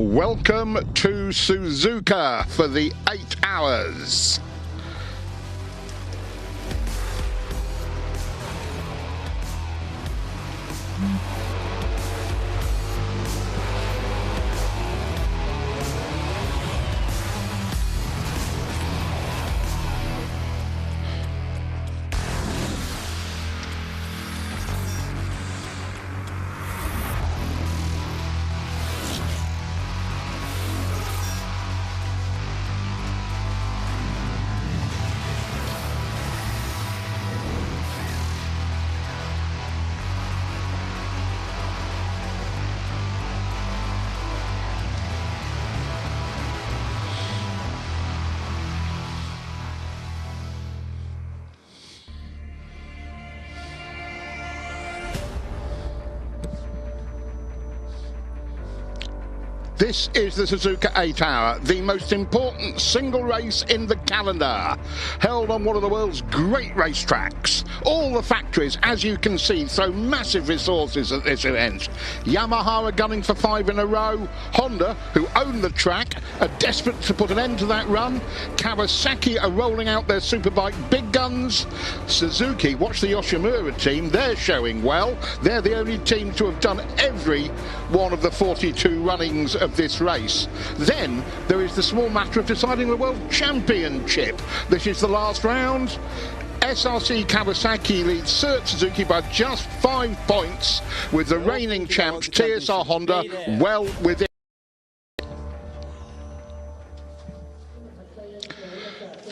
Welcome to Suzuka for the 8 hours. This is the Suzuka 8 Hour, the most important single race in the calendar, held on one of the world's great racetracks. All the factories, as you can see, throw massive resources at this event. Yamaha are gunning for 5 in a row. Honda, who own the track, are desperate to put an end to that run. Kawasaki are rolling out their superbike big guns. Suzuki, watch the Yoshimura team, they're showing well. They're the only team to have done every one of the 42 runnings of this race. Then there is the small matter of deciding the World Championship. This is the last round. SRC Kawasaki leads Cert Suzuki by just 5 points, with the reigning champs TSR Honda well within.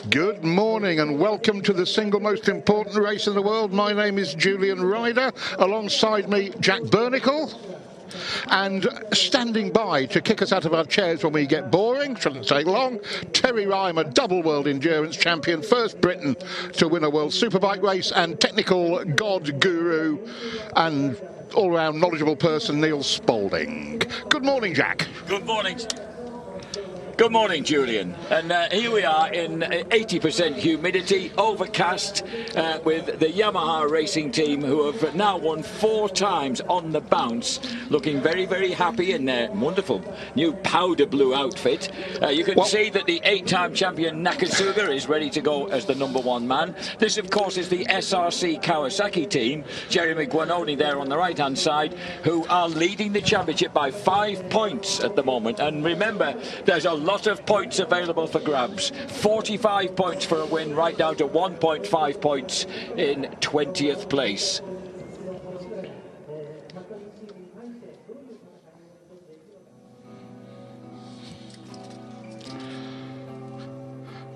Good morning and welcome to the single most important race in the world. My name is Julian Ryder. Alongside me, Jack Burnicle. And standing by to kick us out of our chairs when we get boring, shouldn't take long, Terry Rymer, double world endurance champion, first Briton to win a world superbike race, and technical god guru and all-round knowledgeable person, Neil Spalding. Good morning, Jack. Good morning. Good morning, Julian. And here we are in 80% humidity, overcast, with the Yamaha racing team, who have now won 4 times on the bounce, looking very, very happy in their wonderful new powder blue outfit. You can see that the 8-time champion Nakasuga is ready to go as the #1 man. This, of course, is the SRC Kawasaki team, Jeremy Guanoni there on the right-hand side, who are leading the championship by 5 points at the moment. And remember, there's a lot of points available for grabs. 45 points for a win, right down to 1.5 points in 20th place.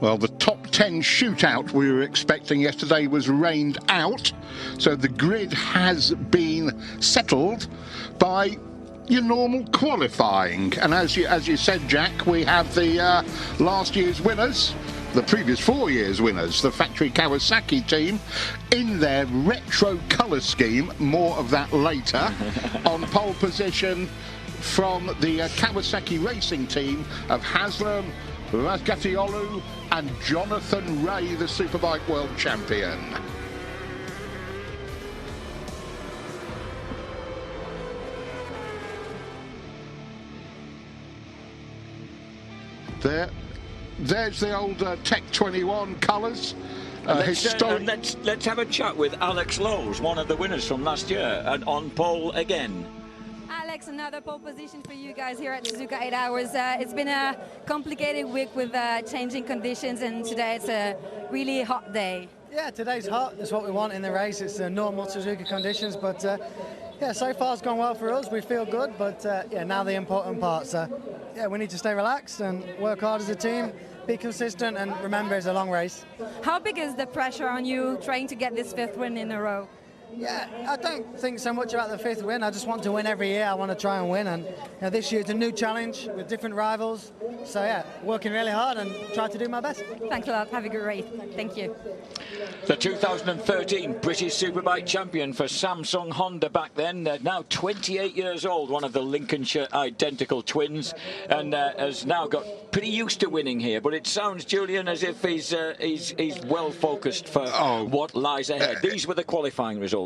Well, the top 10 shootout we were expecting yesterday was rained out, so the grid has been settled by your normal qualifying. And as you said, Jack, we have the last year's winners, the previous 4 years' winners, the factory Kawasaki team, in their retro colour scheme, more of that later, on pole position from the Kawasaki racing team of Haslam, Razgatiolu and Jonathan Ray, the Superbike World Champion. There's the old Tech 21 colours. Let's have a chat with Alex Lowes, one of the winners from last year, and on pole again. Alex, another pole position for you guys here at Suzuka 8 Hours. It's been a complicated week with changing conditions, and today it's a really hot day. Yeah, today's hot. That's what we want in the race. It's normal Suzuka conditions, but yeah, so far it's gone well for us. We feel good, but yeah, now the important part. So yeah, we need to stay relaxed and work hard as a team, be consistent, and remember, it's a long race. How big is the pressure on you trying to get this 5th win in a row? Yeah, I don't think so much about the 5th win. I just want to win every year. I want to try and win, and this year it's a new challenge with different rivals. So yeah, working really hard and try to do my best. Thanks a lot. Have a good race. Thank you. The 2013 British Superbike champion for Samsung Honda back then, now 28 years old, one of the Lincolnshire identical twins, and has now got pretty used to winning here. But it sounds, Julian, as if he's well focused for what lies ahead. These were the qualifying results.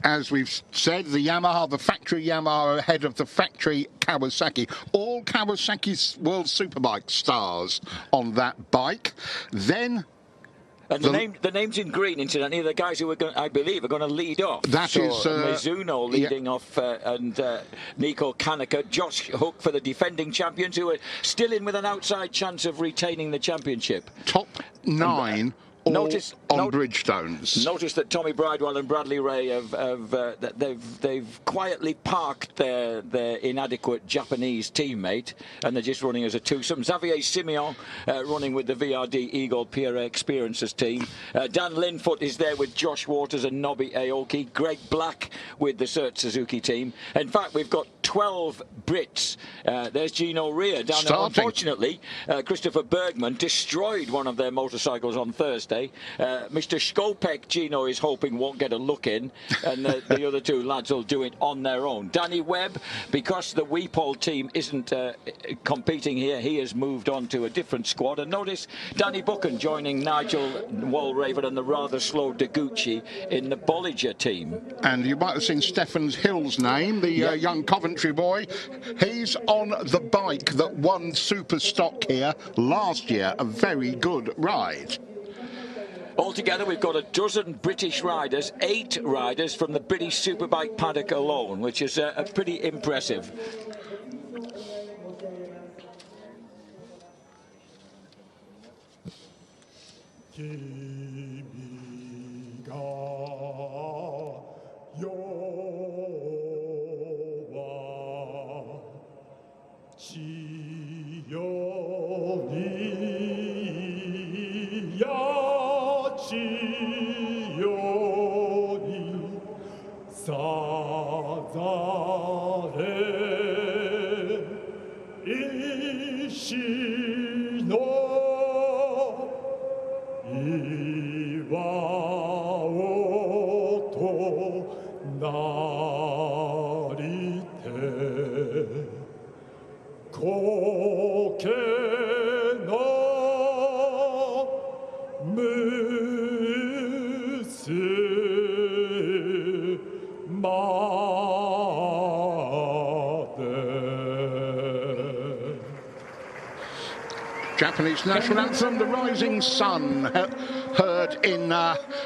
as we've said, the Yamaha, the factory Yamaha ahead of the factory Kawasaki. All Kawasaki's World Superbike stars on that bike. Then... And the names in green, incidentally, are the guys who are going, I believe, are going to lead off. That so is Mizuno leading off, and Nico Kaneka, Josh Hook for the defending champions, who are still in with an outside chance of retaining the championship. Top 9. On Bridgestones. Notice that Tommy Bridewell and Bradley Ray they've quietly parked their inadequate Japanese teammate, and they're just running as a twosome. Xavier Simeon running with the VRD Eagle Pierre Experiences team. Dan Linfoot is there with Josh Waters and Nobby Aoki. Greg Black with the Cert Suzuki team. In fact, we've got 12 Brits. There's Gino Rea down there. Unfortunately, Christopher Bergman destroyed one of their motorcycles on Thursday. Mr. Skopek, Gino is hoping won't get a look in, and the other two lads will do it on their own. Danny Webb, because the Weepole team isn't competing here, he has moved on to a different squad. And notice Danny Buchan joining Nigel Walraven and the rather slow Deguchi in the Bolliger team. And you might have seen Stephen Hill's name, the young Coventry boy. He's on the bike that won Super Stock here last year. A very good ride. Altogether, we've got a dozen British riders, 8 riders from the British Superbike paddock alone, which is pretty impressive. Japanese national anthem, The Rising Sun, heard in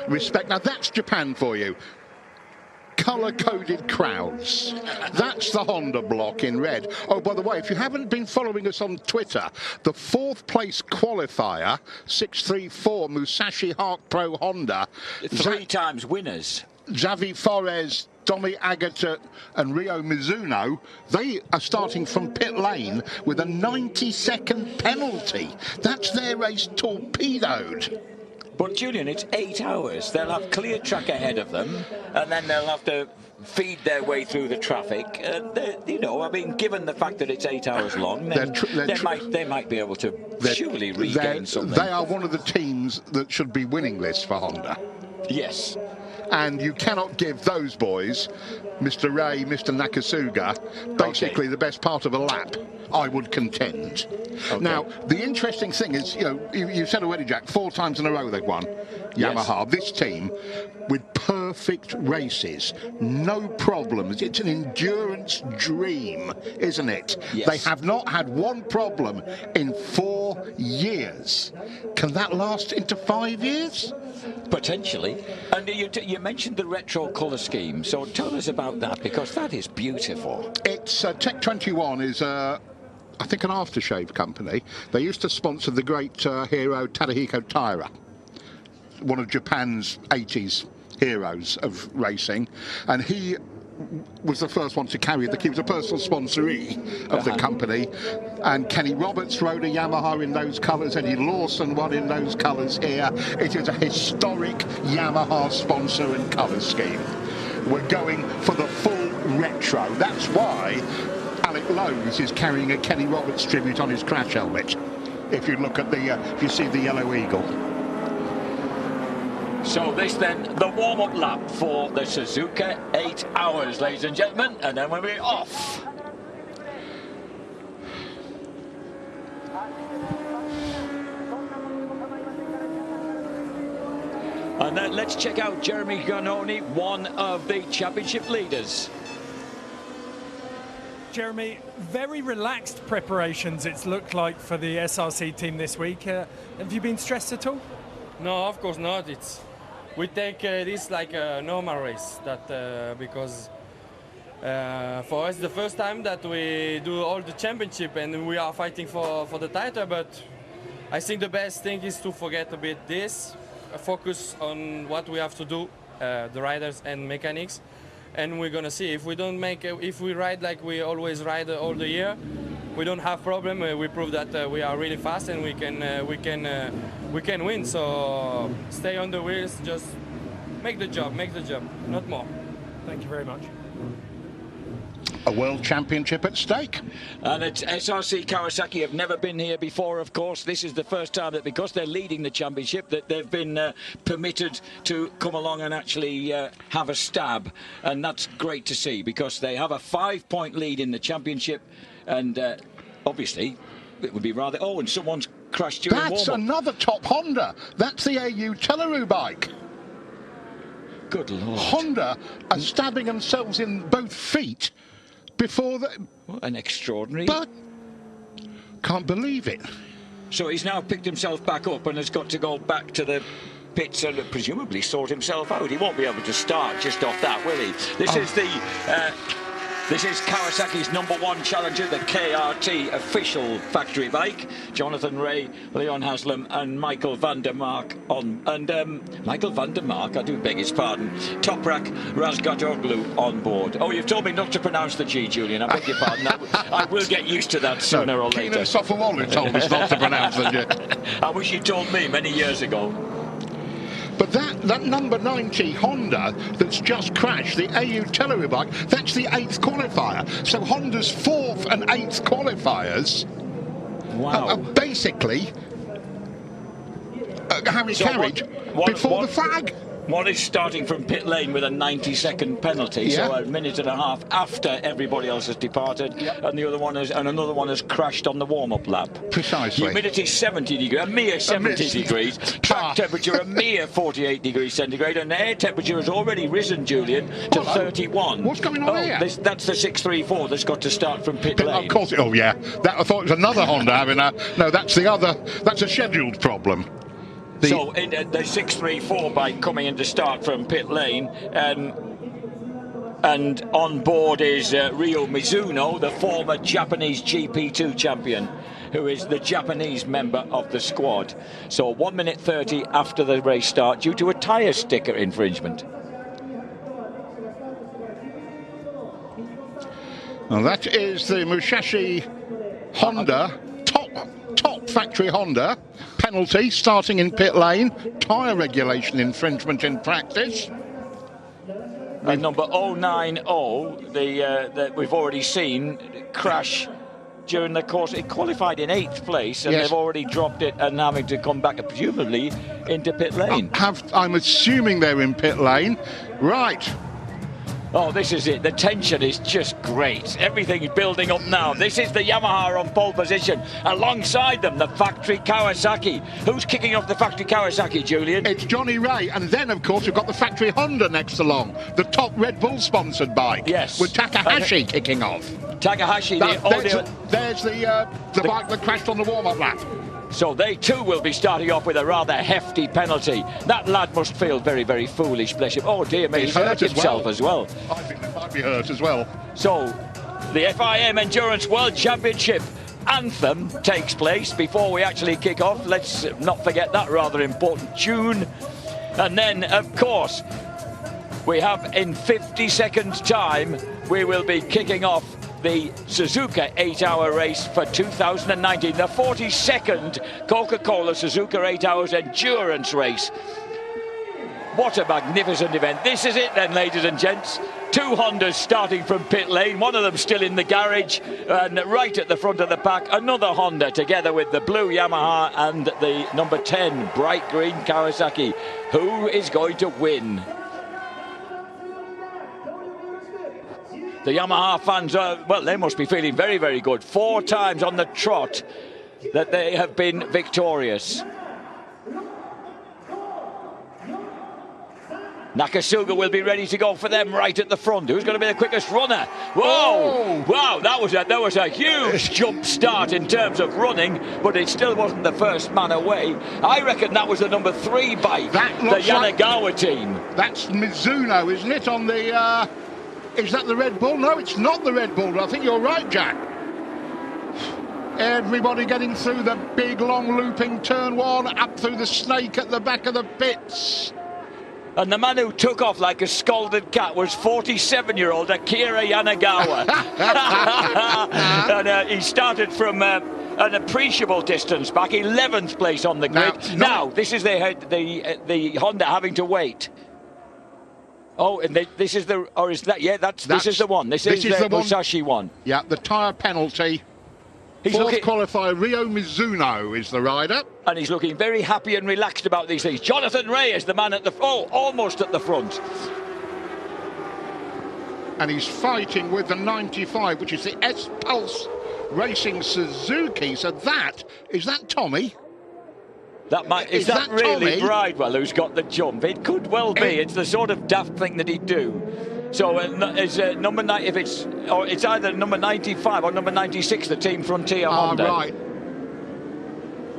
respect. Now that's Japan for you. Colour-coded crowds. That's the Honda block in red. Oh, by the way, if you haven't been following us on Twitter, the 4th place qualifier, 634 Musashi Hark Pro Honda. 3 times winners. Xavi Forez, Domi Agata and Ryo Mizuno, they are starting from pit lane with a 90-second penalty. That's their race torpedoed. But Julian, it's 8 hours. They'll have clear track ahead of them, and then they'll have to feed their way through the traffic. You know, I mean, given the fact that it's 8 hours long, then they might be able to surely regain something. They are one of the teams that should be winning this for Honda. Yes. And you cannot give those boys, Mr. Ray, Mr. Nakasuga, basically the best part of a lap, I would contend. Okay. Now, the interesting thing is, you know, you said already, Jack, 4 times in a row they've won. Yamaha, this team, with perfect races, no problems. It's an endurance dream, isn't it? Yes. They have not had one problem in 4 years. Can that last into 5 years? Potentially. And you mentioned the retro colour scheme, so tell us about that, because that is beautiful. It's Tech 21 is I think an aftershave company. They used to sponsor the great hero Tadahiko Taira, one of Japan's 80s heroes of racing, and he was the first one to carry he was a personal sponsoree of the company, and Kenny Roberts rode a Yamaha in those colours, Eddie Lawson won in those colours here. It is a historic Yamaha sponsor and colour scheme. We're going for the full retro. That's why Alec Lowe's is carrying a Kenny Roberts tribute on his crash helmet. If you look at the, if you see the yellow eagle. So this then, the warm-up lap for the Suzuka, 8 hours, ladies and gentlemen, and then we'll be off. And then let's check out Jeremy Giannoni, one of the championship leaders. Jeremy, very relaxed preparations it's looked like for the SRC team this week. Have you been stressed at all? No, of course not. We take this like a normal race, because for us the first time that we do all the championship and we are fighting for the title. But I think the best thing is to forget a bit this, focus on what we have to do, the riders and mechanics. And we're gonna see if we don't if we ride like we always ride all the year, we don't have problem. We prove that we are really fast and we can win. So stay on the wheels, just make the job, not more. Thank you very much. A world championship at stake. And it's SRC Kawasaki have never been here before, of course. This is the first time that, because they're leading the championship, that they've been permitted to come along and actually have a stab. And that's great to see, because they have a 5-point lead in the championship. And obviously, it would be rather... Oh, and someone's crashed during warm-up. That's another top Honda. That's the AU Teleru bike. Good Lord. Honda are stabbing themselves in both feet before the... What an extraordinary... But can't believe it. So he's now picked himself back up and has got to go back to the pits and presumably sort himself out. He won't be able to start just off that, will he? This is the... This is Kawasaki's #1 challenger, the KRT official factory bike. Jonathan Ray, Leon Haslam, and Michael van der Mark on. And Michael van der Mark, I do beg his pardon. Toprak Razgatoglu on board. Oh, you've told me not to pronounce the G, Julian. I beg your pardon. I will get used to that sooner or later. Keenan Sofawolu told us not to pronounce the G. I wish you told me many years ago. But that number 90 Honda that's just crashed, the AU Teleru bike, that's the 8th qualifier. So Honda's 4th and 8th qualifiers are basically having carried before the flag. One is starting from pit lane with a 90-second penalty, so a minute and a half after everybody else has departed, and the other one is, and another one has crashed on the warm-up lap. Precisely. Humidity 70 degrees, a mere 70 degrees. Track temperature a mere 48 degrees centigrade, and air temperature has already risen, Julian, to 31. What's going on here? That's the 634 that's got to start from pit lane. Of course. Oh yeah. I thought it was another Honda having a. No, that's the other. That's a scheduled problem. So in the 634 bike coming in to start from pit lane, and on board is Ryo Mizuno, the former Japanese GP2 champion, who is the Japanese member of the squad. So 1 minute 30 after the race start due to a tyre sticker infringement. Now that is the Musashi Honda, top factory Honda. Penalty starting in pit lane, tyre regulation infringement in practice. And number 090, that we've already seen crash during the course. It qualified in 8th place, and they've already dropped it and having to come back, presumably, into pit lane. I'm assuming they're in pit lane. Right. Oh, this is it. The tension is just great. Everything is building up now. This is the Yamaha on pole position. Alongside them, the factory Kawasaki. Who's kicking off the factory Kawasaki, Julian? It's Johnny Ray. And then, of course, we've got the factory Honda next along. The top Red Bull-sponsored bike. Yes. With Takahashi kicking off. Takahashi, there's the bike that crashed on the warm-up lap. So they too will be starting off with a rather hefty penalty. That lad must feel very, very foolish, bless him. Oh dear me, he's hurt himself as well. I think they might be hurt as well. So the FIM Endurance World Championship anthem takes place before we actually kick off. Let's not forget that rather important tune. And then, of course, we have in 50 seconds time, we will be kicking off the Suzuka 8-hour race for 2019, the 42nd Coca-Cola Suzuka 8 hours endurance race. What a magnificent event. This is it then, ladies and gents. 2 Hondas starting from pit lane, one of them still in the garage, and right at the front of the pack, another Honda together with the blue Yamaha and the number 10 bright green Kawasaki. Who is going to win? The Yamaha fans, well, they must be feeling very, very good. 4 times on the trot that they have been victorious. Nakasuga will be ready to go for them right at the front. Who's going to be the quickest runner? Whoa! Oh. Wow, that was a huge jump start in terms of running, but it still wasn't the first man away. I reckon that was the number 3 bike, the Yanagawa team. That's Mizuno, isn't it? On the is that the Red Bull? No, it's not the Red Bull. I think you're right, Jack. Everybody getting through the big, long looping turn 1, up through the snake at the back of the pits. And the man who took off like a scalded cat was 47-year-old Akira Yanagawa. And he started from an appreciable distance back, 11th place on the grid. Now this is the Honda having to wait. Oh, and this is the, or is that? Yeah, this is the one. This is the Musashi one. Yeah, the tyre penalty. Fourth qualifier, Ryo Mizuno is the rider. And he's looking very happy and relaxed about these things. Jonathan Ray is the man at the, almost at the front. And he's fighting with the 95, which is the S-Pulse Racing Suzuki. So is that Tommy? Is that really Tommy? Bridewell who's got the jump? It could well be. It's the sort of daft thing that he'd do. So number 9, it's either number 95 or number 96, the Team Frontier Honda. Right.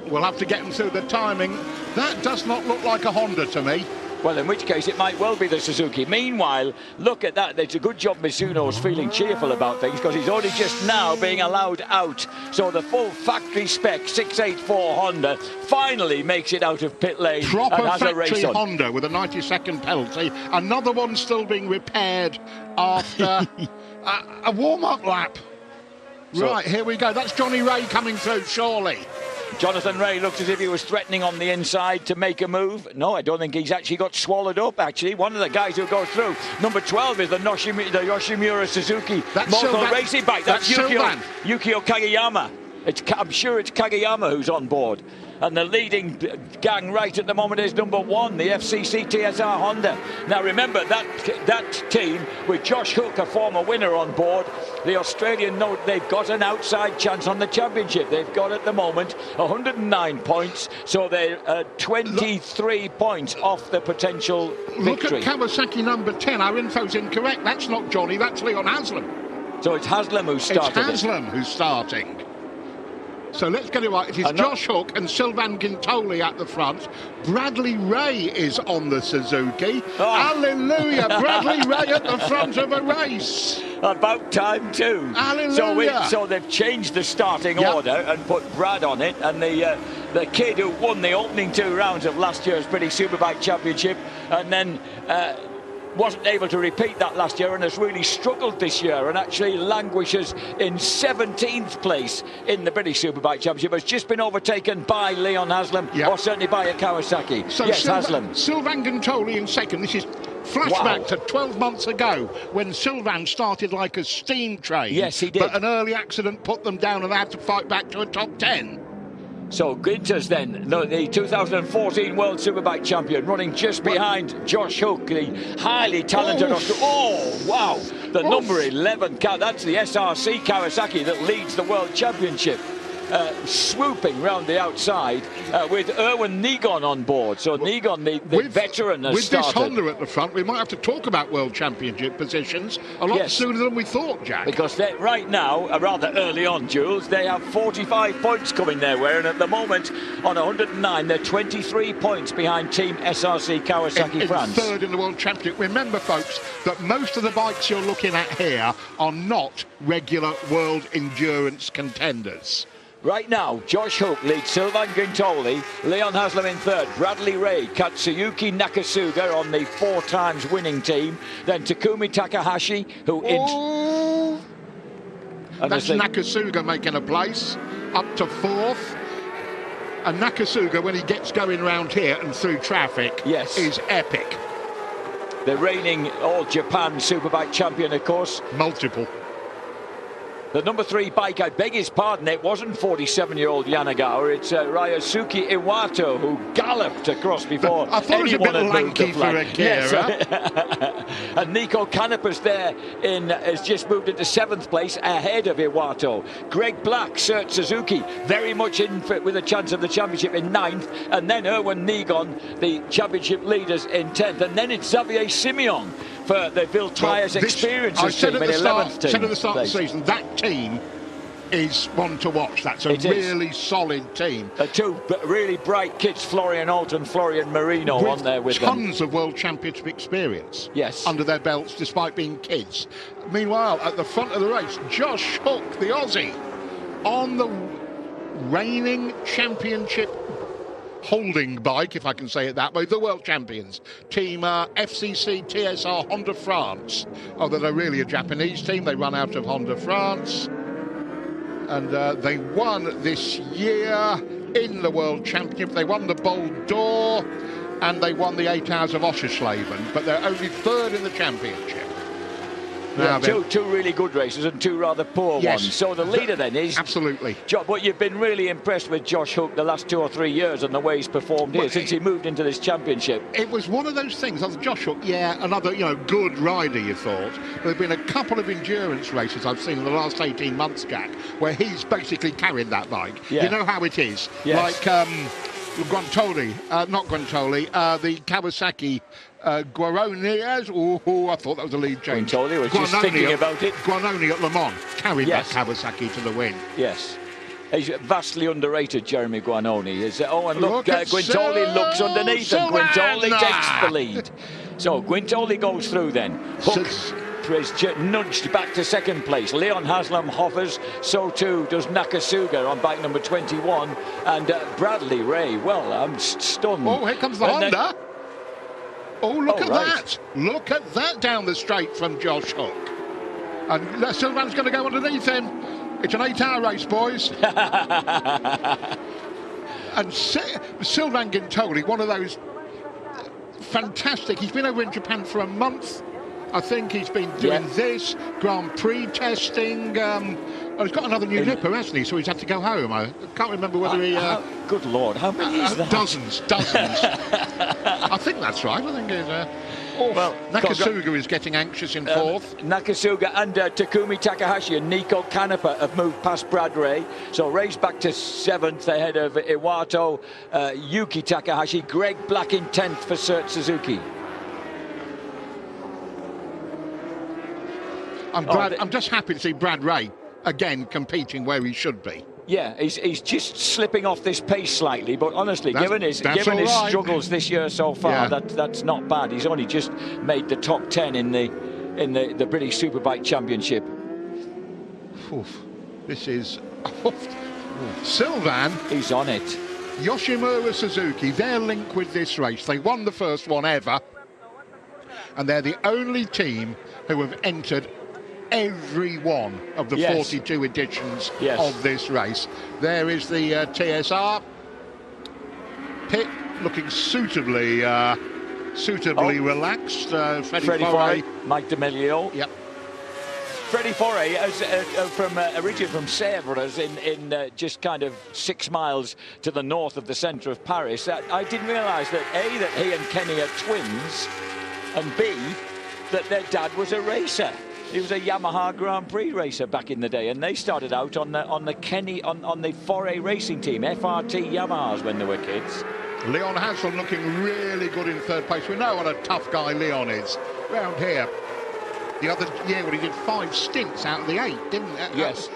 We'll have to get them through the timing. That does not look like a Honda to me. Well, in which case it might well be the Suzuki. Meanwhile, look at that. It's a good job Mizuno's feeling cheerful about things, because he's only just now being allowed out. So the full factory spec 684 Honda finally makes it out of pit lane Proper and has a race factory on. Honda with a 90-second penalty. Another one still being repaired after a warm-up lap. Right, here we go. That's Johnny Ray coming through, surely. Jonathan Ray looked as if he was threatening on the inside to make a move. No, I don't think he's actually got swallowed up, actually. One of the guys who goes through. Number 12 is the Yoshimura Suzuki Moto Racing bike. That's Yukio Kageyama. I'm sure it's Kageyama who's on board. And the leading gang right at the moment is number 1, the FCC TSR Honda. Now remember, that team with Josh Hook, a former winner, on board, the Australian note, they've got an outside chance on the championship. They've got at the moment 109 points, so they're 23 points off the potential victory. Look at Kawasaki number 10. Our info's incorrect. That's not Johnny, that's Leon Haslam. So it's Haslam who's starting. It's Haslam who's starting. So let's get it right. It is Josh Hook and Sylvain Guintoli at the front. Bradley Ray is on the Suzuki. Hallelujah! Bradley Ray at the front of a race. About time too. Hallelujah! So they've changed the starting order and put Brad on it, and the kid who won the opening 2 rounds of last year's British Superbike Championship, and then wasn't able to repeat that last year and has really struggled this year and actually languishes in 17th place in the British Superbike Championship, has just been overtaken by Leon Haslam, or certainly by a Kawasaki. So yes, Haslam. Sylvain Guintoli in second. This is flashback to 12 months ago when Sylvain started like a steam train. Yes, he did. But an early accident put them down and they had to fight back to a top 10. So Ginter's then, the 2014 World Superbike champion, running just behind Josh Hook, the highly talented Australian. Oh, wow. The number 11 car, that's the SRC Kawasaki that leads the World Championship. Swooping round the outside with Erwin Negon on board. So Negon, the veteran, has started. With this Honda at the front, we might have to talk about World Championship positions a lot sooner than we thought, Jack. Because right now, rather early on, Jules, they have 45 points coming their way, and at the moment, on 109, they're 23 points behind Team SRC Kawasaki France. Third in the World Championship. Remember, folks, that most of the bikes you're looking at here are not regular World Endurance contenders. Right now, Josh Hook leads Sylvain Guintoli, Leon Haslam in third, Bradley Ray, Katsuyuki Nakasuga on the 4 times winning team, then Takumi Takahashi, who that's Nakasuga making a place, up to 4th. And Nakasuga, when he gets going round here and through traffic, is epic. The reigning All-Japan Superbike champion, of course. Multiple. The number 3 bike, I beg his pardon, it wasn't 47-year-old Yanagawa, it's Ryosuke Iwato, who galloped across before I thought anyone it was a bit lanky for a Akira. And Nico Canepa's there has just moved into 7th place ahead of Iwato. Greg Black, Surt Suzuki, very much in with a chance of the championship in 9th. And then Erwin Nigon, the championship leaders, in 10th. And then it's Xavier Simeon for the Bill Tyres Experiences team in 11th team. I said at the start of the season, that team is one to watch. That's a really solid team. Two really bright kids, Florian Holt and Florian Marino, on there with tons of World Championship experience under their belts, despite being kids. Meanwhile, at the front of the race, Josh Hook, the Aussie, on the reigning championship holding bike, if I can say it that way, the world champions, team FCC TSR Honda France. Although they're really a Japanese team, they run out of Honda France. And they won this year in the World Championship. They won the Bold Door and they won the 8 Hours of Oschersleben, but they're only 3rd in the championship. Yeah, two really good races and 2 rather poor ones. So the leader then is... Absolutely. But you've been really impressed with Josh Hook the last 2 or 3 years and the way he's performed here since he moved into this championship. It was one of those things. Josh Hook, another good rider, you thought. There have been a couple of endurance races I've seen in the last 18 months, Jack, where he's basically carried that bike. Yeah. You know how it is. Yes. Like Guantoli, not Guantoli, the Kawasaki Guaronias. I thought that was a lead change. Guantoli was just thinking about it. Guanoni at Le Mans carried that Kawasaki to the win. Yes. He's vastly underrated, Jeremy Guanoni. And look Guintoli looks underneath and Guintoli takes the lead. So Guintoli goes through then. Hook is nudged back to 2nd place. Leon Haslam hovers, so too does Nakasuga on bike number 21. And Bradley Ray, well, I'm stunned. Oh, here comes the Honda. Look at that. Look at that down the straight from Josh Hook. And Sylvan's going to go underneath him. It's an 8-hour race, boys. And Sylvain Guintoli, one of those fantastic. He's been over in Japan for a month. I think he's been doing this Grand Prix testing. He's got another new nipper, hasn't he? So he's had to go home. I can't remember whether he... good Lord, how many is that? Dozens. I think that's right. I think it's... well, Nakasuga is getting anxious in 4th. Nakasuga and Takumi Takahashi and Nico Canepa have moved past Brad Ray. So Ray's back to 7th ahead of Iwato, Yuki Takahashi, Greg Black in 10th for Surt Suzuki. I'm just happy to see Brad Ray again competing where he should be. Yeah, he's just slipping off this pace slightly, but honestly, given his struggles this year so far, that's not bad. He's only just made the top 10 in the British Superbike Championship. This is Sylvain. He's on it. Yoshimura Suzuki, their link with this race. They won the first one ever, and they're the only team who have entered every one of the 42 editions of this race. There is the TSR pit looking suitably relaxed. Freddie Foray, Mike D'Amelio. Yep. Freddie Foray, originally from Sèvres, in just kind of 6 miles to the north of the centre of Paris. I didn't realise that A, that he and Kenny are twins, and B, that their dad was a racer. He was a Yamaha Grand Prix racer back in the day, and they started out on the Foray racing team, FRT Yamahas, when they were kids. Leon Haslam looking really good in 3rd place. We know what a tough guy Leon is. Round here, the other year when he did 5 stints out of the 8, didn't he? Yes.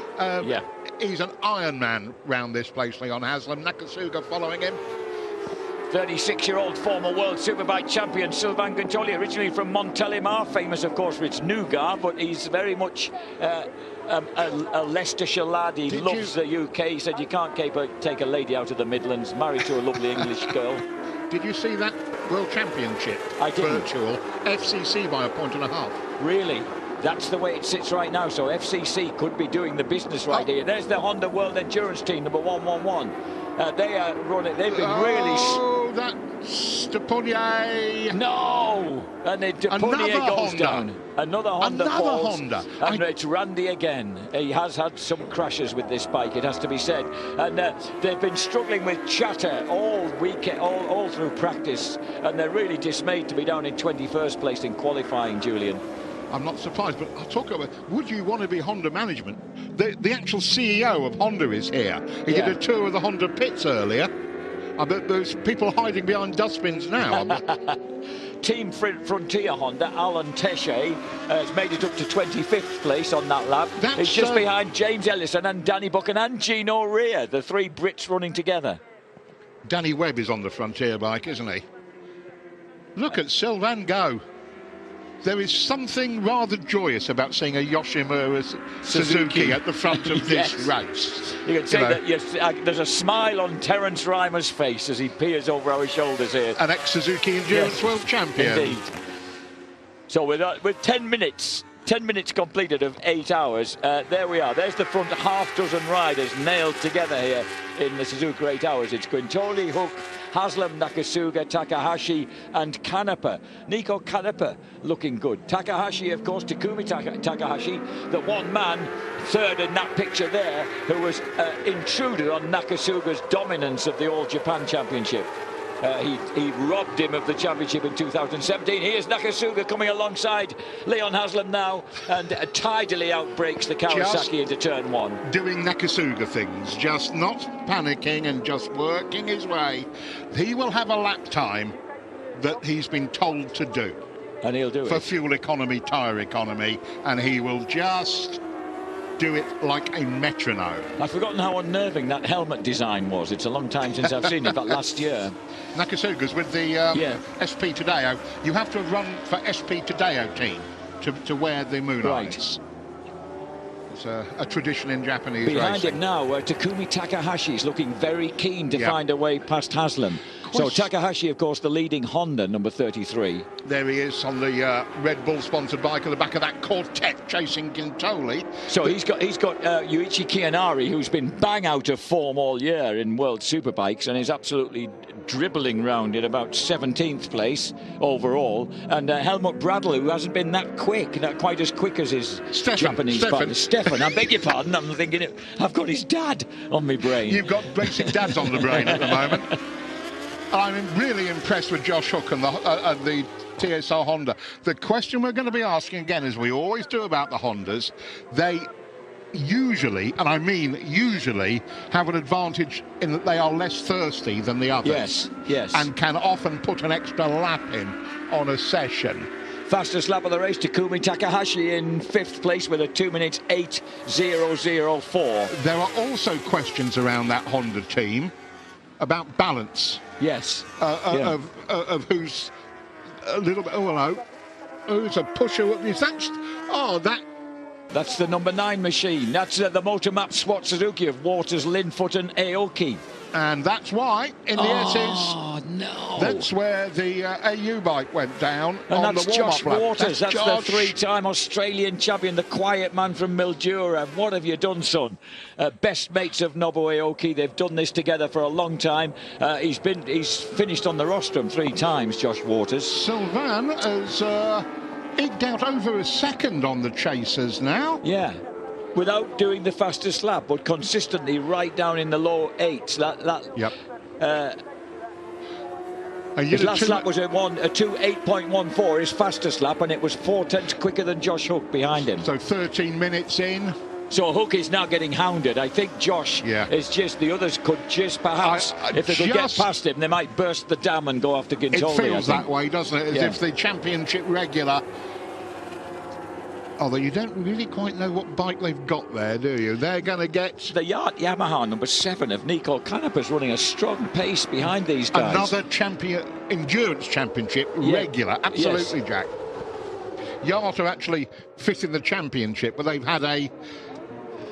He's an Iron Man round this place, Leon Haslam. Nakasuga following him. 36-year-old former World Superbike champion Sylvain Guintoli, originally from Montélimar, famous of course for its nougat, but he's very much a Leicestershire lad. He loves the UK. He said you can't take a lady out of the Midlands, married to a lovely English girl. Did you see that World Championship? I didn't. Virtual FCC by 1.5 points. Really? That's the way it sits right now, so FCC could be doing the business right here. There's the Honda World Endurance Team, number 111. They are running. They've been really. that's Depunier. No! And then Depunier goes Honda. down. Another Honda falls. And it's Randy again. He has had some crashes with this bike, it has to be said. And they've been struggling with chatter all weekend, all through practice. And they're really dismayed to be down in 21st place in qualifying, Julian. I'm not surprised, but I'll talk about, would you want to be Honda management? The actual CEO of Honda is here. He did a tour of the Honda pits earlier. I bet there's people hiding behind dustbins now. Team Frontier Honda, Alan Tesche, has made it up to 25th place on that lap. It's just behind James Ellison and Danny Buchan and Gino Rea, the three Brits running together. Danny Webb is on the Frontier bike, isn't he? Look at Sylvain go. There is something rather joyous about seeing a Yoshimura Suzuki at the front of this race. You can see that there's a smile on Terence Reimer's face as he peers over our shoulders here. An ex-Suzuki Endurance World Champion. Indeed. So with 10 minutes completed of 8 hours, there we are. There's the front half dozen riders nailed together here in the Suzuka 8 hours. It's Quintoli, Hook, Haslam, Nakasuga, Takahashi and Canepa. Nico Canepa looking good. Takahashi, of course, Takumi Takahashi, the one man third in that picture there, who was intruded on Nakasuga's dominance of the All Japan Championship. He robbed him of the championship in 2017. Here's Nakasuga coming alongside Leon Haslam now, and tidily outbreaks the Kawasaki into turn one. Doing Nakasuga things, just not panicking and just working his way. He will have a lap time that he's been told to do. And he'll do it. For fuel economy, tyre economy, and he will just do it like a metronome. I've forgotten how unnerving that helmet design was. It's a long time since I've seen it, but last year. Nakasuga's with the SP Tadeo. You have to run for SP Tadeo team to wear the moon eyes. It's a tradition in Japanese Behind racing. him now, Takumi Takahashi is looking very keen to find a way past Haslam. So Takahashi, of course, the leading Honda, number 33. There he is on the Red Bull sponsored bike at the back of that quartet chasing Quintoli. So he's got Yuichi Kianari, who's been bang out of form all year in World Superbikes and is absolutely dribbling round in about 17th place overall. And Helmut Bradl, who hasn't been that quick, not quite as quick as his Japanese partner. Stefan, I beg your pardon, I'm thinking I've got his dad on my brain. You've got basic dads on the brain at the moment. I'm really impressed with Josh Hook and the TSR Honda. The question we're going to be asking again, as we always do about the Hondas, they usually, and I mean usually, have an advantage in that they are less thirsty than the others. Yes. And can often put an extra lap in on a session. Fastest lap of the race, Takumi Takahashi in 5th place with a 2 minutes 8:004. There are also questions around that Honda team about balance. Yes. Of who's a little bit. Oh, hello. Who's a pusher? Is that? That's the number 9 machine. That's the Motormap SWAT Suzuki of Waters, Linfoot and Aoki. And that's why in the S's. Oh no! That's where the AU bike went down. And on that's the warm-up Josh lap. Waters. That's Josh. the 3-time Australian champion, the quiet man from Mildura. What have you done, son? Best mates of Nobuo Aoki. They've done this together for a long time. He's finished on the rostrum 3 times. Josh Waters. Sylvain has eked out over a second on the chasers now. Yeah. Without doing the fastest lap, but consistently right down in the low 8s. Yep. His last lap was a 2:8.14, his fastest lap, and it was 4/10 quicker than Josh Hook behind him. So 13 minutes in. So Hook is now getting hounded. I think Josh is just, the others could just perhaps, if they could get past him, they might burst the dam and go after Gintoli. It feels that way, doesn't it? As if the championship regular. Although you don't really quite know what bike they've got there, do you? They're going to get... The Yamaha number 7 of Nico Canepa's running a strong pace behind these guys. Another endurance championship regular. Absolutely, Jack. Yamaha actually fit in the championship, but they've had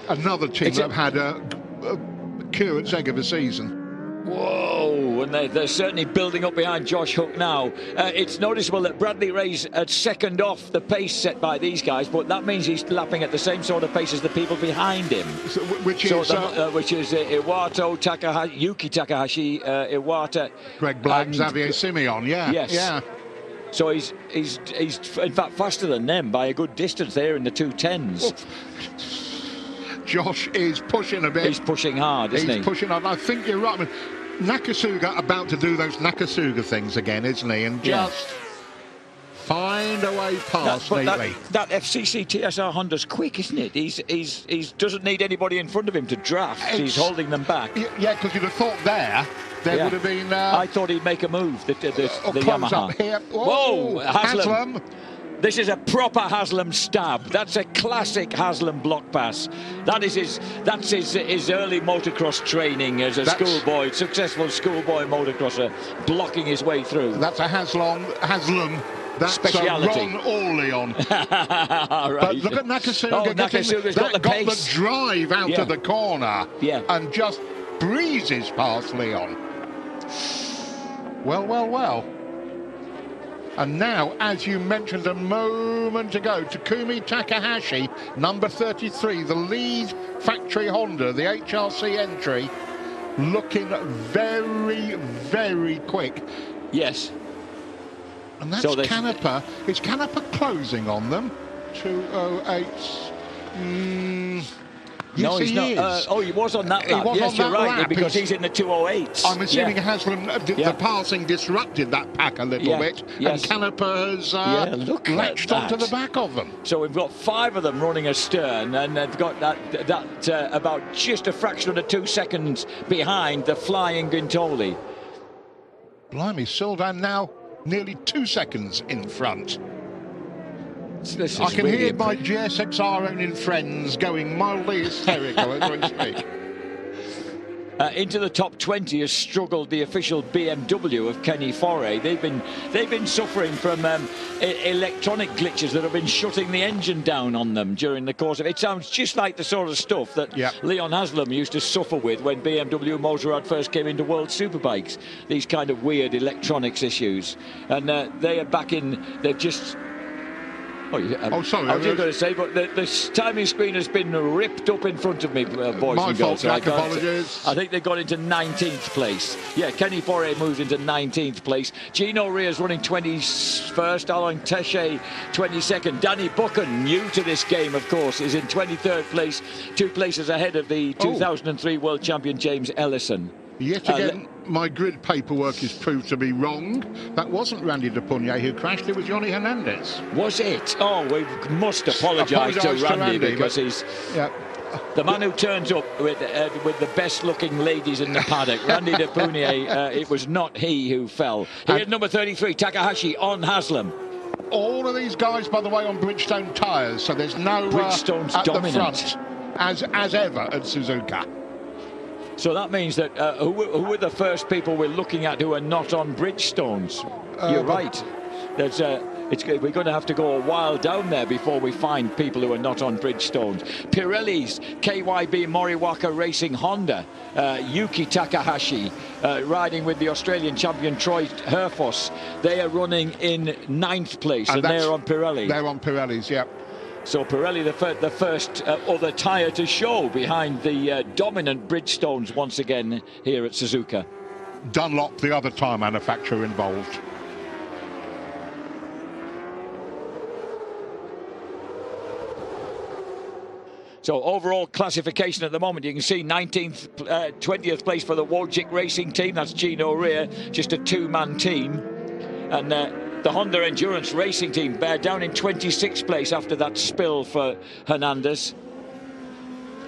another team that have had a curate's egg of a season. Whoa! Oh, and they're certainly building up behind Josh Hook now. It's noticeable that Bradley Ray's at second off the pace set by these guys, but that means he's lapping at the same sort of pace as the people behind him. So, which is Iwato, Takahashi, Yuki Takahashi, Iwata, Greg Black, Xavier Simeon. Yeah, yes. Yeah. So he's in fact faster than them by a good distance there in the 2:10s. Oh. Josh is pushing a bit. He's pushing hard, isn't he? He's pushing hard. I think you're right. I mean, Nakasuga about to do those Nakasuga things again, isn't he? And just find a way past neatly. That FCC TSR Honda's quick, isn't it? He's doesn't need anybody in front of him to draft. He's holding them back. Yeah, because you'd have thought there would have been. I thought he'd make a move. The Yamaha. Up here. Whoa, Haslam. This is a proper Haslam stab. That's a classic Haslam block pass. That's his early motocross training as a schoolboy, successful schoolboy motocrosser, blocking his way through. That's a Haslam. That's speciality. Ron Orleon. Right. But look at Nakasuga. Nakasuga's got the pace. The drive out of the corner. Yeah. And just breezes past Leon. Well. And now, as you mentioned a moment ago, Takumi Takahashi, number 33, the lead factory Honda, the HRC entry, looking very, very quick. Yes. And that's Canepa. Is Canepa closing on them? 208. Yes, no, he's not. He was on that lap. Yes, you're right, because he's in the 208s. I'm assuming Haslam, the passing disrupted that pack a little bit, and Canepa has latched onto the back of them. So we've got 5 of them running astern, and they've got that about just a fraction under 2 seconds behind the flying Gintoli. Blimey, Sylvan now nearly 2 seconds in front. I can hear my GSXR owning friends going mildly hysterical as we speak. Into the top 20 has struggled the official BMW of Kenny Foray. They've been suffering from electronic glitches that have been shutting the engine down on them during the course of it. Sounds just like the sort of stuff that Leon Haslam used to suffer with when BMW Motorrad first came into World Superbikes. These kind of weird electronics issues, and they are back in. They've just. Sorry. I was just going to say, but the timing screen has been ripped up in front of me, boys and girls. My fault, apologies. I think they got into 19th place. Yeah, Kenny Foray moves into 19th place. Gino Ria's running 21st. Alain Teche 22nd. Danny Buchan, new to this game, of course, is in 23rd place, 2 places ahead of the 2003 world champion James Ellison. Yet again, my grid paperwork is proved to be wrong. That wasn't Randy De Pugny who crashed, it was Johnny Hernandez. Was it? Oh, we must apologise to Randy because he's the man who turns up with the best-looking ladies in the paddock. Randy De Pugny, it was not he who fell. He had number 33, Takahashi, on Haslam. All of these guys, by the way, on Bridgestone tyres, so there's no Bridgestone's at dominant. The front, as ever at Suzuka. So that means that who are the first people we're looking at who are not on Bridgestones? You're right. We're going to have to go a while down there before we find people who are not on Bridgestones. Pirelli's KYB Moriwaka Racing Honda, Yuki Takahashi riding with the Australian champion Troy Herfoss. They are running in 9th place, and they're on Pirelli. They're on Pirelli's, yeah. So Pirelli, the first other tyre to show behind the dominant Bridgestones once again here at Suzuka. Dunlop, the other tyre manufacturer involved. So overall classification at the moment, you can see 19th, 20th place for the Wojcik Racing team. That's Gino Rea, just a 2-man team. And the Honda Endurance Racing team down in 26th place after that spill for Hernandez.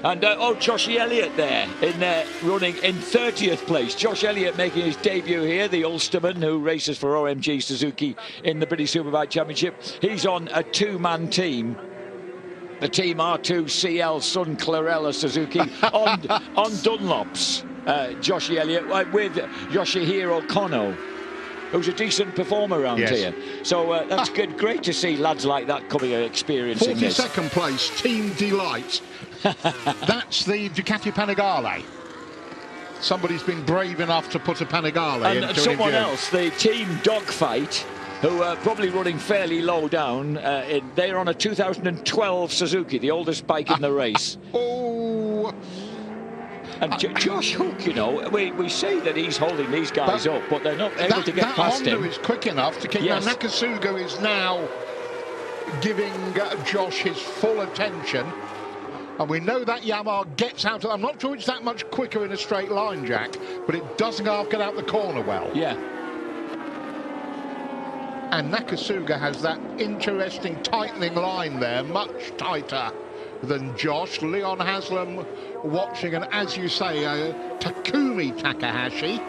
And Josh Elliott there running in 30th place. Josh Elliott making his debut here, the Ulsterman who races for OMG Suzuki in the British Superbike Championship. He's on a 2-man team. The Team R2CL Sun Clarella Suzuki on Dunlops. Josh Elliott with Yoshihiro Kono, who's a decent performer around here. So that's good. Great to see lads like that coming and experiencing this. 42nd place, Team Delight. That's the Ducati Panigale. somebody's been brave enough to put a Panigale into And someone endurance. else, the team Dogfight, who are probably running fairly low down. They're on a 2012 Suzuki, the oldest bike in the race. Oh, And Josh Hook, you know, we say that he's holding these guys up, but they're not able to get past Honda him. is quick enough to keep. Yes. Now, Nakasuga is now giving Josh his full attention. And we know that Yamaha gets out. I'm not sure it's that much quicker in a straight line, Jack, but it doesn't get out the corner well. Yeah. And Nakasuga has that interesting tightening line there, much tighter than Josh. Leon Haslam watching, and as you say, Takumi Takahashi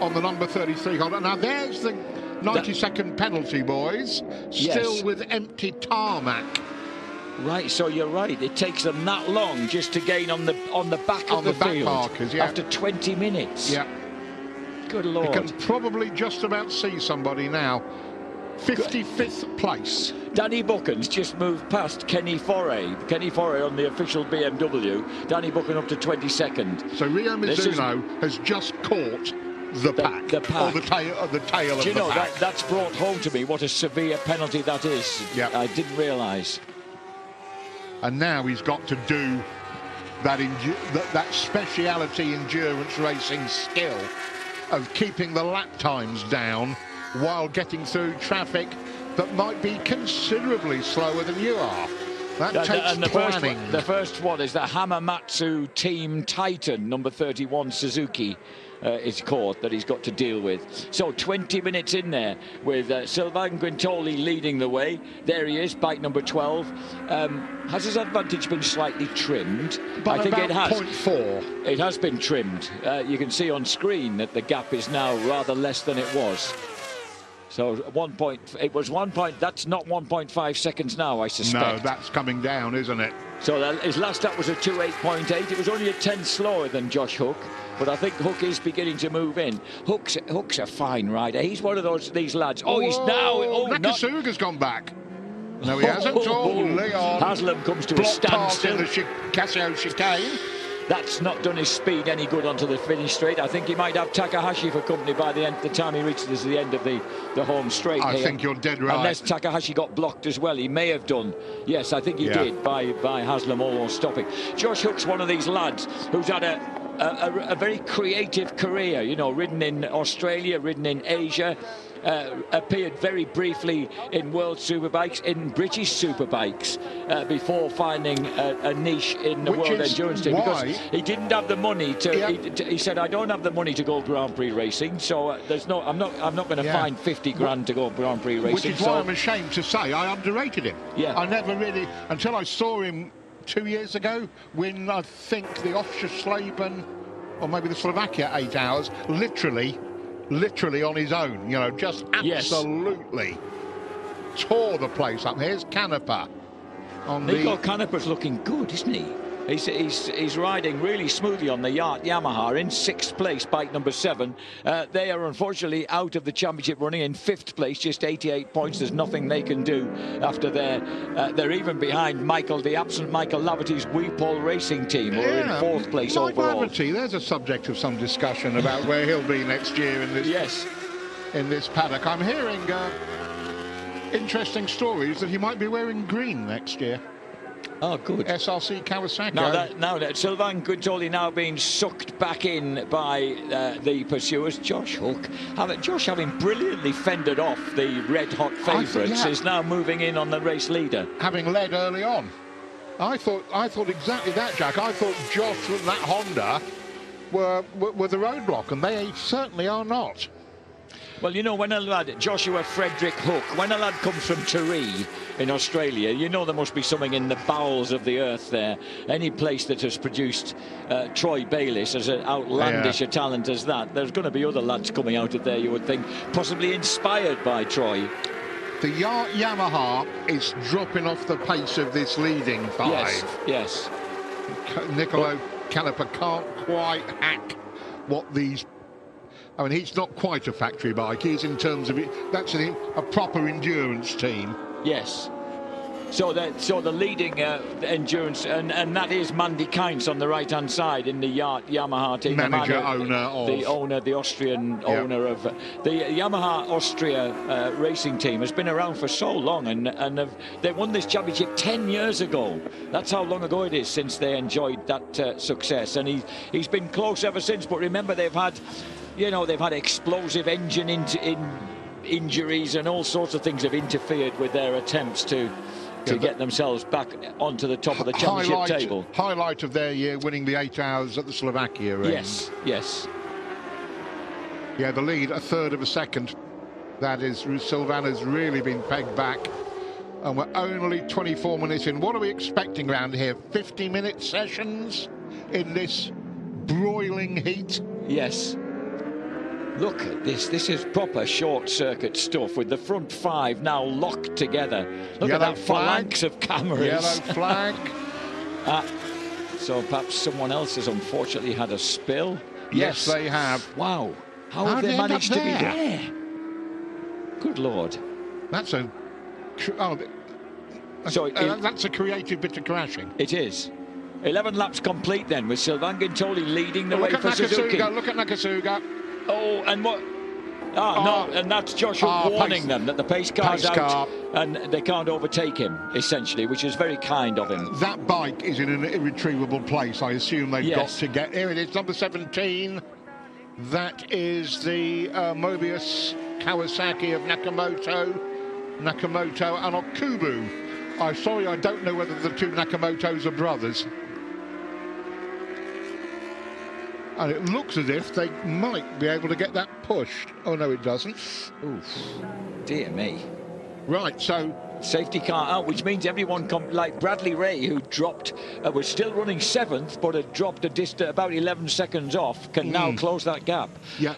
on the number 33 Honda. Now there's the 90-second penalty, boys. Still Yes. with empty tarmac. Right, so you're right. It takes them that long just to gain on the back of the back field markers, yeah. after 20 minutes. Yeah. Good You Lord. can probably just about see somebody now. 55th place. Danny Buchan's just moved past Kenny Foray. Kenny Foray on the official BMW. Danny Buchan up to 22nd. So Rio Mizuno has just caught the pack. The pack. Or the tail of the pack. Do you know, that's brought home to me what a severe penalty that is. Yeah. I didn't realise. And now he's got to do that speciality endurance racing skill of keeping the lap times down while getting through traffic that might be considerably slower than you are. That takes planning. The first one is the Hamamatsu Team Titan, number 31 Suzuki. Is caught that he's got to deal with. So 20 minutes in there with Sylvain Guintoli leading the way. There he is, bike number 12. Has his advantage been slightly trimmed? But I think about it has. 0.4. It has been trimmed. You can see on screen that the gap is now rather less than it was. So it was 1 point. That's not 1.5 seconds now, I suspect. No, that's coming down, isn't it? So his last lap was a 2:08.8. It was only a 10 slower than Josh Hook, but I think Hook is beginning to move in. Hook's a fine rider. He's one of these lads. Oh, he's now. Oh, Nakasuga's gone back. No, he hasn't. Oh, Leon. Haslam comes to a blocked past standstill. in the Casio chicane. That's not done his speed any good onto the finish straight. I think he might have Takahashi for company by the time he reaches the end of the home straight. I here. think you're dead right. Unless Takahashi got blocked as well. He may have done. Yes, I think he did by Haslam almost stopping. Josh Hook's one of these lads who's had a very creative career, you know, ridden in Australia, ridden in Asia, appeared very briefly in World Superbikes, in British Superbikes, before finding a niche in the World Endurance Team, because he didn't have the money to. He said, "I don't have the money to go Grand Prix racing, so there's no. I'm not going to find 50 grand to go Grand Prix racing." Which is why I'm ashamed to say I underrated him. Yeah. I never really, until I saw him 2 years ago, when I think the Offshore or maybe the Slovakia 8 hours, literally on his own, you know, just absolutely tore the place up. Here's Canepa. Nico Canepa's looking good, isn't he? He's riding really smoothly on the Yamaha in 6th place, bike number 7. They are unfortunately out of the championship running in 5th place, just 88 points. There's nothing they can do after they're even behind the absent Michael Laverty's Weepole Racing Team, who are in 4th place overall. Laverty, there's a subject of some discussion about where he'll be next year in this in this paddock. I'm hearing interesting stories that he might be wearing green next year. Oh, good. SRC Kawasaki. Now that Sylvain Guintoli now being sucked back in by the pursuers. Josh Hook, having brilliantly fended off the red-hot favourites, is now moving in on the race leader. Having led early on. I thought exactly that, Jack. I thought Josh and that Honda were the roadblock, and they certainly are not. Well, you know, when a lad, Joshua Frederick Hook, when a lad comes from Taree in Australia, you know there must be something in the bowels of the earth there. Any place that has produced Troy Bayliss as an outlandish a talent as that, there's going to be other lads coming out of there, you would think, possibly inspired by Troy. The Yamaha is dropping off the pace of this leading 5. Yes. Niccolo Canepa can't quite hack what these... I mean, he's not quite a factory bike. He's in terms of it. That's a proper endurance team. Yes. So the leading endurance, and that is Mandy Kainz on the right-hand side in the Yamaha team. The Austrian owner of the Yamaha Austria racing team, has been around for so long, and they won this championship 10 years ago. That's how long ago it is since they enjoyed that success, and he's been close ever since. But remember, they've had explosive engine injuries, and all sorts of things have interfered with their attempts to get themselves back onto the top of the championship table. Highlight of their year, winning the 8 hours at the Slovakia ring. Yes. Yeah, the lead, a third of a second. That is, Silvana's really been pegged back. And we're only 24 minutes in. What are we expecting around here? 50-minute sessions in this broiling heat? Yes. Look at this. This is proper short-circuit stuff, with the front 5 now locked together. Look at that phalanx of cameras. Yellow flag. So perhaps someone else has unfortunately had a spill. Yes, they have. Wow. How have they managed to be there? Good Lord. That's a... that's a creative bit of crashing. It is. 11 laps complete then, with Sylvain Guintoli leading the way for Suzuki. Look at Nakasuga. Oh, and what? No, and that's Joshua warning them that the pace car's out and they can't overtake him, essentially, which is very kind of him. That bike is in an irretrievable place. I assume they've got to get... Here it is, number 17. That is the Mobius Kawasaki of Nakamoto and Okubu. I'm sorry, I don't know whether the two Nakamotos are brothers. And it looks as if they might be able to get that pushed. Oh, no, it doesn't. Oof. Dear me. Right, so... Safety car out, which means everyone, like Bradley Ray, who dropped, was still running 7th, but had dropped about 11 seconds off, can now close that gap. Yeah.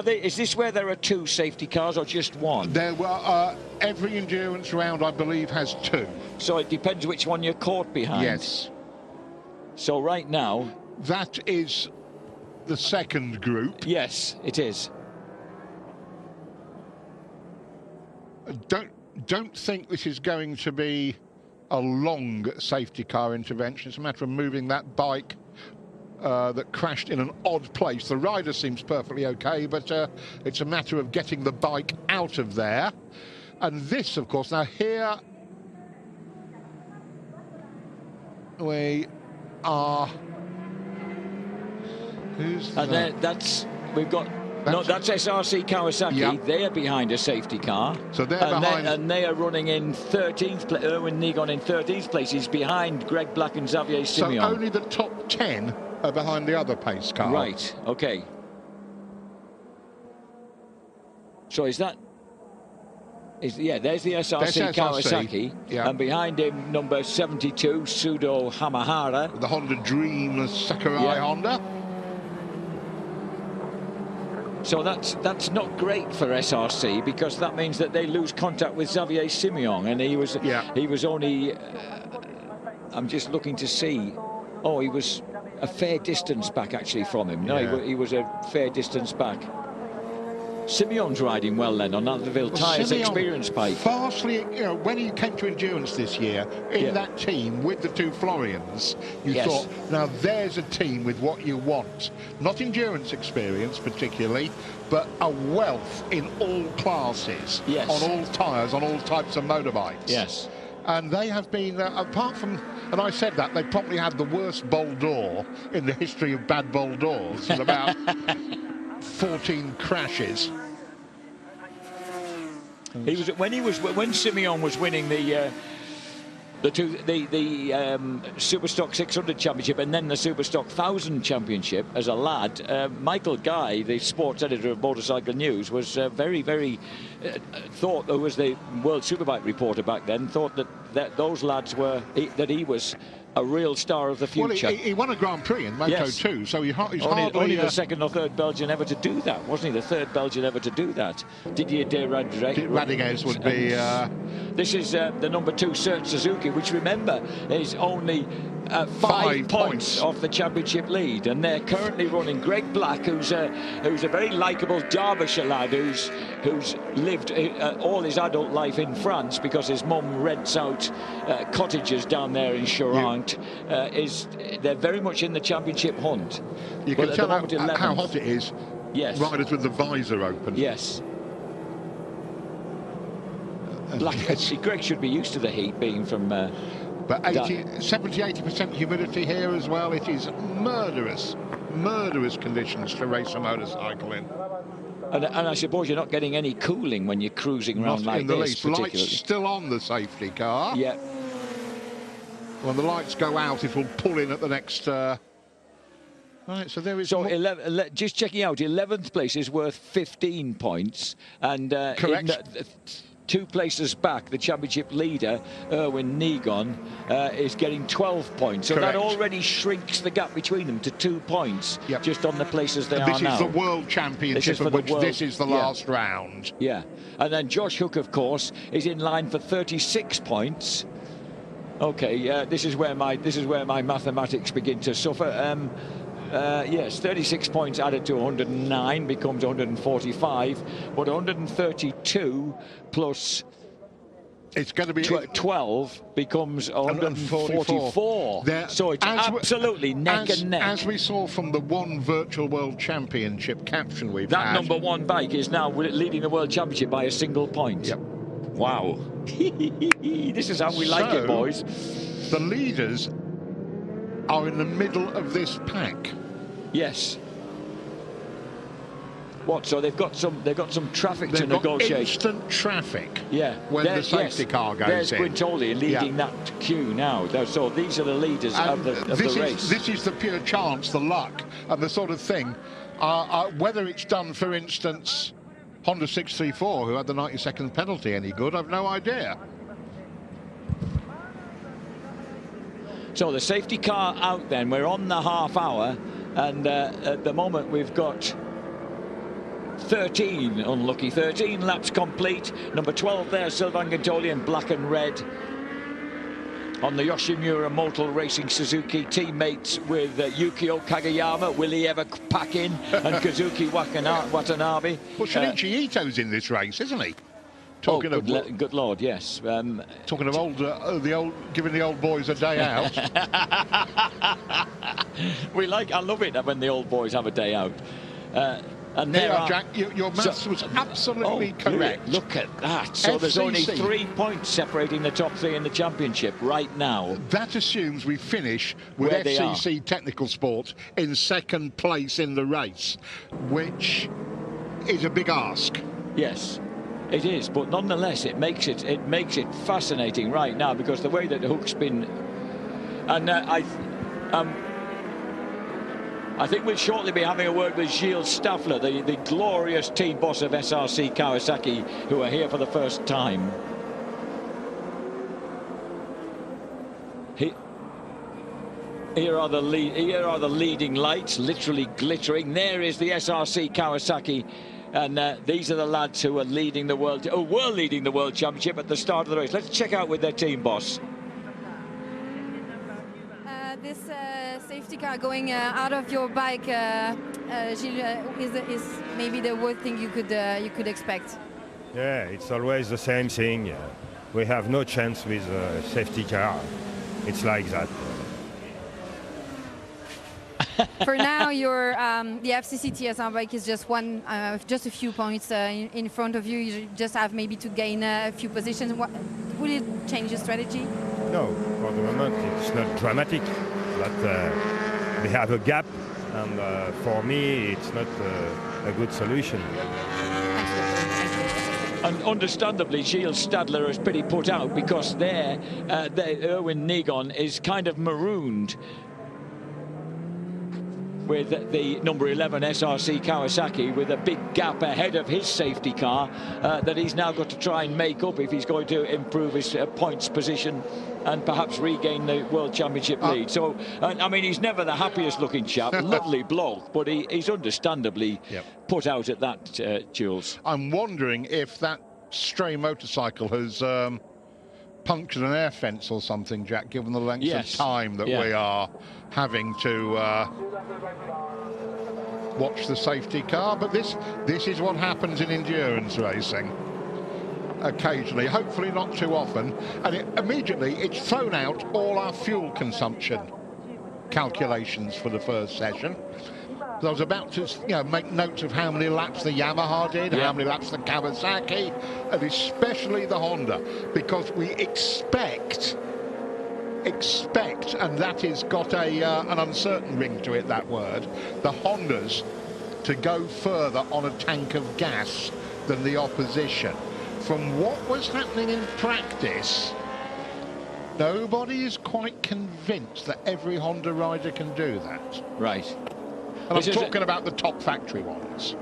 Is this where there are 2 safety cars or just 1? There were... every endurance round, I believe, has 2. So it depends which one you're caught behind. Yes. So right now... That is... the second group. Yes, it is. Don't think this is going to be a long safety car intervention. It's a matter of moving that bike that crashed in an odd place. The rider seems perfectly okay, but it's a matter of getting the bike out of there. And this, of course, now here we are... Who's that? And that's SRC Kawasaki. Yep. They are behind a safety car. So they're behind. And they are running in 13th place. Erwin Negon in 13th place. He's behind Greg Black and Xavier Simeon. So only the top 10 are behind the other pace car. Right, okay. So is that... there's the SRC Kawasaki. Yeah. And behind him, number 72, Sudo Hamahara. The Honda Dream Sakurai Honda. So that's not great for SRC, because that means that they lose contact with Xavier Simeon, and he was only I'm just looking to see. Oh, he was a fair distance back actually from him. No, he was a fair distance back. Simeon's riding well then on Alderville Tyres experience bike. Fastly, when he came to endurance this year in that team with the 2 Florians, you thought, now there's a team with what you want. Not endurance experience particularly, but a wealth in all classes, on all tyres, on all types of motorbikes. Yes. And they have been, apart from, and I said that, they probably had the worst Bol d'Or in the history of bad Bol d'Ors. There's about 14 crashes. When Simeon was winning the Superstock 600 Championship and then the Superstock 1000 Championship as a lad, Michael Guy, the sports editor of Motorcycle News, was thought, who was the World Superbike reporter back then, thought that those lads were, that he was a real star of the future. Well, he won a Grand Prix in Moto 2, so he's hardly... Only the second or third Belgian ever to do that, wasn't he? The third Belgian ever to do that. Didier Rodriguez would be... This is the number 2 Cert Suzuki, which, remember, is only 5 points off the championship lead, and they're currently running Greg Black, who's a very likeable Derbyshire lad who's lived all his adult life in France because his mum rents out cottages down there in Charente. They're very much in the championship hunt. You can tell how hot it is. Yes. Riders with the visor open. Yes. Black, Greg should be used to the heat, being from... but 70-80% humidity here as well. It is murderous conditions to race a motorcycle in. And I suppose you're not getting any cooling when you're cruising around like this, particularly. Lights still on the safety car. Yeah. When the lights go out, it will pull in at the next... Right, so there is... So, just checking out, 11th place is worth 15 points. And correct. 2 places back, the championship leader, Erwin Negon, is getting 12 points. So correct. that already shrinks the gap between them to 2 points, just on the places they are now. This is the World Championship, of which this is the last round. Yeah, and then Josh Hook, of course, is in line for 36 points. Okay, this is where my mathematics begin to suffer. Yes, 36 points added to 109 becomes 145, but 132 plus it's going to be 12 becomes 144. So it's absolutely neck and neck. As we saw from the one virtual world championship caption we've had. That number 1 bike is now leading the world championship by a single point. Yep. Wow. This is how we like it, boys. The leaders are in the middle of this pack. Yes. What? So they've got some traffic to negotiate. Instant traffic. Yeah. When the safety car goes there's in. Quintoli leading that queue now. So these are the leaders of the race. This is the pure chance, the luck, and the sort of thing. Whether it's done, for instance, Honda 634, who had the 90-second penalty, any good, I've no idea. So the safety car out then, we're on the half hour, and at the moment we've got 13 laps complete. Number 12 there, Sylvain Guintoli in black and red. On the Yoshimura Motor Racing Suzuki, teammates with Yukio Kagayama. Will he ever pack in? And Kazuki Watanabe. Well, Shinichi Ito's in this race, isn't he? Talking good Lord, yes. Talking of giving the old boys a day out. I love it when the old boys have a day out. And there Jack, your maths was absolutely correct. Look at that. So there's only 3 points separating the top 3 in the championship right now. That assumes we finish with FCC Technical Sport in 2nd place in the race, which is a big ask. Yes, it is, but nonetheless it makes it fascinating right now, because the way that Hook's been, and I think we'll shortly be having a word with Gilles Staffler, the glorious team boss of SRC Kawasaki, who are here for the first time. Here are the leading lights, literally glittering. There is the SRC Kawasaki, and these are the lads who are leading the world championship at the start of the race. Let's check out with their team boss. This safety car going out of your bike, Gilles, is maybe the worst thing you could expect. Yeah, it's always the same thing. We have no chance with a safety car. It's like that. For now, your the FCC TSR bike is just just a few points in front of you. You just have maybe to gain a few positions. Will it change your strategy? No, for the moment it's not dramatic, but we have a gap, and for me it's not a good solution. And understandably, Gilles Stadler is pretty put out, because Erwin Negon is kind of marooned. with the number 11 SRC Kawasaki, with a big gap ahead of his safety car that he's now got to try and make up if he's going to improve his points position and perhaps regain the World Championship lead. So, I mean, he's never the happiest looking chap, lovely bloke, but he's understandably put out at that, Jules. I'm wondering if that stray motorcycle has punctured an air fence or something, Jack, given the length of time that we are having to watch the safety car. But this is what happens in endurance racing occasionally, hopefully not too often, and immediately it's thrown out all our fuel consumption calculations for the first session. I was about to, make notes of how many laps the Yamaha did, how many laps the Kawasaki, and especially the Honda, because we expect, and that has got an uncertain ring to it, that word, the Hondas to go further on a tank of gas than the opposition. From what was happening in practice, nobody is quite convinced that every Honda rider can do that. Right. And I'm talking about the top factory ones.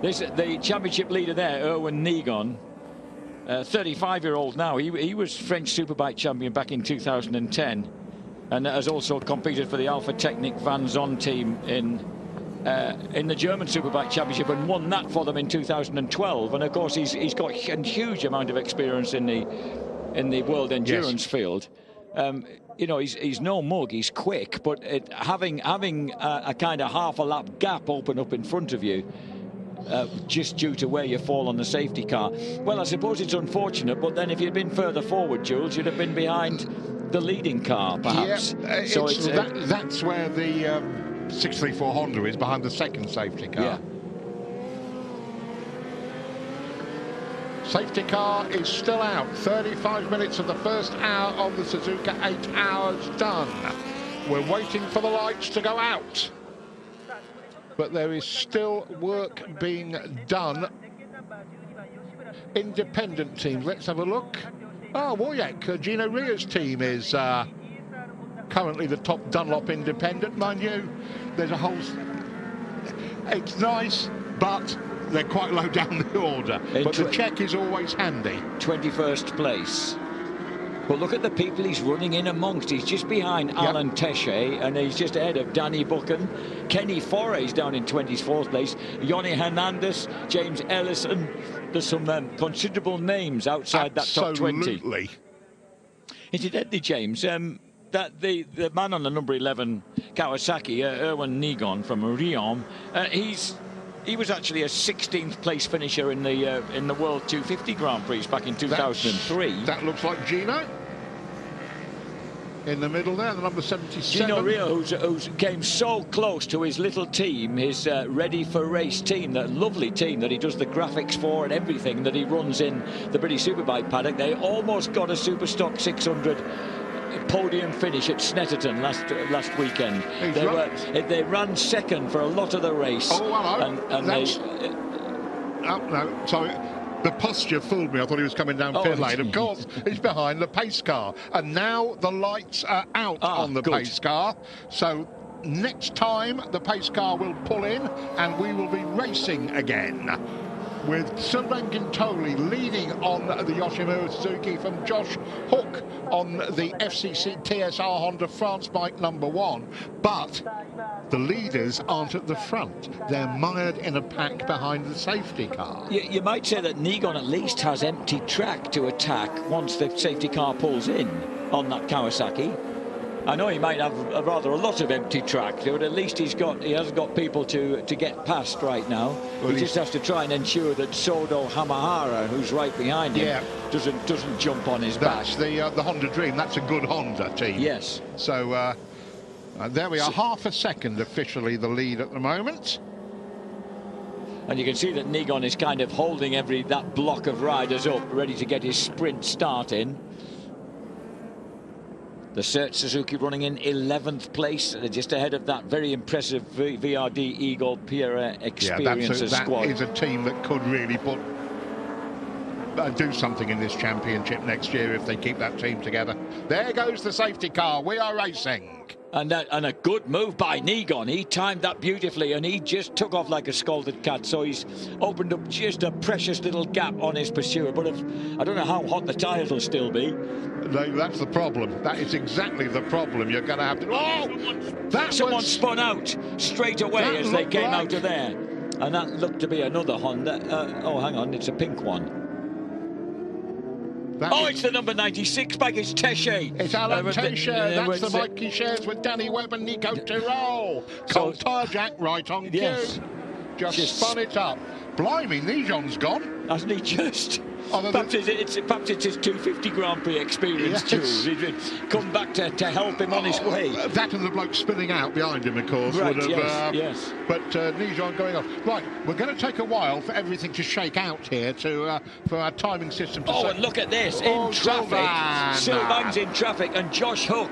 The championship leader there, Erwin Negon, 35-year-old now. He was French Superbike champion back in 2010, and has also competed for the Alpha Technic Van Zon team in the German Superbike Championship and won that for them in 2012. And of course, he's got a huge amount of experience in the world endurance field. He's no mug, he's quick, but having a kind of half a lap gap open up in front of you, just due to where you fall on the safety car, well, I suppose it's unfortunate, but then if you'd been further forward, Jules, you'd have been behind the leading car, perhaps. Yeah, so that's where the 634 Honda is, behind the second safety car. Yeah. Safety car is still out. 35 minutes of the first hour of the Suzuka 8 hours done. We're waiting for the lights to go out. But there is still work being done. Independent teams, let's have a look. Oh, Wojak, Gino Ria's team is currently the top Dunlop independent. Mind you, there's a whole... It's nice, but they're quite low down the order. But the check is always handy. 21st place. But look at the people he's running in amongst. He's just behind Alan Teche, and he's just ahead of Danny Buchan. Kenny Fore's down in 24th place. Yoni Hernandez, James Ellison. There's some considerable names outside that top 20. Absolutely. Incidentally, James, that the man on the number 11 Kawasaki, Erwin Negon from Riom, he was actually a 16th place finisher in the World 250 Grand Prix back in 2003. That looks like Gino in the middle there, the number 77. Gino Rio, who came so close to his little team, his Ready for Race team, that lovely team that he does the graphics for and everything that he runs in the British Superbike paddock. They almost got a Superstock 600 podium finish at Snetterton last weekend. They ran second for a lot of the race. Oh, hello. No, sorry. The posture fooled me. I thought he was coming down pit lane. Of course, he's behind the pace car. And now the lights are out on the pace car. So next time the pace car will pull in and we will be racing again, with Sylvain Gintoli leading on the Yoshimura Suzuki from Josh Hook on the FCC TSR Honda France bike number 1. But the leaders aren't at the front. They're mired in a pack behind the safety car. You might say that Negon at least has empty track to attack once the safety car pulls in on that Kawasaki. I know he might have rather a lot of empty track, but at least he hasn't got people to get past right now. Well, he just has to try and ensure that Sodo Hamahara, who's right behind him, doesn't jump on his back. That's the Honda Dream. That's a good Honda team. Yes. So there we are, half a second officially the lead at the moment. And you can see that Negon is kind of holding that block of riders up, ready to get his sprint start in. The Search Suzuki running in 11th place, just ahead of that very impressive VRD Eagle Pierre Experiences squad. That is a team that could really do something in this championship next year if they keep that team together. There goes the safety car. We are racing. And a good move by Negon. He timed that beautifully, and he just took off like a scalded cat. So he's opened up just a precious little gap on his pursuer. But I don't know how hot the tyres will still be. No, that's the problem. That is exactly the problem. You're going to have to... Oh! Someone spun out straight away as they came out of there. And that looked to be another Honda. Oh, hang on, it's a pink one. It's the number 96 bike. It's Tesche. It's Alan Tesche. That's the bike he shares with Danny Webb and Nico Tyrrell. Cold tyre jack right on cue. Just spun it up. Blimey, Nijon's gone. Hasn't he just? Perhaps it's his 250 Grand Prix experience, Jules. He'd come back to help him on his way. That and the bloke spinning out behind him, of course, would have... yes. But Nijon going off. Right, we're going to take a while for everything to shake out here for our timing system to... and look at this, in traffic. Sylvain's in traffic, and Josh Hook...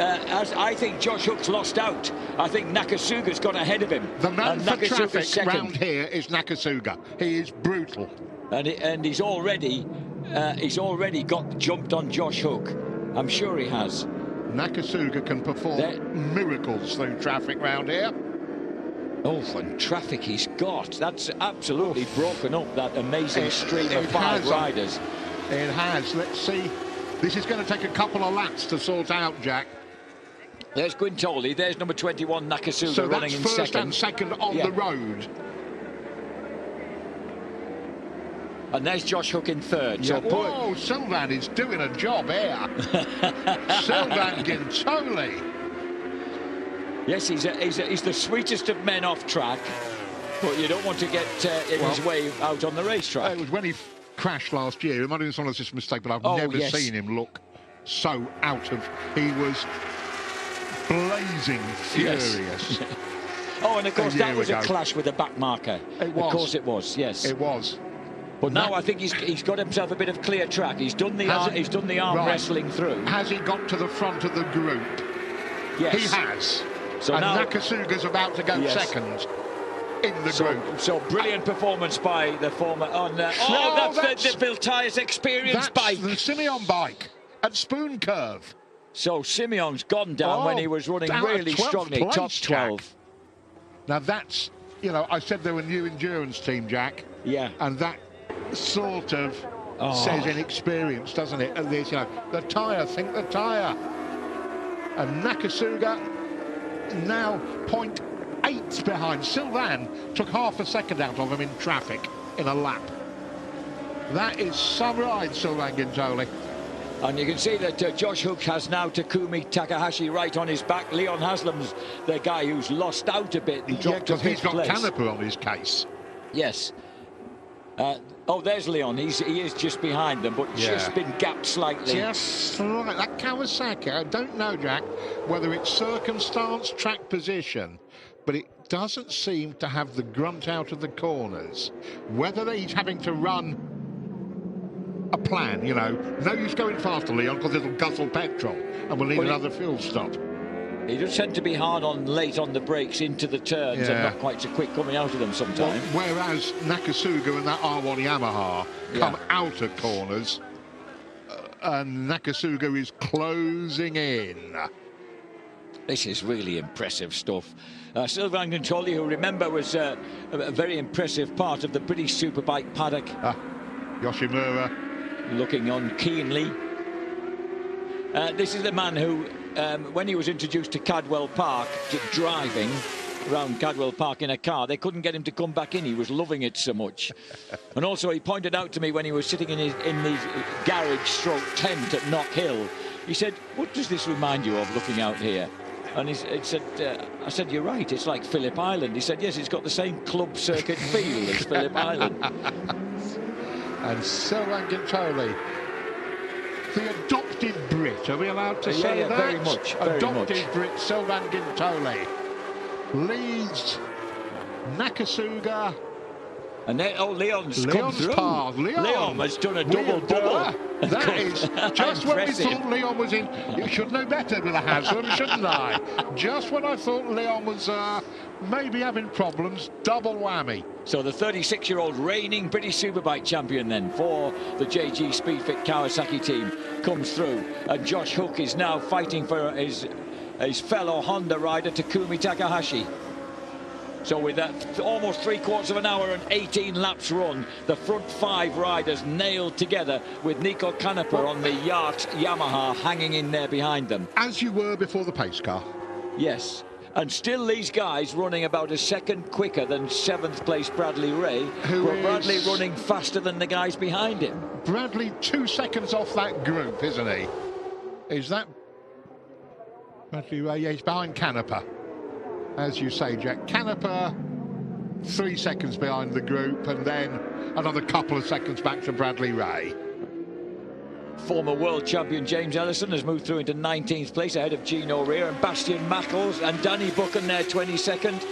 I think Josh Hook's lost out. I think Nakasuga's got ahead of him. The man for traffic round here is Nakasuga. He is brutal. And he's already got jumped on Josh Hook. I'm sure he has. Nakasuga can perform miracles through traffic round here. Oh, and traffic he's got. That's absolutely broken up that amazing stream of 5 riders. It has. Let's see. This is going to take a couple of laps to sort out, Jack. There's Guintoli. There's number 21, Nakasuga, so running in second. So that's first and second on the road. And there's Josh Hook in third. Yeah. So Sylvain is doing a job here. Sylvain Guintoli. Yes, he's the sweetest of men off track, but you don't want to get in his way out on the racetrack. It was when he crashed last year. It might have been someone else's mistake, but I've never seen him look so out of... He was blazing furious. Yes. And of course that was a clash with the back marker. It was. Of course it was, yes. It was. But now I think he's got himself a bit of clear track. He's done the arm wrestling through. Has he got to the front of the group? Yes. He has. So and now Nakasuga's about to go second in the group. So brilliant performance by the former... that's the Bill Tyres experience bike. That's the Simeon bike at Spoon Curve. So Simeon's gone down when he was running really strongly, top 12. Jack. Now that's, I said they were a new endurance team, Jack. Yeah. And that sort of says inexperience, doesn't it? At least, the tyre, think the tyre. And Nakasuga now 0.8 behind. Sylvain took half a second out of him in traffic in a lap. That is some ride, Sylvain Guintoli. And you can see that Josh Hook has now Takumi Takahashi right on his back. Leon Haslam's the guy who's lost out a bit and dropped to 5th place. He's got Canepa on his case. Yes. There's Leon. He is just behind them, but just been gapped slightly. Just like that Kawasaki. I don't know, Jack, whether it's circumstance, track position, but it doesn't seem to have the grunt out of the corners. Whether he's having to run a plan, no use going faster, Leon, because it'll guzzle petrol and we'll need another fuel stop. He does tend to be hard late on the brakes into the turns and not quite so quick coming out of them sometimes. Whereas Nakasuga and that R1 Yamaha come out of corners and Nakasuga is closing in. This is really impressive stuff. Sylvain Guintoli, who remember was a very impressive part of the British Superbike paddock. Yoshimura. Looking on keenly. This is the man who, when he was introduced to Cadwell Park, driving around Cadwell Park in a car, they couldn't get him to come back in. He was loving it so much. And also he pointed out to me when he was sitting in his garage tent at Knock Hill, he said, "What does this remind you of looking out here?" And he said, I said, "You're right, it's like Phillip Island." He said, "Yes, it's got the same club circuit feel as Phillip Island." And Sylvain Guintoli, the adopted Brit, are we allowed to say that? Very much. Adopted Brit, Sylvain Guintoli leads Nakasuga. And then, Leon's come through. Leon has done a double bubble. That is just when we thought Leon was in. You should know better with a Haslam, shouldn't I? Just when I thought Leon was maybe having problems, double whammy. So the 36-year-old reigning British Superbike champion then for the JG Speedfit Kawasaki team comes through. And Josh Hook is now fighting for his his fellow Honda rider Takumi Takahashi. So with that almost 3/4 of an hour and 18 laps run, the front 5 riders nailed together with Nico Canepa on the Yacht Yamaha hanging in there behind them. As you were before the pace car. Yes. And still these guys running about a second quicker than 7th place Bradley Ray. Bradley running faster than the guys behind him. Bradley 2 seconds off that group, isn't he? Is that Bradley Ray? Yeah, he's behind Canepa. As you say, Jack. Canepa 3 seconds behind the group, and then another couple of seconds back to Bradley Ray. Former world champion James Ellison has moved through into 19th place ahead of Gino Rea and Bastian Mackles, and Danny Buchan there 22nd.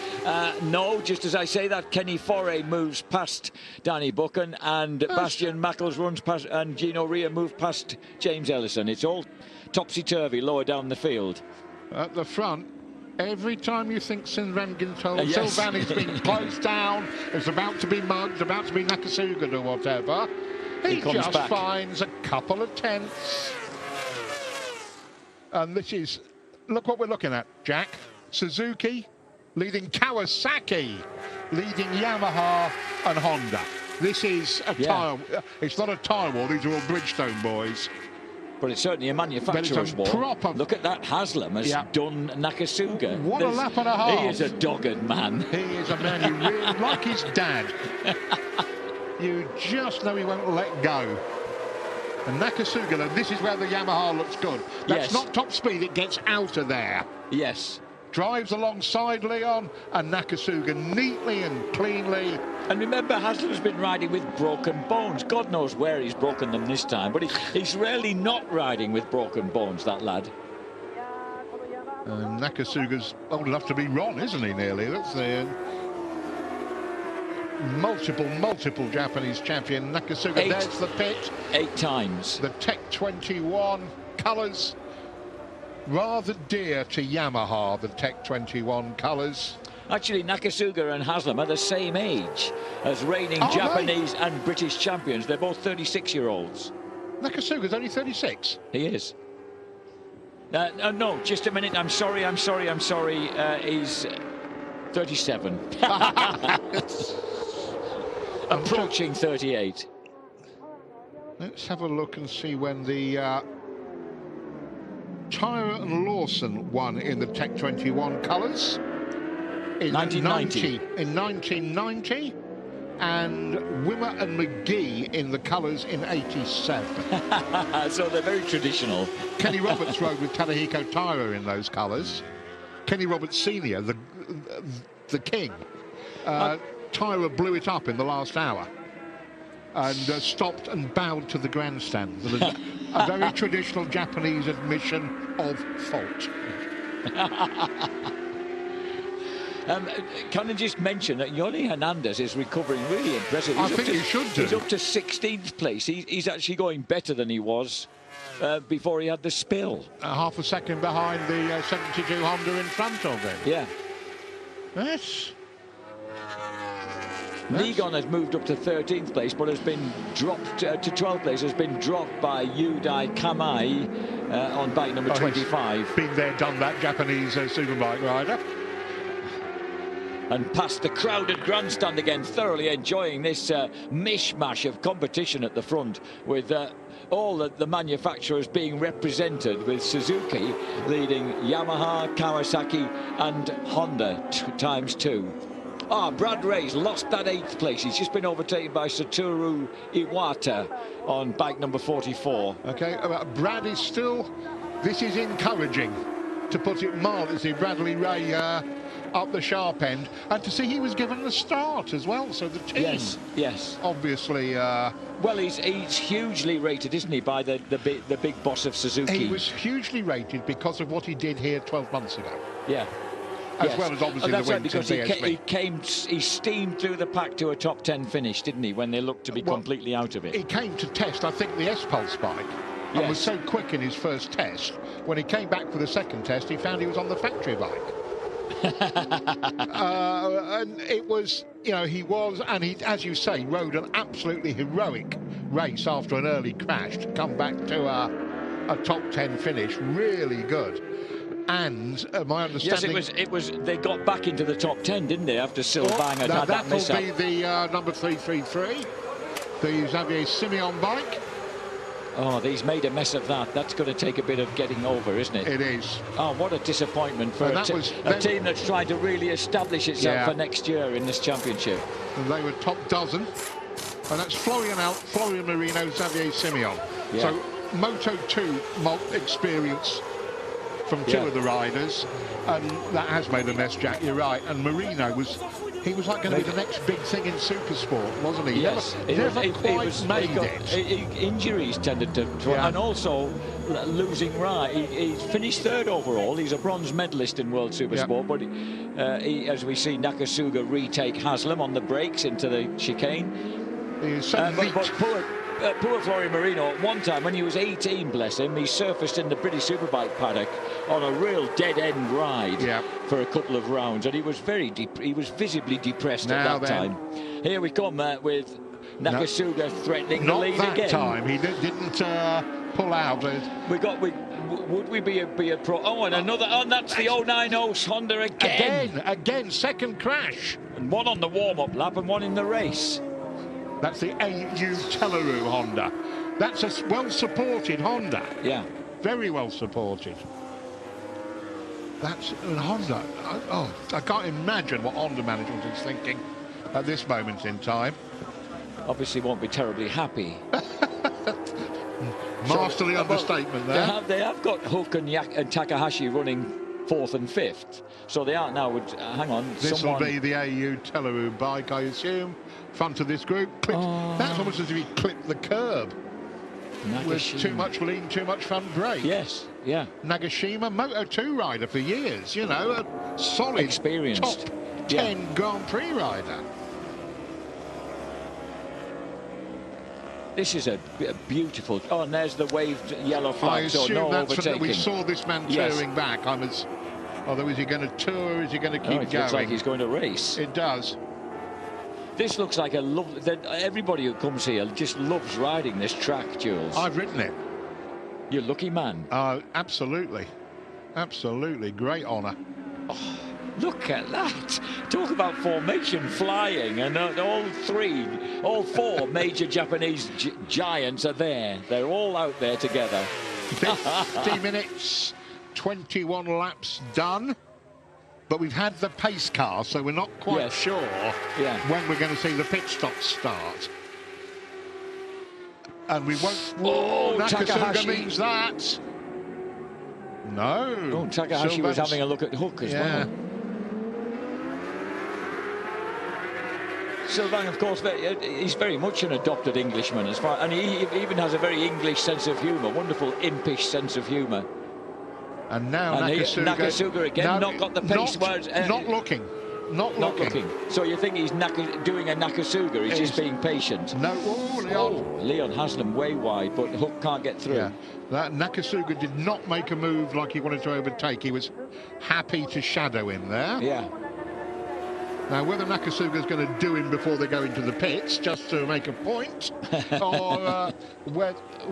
No, just as I say that, Kenny Foray moves past Danny Buchan, and Bastian Mackles runs past, and Gino Rea moved past James Ellison. It's all topsy-turvy lower down the field. At the front, every time you think Silvani's Yes. been closed down, it's about to be mugged, about to be Nakasuga or whatever, he just back. finds a couple of tenths. And this is, look what we're looking at, Jack. Suzuki leading Kawasaki, leading Yamaha and Honda. This is a tyre, it's not a tyre war, these are all Bridgestone boys. But it's certainly a manufacturer's war. Proper... Look at that, Haslam has done Nakasuga. What a lap and a half. He is a dogged man. He is a man who really, like his dad. You just know he won't let go. And Nakasuga, this is where the Yamaha looks good. That's not top speed, it gets out of there. Yes. Drives alongside Leon, and Nakasuga neatly and cleanly. And remember, Haslam's been riding with broken bones. God knows where he's broken them this time, but he's rarely not riding with broken bones, that lad. Nakasuga's old enough to be Ron, isn't he, nearly? That's the multiple Japanese champion. Nakasuga, there's the pit. 8 times. The Tech 21 colours. Rather dear to Yamaha, the Tech 21 colours. Actually, Nakasuga and Haslam are the same age as reigning Japanese and British champions. They're both 36-year-olds. Nakasuga's only 36. He is. No, just a minute. I'm sorry. He's 37. Approaching 38. Let's have a look and see when the Tyra and Lawson won in the Tech 21 colours. In 1990. In 1990. And Wimmer and McGee in the colours in 87. So they're very traditional. Kenny Roberts rode with Tadahiko Taira in those colours. Kenny Roberts Sr., the king. Taira blew it up in the last hour and stopped and bowed to the grandstand. There was a very traditional Japanese admission of fault. Can I just mention that Yoni Hernandez is recovering really impressive. I think he should do. He's up to 16th place. He's actually going better than he was before he had the spill. Half a second behind the 72 Honda in front of him. Yeah. Yes. Nigon has moved up to 13th place, but has been dropped to 12th place. Has been dropped by Yudai Kamai on bike number 25. Been there, done that, Japanese superbike rider. And past the crowded grandstand again, thoroughly enjoying this mishmash of competition at the front, with all the manufacturers being represented, with Suzuki leading Yamaha, Kawasaki and Honda ×2. Brad Ray's lost that 8th place. He's just been overtaken by Satoru Iwata on bike number 44. Okay, Brad is still, this is encouraging, to put it mildly. Bradley Ray up the sharp end, and to see he was given the start as well, so the team yes obviously well, he's hugely rated, isn't he, by the big boss of Suzuki. He was hugely rated because of what he did here 12 months ago. Yeah. As well as obviously the wins because in BSB. he steamed through the pack to a top 10 finish, didn't he, when they looked to be completely out of it. He came to test, I think, the S-Pulse bike, and was so quick in his first test. When he came back for the second test, he found he was on the factory bike. And it was, he was, and he, as you say, rode an absolutely heroic race after an early crash to come back to a top 10 finish. Really good. And my understanding... Yes, it was. They got back into the top 10, didn't they, after Sylvain had had that miss-up? That'll be the number 333, the Xavier Simeon bike. Oh, he's made a mess of that. That's going to take a bit of getting over, isn't it? It is. Oh, what a disappointment for a team that's trying to really establish itself for next year in this championship. And they were top dozen. And that's Florian Marino, Xavier Simeon. Yeah. So Moto 2 experience from two of the riders, and that has made a mess, Jack. You're right. And Marino was like going to be the next big thing in Supersport, wasn't he? Yes, never quite made it. Injuries tended to, and also losing right. He finished third overall. He's a bronze medalist in World Supersport, but as we see Nakasuga retake Haslam on the brakes into the chicane. But poor Florian Marino, at one time when he was 18, bless him, he surfaced in the British Superbike paddock on a real dead-end ride for a couple of rounds, and he was visibly depressed at that time. Here we come with Nakasuga threatening the lead again. Not that time. He didn't pull out. Would we be a pro? Oh, and another. Oh, and that's the 090 Honda again. Again, second crash. And one on the warm-up lap and one in the race. That's the AU Teleru Honda. That's a well-supported Honda. Yeah. Very well supported. That's a Honda. I can't imagine what Honda management is thinking at this moment in time. Obviously won't be terribly happy. Masterly understatement there. They have got Hook and Takahashi running 4th and 5th. So they are now, hang on. This will be the AU Teleru bike, I assume. Front of this group. That's almost as if he clipped the curb. Nagashima. With too much lean, too much front brake. Yes, yeah. Nagashima, Moto 2 rider for years, you know, a solid experienced top 10 Grand Prix rider. This is a beautiful... Oh, and there's the waved yellow flag, so no overtaking. We saw this man turning back. Although, is he going to tour, or is he going to keep going? It looks like he's going to race. It does. This looks like a lovely... Everybody who comes here just loves riding this track, Jules. I've ridden it. You're a lucky man. Absolutely. Absolutely. Great honour. Oh, look at that. Talk about formation flying. And all four major Japanese giants are there. They're all out there together. 50 minutes, 21 laps done. But we've had the pace car, so we're not quite sure when we're going to see the pit stop start. And we won't... Nakasuga means that. No. Oh, Takahashi was having a look at Hook as well. Sylvain, of course, he's very much an adopted Englishman, and he even has a very English sense of humour, wonderful impish sense of humour. And now Nakasuga again, not got the pace. Not looking. Not looking. So you think he's doing a Nakasuga? He's just being patient. No, Leon Haslam way wide, but Hook can't get through. Yeah. That Nakasuga did not make a move like he wanted to overtake. He was happy to shadow him there. Yeah. Now, whether Nakasuga's going to do him before they go into the pits, just to make a point, or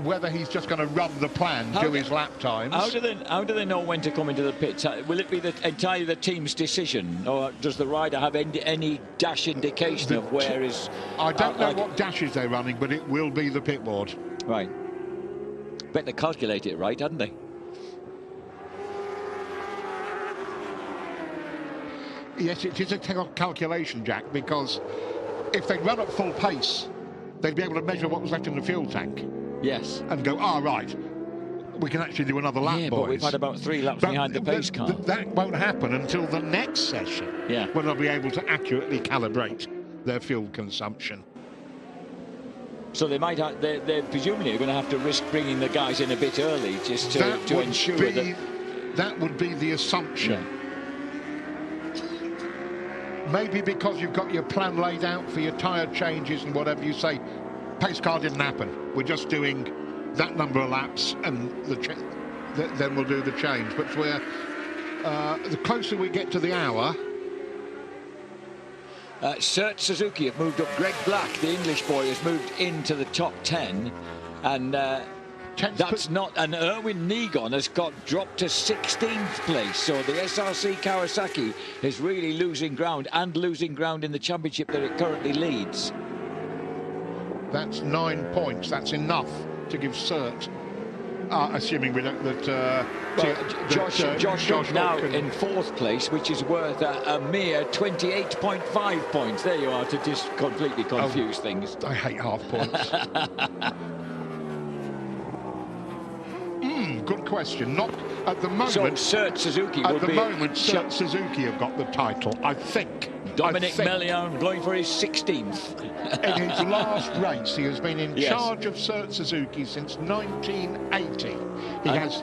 whether he's just going to run the plan, do his lap times. How do they know when to come into the pits? Will it be entirely the team's decision, or does the rider have any dash indication of where is... I don't know what dashes they're running, but it will be the pit board. Right. Bet they calculate it right, hadn't they? Yes, it is a calculation, Jack, because if they run at full pace, they'd be able to measure what was left in the fuel tank. Yes. And go, right, we can actually do another lap, boys. But we've had about 3 laps behind the pace car. That won't happen until the next session, when they'll be able to accurately calibrate their fuel consumption. So they might have, they're presumably going to have to risk bringing the guys in a bit early just to ensure that... That would be the assumption. Yeah. Maybe because you've got your plan laid out for your tyre changes and whatever, you say, pace car didn't happen. We're just doing that number of laps and then we'll do the change. But the closer we get to the hour... Suzuki have moved up. Greg Black, the English boy, has moved into the top 10. And That's not, and Erwin Negon has dropped to 16th place. So the SRC Kawasaki is really losing ground, and losing ground in the championship that it currently leads. That's 9 points. That's enough to give cert. Assuming we don't, that Josh is now in 4th place, which is worth a mere 28.5 points. There you are, to just completely confuse things. I hate half points. Good question. Not at the moment. So Cert Suzuki at will the be moment. Cert Suzuki have got the title, I think. Dominic Melian going for his 16th. In his last race, he has been in charge of Cert Suzuki since 1980. He has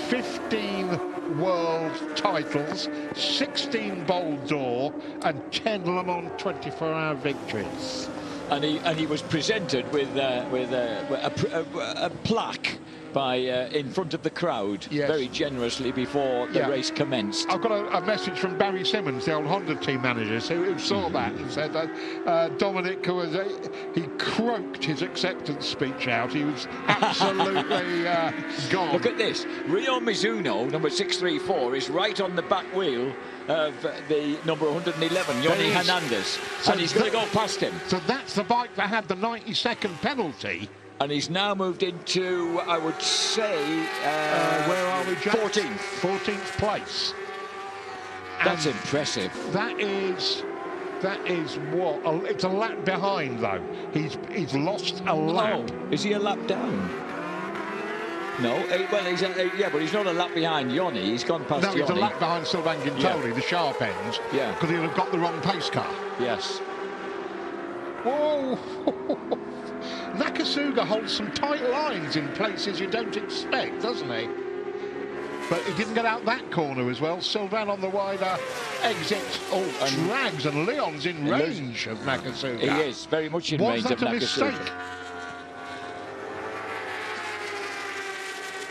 15 world titles, 16 Bowl d'Or, and 10 Le Mans 24-hour victories. And he was presented with a plaque by in front of the crowd very generously before the race commenced. I've got a message from Barry Simmons, the old Honda team manager, who saw that and said that Dominic he croaked his acceptance speech out. He was absolutely gone. Look at this. Rio Mizuno, number 634, is right on the back wheel of the number 111, Yoni Hernandez. So and he's going to go past him. So that's the bike that had the 90-second penalty. And he's now moved into, I would say, where are we, Jack? 14th. 14th place. That's impressive. That is what? It's a lap behind, though. He's lost a lap. Oh, is he a lap down? No, well, but he's not a lap behind Yoni. He's gone past Yoni. No, he's a lap behind Sylvain Guintoli, the sharp ends. Yeah. Because he'll have got the wrong pace car. Yes. Whoa! Nakasuga holds some tight lines in places you don't expect, doesn't he? But he didn't get out that corner as well. Sylvain on the wider exit. Drags, and Leon's in range of Nakasuga. He is very much in range of Nakasuga. Was that a mistake?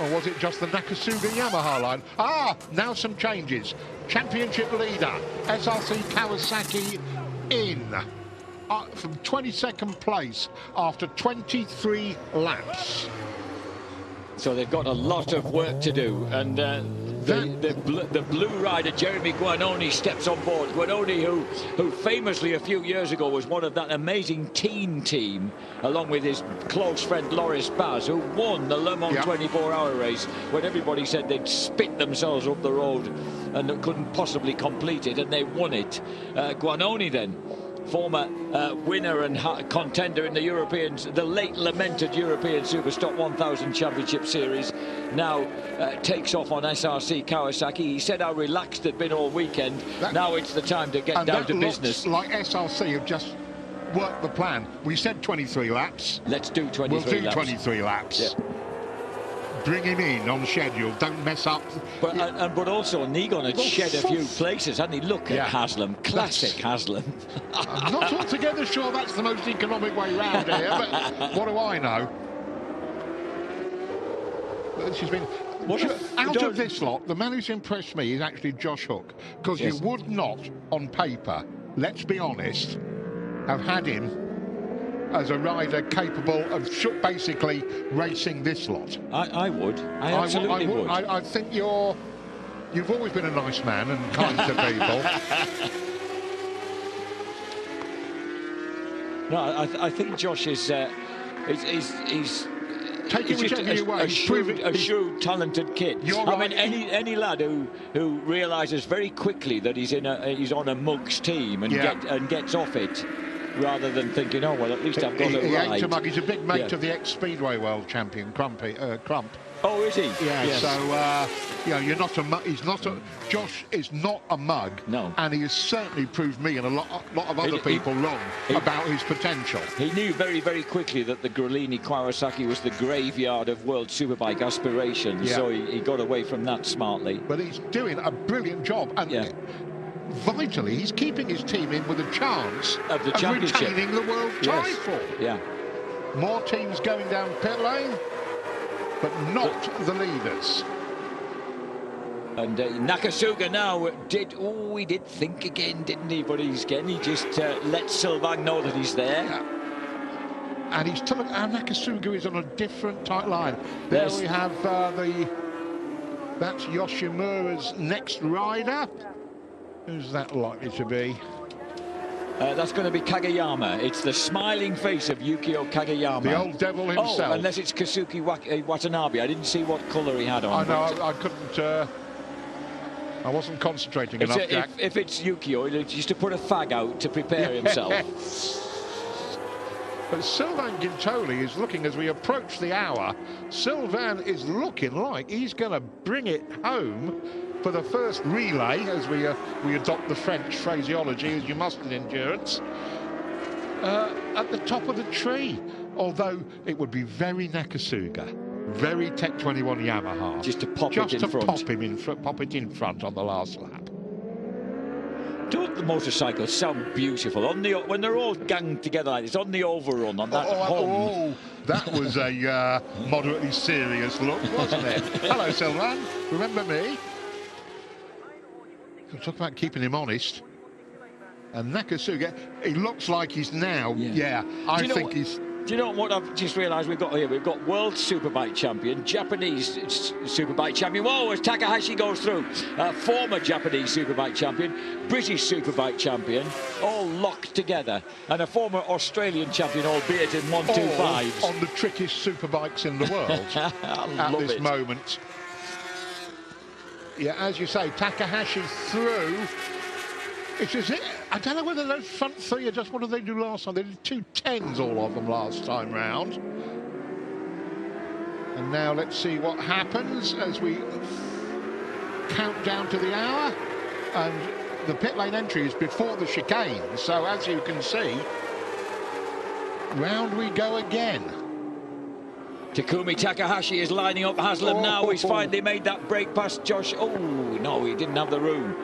Or was it just the Nakasuga Yamaha line? Now some changes. Championship leader, SRC Kawasaki in. From 22nd place after 23 laps. So they've got a lot of work to do, and the blue rider Jeremy Guanoni steps on board. Guanoni, who famously a few years ago was one of that amazing teen team, along with his close friend Loris Baz, who won the Le Mans 24-hour race when everybody said they'd spit themselves up the road and couldn't possibly complete it, and they won it. Guanoni then, former winner and contender in the late lamented European Superstock 1000 Championship Series, now takes off on SRC Kawasaki. He said how relaxed it'd been all weekend. Now it's the time to get down to business. Like SRC have just worked the plan. We said 23 laps. Let's do 23 laps. We'll do 23 laps. Yeah. Bring him in on schedule, don't mess up. But also Negon had shed a few places, hadn't he? Look at Haslam, classic Haslam. I'm not altogether sure that's the most economic way round here, but what do I know? She's been... Out of this lot, the man who's impressed me is actually Josh Hook, because you would not, on paper, let's be honest, have had him as a rider capable of basically racing this lot. I would. I absolutely would. I think you've always been a nice man and kind to people. No, I think Josh is he's taking whichever you want. A shrewd, talented kid. I mean, any lad who realises very quickly that he's on a mugs team and gets off it, rather than thinking, oh well, at least I've got a ride. He's a big mate of the ex-Speedway world champion, Crump. Oh, is he? Yeah. Yes. So you're not a mug. Josh is not a mug. No. And he has certainly proved me and a lot of other people wrong about his potential. He knew very, very quickly that the Grellini Kawasaki was the graveyard of World Superbike aspirations. So he got away from that smartly. But he's doing a brilliant job. And vitally, he's keeping his team in with a chance of the championship, retaining the world title. Yeah. More teams going down pit lane, but not the leaders. And Nakasuga now he did think again, didn't he? But he just let Sylvain know that he's there. And he's still, Nakasuga is on a different tight line. There Yes. we have that's Yoshimura's next rider. Who's that likely to be? That's going to be Kageyama. It's the smiling face of Yukio Kageyama. The old devil himself. Oh, unless it's Kazuki Watanabe. I didn't see what colour he had on. I know, I couldn't... I wasn't concentrating enough, Jack. If it's Yukio, he used to put a fag out to prepare himself. But Sylvain Guintoli is looking, as we approach the hour, Sylvain is looking like he's going to bring it home for the first relay, as we adopt the French phraseology, as you must in endurance, at the top of the tree. Although it would be very Nakasuga, very Tech 21 Yamaha. Just to pop it in front. Pop it in front on the last lap. Don't the motorcycles sound beautiful when they're all ganged together like this on the overrun on that home? That was a moderately serious look, wasn't it? Hello, Sylvain. Remember me? We'll talk about keeping him honest. And Nakasuga, he looks like he's now. Yeah, I think he's. Do you know what I've just realised we've got here? We've got World Superbike Champion, Japanese Superbike Champion. Whoa, as Takahashi goes through. Former Japanese Superbike Champion, British Superbike Champion, all locked together. And a former Australian champion, albeit in 125s. On the trickiest superbikes in the world at this moment. Yeah, as you say, Takahashi through. I don't know whether those front three are just, what did they do last time? They did 2 10s, all of them, last time round. And now let's see what happens as we count down to the hour. And the pit lane entry is before the chicane. So as you can see, round we go again. Takumi Takahashi is lining up Haslam now. He's finally made that break past Josh. Oh, no, he didn't have the room.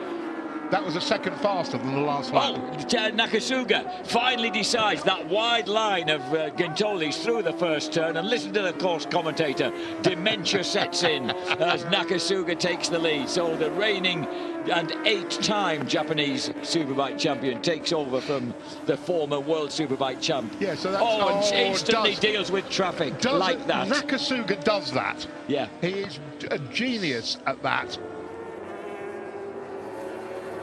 That was a second faster than the last lap. Nakasuga finally decides that wide line of Guintoli's through the first turn, and listen to the course commentator. Dementia sets in as Nakasuga takes the lead. So the reigning and 8-time Japanese Superbike champion takes over from the former World Superbike champ. Yeah, so that's, and instantly deals with traffic like that. Nakasuga does that. Yeah. He is a genius at that.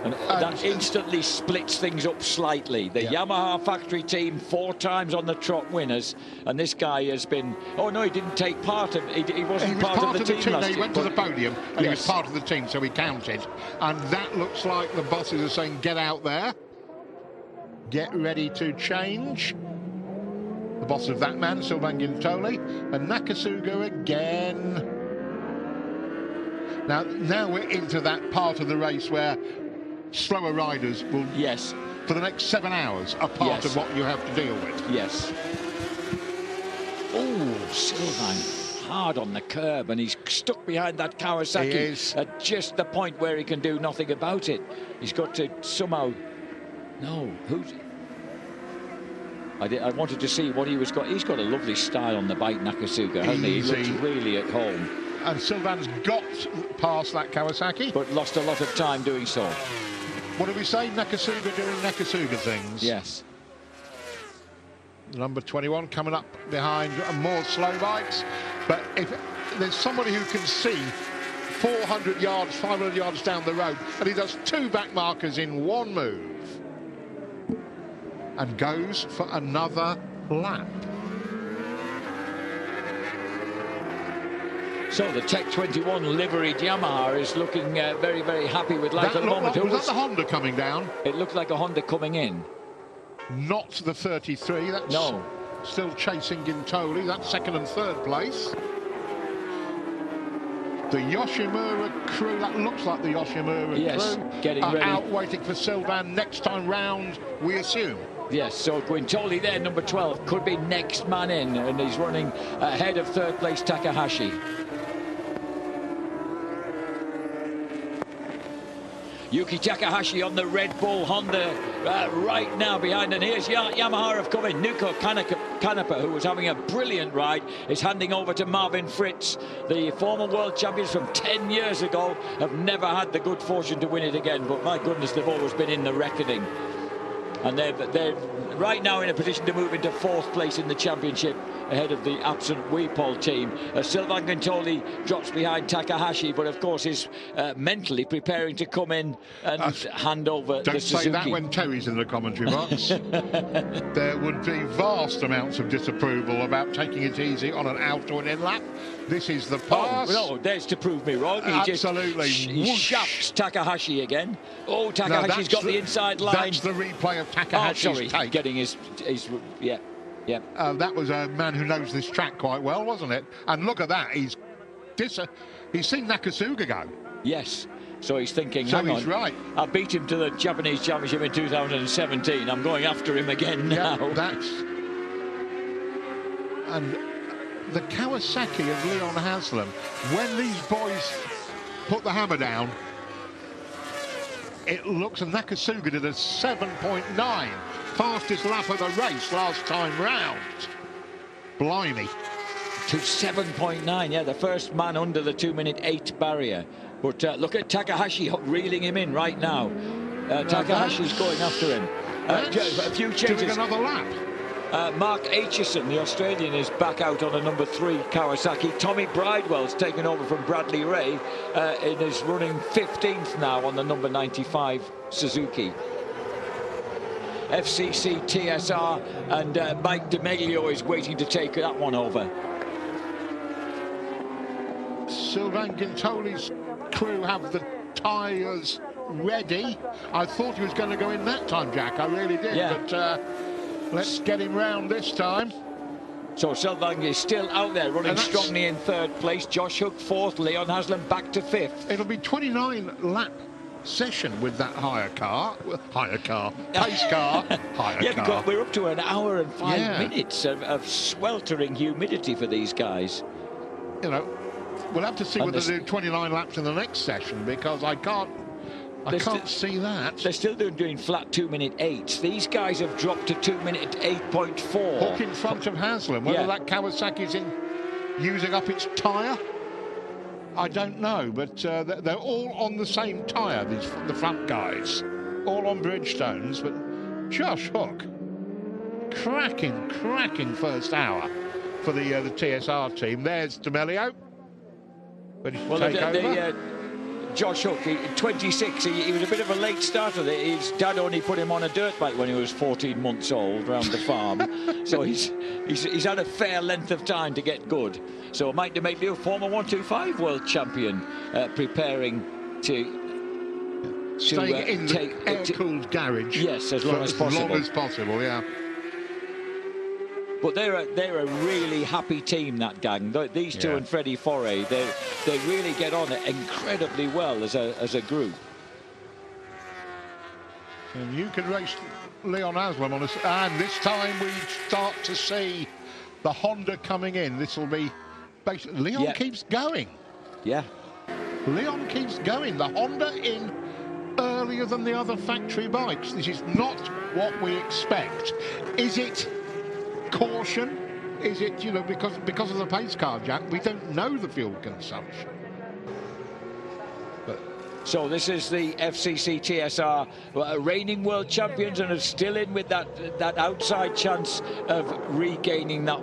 And that instantly splits things up slightly. The Yamaha factory team 4 times on the trot winners, and this guy has been. Oh no, he didn't take part of. He wasn't part of the team last year. He went to the podium, and he was part of the team, so he counted. And that looks like the bosses are saying, "Get out there, get ready to change." The boss of that man, Sylvain Guintoli, and Nakasuga again. Now we're into that part of the race where slower riders will, for the next 7 hours, are part of what you have to deal with. Yes. Oh, Sylvain, hard on the curb, and he's stuck behind that Kawasaki at just the point where he can do nothing about it. He's got to somehow. No, who's? I wanted to see what he was got. He's got a lovely style on the bike, Nakasuga, hasn't he? He looks really at home. And Sylvain's got past that Kawasaki, but lost a lot of time doing so. What did we say? Nakasuga doing Nakasuga things. Yes. Number 21 coming up behind more slow bikes. But if there's somebody who can see 400 yards, 500 yards down the road, and he does 2 back markers in 1 move and goes for another lap. So the Tech 21 liveried Yamaha is looking very, very happy with life at the moment. Was that the Honda coming down? It looked like a Honda coming in. Not the 33. That's still chasing Guintoli. That's 2nd and 3rd place. The Yoshimura crew, that looks like the Yoshimura crew, getting ready. Out waiting for Sylvain next time round, we assume. Yes, so Guintoli there, number 12, could be next man in, and he's running ahead of 3rd place Takahashi. Yuki Takahashi on the Red Bull Honda right now behind, and here's Yamaha have come in. Nuko Kanepa, who was having a brilliant ride, is handing over to Marvin Fritz. The former world champions from 10 years ago have never had the good fortune to win it again, but my goodness, they've always been in the reckoning. And they're right now in a position to move into 4th place in the championship ahead of the absent Weepol team. Sylvain Guintoli drops behind Takahashi, but of course is mentally preparing to come in and hand over the Suzuki. Don't say that when Terry's in the commentary box. There would be vast amounts of disapproval about taking it easy on an out or an in lap. This is the pass. Oh, no, there's to prove me wrong. Absolutely. He shafts Takahashi again. Oh, Takahashi's got the inside line. That's the replay of Takahashi's take. Getting his yeah. That was a man who knows this track quite well, wasn't it? And look at that. He's seen Nakasuga go. Yes. So he's thinking, so hang he's on, right. I beat him to the Japanese Championship in 2017. I'm going after him again now. And the Kawasaki of Leon Haslam, when these boys put the hammer down, it looks, and Nakasuga did a 7.9, fastest lap of the race last time round. Blimey. To 7.9, yeah, the first man under the 2-minute 8 barrier. But look at Takahashi reeling him in right now. Takahashi's going after him. A few changes. Doing another lap. Mark Aitchison, the Australian, is back out on a number 3 Kawasaki. Tommy Bridewell's taken over from Bradley Ray and is running 15th now on the number 95 Suzuki. FCC TSR and Mike DeMeglio is waiting to take that one over. Sylvain Guintoli's crew have the tyres ready. I thought he was going to go in that time, Jack. I really did. Yeah. But let's get him round this time. So Sylvain is still out there running strongly in 3rd place. Josh Hook 4th. Leon Haslam back to 5th. It'll be 29 lap session with that pace car, higher car. Yeah, because we're up to an hour and 5 minutes of sweltering humidity for these guys. You know, we'll have to see whether they do 29 laps in the next session, because I can't see that. They're still doing flat 2-minute 8s. These guys have dropped to 2-minute 8.4. Hook in front of Haslam. Whether that Kawasaki's using up its tyre, I don't know, but they're all on the same tyre, the front guys, all on Bridgestones. But Josh Hook, cracking first hour for the TSR team. There's D'Amelio. Josh Hook, 26, he was a bit of a late starter. His dad only put him on a dirt bike when he was 14 months old around the farm. So he's had a fair length of time to get good. So Mike DeMeglio, former 125 world champion, preparing to staying in the air-cooled garage. Yes, as long as possible. As long as possible, yeah. But they're a really happy team, that gang. These two and Freddie Foray, they really get on it incredibly well as a group. And you can race Leon Haslam on us, and this time we start to see the Honda coming in. This will be basically Leon keeps going. Yeah, Leon keeps going. The Honda in earlier than the other factory bikes. This is not what we expect. Is it caution? Is it, you know, because of the pace car, Jack? We don't know the fuel consumption. So this is the FCC TSR reigning world champions, and are still in with that outside chance of regaining that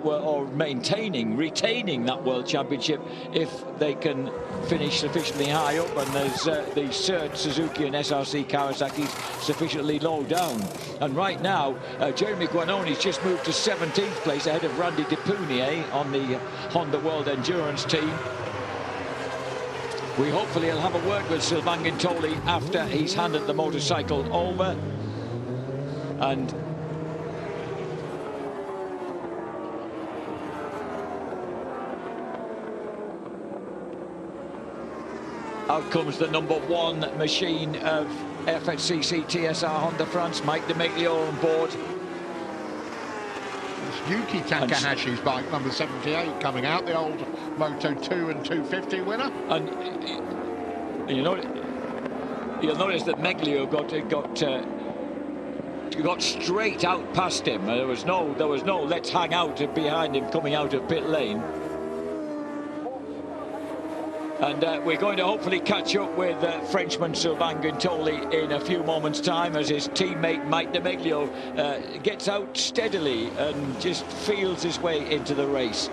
retaining that world championship if they can finish sufficiently high up, and there's the Cert Suzuki and SRC Kawasaki's sufficiently low down. And right now Jeremy Guanoni's just moved to 17th place ahead of Randy Depunier on the Honda World Endurance team. We hopefully will have a word with Sylvain Guintoli after he's handed the motorcycle over. And out comes the #1 machine of FCC TSR Honda France, Mike DeMeglio on board. It's Yuki Takahashi's bike, number 78, coming out, the old Moto 2 and 250 winner. And you know, you'll notice that Meglio got straight out past him. There was no let's hang out behind him coming out of pit lane. And we're going to hopefully catch up with Frenchman Sylvain Guintoli in a few moments' time as his teammate Mike De Meglio gets out steadily and just feels his way into the race.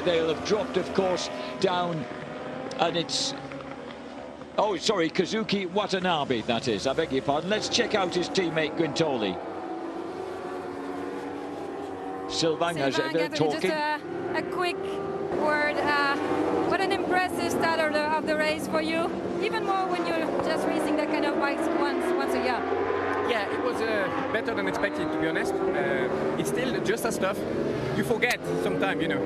They'll have dropped, of course, down, and it's... Oh, sorry, Kazuki Watanabe, that is. I beg your pardon. Let's check out his teammate Guintoli. Sylvain is talking. Just a quick word. What an impressive start of the race for you. Even more when you're just racing that kind of bikes once a year. Yeah, it was better than expected, to be honest. It's still just a stuff. You forget sometimes, you know.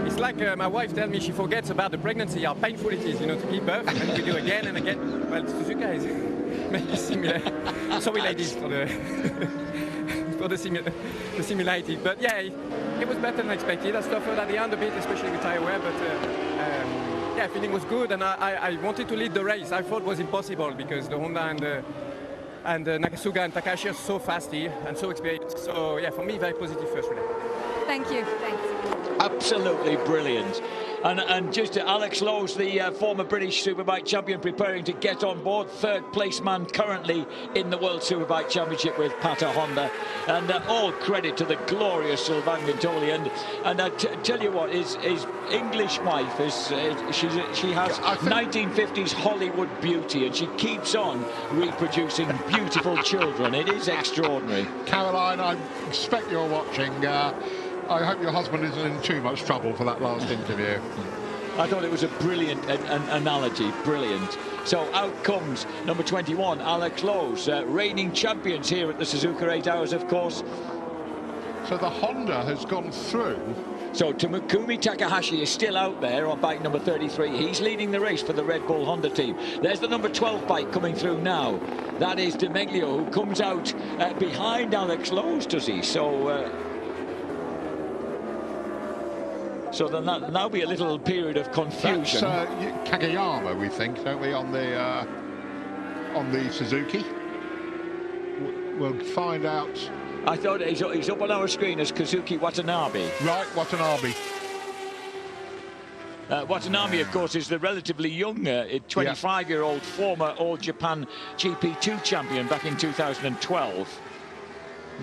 It's like my wife tells me she forgets about the pregnancy, how painful it is, you know, to give birth, and we do again and again. Well, Suzuka is maybe similar. Sorry, ladies, for the for the similarity. But yeah, it was better than expected. I suffered at the end a bit, especially with tire wear, but yeah, feeling was good, and I wanted to lead the race. I thought it was impossible because the Honda and Nakasuga and Takahashi are so fast here and so experienced. So yeah, for me, very positive first relay. Thank you. Thanks. Absolutely brilliant. And just Alex Lowe's, the former British Superbike champion, preparing to get on board. Third place man currently in the World Superbike Championship with Pata Honda. And all credit to the glorious Sylvain Guintoli. And I tell you what, his English wife is she has 1950s Hollywood beauty, and she keeps on reproducing beautiful children. It is extraordinary. Caroline, I expect you're watching. I hope your husband isn't in too much trouble for that last interview. I thought it was a brilliant analogy, brilliant. So out comes number 21, Alex Lowe's, reigning champions here at the Suzuka 8 Hours, of course. So the Honda has gone through. So Takumi Takahashi is still out there on bike number 33. He's leading the race for the Red Bull Honda team. There's the number 12 bike coming through now. That is De Meglio, who comes out behind Alex Lowe's, does he? So then that'll be a little period of confusion. That's Kageyama, we think, don't we, on the Suzuki? We'll find out. I thought he's up on our screen as Kazuki Watanabe. Right, Watanabe. Watanabe, of course, is the relatively young 25-year-old former All Japan GP2 champion back in 2012.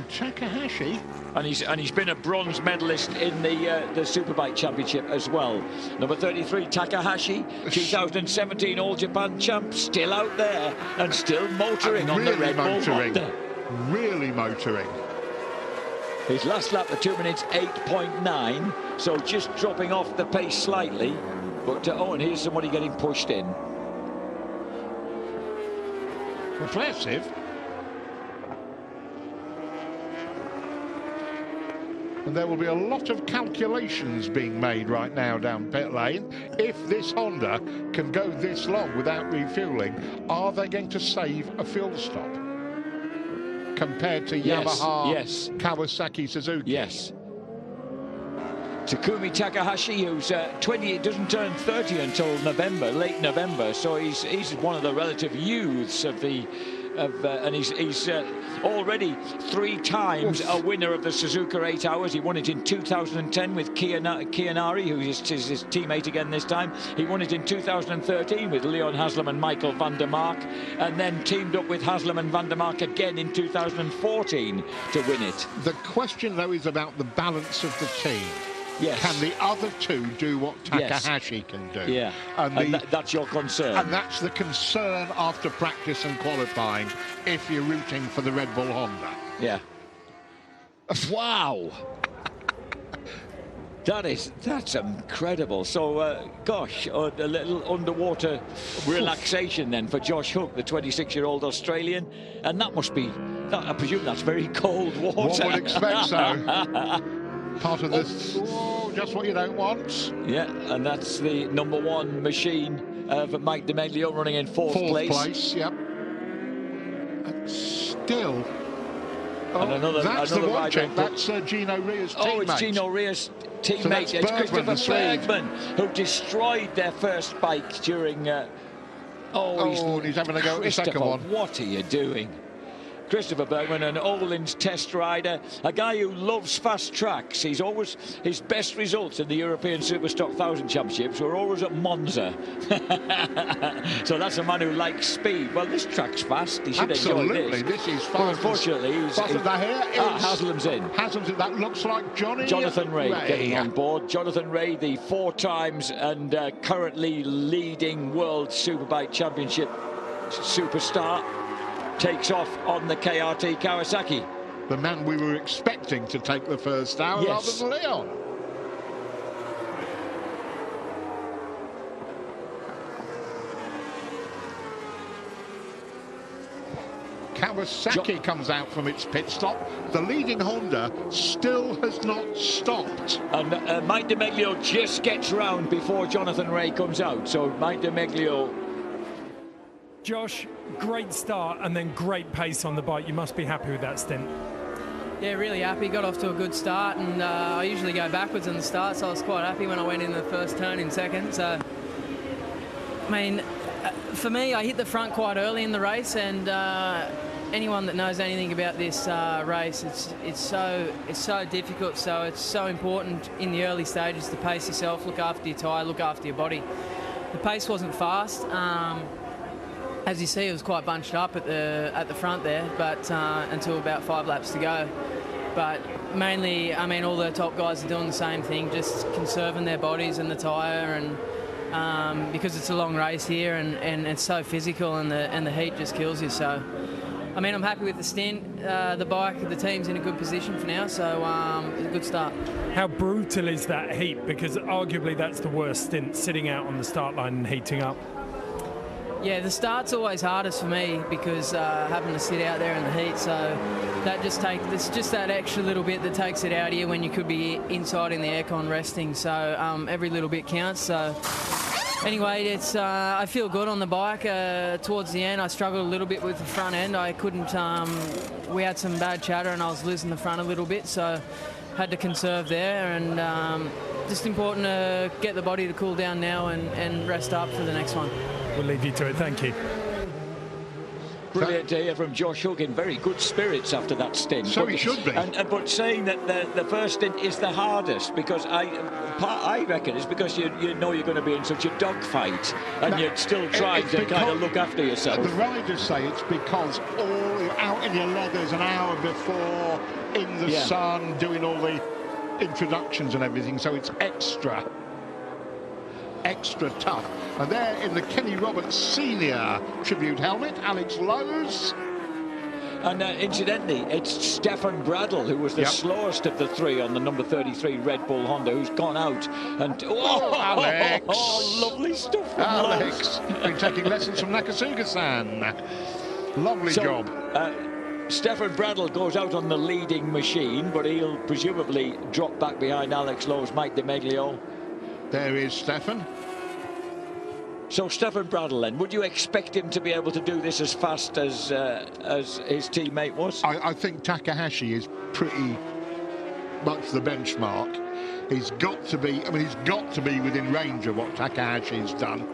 Takahashi, and he's been a bronze medalist in the Superbike Championship as well. Number 33, Takahashi, 2017 All Japan champ, still out there and still motoring on the Red Bull Honda. Really motoring. His last lap, the 2 minutes 8.9, so just dropping off the pace slightly. But oh, and here's somebody getting pushed in. Impressive. And there will be a lot of calculations being made right now down pit lane. If this Honda can go this long without refueling, are they going to save a fuel stop compared to Yamaha, Kawasaki, Suzuki? Yes. Takumi Takahashi, who's 20, doesn't turn 30 until November, late November, so he's one of the relative youths of the. And he's already 3 times a winner of the Suzuka 8 Hours. He won it in 2010 with Kianari, who is his teammate again this time. He won it in 2013 with Leon Haslam and Michael van der Mark, and then teamed up with Haslam and van der Mark again in 2014 to win it. The question, though, is about the balance of the team. Yes. Can the other two do what Takahashi can do? Yeah, and that's your concern. And that's the concern after practice and qualifying if you're rooting for the Red Bull Honda. Yeah. Wow. That's incredible. So, gosh, a little underwater relaxation then for Josh Hook, the 26-year-old Australian. And that must be, I presume that's very cold water. One would expect so. Part of this, just what you don't want. Yeah, and that's the number 1 machine of Mike De Meglio running in fourth place. Yep. And still. And that's the watching. That's Gino Ria's teammate. Oh, it's Gino Ria's teammate. So it's Christopher Bergman, who destroyed their first bike during... and he's having a go at the second one. What are you doing? Christopher Bergman, an Olin's test rider, a guy who loves fast tracks. He's always, his best results in the European Superstock 1000 Championships were always at Monza. So that's a man who likes speed. Well, this track's fast. He should enjoy this. Absolutely, this is fast. But unfortunately, Haslam's in. Haslam's in. That looks like Jonathan Ray getting on board. Jonathan Ray, the 4 times and currently leading World Superbike Championship superstar, takes off on the KRT Kawasaki. The man we were expecting to take the first hour, rather than Leon. Kawasaki comes out from its pit stop. The leading Honda still has not stopped. And Mike DeMeglio just gets round before Jonathan Ray comes out. So Mike DeMeglio. Josh, great start and then great pace on the bike. You must be happy with that stint. Yeah, really happy. Got off to a good start, and I usually go backwards in the start, so I was quite happy when I went in the first turn in second. So, I mean, for me, I hit the front quite early in the race, and anyone that knows anything about this race, it's so difficult. So it's so important in the early stages to pace yourself, look after your tyre, look after your body. The pace wasn't fast. As you see, it was quite bunched up at the front there, but until about 5 laps to go. But mainly, I mean, all the top guys are doing the same thing, just conserving their bodies and the tyre, and because it's a long race here and it's so physical, and the heat just kills you. So, I mean, I'm happy with the stint. The bike, the team's in a good position for now, so it's a good start. How brutal is that heat? Because arguably that's the worst stint, sitting out on the start line and heating up. Yeah, the start's always hardest for me because having to sit out there in the heat, so that it's just that extra little bit that takes it out of you when you could be inside in the aircon resting. So every little bit counts. So anyway, it's I feel good on the bike. Towards the end, I struggled a little bit with the front end. I couldn't. We had some bad chatter, and I was losing the front a little bit, so had to conserve there. And just important to get the body to cool down now and rest up for the next one. We'll leave you to it. Thank you. Brilliant to hear from Josh Hook, in very good spirits after that stint. So he should be. But saying that the first stint is the hardest, because I reckon it's because you know you're going to be in such a dogfight, and you're still trying to kind of look after yourself. The riders say it's because you're out in your leathers an hour before, in the sun, doing all the introductions and everything, so it's extra tough. And there in the Kenny Roberts Senior tribute helmet, Alex Lowe's. And incidentally, it's Stefan Bradl, who was the slowest of the 3 on the number 33 Red Bull Honda, who's gone out. And Alex! Lovely stuff from Alex, been taking lessons from Nakasuga-san. Lovely job. Stefan Bradl goes out on the leading machine, but he'll presumably drop back behind Alex Lowe's Mike DeMeglio. There is Stefan. So Stefan Bradl, then, would you expect him to be able to do this as fast as his teammate was? I think Takahashi is pretty much the benchmark. He's got to be. I mean, he's got to be within range of what Takahashi's done.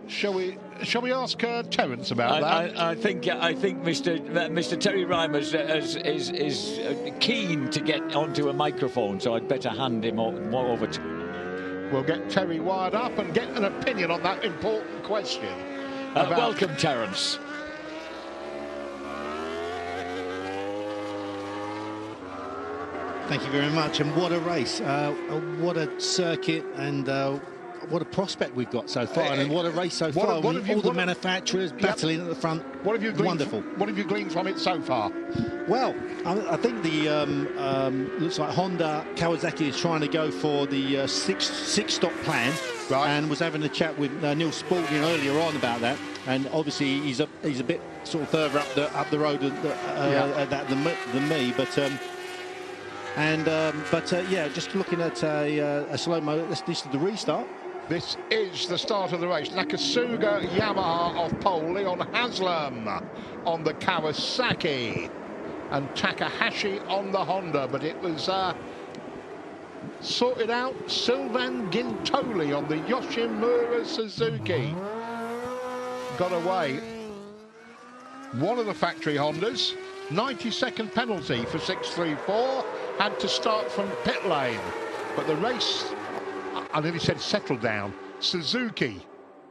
Shall we ask Terence about that? I think Mr. Terry Reimers is keen to get onto a microphone, so I'd better hand him over to. We'll get Terry wired up and get an opinion on that important question. Welcome, Terence. Thank you very much, and what a race, what a circuit, and what a prospect we've got so far, and what a race so far. All the manufacturers battling at the front. What have you gleaned? Wonderful. What have you gleaned from it so far? Well, I think the looks like Honda Kawasaki is trying to go for the six-stop plan, and was having a chat with Neil Spalding earlier on about that. And obviously he's a bit sort of further up the road than me, but. Yeah, just looking at a slow-mo. This is the restart. This is the start of the race. Nakasuga Yamaha off pole, Leon Haslam on the Kawasaki, and Takahashi on the Honda. But it was sorted out. Sylvain Gintoli on the Yoshimura Suzuki got away. one of the factory Hondas. 90-second penalty for 634. Had to start from pit lane. But the race, I nearly said settled down. Suzuki,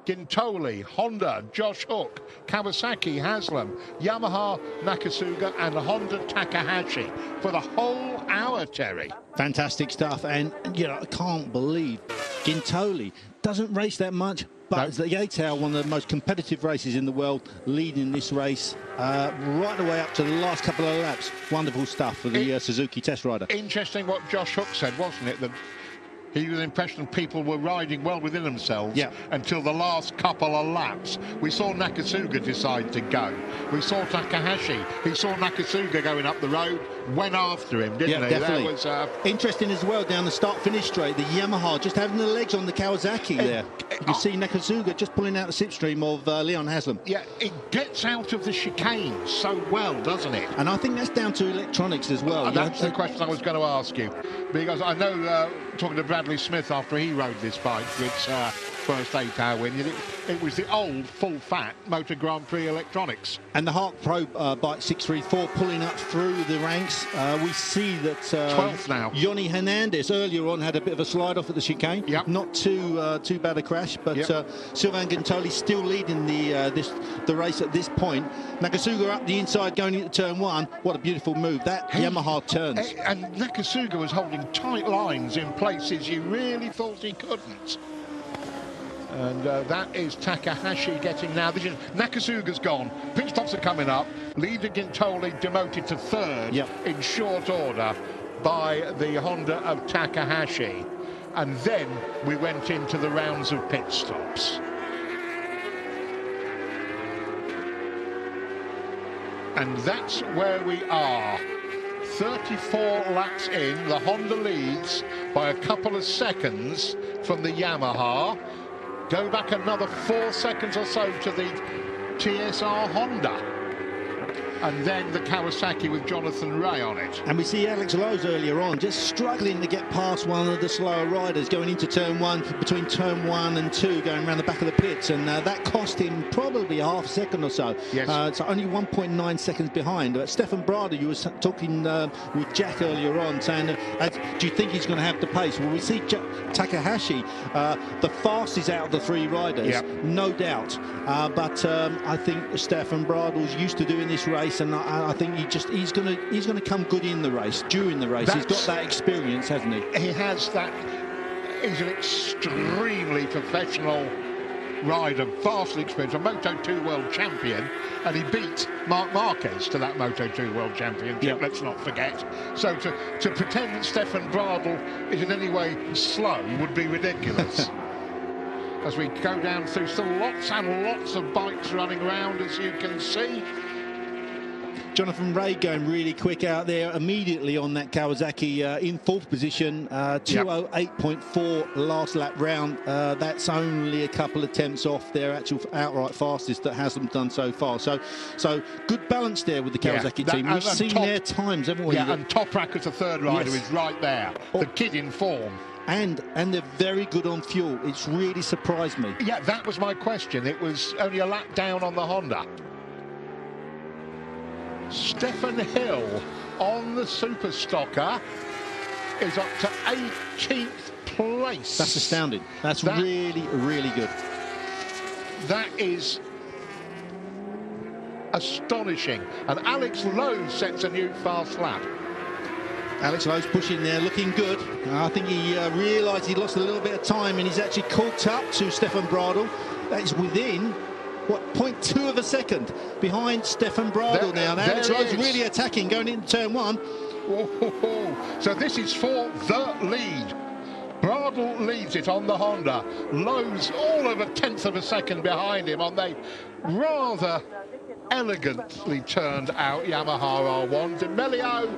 Gintoli, Honda, Josh Hook, Kawasaki, Haslam, Yamaha, Nakasuga, and Honda Takahashi for the whole hour, Terry. Fantastic stuff. And, you know, I can't believe Gintoli doesn't race that much, but it's the 8 hour, one of the most competitive races in the world, leading this race right the way up to the last couple of laps. Wonderful stuff for the Suzuki test rider. Interesting what Josh Hook said, wasn't it? That he was the impression people were riding well within themselves until the last couple of laps. We saw Nakasuga decide to go. We saw Takahashi. He saw Nakasuga going up the road, went after him, didn't he? Definitely. That was interesting as well down the start-finish straight. The Yamaha just having the legs on the Kawasaki there. You can see Nakasuga just pulling out the slipstream of Leon Haslam. Yeah, it gets out of the chicane so well, doesn't it? And I think that's down to electronics as well. That's the question I was going to ask you. Because I know, talking to Bradley Smith after he rode this bike, which first 8 hour win, it was the old full-fat Motor Grand Prix electronics. And the Hark Pro bike 634 pulling up through the ranks. We see that 12th now. Yoni Hernandez earlier on had a bit of a slide off at the chicane. Not too bad a crash, but Sylvain Gintoli still leading the race at this point. Nakasuga up the inside going into turn 1. What a beautiful move. That Yamaha turns. And Nakasuga was holding tight lines in places you really thought he couldn't. And that is Takahashi getting now. This is Nakasuga's gone. Pit stops are coming up. Leader Gintoli demoted to third in short order by the Honda of Takahashi. And then we went into the rounds of pit stops. And that's where we are. 34 laps in, the Honda leads by a couple of seconds from the Yamaha. Go back another 4 seconds or so to the TSR Honda. And then the Kawasaki with Jonathan Ray on it. And we see Alex Lowe's earlier on just struggling to get past one of the slower riders going into turn 1, between turn 1 and 2, going around the back of the pits, and that cost him probably a half second or so. Yes. So only 1.9 seconds behind. But Stefan Brada, you were talking with Jack earlier on, saying, do you think he's going to have the pace? Well, we see Takahashi, the fastest out of the 3 riders, no doubt. But I think Stefan Brada was used to doing this race, and I think he's going to come good in the race, during the race. He's got that experience, hasn't he? He has that. He's an extremely professional rider, vastly experienced, a Moto2 world champion, and he beat Marc Marquez to that Moto2 world championship, let's not forget. So to pretend that Stefan Bradl is in any way slow would be ridiculous. As we go down through still lots and lots of bikes running around, as you can see. Jonathan Ray going really quick out there immediately on that Kawasaki in 4th position, 208.4 last lap round. That's only a couple of tenths off their actual outright fastest that Haslam's done so far. So good balance there with the Kawasaki team. We've seen their times, haven't we? Yeah, and Toprak as a third rider is right there. The kid in form. And they're very good on fuel. It's really surprised me. Yeah, that was my question. It was only a lap down on the Honda. Stefan Hill on the Super Stocker is up to 18th place. That's astounding. That's really, really good. That is astonishing. And Alex Lowe sets a new fast lap. Alex Lowe's pushing there, looking good. I think he realised he lost a little bit of time, and he's actually caught up to Stefan Bradl. That is within, what, 0.2 of a second behind Stefan Bradl now. And Alex Lowe's really attacking, going into turn 1. So this is for the lead. Bradl leads it on the Honda. Lowe's all of a tenth of a second behind him on the rather elegantly turned out Yamaha R1. D'Amelio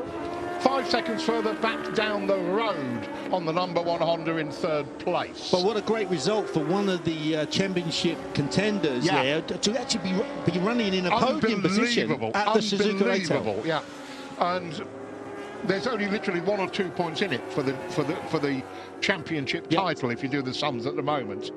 5 seconds further back down the road on the number 1 Honda in 3rd place. But what a great result for one of the championship contenders there to actually be running in a podium position at the Suzuka. Unbelievable, yeah. And there's only literally 1 or 2 points in it for the championship title if you do the sums at the moment.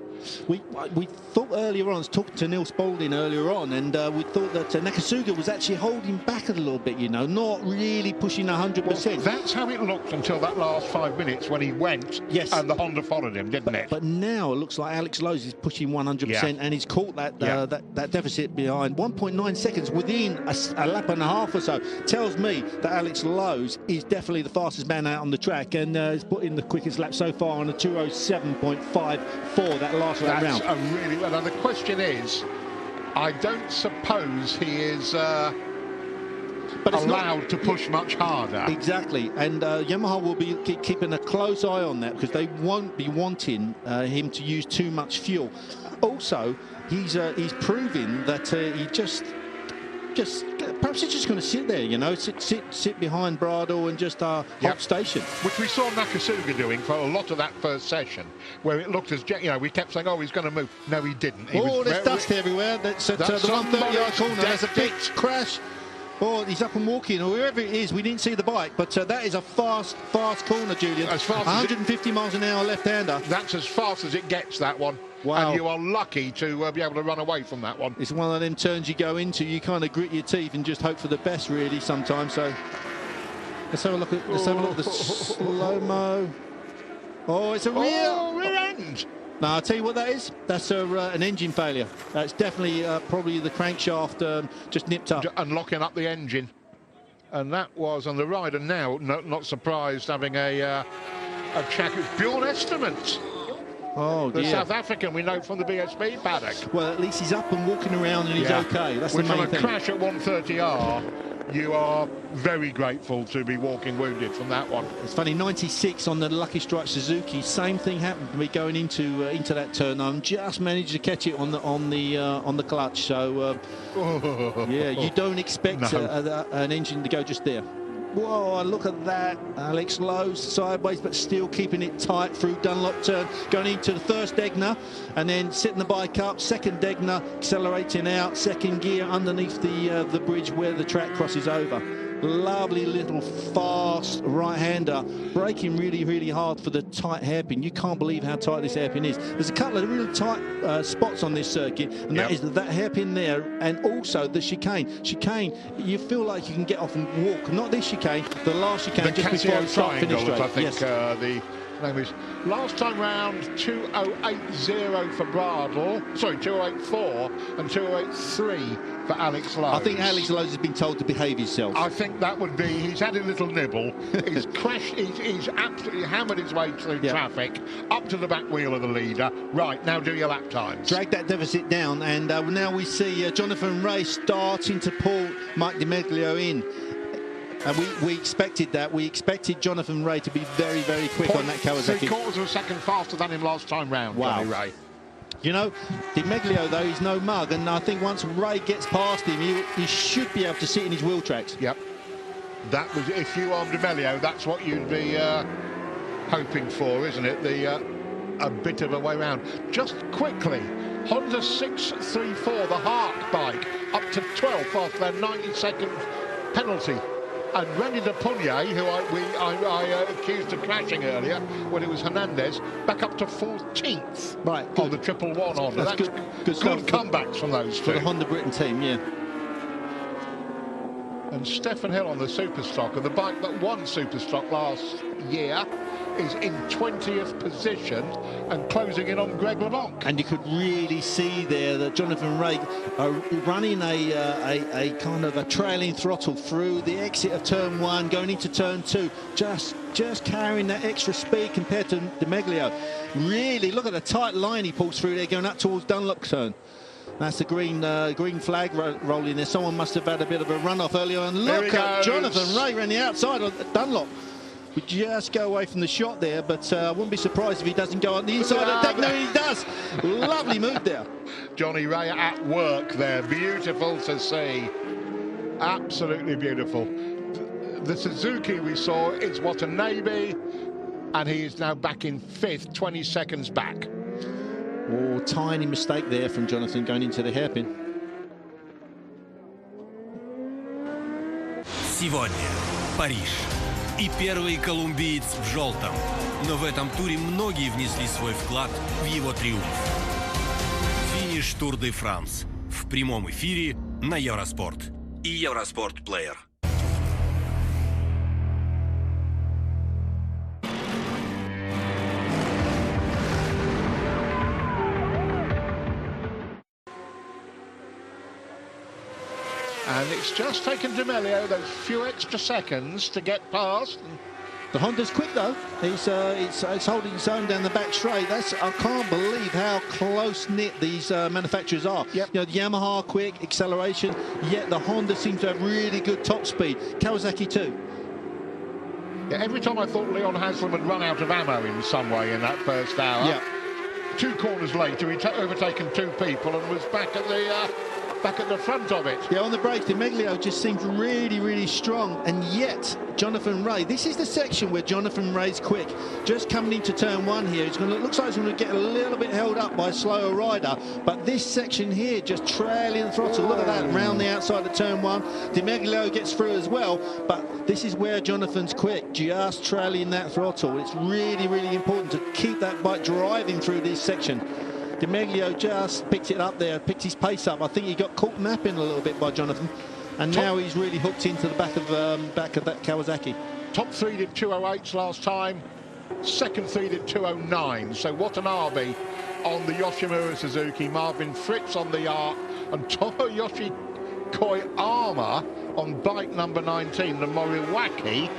we thought earlier on, I was talking to Neil Spaulding earlier on, and we thought that Nakasuga was actually holding back a little bit, you know, not really pushing 100%. Well, that's how it looked until that last 5 minutes when he went, yes, and the Honda followed him, didn't it? But now it looks like Alex Lowe's is pushing 100%, and he's caught that that deficit behind 1.9 seconds within a lap and a half or so. Tells me that Alex Lowe's is definitely the fastest man out on the track, and has put in the quickest lap so far on a 2:07.54 that last lap round. That's a really well. Now the question is, I don't suppose he is allowed to push much harder. Exactly, and Yamaha will be keeping a close eye on that, because they won't be wanting him to use too much fuel. Also, he's proving that he perhaps he's just going to sit there, you know, sit behind Brado and just hold station. Which we saw Nakasuga doing for a lot of that first session, where it looked as, you know, we kept saying, oh, he's going to move. No, he didn't. There's dust everywhere. That's at the 130-yard corner. There's a big crash. Oh, he's up and walking, or wherever it is. We didn't see the bike, but that is a fast corner, Julian. As fast 150 miles an hour left-hander. That's as fast as it gets, that one. Wow. And you are lucky to be able to run away from that one. It's one of them turns you go into, you kind of grit your teeth and just hope for the best, really, sometimes. So let's have a look at the slow-mo. Oh, it's a rear end. No, I'll tell you what that is. That's an engine failure. That's definitely probably the crankshaft just nipped up. And locking up the engine. And that was on the rider now, not surprised, having a check. It's Bjorn Estimant. Oh, the dear. South African we know from the BSB paddock. Well, at least he's up and walking around and he's okay. That's the main thing. From a crash at 130R, you are very grateful to be walking wounded from that one. It's funny, 96 on the Lucky Strike Suzuki. Same thing happened to me going into that turn. I just managed to catch it on the clutch. So yeah, you don't expect an engine to go just there. Whoa, look at that. Alex Lowe's sideways, but still keeping it tight through Dunlop turn, going into the first Degner, and then setting the bike up. Second Degner, accelerating out, second gear underneath the bridge where the track crosses over. Lovely little fast right-hander, braking really, really hard for the tight hairpin. You can't believe how tight this hairpin is. There's a couple of really tight spots on this circuit, and that is that hairpin there, and also the chicane. Chicane, you feel like you can get off and walk. Not this chicane, the last chicane just before the start finish straight. I think the name is. Last time round, 2080 for Bradle. Sorry, 2084 and 2083 for Alex Lowe. I think Alex Lowe has been told to behave himself. I think that would be. He's had a little nibble. He's crashed. He's absolutely hammered his way through traffic up to the back wheel of the leader. Right, now do your lap times. Drag that deficit down, and now we see Jonathan Ray starting to pull Mike DiMeglio in. And we expected that. We expected Jonathan Ray to be very, very quick on that Kawasaki. 3/4 of a second faster than him last time round, Johnny Ray. You know, DiMeglio, though, he's no mug. And I think once Ray gets past him, he should be able to sit in his wheel tracks. Yep. That was, if you are DiMeglio, that's what you'd be hoping for, isn't it? A bit of a way round. Just quickly, Honda 634, the Hark bike, up to 12th after their 90-second penalty. And Randy De Pugnae, who I accused of crashing earlier when it was Hernandez, back up to 14th on the 111 Honda. That's good comebacks from those two. For the Honda Britain team, yeah. And Stefan Hill on the Superstock, and the bike that won Superstock last year, is in 20th position and closing in on Greg LeBlanc. And you could really see there that Jonathan Ray running a kind of a trailing throttle through the exit of turn 1, going into turn 2, just carrying that extra speed compared to DiMeglio. Really, look at the tight line he pulls through there, going up towards Dunlop turn. That's the green flag rolling there. Someone must have had a bit of a run-off earlier. And look at Jonathan Ray around the outside of Dunlop. We just go away from the shot there, but I wouldn't be surprised if he doesn't go on the inside of the deck. No, he does. Lovely move there. Johnny Ray at work there. Beautiful to see. Absolutely beautiful. The Suzuki we saw is Watanabe, and he is now back in 5th, 20 seconds back. Oh, tiny mistake there from Jonathan going into the hairpin. Сегодня Париж. И первый колумбиец в желтом. Но в этом туре многие внесли свой вклад в его триумф. Финиш Тур де Франс в прямом эфире на Евроспорт и Евроспорт Плеер. And it's just taken D'Amelio those few extra seconds to get past. The Honda's quick though. It's holding its own down the back straight. I can't believe how close knit these manufacturers are. Yep. You know, the Yamaha quick acceleration, yet the Honda seems to have really good top speed. Kawasaki too. Yeah, every time I thought Leon Haslam had run out of ammo in some way in that first hour, Yeah. 2 corners later he'd overtaken 2 people and was back at the front of it. Yeah, on the brakes, D'Amelio just seems really, really strong. And yet, Jonathan Rea, this is the section where Jonathan Rea's quick. Just coming into turn 1 here, looks like he's going to get a little bit held up by a slower rider. But this section here, just trailing the throttle. Look at that, round the outside of turn 1. D'Amelio gets through as well. But this is where Jonathan's quick, just trailing that throttle. It's really, really important to keep that bike driving through this section. D'Amelio just picked it up there, picked his pace up. I think he got caught napping a little bit by Jonathan, and now he's really hooked into the back of that Kawasaki. Top 3 did 208s last time, second 3 did 209. So Watanabe on the Yoshimura Suzuki, Marvin Fritz on the Yart, and Tomoyoshi Koyama on bike number 19, the Moriwaki,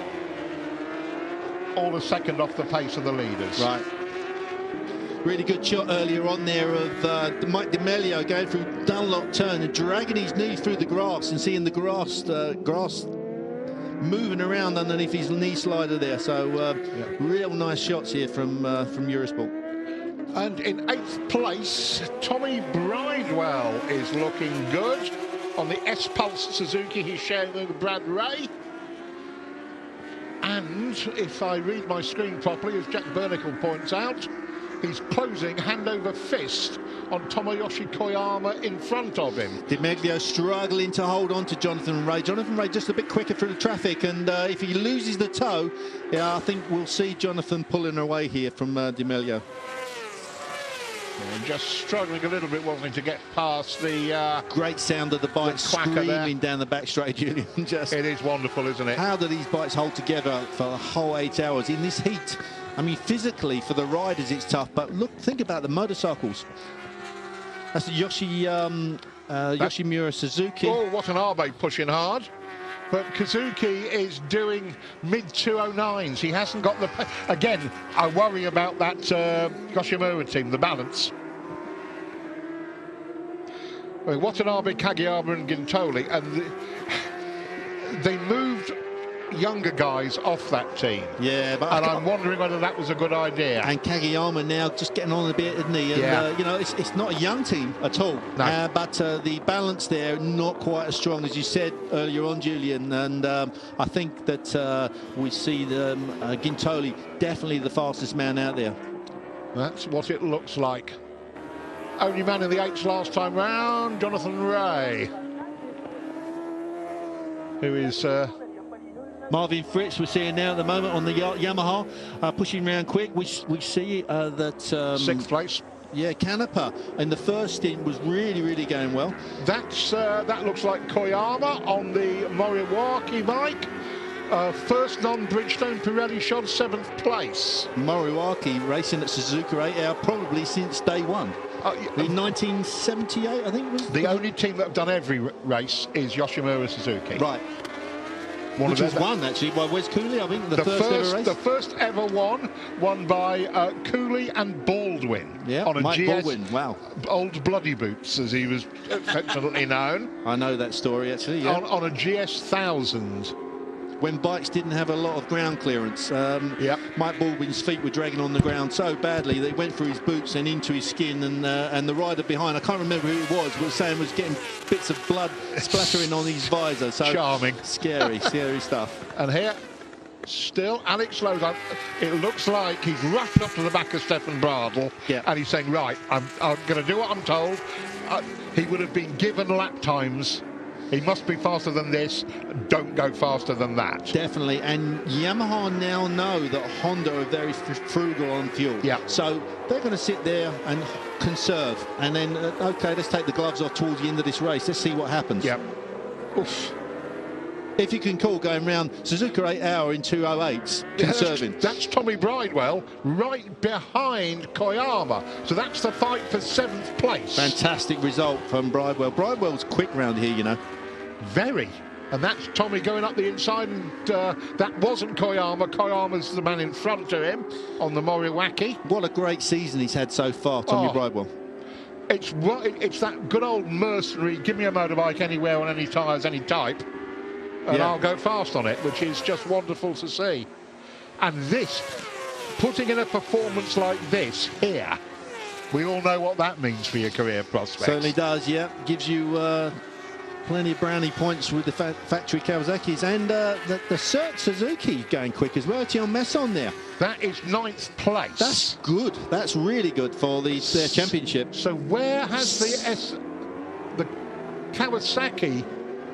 all a second off the pace of the leaders. Right. Really good shot earlier on there of Mike D'Amelio going through Dunlop turn and dragging his knee through the grass and seeing the grass moving around underneath his knee slider there. So real nice shots here from Eurosport. And in 8th place, Tommy Bridewell is looking good on the S-Pulse Suzuki. He's sharing with Brad Ray. And if I read my screen properly, as Jack Bernicle points out, he's closing hand over fist on Tomoyoshi Koyama in front of him. D'Amelio struggling to hold on to Jonathan Rea. Jonathan Rea just a bit quicker through the traffic, and if he loses the toe, I think we'll see Jonathan pulling away here from D'Amelio. Yeah, just struggling a little bit, wasn't he, to get past the... Great sound of the bike screaming down the back straight, Julian. Just, it is wonderful, isn't it? How do these bikes hold together for the whole 8 hours in this heat? I mean, physically, for the riders, it's tough, but look, think about the motorcycles. That's the Yoshimura Suzuki. Oh, Watanabe pushing hard. But Kazuki is doing mid-209s. He hasn't got the... Again, I worry about that Yoshimura team, the balance. Well, Watanabe, Kageyama and Gintoli, and they moved younger guys off that team. Yeah, but I'm wondering whether that was a good idea. And Kageyama now just getting on a bit, isn't he? And, you know, it's not a young team at all. No. But the balance there, not quite as strong as you said earlier on, Julian. And I think that we see Gintoli definitely the fastest man out there. That's what it looks like. Only man in the 8s last time round, Jonathan Rea, who is... Marvin Fritz we're seeing now at the moment on the Yamaha, pushing around quick. We see that... 6th place. Yeah, Canepa in the first stint was really going well. That looks like Koyama on the Moriwaki bike. First non-Bridgestone Pirelli shot, 7th place. Moriwaki racing at Suzuka 8 hour probably since day one. In 1978, I think it was. The only team that have done every race is Yoshimura Suzuki. Right. Which was won actually by Wes Cooley, I think, the first ever race. The first ever won by Cooley and Baldwin. Yeah, on a Mike GS, Baldwin, wow. Old Bloody Boots, as he was affectionately known. I know that story actually, yeah. On a GS 1000. When bikes didn't have a lot of ground clearance. Mike Baldwin's feet were dragging on the ground so badly they went through his boots and into his skin, and the rider behind, I can't remember who it was, but Sam was getting bits of blood splattering on his visor. So charming. Scary stuff. And here, still Alex Lowe's. It looks like he's rushed up to the back of Stefan Bradl, and he's saying, right, I'm going to do what I'm told. He would have been given lap times He must be faster than this. Don't go faster than that. Definitely. And Yamaha now know that Honda are very frugal on fuel. Yeah. So they're going to sit there and conserve. And then, okay, let's take the gloves off towards the end of this race. Let's see what happens. Yep. Oof. If you can call going round Suzuka 8 hour in 2:08s, conserving. That's Tommy Bridewell right behind Koyama. So that's the fight for 7th place. Fantastic result from Bridewell. Bridewell's quick round here, you know. Very. And that's Tommy going up the inside, and that wasn't Koyama. Koyama's the man in front of him on the Moriwaki. What a great season he's had so far, Tommy Bridewell. It's that good old mercenary, give me a motorbike anywhere on any tyres, any type, and I'll go fast on it, which is just wonderful to see. And this, putting in a performance like this here, we all know what that means for your career prospects. Certainly does, yeah. Gives you plenty of brownie points with the factory Kawasaki's, and the Cert Suzuki going quick as well. Tion Messon there. That is 9th place. That's good. That's really good for their championship. So where has the Kawasaki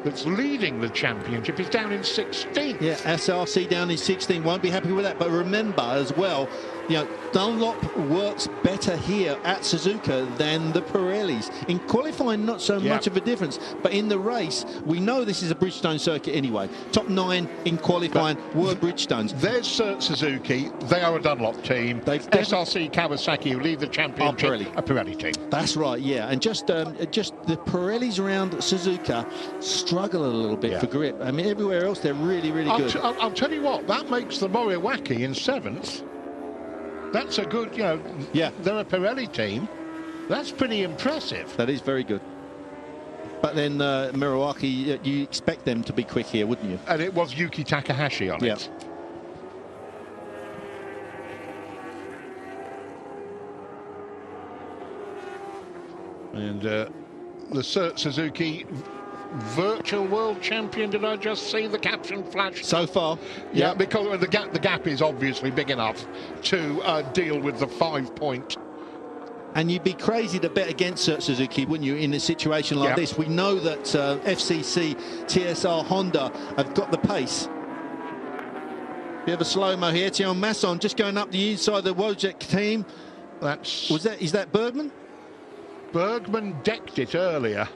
that's leading the championship is down in 16th? Yeah, SRC down in 16. Won't be happy with that. But remember as well, you know, Dunlop works better here at Suzuka than the Pirellis. In qualifying, not so much of a difference. But in the race, we know this is a Bridgestone circuit anyway. Top 9 in qualifying were Bridgestones. There's Cert Suzuki. They are a Dunlop team. SRC Kawasaki, who lead the championship, a Pirelli team. That's right, yeah. And just the Pirellis around Suzuka struggle a little bit for grip. I mean, everywhere else, they're really, really good. I'll tell you what, that makes the Moriwaki in 7th. That's a good, you know, they're a Pirelli team. That's pretty impressive. That is very good. But then Moriwaki, you expect them to be quick here, wouldn't you? And it was Yuki Takahashi on it. And the Cert Suzuki virtual world champion. Did I just see the caption flash? So far, yeah, because the gap is obviously big enough to deal with the 5-point. And you'd be crazy to bet against Suzuki, wouldn't you, in a situation like this? We know that FCC, TSR, Honda have got the pace. Bit of a slow-mo here. Tion Messon just going up the inside of the Wojciech team. Is that Bergman? Bergman decked it earlier.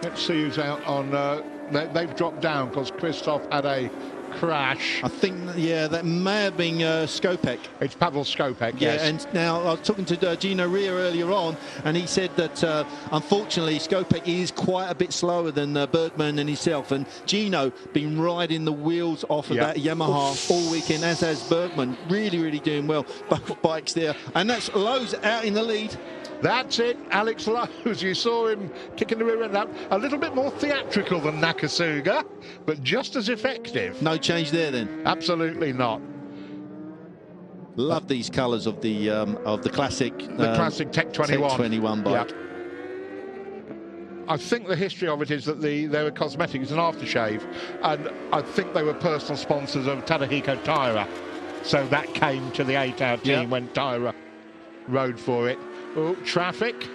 Let's see who's out on... they've dropped down because Christoph had a crash. I think, that may have been Skopek. It's Pavel Skopek, yes. Yeah, and now I was talking to Gino Ria earlier on, and he said that unfortunately Skopek is quite a bit slower than Bergman and himself, and Gino been riding the wheels off of that Yamaha all weekend, as has Bergman. Really, really doing well. Both bikes there, and that's Lowe's out in the lead. That's it, Alex Lowe's. You saw him kicking the rear end out. A little bit more theatrical than Nakasuga, but just as effective. No change there then? Absolutely not. Love these colours of the classic. The classic Tech 21. Tech 21 bike. Yeah. I think the history of it is that they were cosmetic. It's an aftershave, and I think they were personal sponsors of Tadahiko Taira. So that came to the 8-hour team when Taira rode for it. Oh, traffic,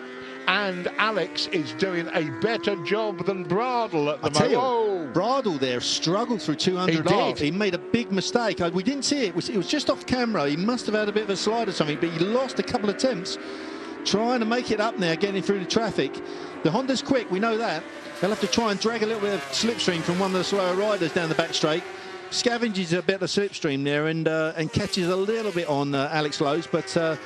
and Alex is doing a better job than Bradle at the moment. Bradle there struggled through 200 off. He made a big mistake. We didn't see it. It was just off camera. He must have had a bit of a slide or something, but he lost a couple of attempts trying to make it up there, getting through the traffic. The Honda's quick, we know that. They'll have to try and drag a little bit of slipstream from one of the slower riders down the back straight. Scavenges a bit of slipstream there and catches a little bit on Alex Lowe's, but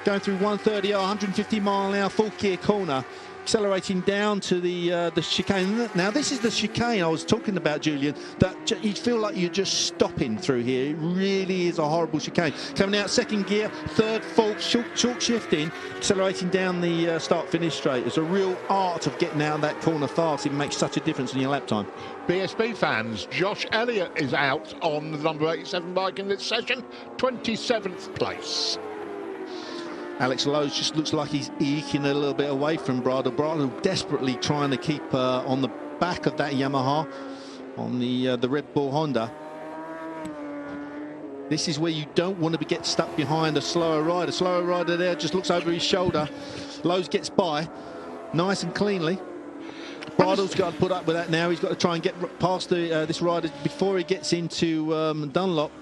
going through 130, 150 mile an hour full gear corner, accelerating down to the chicane. Now this is the chicane I was talking about, Julian, that you feel like you're just stopping through here. It really is a horrible chicane. Coming out second gear, third full, short shifting, accelerating down the start-finish straight. It's a real art of getting out of that corner fast. It makes such a difference in your lap time. BSB fans, Josh Elliott is out on the number 87 bike in this session, 27th place. Alex Lowe's just looks like he's eking a little bit away from Bradle. Bradle desperately trying to keep on the back of that Yamaha, on the Red Bull Honda. This is where you don't want to get stuck behind a slower rider. Slower rider there just looks over his shoulder. Lowe's gets by, nice and cleanly. Bridle's got to put up with that now. He's got to try and get past this rider before he gets into Dunlop.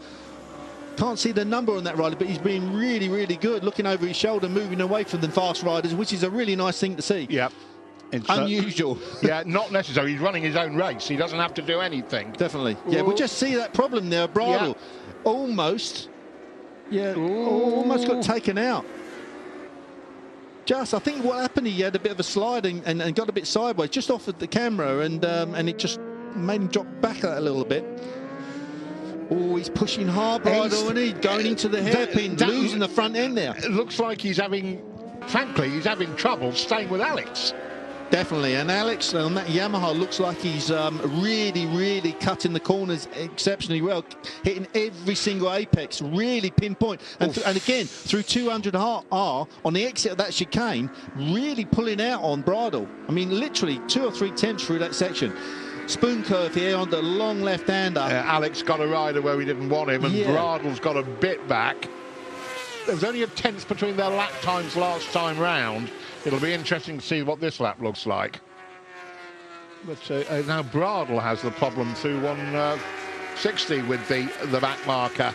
Can't see the number on that rider, but he's been really, really good, looking over his shoulder, moving away from the fast riders, which is a really nice thing to see. Yeah. It's unusual. Yeah, not necessary. He's running his own race. He doesn't have to do anything. Definitely. Yeah, we just see that problem there. Bridle almost got taken out. I think what happened, he had a bit of a slide and got a bit sideways, just off of the camera, and it just made him drop back a little bit. Oh, he's pushing hard, Bridle, and he's going into the hairpin, losing the front end there. It looks like he's having trouble staying with Alex. Definitely, and Alex on that Yamaha looks like he's really, really cutting the corners exceptionally well, hitting every single apex, really pinpoint. And again, through 200R on the exit of that chicane, really pulling out on Bridle. I mean, literally 2 or 3 tenths through that section. Spoon curve here on the long left-hander. Alex got a rider where we didn't want him, and Bridle's got a bit back. There was only a tenth between their lap times last time round. It'll be interesting to see what this lap looks like. But now Bridle has the problem through 160 with the back marker.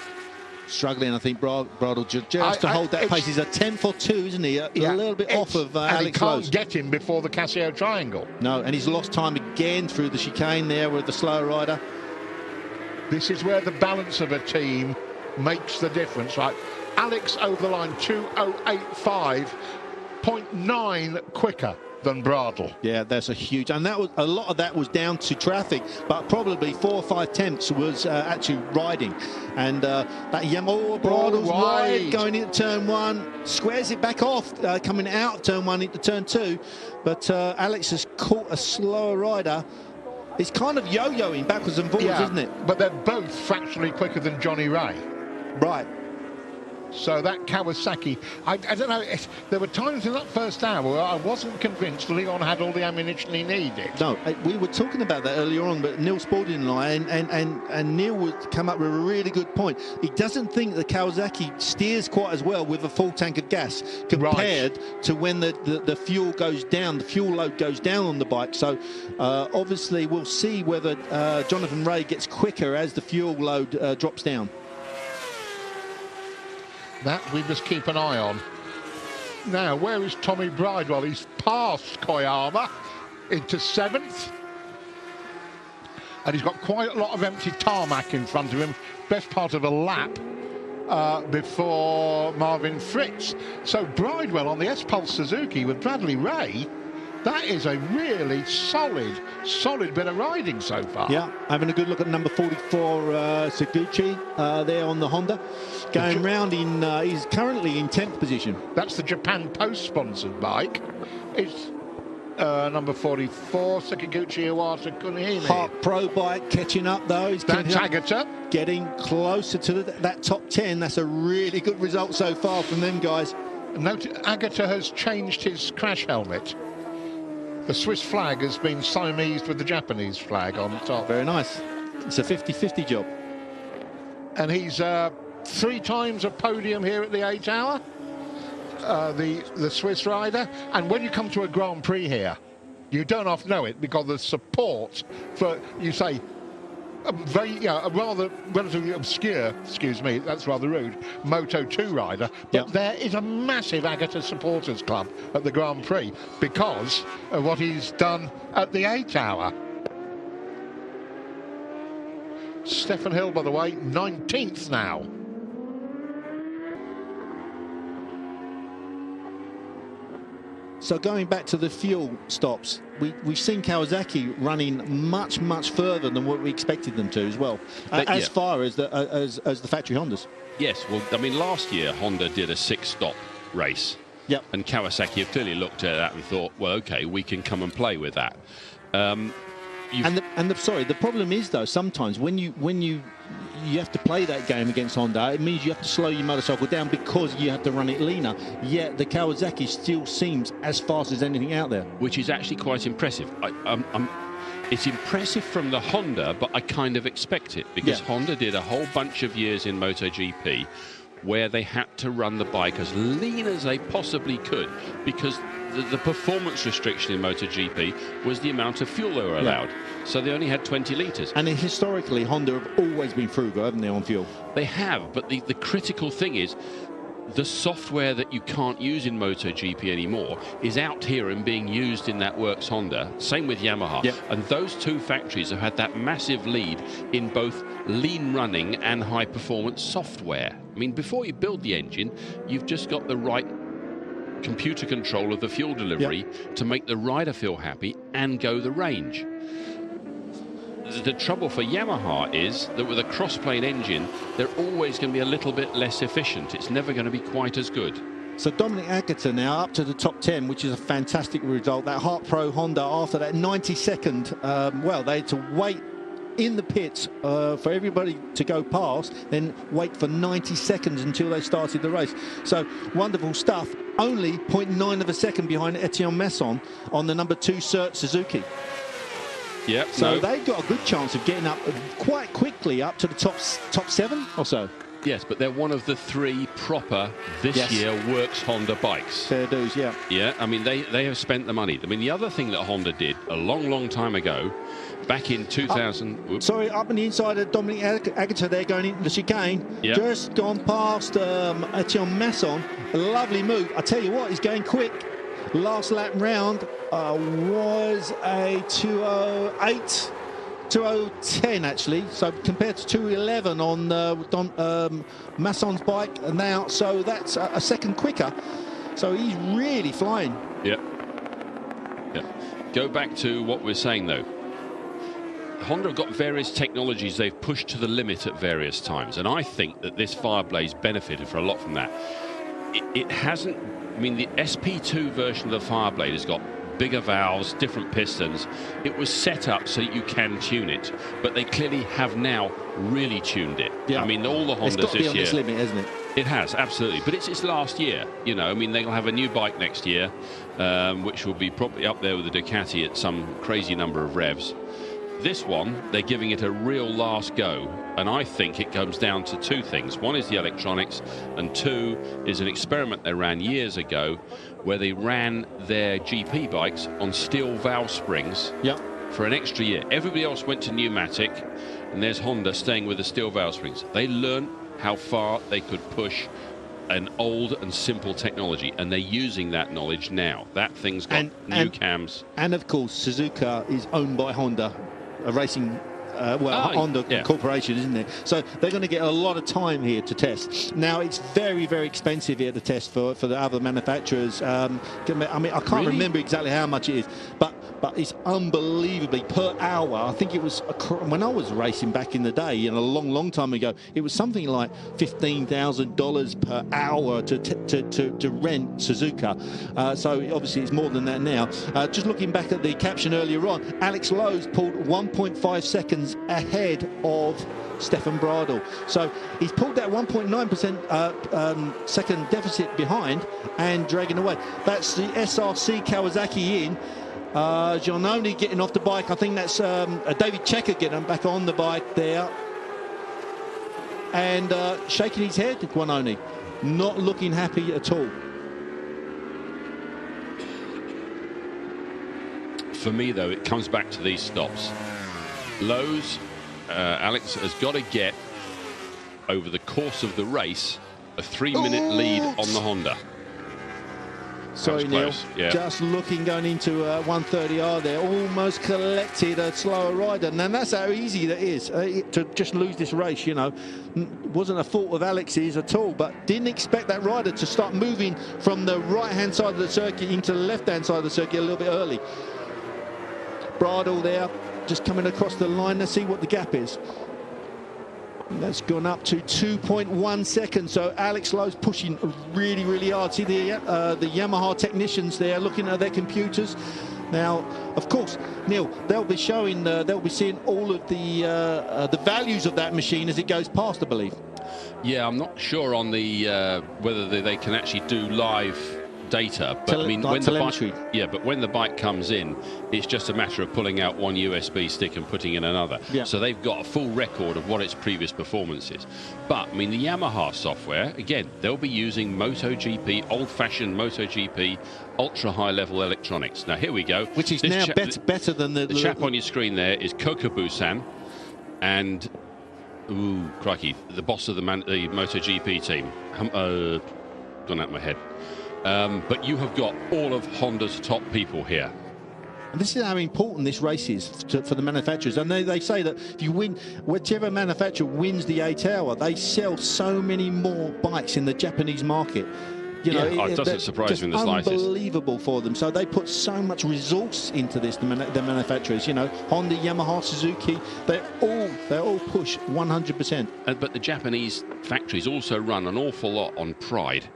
Struggling, I think, Bridle just to hold that pace. He's a tenth or two, isn't he? A little bit off of Alex. And he can't get him before the Casio triangle. No, and he's lost time again through the chicane there with the slower rider. This is where the balance of a team makes the difference, right? Alex over the line, 2:08.5, 0.9 quicker than Bridle. Yeah, that's a huge, and that was a lot of that was down to traffic, but probably 4 or 5 tenths was actually riding. And that Yamaha Bridle's wide going into turn 1, squares it back off, coming out of turn 1 into turn 2. But Alex has caught a slower rider. It's kind of yo-yoing backwards and forwards, isn't it? But they're both fractionally quicker than Johnny Ray. Right. So that Kawasaki, I don't know, there were times in that first hour where I wasn't convinced Leon had all the ammunition he needed. No, we were talking about that earlier on, but Neil Spalding and I, and Neil would come up with a really good point. He doesn't think the Kawasaki steers quite as well with a full tank of gas compared to when the fuel goes down, the fuel load goes down on the bike. So obviously we'll see whether Jonathan Ray gets quicker as the fuel load drops down. That we must keep an eye on. Now, where is Tommy Bridewell? He's past Koyama into 7th. And he's got quite a lot of empty tarmac in front of him. Best part of a lap before Marvin Fritz. So Bridewell on the S-Pulse Suzuki with Bradley Ray. That is a really solid bit of riding so far. Yeah, having a good look at number 44, Suzuki, there on the Honda. Going round in, he's currently in 10th position. That's the Japan Post-sponsored bike. It's number 44, Sakaguchi Iwata Kunihime. Hart Pro bike catching up, though. That's Agata. Getting closer to that top 10. That's a really good result so far from them guys. Note, Agata has changed his crash helmet. The Swiss flag has been Siamesed with the Japanese flag on top. Very nice. It's a 50-50 job. And he's 3 times a podium here at the 8 Hour, the Swiss rider. And when you come to a Grand Prix here, you don't often know it because the support for, you say, a rather relatively obscure, excuse me, that's rather rude, Moto2 rider, but there is a massive Agata supporters club at the Grand Prix because of what he's done at the 8 Hour. Stefan Hill, by the way, 19th now. So going back to the fuel stops, we've seen Kawasaki running much further than what we expected them to as well, as far as the factory Hondas. Yes, well, I mean, last year Honda did a 6-stop race. Yep. And Kawasaki have clearly looked at that and thought, well, okay, we can come and play with that. The problem is though, sometimes when you have to play that game against Honda, it means you have to slow your motorcycle down because you have to run it leaner. Yet the Kawasaki still seems as fast as anything out there, which is actually quite impressive. It's impressive from the Honda, but I kind of expect it because Honda did a whole bunch of years in MotoGP where they had to run the bike as lean as they possibly could, because the performance restriction in MotoGP was the amount of fuel they were allowed. So they only had 20 litres. And historically, Honda have always been frugal, haven't they, on fuel? They have, but the critical thing is the software that you can't use in MotoGP anymore is out here and being used in that works Honda. Same with Yamaha. Yep. And those two factories have had that massive lead in both lean running and high performance software. I mean, before you build the engine, you've just got the right computer control of the fuel delivery to make the rider feel happy and go the range. The trouble for Yamaha is that with a cross-plane engine, they're always going to be a little bit less efficient. It's never going to be quite as good. So Dominic Agata now up to the top 10, which is a fantastic result. That Hart Pro Honda, after that 90-second, well, they had to wait in the pits for everybody to go past, then wait for 90 seconds until they started the race. So wonderful stuff. Only 0.9 of a second behind Etienne Masson on the number 2 Suzuki. Yep. So they've got a good chance of getting up quite quickly up to the top 7 or so. Yes, but they're one of the 3 proper this year works Honda bikes. Fair dues, yeah. Yeah, I mean, they have spent the money. I mean, the other thing that Honda did a long time ago, back in 2000... Sorry, up on the inside of Dominic Agata there going into the chicane. Yep. Just gone past Etienne Masson. A lovely move. I tell you what, he's going quick. Last lap round was a 2:08. 2:10 actually, so compared to 2:11 on Masson's bike now, so that's a second quicker. So he's really flying. Yeah. Go back to what we're saying though. Honda have got various technologies they've pushed to the limit at various times, and I think that this Fireblaze benefited for a lot from that. It hasn't. I mean, the SP2 version of the Fireblade has got bigger valves, different pistons. It was set up so you can tune it, but they clearly have now really tuned it. Yeah. I mean, all the Hondas it's got to be this on year. This limit, hasn't it? It has, absolutely. But it's its last year, you know. I mean, they'll have a new bike next year, which will be probably up there with the Ducati at some crazy number of revs. This one, they're giving it a real last go, and I think it comes down to 2 things. One is the electronics, and 2 is an experiment they ran years ago where they ran their GP bikes on steel valve springs for an extra year. Everybody else went to pneumatic, and there's Honda staying with the steel valve springs. They learned how far they could push an old and simple technology, and they're using that knowledge now. That thing's got new cams. And of course, Suzuka is owned by Honda, a racing Honda Corporation, isn't it? So they're going to get a lot of time here to test. Now, it's very expensive here to test for the other manufacturers. I mean, I can't remember exactly how much it is, but it's unbelievably per hour. I think it was, when I was racing back in the day, a long time ago, it was something like $15,000 per hour to rent Suzuka. So obviously it's more than that now. Just looking back at the caption earlier on, Alex Lowe's pulled 1.5 seconds ahead of Stefan Bradl. So he's pulled that 1.9% second deficit behind and dragging away. That's the SRC Kawasaki in. Giannone getting off the bike. I think that's David Checker getting back on the bike there. And shaking his head, Giannone. Not looking happy at all. For me, though, it comes back to these stops. Lowe's, Alex has got to get, over the course of the race, a 3-minute lead on the Honda. Sorry, Neil. Yeah. Just looking going into 130R there. Almost collected a slower rider. And that's how easy that is to just lose this race, you know. Wasn't a fault of Alex's at all, but didn't expect that rider to start moving from the right-hand side of the circuit into the left-hand side of the circuit a little bit early. Bradl there, just coming across the line. Let's see what the gap is. That's gone up to 2.1 seconds. So Alex Lowe's pushing really hard. See the Yamaha technicians there looking at their computers. Now, of course, Neil, they'll be showing, they'll be seeing all of the values of that machine as it goes past, I believe. Yeah, I'm not sure on the whether they can actually do live data, but I mean, when the bike comes in, it's just a matter of pulling out one USB stick and putting in another. Yeah. So they've got a full record of what its previous performance is. But I mean, the Yamaha software, again, they'll be using MotoGP, old-fashioned MotoGP, ultra high-level electronics. Now here we go. Which is now better than the chap on your screen there is Kokobu-san, and ooh, crikey, the boss of the MotoGP team. Gone out of my head. But you have got all of Honda's top people here. And this is how important this race is for the manufacturers. And they say that if you win, whichever manufacturer wins the 8 hour, they sell so many more bikes in the Japanese market. You know, it doesn't surprise me in the slightest. Unbelievable for them. So they put so much resource into this. The manufacturers, you know, Honda, Yamaha, Suzuki, they all push 100%. But the Japanese factories also run an awful lot on pride,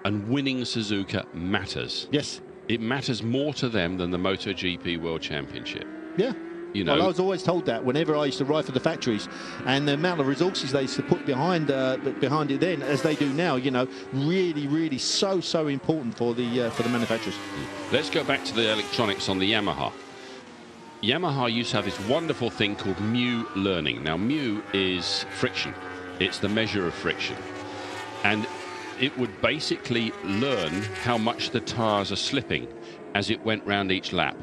and winning Suzuka matters. Yes, it matters more to them than the MotoGP World Championship. Yeah. You know, well, I was always told that whenever I used to ride for the factories, and the amount of resources they used to put behind it then, as they do now, you know, really so important for the manufacturers. Let's go back to the electronics on the Yamaha. Yamaha used to have this wonderful thing called mu learning. Now, mu is friction. It's the measure of friction, and it would basically learn how much the tyres are slipping as it went round each lap.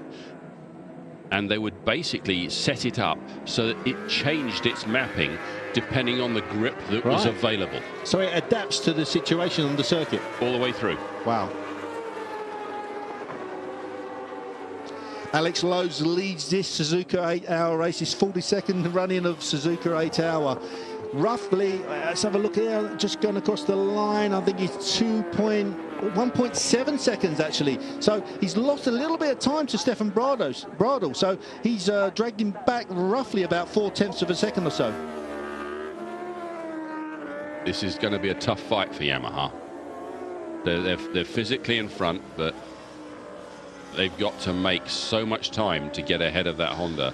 And they would basically set it up so that it changed its mapping depending on the grip that was available. So it adapts to the situation on the circuit? All the way through. Wow. Alex Lowes leads this Suzuka 8 hour race. His 42nd run-in of Suzuka 8 hour. Roughly, let's have a look here, just going across the line, I think he's 1.7 seconds actually. So he's lost a little bit of time to Stefan Bradl. So he's dragged him back roughly about 0.4 of a second or so. This is going to be a tough fight for Yamaha. They're physically in front, but they've got to make so much time to get ahead of that Honda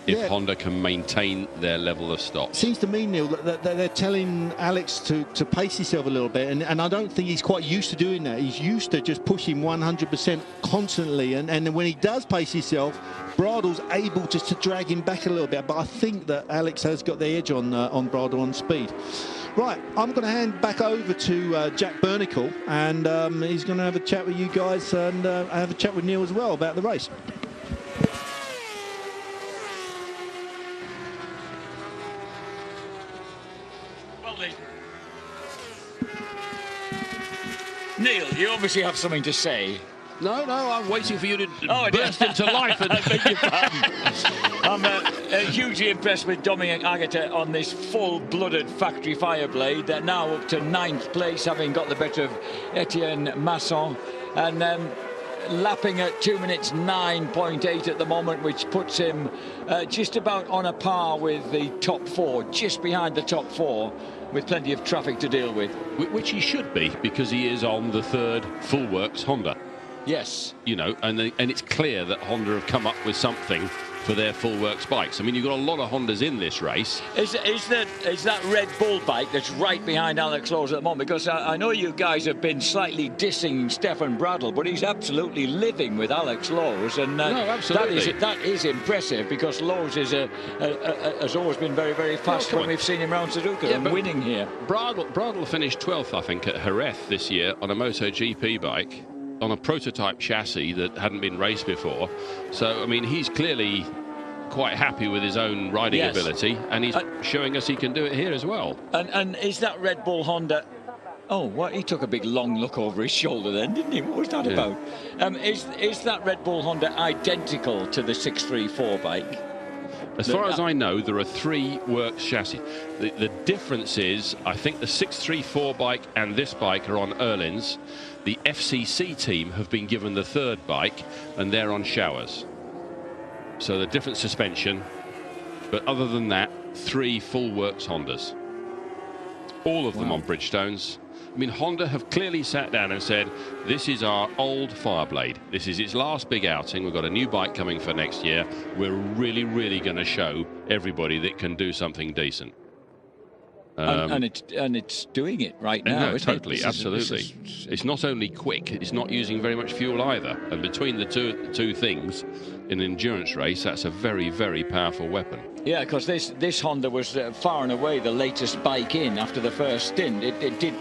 if Honda can maintain their level of stops. Seems to me, Neil, that they're telling Alex to pace himself a little bit, and I don't think he's quite used to doing that. He's used to just pushing 100% constantly, and when he does pace himself, Bradl's able just to drag him back a little bit, but I think that Alex has got the edge on Bradl on speed. Right, I'm going to hand back over to Jack Bernicle, and he's going to have a chat with you guys and have a chat with Neil as well about the race. Well, Neil, you obviously have something to say. No, I'm waiting for you to burst into life. And I beg your pardon. I'm hugely impressed with Dominic Agata on this full-blooded factory Fireblade. They're now up to 9th place, having got the better of Etienne Masson. And lapping at 2 minutes 9.8 at the moment, which puts him just about on a par with the top 4, just behind the top 4, with plenty of traffic to deal with. Which he should be, because he is on the 3rd full works Honda. Yes. You know, and it's clear that Honda have come up with something for their full works bikes. I mean, you've got a lot of Hondas in this race. Is that Red Bull bike that's right behind Alex Lowes at the moment? Because I know you guys have been slightly dissing Stefan Bradl, but he's absolutely living with Alex Lowes, and no, absolutely. that is impressive, because Lowes is has always been very fast when we've seen him around Suzuka and winning here. Bradl finished 12th, I think, at Jerez this year on a MotoGP bike, on a prototype chassis that hadn't been raced before. So, I mean, he's clearly quite happy with his own riding ability, and he's showing us he can do it here as well. And is that Red Bull Honda... Oh, what? He took a big long look over his shoulder then, didn't he? What was that about? Is that Red Bull Honda identical to the 634 bike? As far as I know, there are 3 works chassis. The difference is, I think the 634 bike and this bike are on Erlins. The FCC team have been given the 3rd bike, and they're on showers. So the different suspension, but other than that, 3 full works Hondas. All of them on Bridgestones. I mean, Honda have clearly sat down and said, this is our old Fireblade. This is its last big outing. We've got a new bike coming for next year. We're really going to show everybody that can do something decent. And it's doing it right now. No, isn't totally, it? absolutely. It's not only quick; it's not using very much fuel either. And between the two things, in an endurance race, that's a very, very powerful weapon. Yeah, because this Honda was far and away the latest bike in after the first stint. It did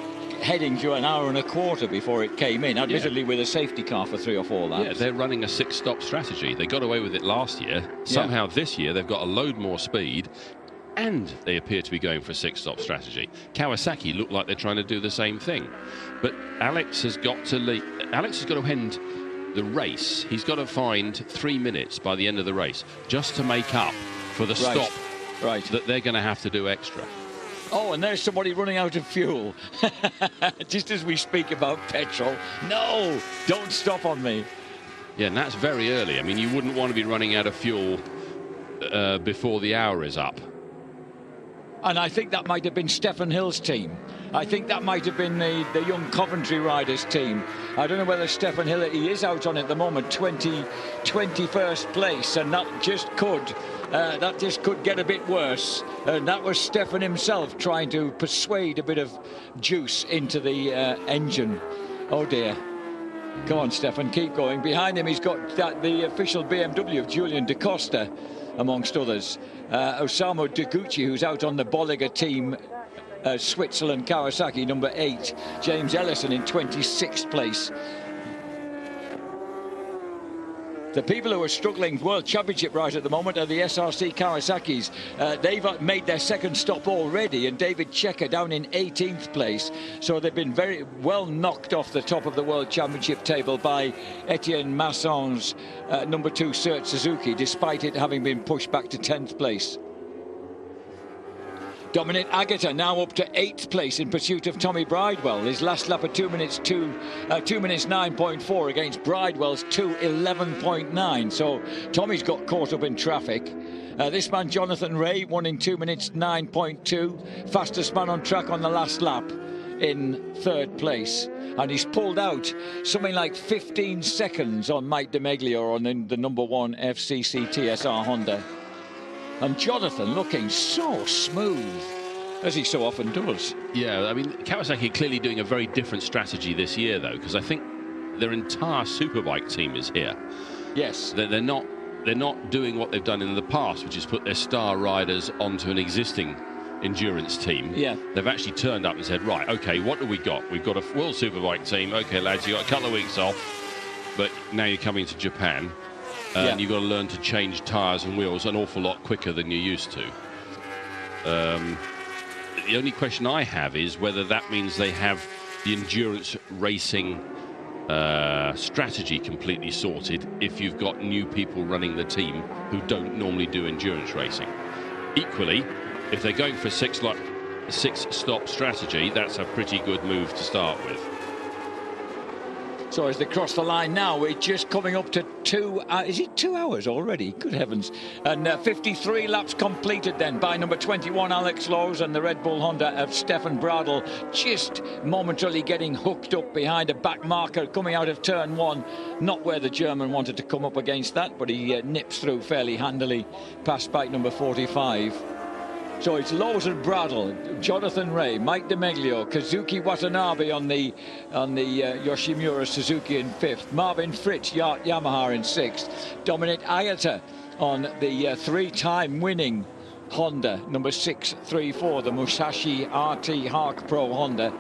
heading to an hour and a quarter before it came in, admittedly with a safety car for 3 or 4 laps. Yeah, they're running a 6-stop strategy. They got away with it last year. Somehow this year they've got a load more speed, and they appear to be going for a 6-stop strategy. Kawasaki look like they're trying to do the same thing. But Alex has got to end the race. He's got to find 3 minutes by the end of the race just to make up for the stop that they're going to have to do extra. Oh, and there's somebody running out of fuel. Just as we speak about petrol. No, don't stop on me. Yeah, and that's very early. I mean, you wouldn't want to be running out of fuel before the hour is up. And I think that might have been Stefan Hill's team. I think that might have been the young Coventry riders team. I don't know whether Stefan Hill, he is out on it at the moment, 21st place, and that just could get a bit worse. And that was Stefan himself trying to persuade a bit of juice into the engine. Oh dear. Come on, Stefan, keep going. Behind him, he's got the official BMW of Julian Da Costa, amongst others. Osamu Deguchi, who's out on the Bolliger team, Switzerland Kawasaki, number 8. James Ellison in 26th place. The people who are struggling World Championship right at the moment are the SRC Kawasaki's. They've made their second stop already, and David Checker down in 18th place. So they've been very well knocked off the top of the World Championship table by Etienne Masson's number 2 Cert Suzuki, despite it having been pushed back to 10th place. Dominic Agata now up to 8th place in pursuit of Tommy Bridewell. His last lap at 2 minutes 9.4 against Bridewell's 2:11.9. So Tommy's got caught up in traffic. This man, Jonathan Ray, won in 2 minutes 9.2. Fastest man on track on the last lap in 3rd place. And he's pulled out something like 15 seconds on Mike DeMeglio on the number 1 FCC TSR Honda. And Jonathan looking so smooth, as he so often does. Yeah, I mean, Kawasaki are clearly doing a very different strategy this year, though, because I think their entire Superbike team is here. Yes. They're not doing what they've done in the past, which is put their star riders onto an existing endurance team. Yeah. They've actually turned up and said, right, okay, what do we got? We've got a World Superbike team. Okay, lads, you got a couple of weeks off, but now you're coming to Japan. And you've got to learn to change tyres and wheels an awful lot quicker than you used to. The only question I have is whether that means they have the endurance racing strategy completely sorted if you've got new people running the team who don't normally do endurance racing. Equally, if they're going for a 6-stop strategy, that's a pretty good move to start with. So as they cross the line now, we're just coming up to 2 is it 2 hours already? Good heavens. And 53 laps completed then by number 21 Alex Lowe's and the Red Bull Honda of Stefan Bradl, just momentarily getting hooked up behind a back marker coming out of turn 1. Not where the German wanted to come up against that, but he nips through fairly handily past bike number 45. So it's Lowe's and Bradl, Jonathan Ray, Mike DeMeglio, Kazuki Watanabe on the Yoshimura Suzuki in 5th, Marvin Fritz, Yamaha in 6th, Dominic Ayata on the 3-time winning Honda, number 634, the Musashi RT Hark Pro Honda,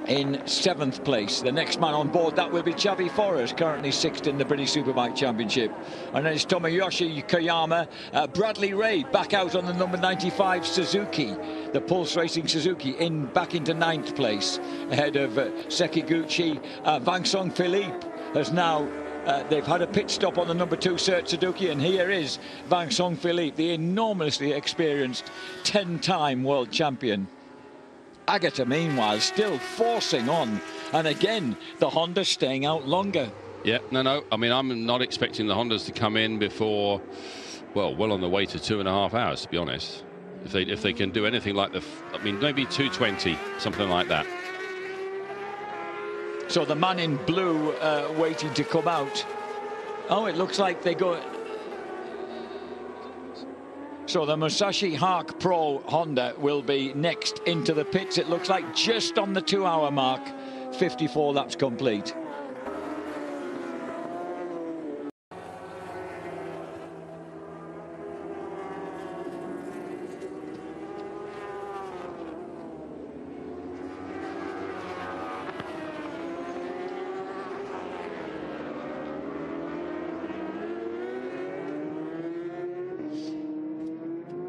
in 7th place. The next man on board, that will be Xavi Forrest, currently 6th in the British Superbike Championship. And then it's Tomoyoshi Koyama, Bradley Ray back out on the number 95 Suzuki, the Pulse Racing Suzuki, back into 9th place, ahead of Sekiguchi. Vangsong Philippe has now they've had a pit stop on the number 2 Cert Suzuki, and here is Vangsong Philippe, the enormously experienced 10-time world champion. Agata, meanwhile, still forcing on. And again, the Honda staying out longer. Yeah, no. I mean, I'm not expecting the Hondas to come in before, well on the way to 2.5 hours, to be honest. If they can do anything like maybe 2:20, something like that. So the man in blue waiting to come out. Oh, it looks like they go... So the Musashi Hark Pro Honda will be next into the pits. It looks like just on the 2-hour mark, 54 laps complete.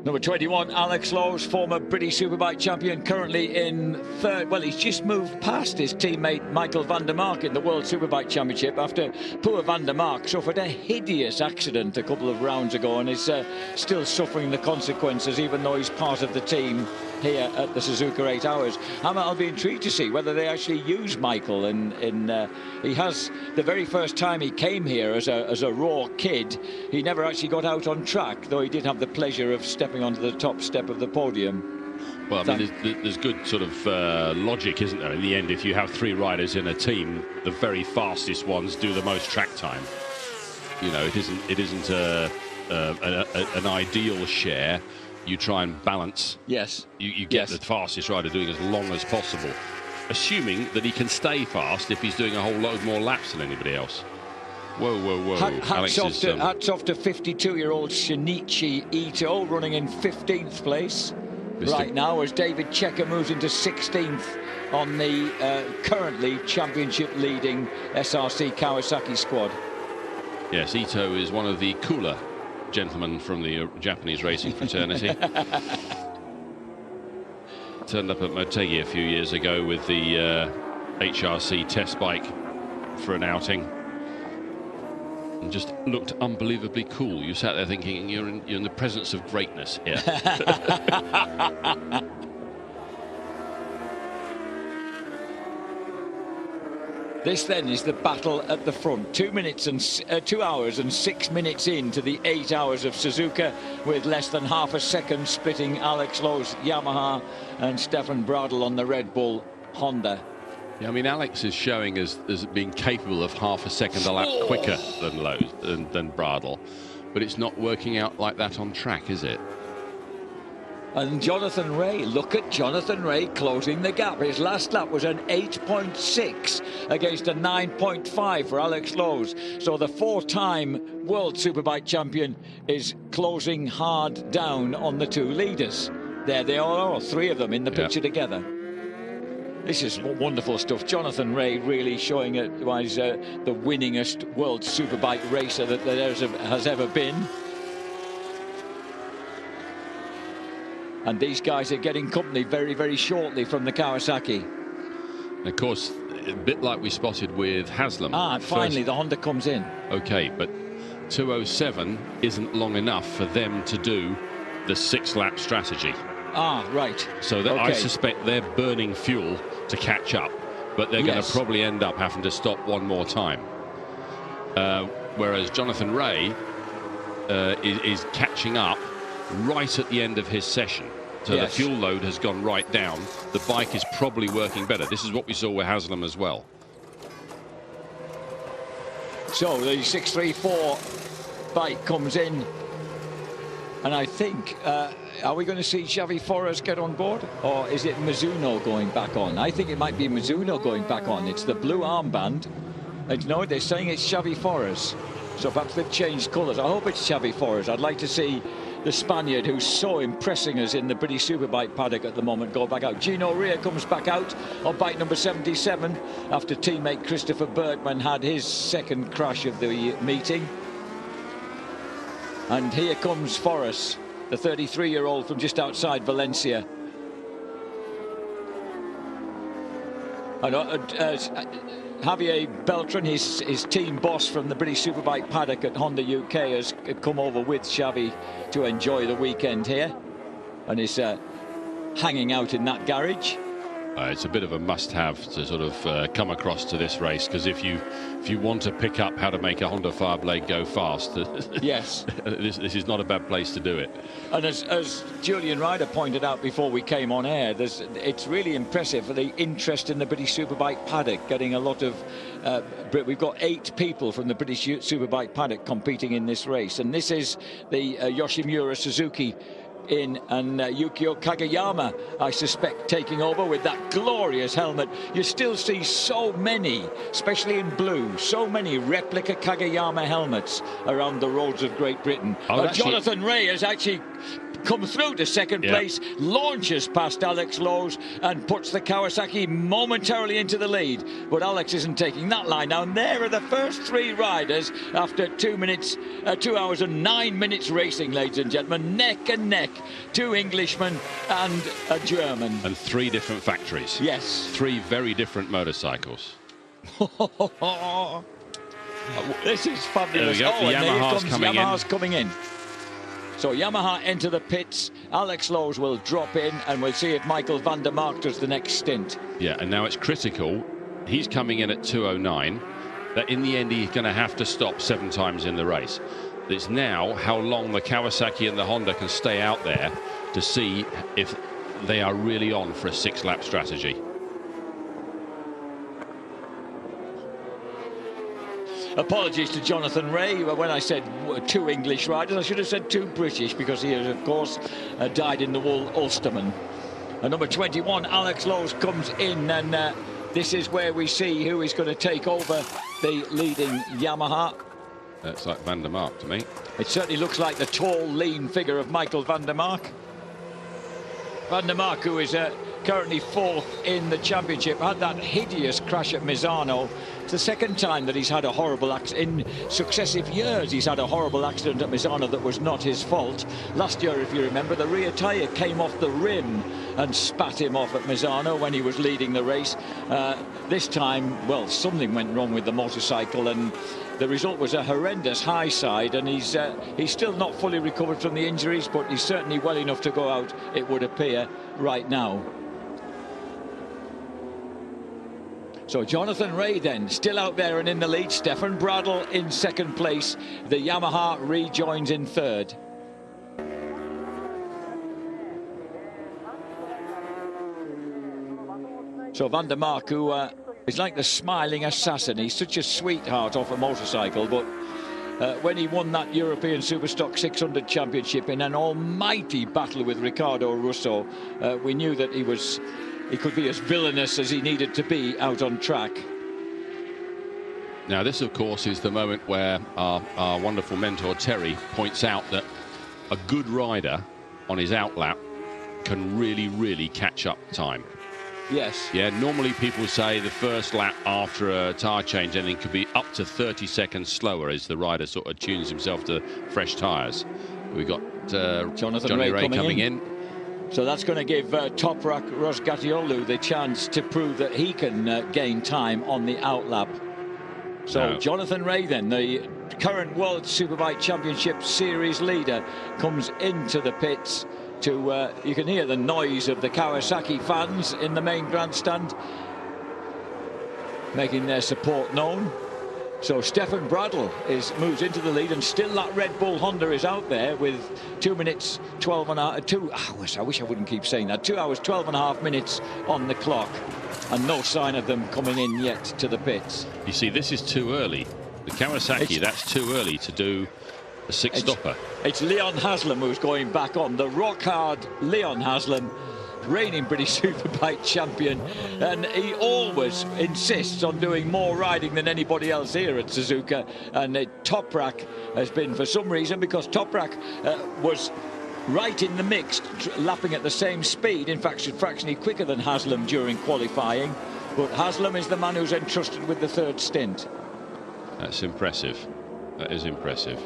Number 21, Alex Lowe's, former British Superbike champion, currently in third. Well, he's just moved past his teammate Michael van der Mark in the World Superbike Championship after poor van der Mark suffered a hideous accident a couple of rounds ago and is still suffering the consequences, even though he's part of the team here at the Suzuka 8 Hours. I'll be intrigued to see whether they actually use Michael. He has, the very first time he came here as a raw kid, he never actually got out on track, though he did have the pleasure of stepping onto the top step of the podium. Well, I mean, there's good sort of logic, isn't there? In the end, if you have 3 riders in a team, the very fastest ones do the most track time. You know, it isn't an ideal share. You try and balance. Yes. You get the fastest rider doing as long as possible, assuming that he can stay fast if he's doing a whole load more laps than anybody else. Whoa, whoa, whoa. Hats off to 52-year-old Shinichi Ito, running in 15th place right now, as David Checker moves into 16th on the currently championship-leading SRC Kawasaki squad. Yes, Ito is one of the cooler gentlemen from the Japanese racing fraternity. Turned up at Motegi a few years ago with the HRC test bike for an outing and just looked unbelievably cool. You sat there thinking you're in the presence of greatness here. This then is the battle at the front. 2 hours and 6 minutes into the 8 hours of Suzuka, with less than half a second splitting Alex Lowe's Yamaha and Stefan Bradl on the Red Bull Honda. Yeah, I mean, Alex is showing as being capable of half a second a lap quicker than Lowe's, than Bradl, but it's not working out like that on track, is it? And Jonathan Rea, look at Jonathan Rea closing the gap. His last lap was an 8.6 against a 9.5 for Alex Lowe's. So the 4-time World Superbike champion is closing hard down on the 2 leaders. There they are, 3 of them in the picture together. This is wonderful stuff. Jonathan Rea really showing why he's the winningest World Superbike racer that there has ever been. And these guys are getting company very, very shortly from the Kawasaki. And of course, a bit like we spotted with Haslam. Finally the Honda comes in. Okay, but 2:07 isn't long enough for them to do the 6-lap strategy. Right. So that I suspect they're burning fuel to catch up, but they're going to probably end up having to stop one more time. Whereas Jonathan Rea is catching up right at the end of his session. So the fuel load has gone right down. The bike is probably working better. This is what we saw with Haslam as well. So the 634 bike comes in, and I think, are we going to see Xavi Forres get on board, or is it Mizuno going back on? I think it might be Mizuno going back on. It's the blue armband, and no, they're saying it's Xavi Forres. So perhaps they've changed colours. I hope it's Xavi Forres. I'd like to see the Spaniard, who's so impressing us in the British Superbike paddock at the moment, go back out. Gino Rea comes back out on bike number 77 after teammate Christopher Bergman had his second crash of the meeting. And here comes Forres, the 33-year-old from just outside Valencia. And Javier Beltran, his team boss from the British Superbike paddock at Honda UK, has come over with Xavi to enjoy the weekend here, and is hanging out in that garage. It's a bit of a must-have to sort of come across to this race, because if you want to pick up how to make a Honda Fireblade go fast, yes, this is not a bad place to do it. And as Julian Ryder pointed out before we came on air, it's really impressive for the interest in the British Superbike paddock, getting a lot of we've got 8 people from the British Superbike paddock competing in this race, and this is the Yoshimura Suzuki in, and Yukio Kagayama, I suspect, taking over with that glorious helmet. You still see so many, especially in blue, so many replica Kagayama helmets around the roads of Great Britain. Jonathan Rea has actually come through to second place, launches past Alex Lowe's and puts the Kawasaki momentarily into the lead, but Alex isn't taking that line now. And there are the first 3 riders after 2 hours and 9 minutes racing, ladies and gentlemen, neck and neck, 2 Englishmen and a German. And 3 different factories. Yes. 3 very different motorcycles. This is fabulous. There we go. The Yamaha's coming in. So Yamaha enter the pits. Alex Lowe's will drop in, and we'll see if Michael van der Mark does the next stint. Yeah, and now it's critical. He's coming in at 2:09. That in the end he's going to have to stop 7 times in the race. It's now how long the Kawasaki and the Honda can stay out there to see if they are really on for a 6-lap strategy. Apologies to Jonathan Rea. When I said 2 English riders, I should have said 2 British, because he has, of course, died in the wool Ulsterman. Number 21, Alex Lowe's, comes in, and this is where we see who is going to take over the leading Yamaha. That's like Van der Mark to me. It certainly looks like the tall, lean figure of Michael van der Mark. Van der Mark, who is currently 4th in the championship, had that hideous crash at Misano. It's the second time that he's had a horrible accident. In successive years, he's had a horrible accident at Misano that was not his fault. Last year, if you remember, the rear tyre came off the rim and spat him off at Misano when he was leading the race. This time, well, something went wrong with the motorcycle, and the result was a horrendous high side, and he's still not fully recovered from the injuries, but he's certainly well enough to go out, it would appear, right now. So Jonathan Rea then still out there and in the lead. Stefan Bradl in second place. The Yamaha rejoins in 3rd. So Van der Mark, who is like the smiling assassin. He's such a sweetheart off a motorcycle, but when he won that European Superstock 600 Championship in an almighty battle with Riccardo Russo, we knew that he could be as villainous as he needed to be out on track. Now this, of course, is the moment where our wonderful mentor Terry points out that a good rider on his outlap can really catch up time. Yes. Yeah, normally people say the first lap after a tyre change, and it could be up to 30 seconds slower as the rider sort of tunes himself to fresh tyres. We've got Johnny Rea coming in. So that's going to give Toprak Rosgatioglu the chance to prove that he can gain time on the outlap. So Jonathan Rea then, the current World Superbike Championship Series leader, comes into the pits to, you can hear the noise of the Kawasaki fans in the main grandstand, making their support known. So Stefan Bradl moves into the lead, and still that Red Bull Honda is out there with 2 minutes 12 and a half, 2 hours, I wish I wouldn't keep saying that, 2 hours 12 and a half minutes on the clock, and no sign of them coming in yet to the pits. You see, this is too early. The Kawasaki, that's too early to do a 6-stopper. It's Leon Haslam who's going back on, the rock-hard Leon Haslam, reigning British Superbike champion, and he always insists on doing more riding than anybody else here at Suzuka. And Toprak has been, for some reason, because Toprak was right in the mix, lapping at the same speed, in fact fractionally quicker than Haslam during qualifying, but Haslam is the man who's entrusted with the 3rd stint. That's impressive. That is impressive.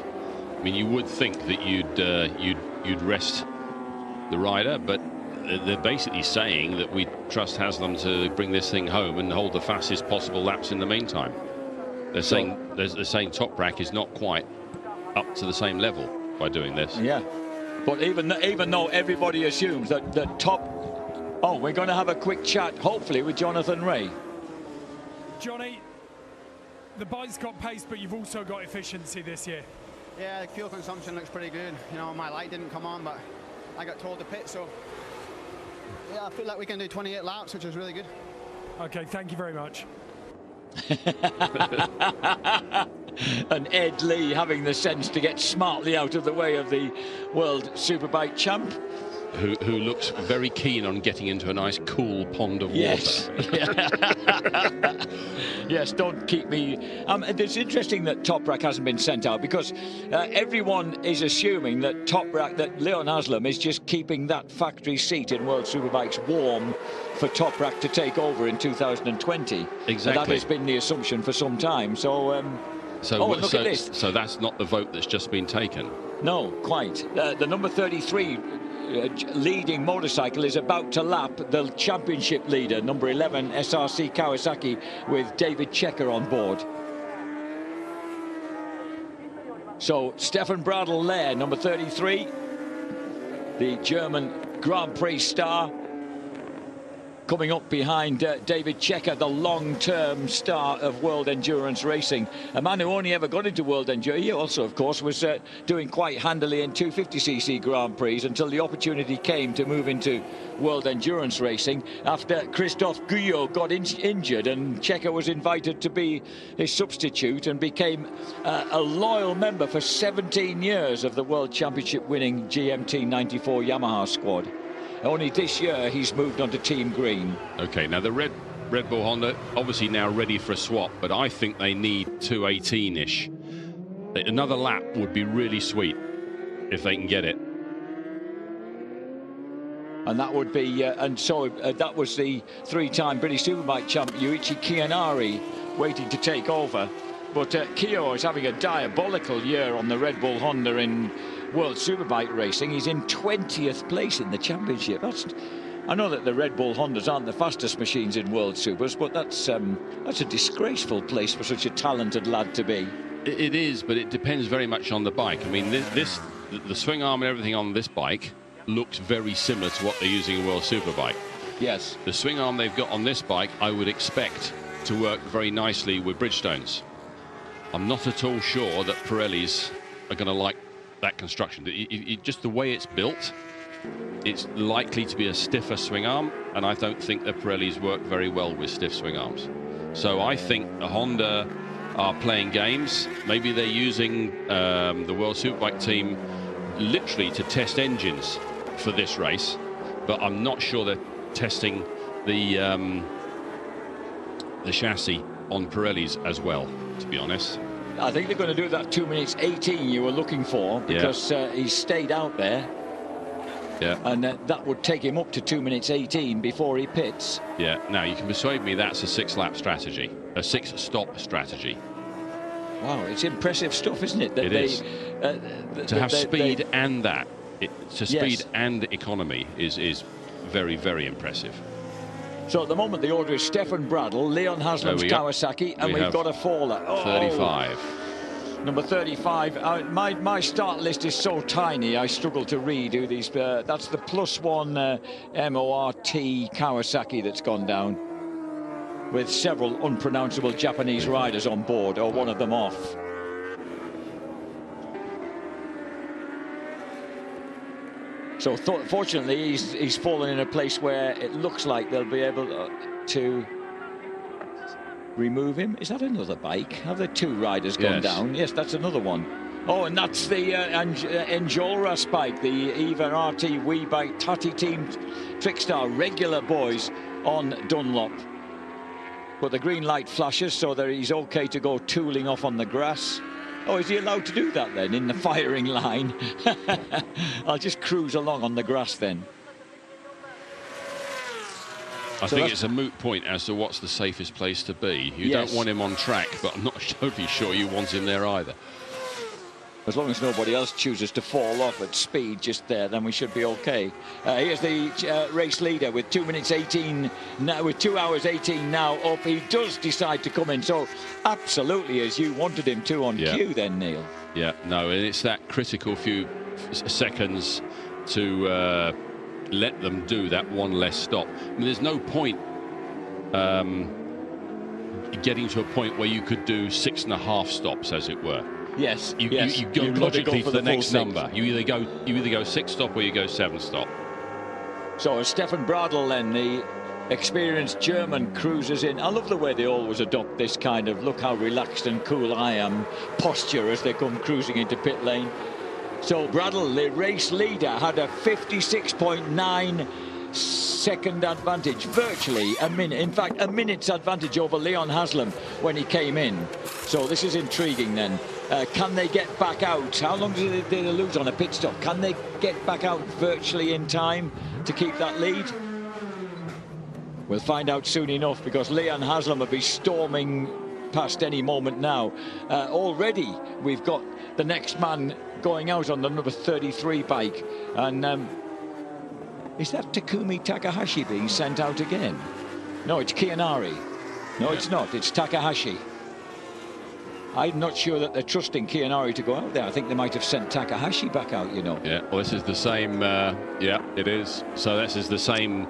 I mean, you would think that you'd rest the rider, but they're basically saying that we trust Haslam to bring this thing home and hold the fastest possible laps in the meantime. They're saying Toprak is not quite up to the same level by doing this. Yeah, but even though everybody assumes that Oh, we're going to have a quick chat, hopefully, with Jonathan Ray. Johnny, the bike's got pace, but you've also got efficiency this year. Yeah, the fuel consumption looks pretty good. You know, my light didn't come on, but I got told to pit, so yeah, I feel like we can do 28 laps, which is really good. Okay, thank you very much. And Ed Lee having the sense to get smartly out of the way of the World Superbike champ. Who looks very keen on getting into a nice cool pond of water. Yes, don't keep me... it's interesting that Toprak hasn't been sent out, because everyone is assuming that that Leon Haslam is just keeping that factory seat in World Superbikes warm for Toprak to take over in 2020. Exactly. And that has been the assumption for some time. So look at this. So that's not the vote that's just been taken. No, quite. The number 33 leading motorcycle is about to lap the championship leader, number 11 SRC Kawasaki, with David Checker on board. So Stefan Bradl there, number 33, the German Grand Prix star, coming up behind David Checker, the long-term star of world endurance racing. A man who only ever got into world endurance. He also, of course, was doing quite handily in 250cc Grand Prix until the opportunity came to move into world endurance racing after Christophe Guyot got injured, and Checker was invited to be his substitute and became a loyal member for 17 years of the World Championship winning GMT 94 Yamaha squad. Only this year he's moved on to Team Green. Okay, now the Red Bull Honda obviously now ready for a swap, but I think they need 218-ish. Another lap would be really sweet if they can get it. And that would be, that was the three-time British Superbike champ Yuichi Kianari waiting to take over. But Kyo is having a diabolical year on the Red Bull Honda in World Superbike racing. He's in 20th place in the championship. I know that the Red Bull Hondas aren't the fastest machines in World Supers, but that's a disgraceful place for such a talented lad to be. It is, but it depends very much on the bike. I mean, the swing arm and everything on this bike looks very similar to what they're using in World Superbike. Yes. The swing arm they've got on this bike, I would expect to work very nicely with Bridgestones. I'm not at all sure that Pirellis are going to like that construction. Just the way it's built, it's likely to be a stiffer swing arm, and I don't think that Pirellis work very well with stiff swing arms. So I think the Honda are playing games. Maybe they're using the World Superbike team literally to test engines for this race, but I'm not sure they're testing the chassis on Pirellis as well, to be honest. I think they're going to do that 2 minutes 18 you were looking for, because he stayed out there. Yeah. And that would take him up to 2 minutes 18 before he pits. Yeah. Now you can persuade me that's a 6-lap strategy, a 6-stop strategy. Wow, it's impressive stuff, isn't it? That it is. To have speed and that, speed and economy is very, very impressive. So at the moment the order is Stefan Bradl, Leon Haslam's Kawasaki, and we've got a faller. 35. Number 35. My start list is so tiny I struggle to read who these. That's the +1 MORT Kawasaki that's gone down, with several unpronounceable Japanese riders on board, or one of them off. So fortunately he's fallen in a place where it looks like they'll be able to remove him. Is that another bike? Have the two riders gone down? Yes, that's another one. Oh, and that's the Enjolras bike, the Eva RT Wee bike, Tati Team Trickstar, regular boys on Dunlop. But the green light flashes, so that he's okay to go tooling off on the grass. Oh, is he allowed to do that then, in the firing line? I'll just cruise along on the grass then. I think it's a moot point as to what's the safest place to be. You don't want him on track, but I'm not totally sure you want him there either. As long as nobody else chooses to fall off at speed just there, then we should be okay. Here's the race leader with 2 minutes 18 now, with 2 hours 18 now up. He does decide to come in, so absolutely as you wanted him to on cue then, Neil. Yeah, no, and it's that critical few seconds to let them do that one less stop. I mean, there's no point getting to a point where you could do 6.5 stops, as it were. Yes, you go logically for the next number. You either go 6 stop or you go 7 stop. So Stefan Bradl then, the experienced German, cruises in. I love the way they always adopt this kind of look how relaxed and cool I am posture as they come cruising into pit lane. So Bradl, the race leader, had a 56.9 second advantage, virtually a minute, in fact a minute's advantage over Leon Haslam when he came in. So this is intriguing then. Can they get back out? How long did they lose on a pit stop? Can they get back out virtually in time to keep that lead? We'll find out soon enough, because Leon Haslam will be storming past any moment now. Already we've got the next man going out on the number 33 bike, and is that Takumi Takahashi being sent out again? No, it's Kianari. No, it's not. It's Takahashi. I'm not sure that they're trusting Kianari to go out there. I think they might have sent Takahashi back out, you know. Yeah, well, this is the same. Yeah, it is. So this is the same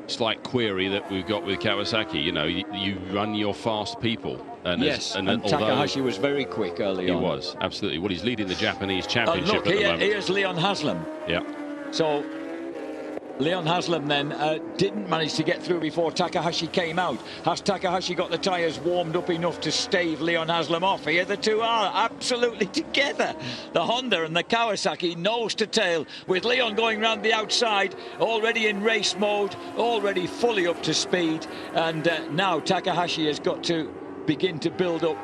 slight query that we've got with Kawasaki. You know, you run your fast people. And yes, and Takahashi was very quick early on. He was, absolutely. Well, he's leading the Japanese championship look, at the moment. Here's Leon Haslam. Yeah. So Leon Haslam then didn't manage to get through before Takahashi came out. Has Takahashi got the tyres warmed up enough to stave Leon Haslam off? Here the two are absolutely together. The Honda and the Kawasaki nose to tail, with Leon going round the outside, already in race mode, already fully up to speed. And now Takahashi has got to begin to build up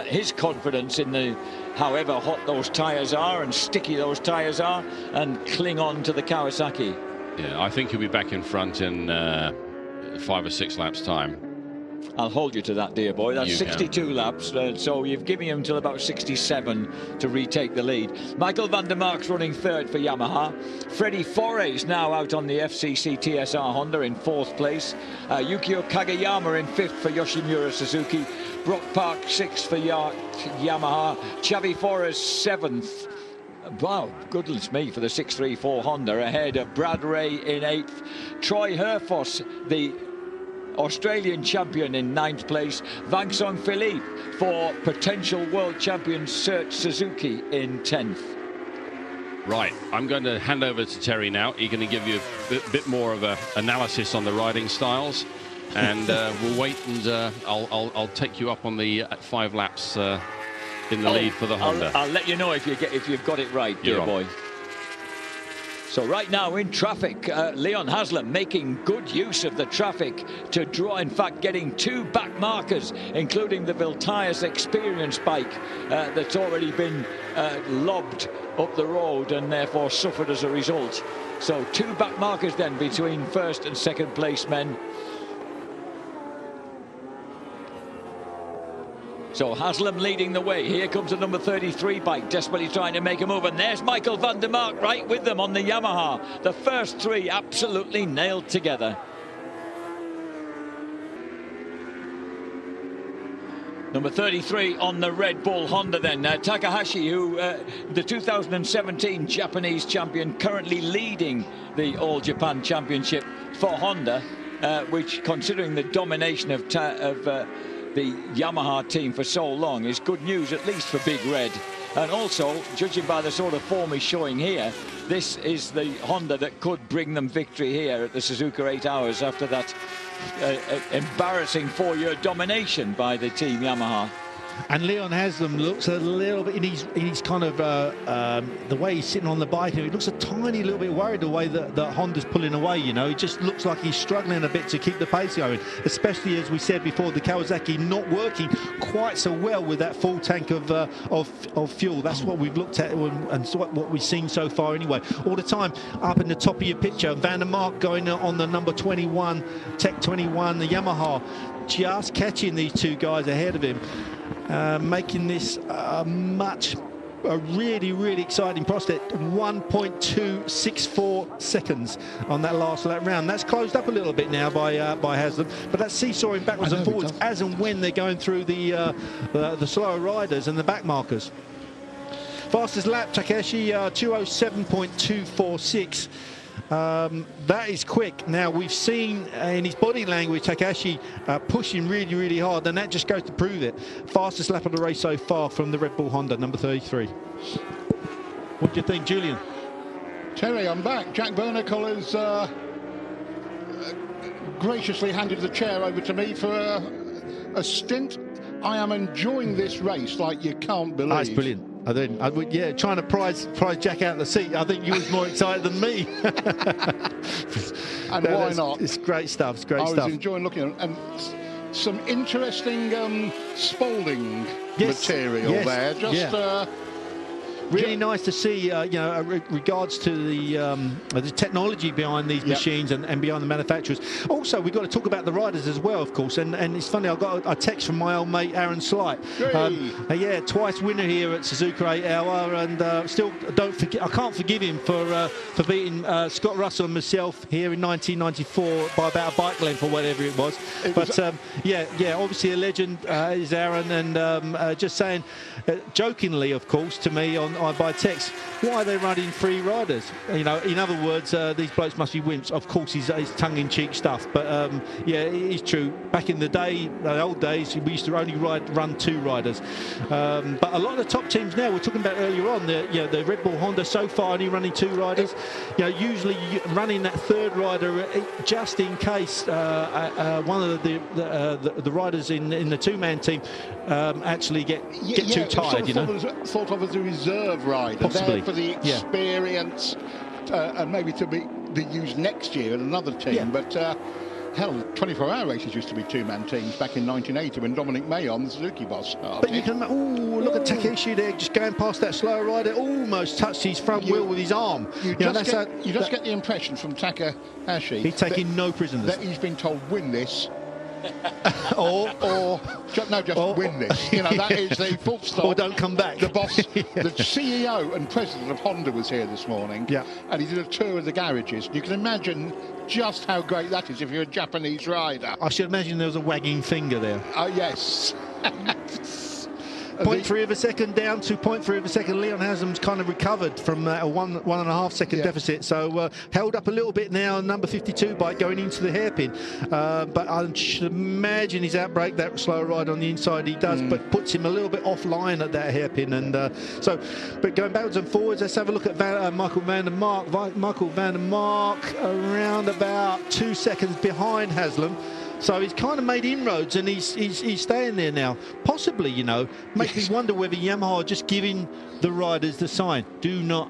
his confidence in the however hot those tyres are and sticky those tyres are, and cling on to the Kawasaki. Yeah, I think he'll be back in front in 5 or 6 laps time. I'll hold you to that, dear boy. That's 62 laps, so you've given him till about 67 to retake the lead. Michael van der Mark's running third for Yamaha. Freddie Fore's now out on the FCC TSR Honda in 4th place. Yukio Kageyama in 5th for Yoshimura Suzuki. Brock Park 6th for Yamaha. Xavi Fore's 7th. Wow, goodness me, for the 634 Honda, ahead of Brad Ray in 8th. Troy Herfoss, the Australian champion, in 9th place. Vang Song Philippe for potential world champion Search Suzuki in 10th. Right, I'm going to hand over to Terry now. He's going to give you a bit more of an analysis on the riding styles, and we'll wait, and I'll take you up on the 5 laps in the lead for the Honda. I'll let you know if you've got it right, dear boy. So right now in traffic, Leon Haslam making good use of the traffic to draw, in fact getting 2 back markers, including the Viltias Experience bike that's already been lobbed up the road and therefore suffered as a result. So 2 back markers then between 1st and 2nd place men. So Haslam leading the way. Here comes the number 33 bike, desperately trying to make a move. And there's Michael van der Mark right with them on the Yamaha. The first 3 absolutely nailed together. Number 33 on the Red Bull Honda then. Takahashi, who the 2017 Japanese champion, currently leading the All Japan Championship for Honda, which, considering the domination of the Yamaha team for so long, is good news, at least for Big Red. And also, judging by the sort of form he's showing here, this is the Honda that could bring them victory here at the Suzuka 8 Hours after that embarrassing 4-year domination by the team Yamaha. And Leon Haslam looks a little bit in his kind of the way he's sitting on the bike. He looks a tiny little bit worried the way that Honda's pulling away. You know, he just looks like he's struggling a bit to keep the pace going. Especially, as we said before, the Kawasaki not working quite so well with that full tank of fuel. That's what we've looked at and what we've seen so far. Anyway, all the time up in the top of your picture, Van der Mark going on the number 21, Tech 21, the Yamaha, just catching these 2 guys ahead of him. Making this a really, really exciting prospect. 1.264 seconds on that last lap round. That's closed up a little bit now by Haslam, but that's seesawing backwards and forwards as and when they're going through the slower riders and the back markers. Fastest lap, Takeshi, 207.246. That is quick. Now, we've seen in his body language, Takahashi pushing really, really hard, and that just goes to prove it. Fastest lap of the race so far from the Red Bull Honda, number 33. What do you think, Julian? Terry, I'm back. Jack Bernacle has graciously handed the chair over to me for a stint. I am enjoying this race like you can't believe. That's brilliant. Yeah, trying to prize Jack out of the seat. I think you was more excited than me. And why not? It's great stuff. It's great stuff. I was enjoying looking at it. And some interesting Spalding material there. Just really nice to see, regards to the technology behind these machines and behind the manufacturers. Also, we've got to talk about the riders as well, of course. And it's funny, I got a text from my old mate Aaron Slight. Twice winner here at Suzuka 8 Hour, and still don't forget. I can't forgive him for beating Scott Russell and myself here in 1994 by about a bike length or whatever it was. Obviously a legend is Aaron, and just saying, jokingly, of course, to me by text, why are they running 3 riders? In other words, these blokes must be wimps. Of course, it's tongue-in-cheek stuff, but it is true. Back in the day, the old days, we used to only run 2 riders. But a lot of the top teams now, we're talking about earlier on, the Red Bull Honda so far only running 2 riders. Usually running that 3rd rider just in case one of the riders in the 2-man team actually get too tired. Thought of as a reserve rider, possibly, there for the experience, and maybe to be used next year in another team. But hell, 24-hour races used to be 2-man teams back in 1980 when Dominic Mayon, the Suzuki boss, started. But you can, look at Takeshi there, just going past that slow rider, almost touched his front wheel with his arm. You just get the impression from Takahashi he's taking no prisoners. That he's been told, win this. or win this. That is the full stop. Or don't come back. The boss, the CEO and president of Honda was here this morning, and he did a tour of the garages. You can imagine just how great that is if you're a Japanese rider. I should imagine there was a wagging finger there. Oh, yes. 0.3 of a second down to 0.3 of a second. Leon Haslam's kind of recovered from a 1.5 second deficit, so held up a little bit now. Number 52 bike going into the hairpin, but I should imagine his outbreak, that slow ride on the inside he does, but puts him a little bit offline at that hairpin. And but going backwards and forwards, let's have a look at Michael van der Mark. Michael van der Mark around about 2 seconds behind Haslam. So he's kind of made inroads, and he's staying there now. Possibly, makes me wonder whether Yamaha are just giving the riders the sign. Do not,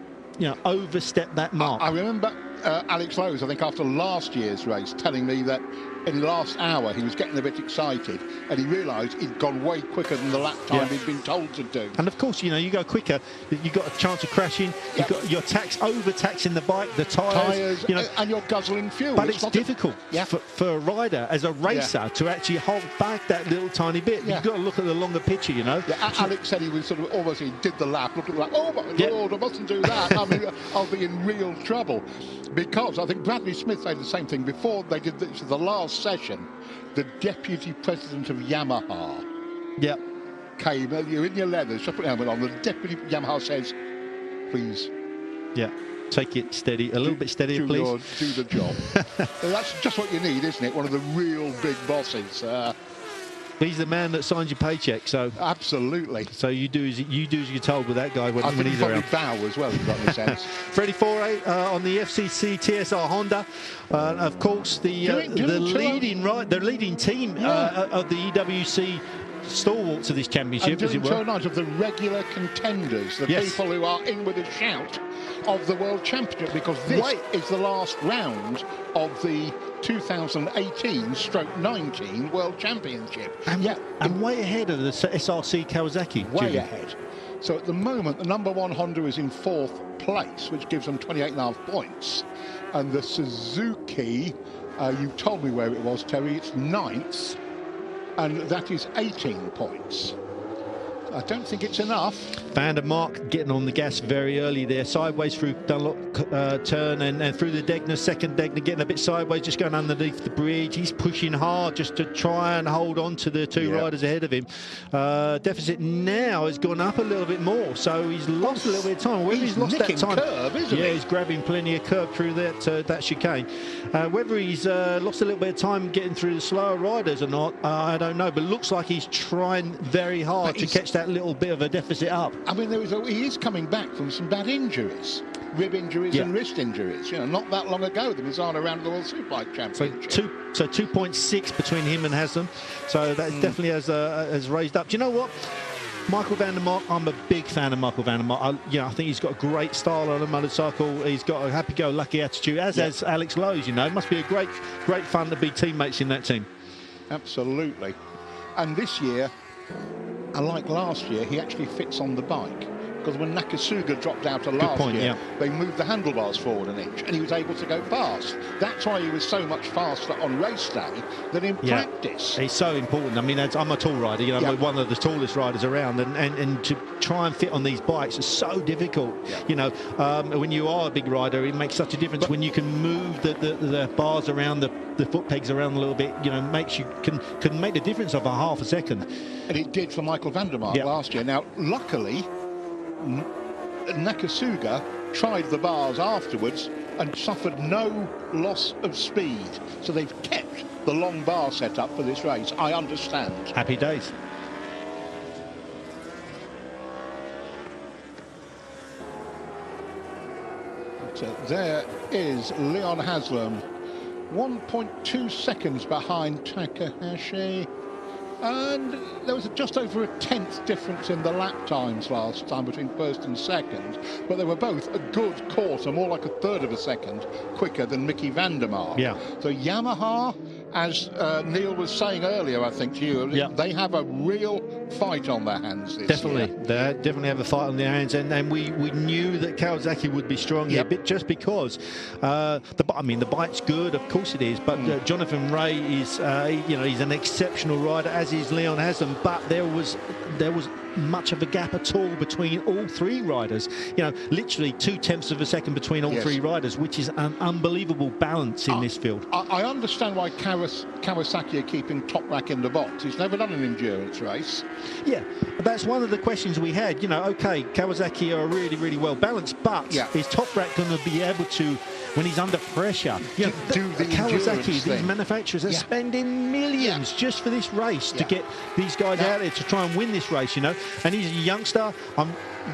overstep that mark. I remember Alex Lowe's, I think after last year's race, telling me that in the last hour he was getting a bit excited, and he realised he'd gone way quicker than the lap time he'd been told to do. And of course, you go quicker, you've got a chance of crashing. You've got your over-taxing the bike, the tyres, and you're guzzling fuel. But it's difficult for a rider as a racer to actually hold back that little tiny bit. You've got to look at the longer picture, Alex said he was sort of almost, he did the lap, looked at the lap, oh my Lord, I mustn't do that. I mean, I'll be in real trouble. Because I think Bradley Smith said the same thing before they did the last session. The deputy president of Yamaha came, you're in your leathers, just put your helmet on. The deputy Yamaha says, please. Take it steady, a little bit steadier, please. Do the job. That's just what you need, isn't it? One of the real big bosses. He's the man that signs your paycheck, so absolutely. So you do as you're told with that guy when he's around. Bow as well, if you've got any sense. Freddie Foray on the FCC TSR Honda, of course the leading team of the EWC stalwarts of this championship, as it were. Of the regular contenders, the people who are in with a shout of the World Championship, because this is the last round of the 2018/19 World Championship. And way ahead of the SRC Kawasaki. Way ahead. So at the moment, the number 1 Honda is in 4th place, which gives them 28.5 points. And the Suzuki, you told me where it was, Terry, it's 9th, and that is 18 points. I don't think it's enough. Van der Mark getting on the gas very early there, sideways through Dunlop turn and through the Degner, second Degner getting a bit sideways, just going underneath the bridge. He's pushing hard just to try and hold on to the two riders ahead of him. Deficit now has gone up a little bit more, so he's lost a little bit of time. Whether he's lost that time, curb, isn't he? He's grabbing plenty of curb through that chicane. Whether he's lost a little bit of time getting through the slower riders or not, I don't know, but looks like he's trying very hard to catch that little bit of a deficit up. I mean, he is coming back from some bad injuries, rib injuries and wrist injuries. You know, not that long ago, the Misano around the World Superbike Championship. So 2.6 between him and Haslam. So that definitely has raised up. Do you know what? Michael van der Mark, I'm a big fan of Michael van der Mark. I think he's got a great style on a motorcycle. He's got a happy-go-lucky attitude, as has Alex Lowe's. You know, it must be a great fun to be teammates in that team. Absolutely. And this year, unlike last year, he actually fits on the bike. Because when Nakasuga dropped out of last year, they moved the handlebars forward an inch and he was able to go fast. That's why he was so much faster on race day than in practice. It's so important. I mean, I'm a tall rider, you know, I'm one of the tallest riders around, and to try and fit on these bikes is so difficult. You know, when you are a big rider, it makes such a difference when you can move the bars around, the foot pegs around a little bit, you know, can make the difference of a half a second. And it did for Michael van der Mark last year. Now, luckily, Nakasuga tried the bars afterwards and suffered no loss of speed. So they've kept the long bar set up for this race. I understand. Happy days. So there is Leon Haslam, 1.2 seconds behind Takahashi. And there was just over a tenth difference in the lap times last time between first and second, but they were both a good quarter, more like a third of a second quicker than Mickey van der Mark. So Yamaha, as Neil was saying earlier, I think to you, they have a real fight on their hands this year. They definitely have a fight on their hands, and we knew that Kawasaki would be strong here, just because the bike's good, of course it is, but Jonathan Ray is he's an exceptional rider, as is Leon Haslam, but there was much of a gap at all between all three riders. You know, literally 0.2 of a second between all three riders, which is an unbelievable balance in this field. I understand why Kawasaki are keeping Toprak in the box. He's never done an endurance race. Yeah, that's one of the questions we had. You know, okay, Kawasaki are really, really well balanced, but is Toprak going to be able to, when he's under pressure, do the Kawasaki, these thing. Manufacturers are spending millions just for this race to get these guys out there to try and win this race, you know. And he's a youngster. I'm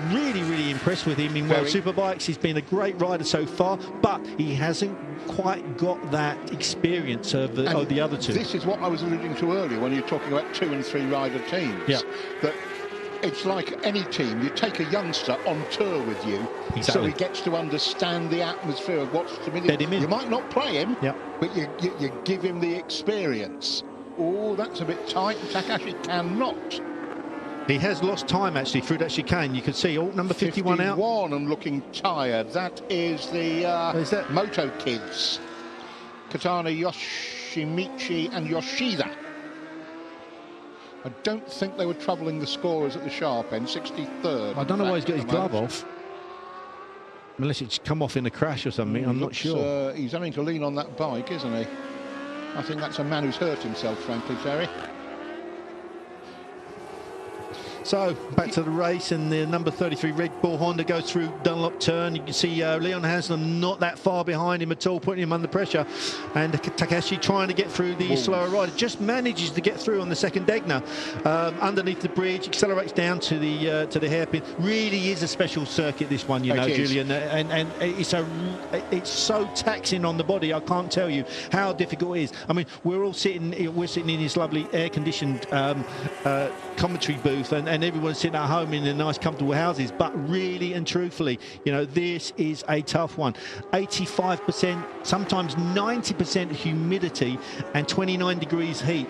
really, really impressed with him in World Superbikes. He's been a great rider so far, but he hasn't quite got that experience of the other two. This is what I was alluding to earlier when you're talking about 2 and 3 rider teams. That it's like any team, you take a youngster on tour with you, so he gets to understand the atmosphere of what's familiar. You might not play him, but you give him the experience. Oh, that's a bit tight. Takahashi cannot. He has lost time actually through that chicane. You can see number 51 out. 51 and looking tired. That is the Moto kids. Katana, Yoshimichi and Yoshida. I don't think they were troubling the scorers at the sharp end. 63rd. I don't know why he's got his glove off. Unless it's come off in a crash or something. I'm not sure. He's having to lean on that bike, isn't he? I think that's a man who's hurt himself, frankly, Terry. So back to the race, and the number 33 Red Bull Honda goes through Dunlop turn. You can see Leon Haslam not that far behind him at all, putting him under pressure, and Takahashi trying to get through the slower rider, just manages to get through on the second Degner, underneath the bridge, accelerates down to the hairpin. Really is a special circuit, this one, you know, Julian, and it's so taxing on the body. I can't tell you how difficult it is. I mean, we're sitting in this lovely air-conditioned commentary booth, and everyone's sitting at home in their nice comfortable houses, but really and truthfully, you know, this is a tough one. 85%, sometimes 90% humidity and 29 degrees heat.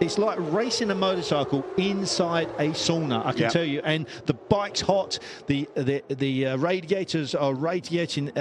It's like racing a motorcycle inside a sauna, I can tell you. And the bike's hot, the radiators are radiating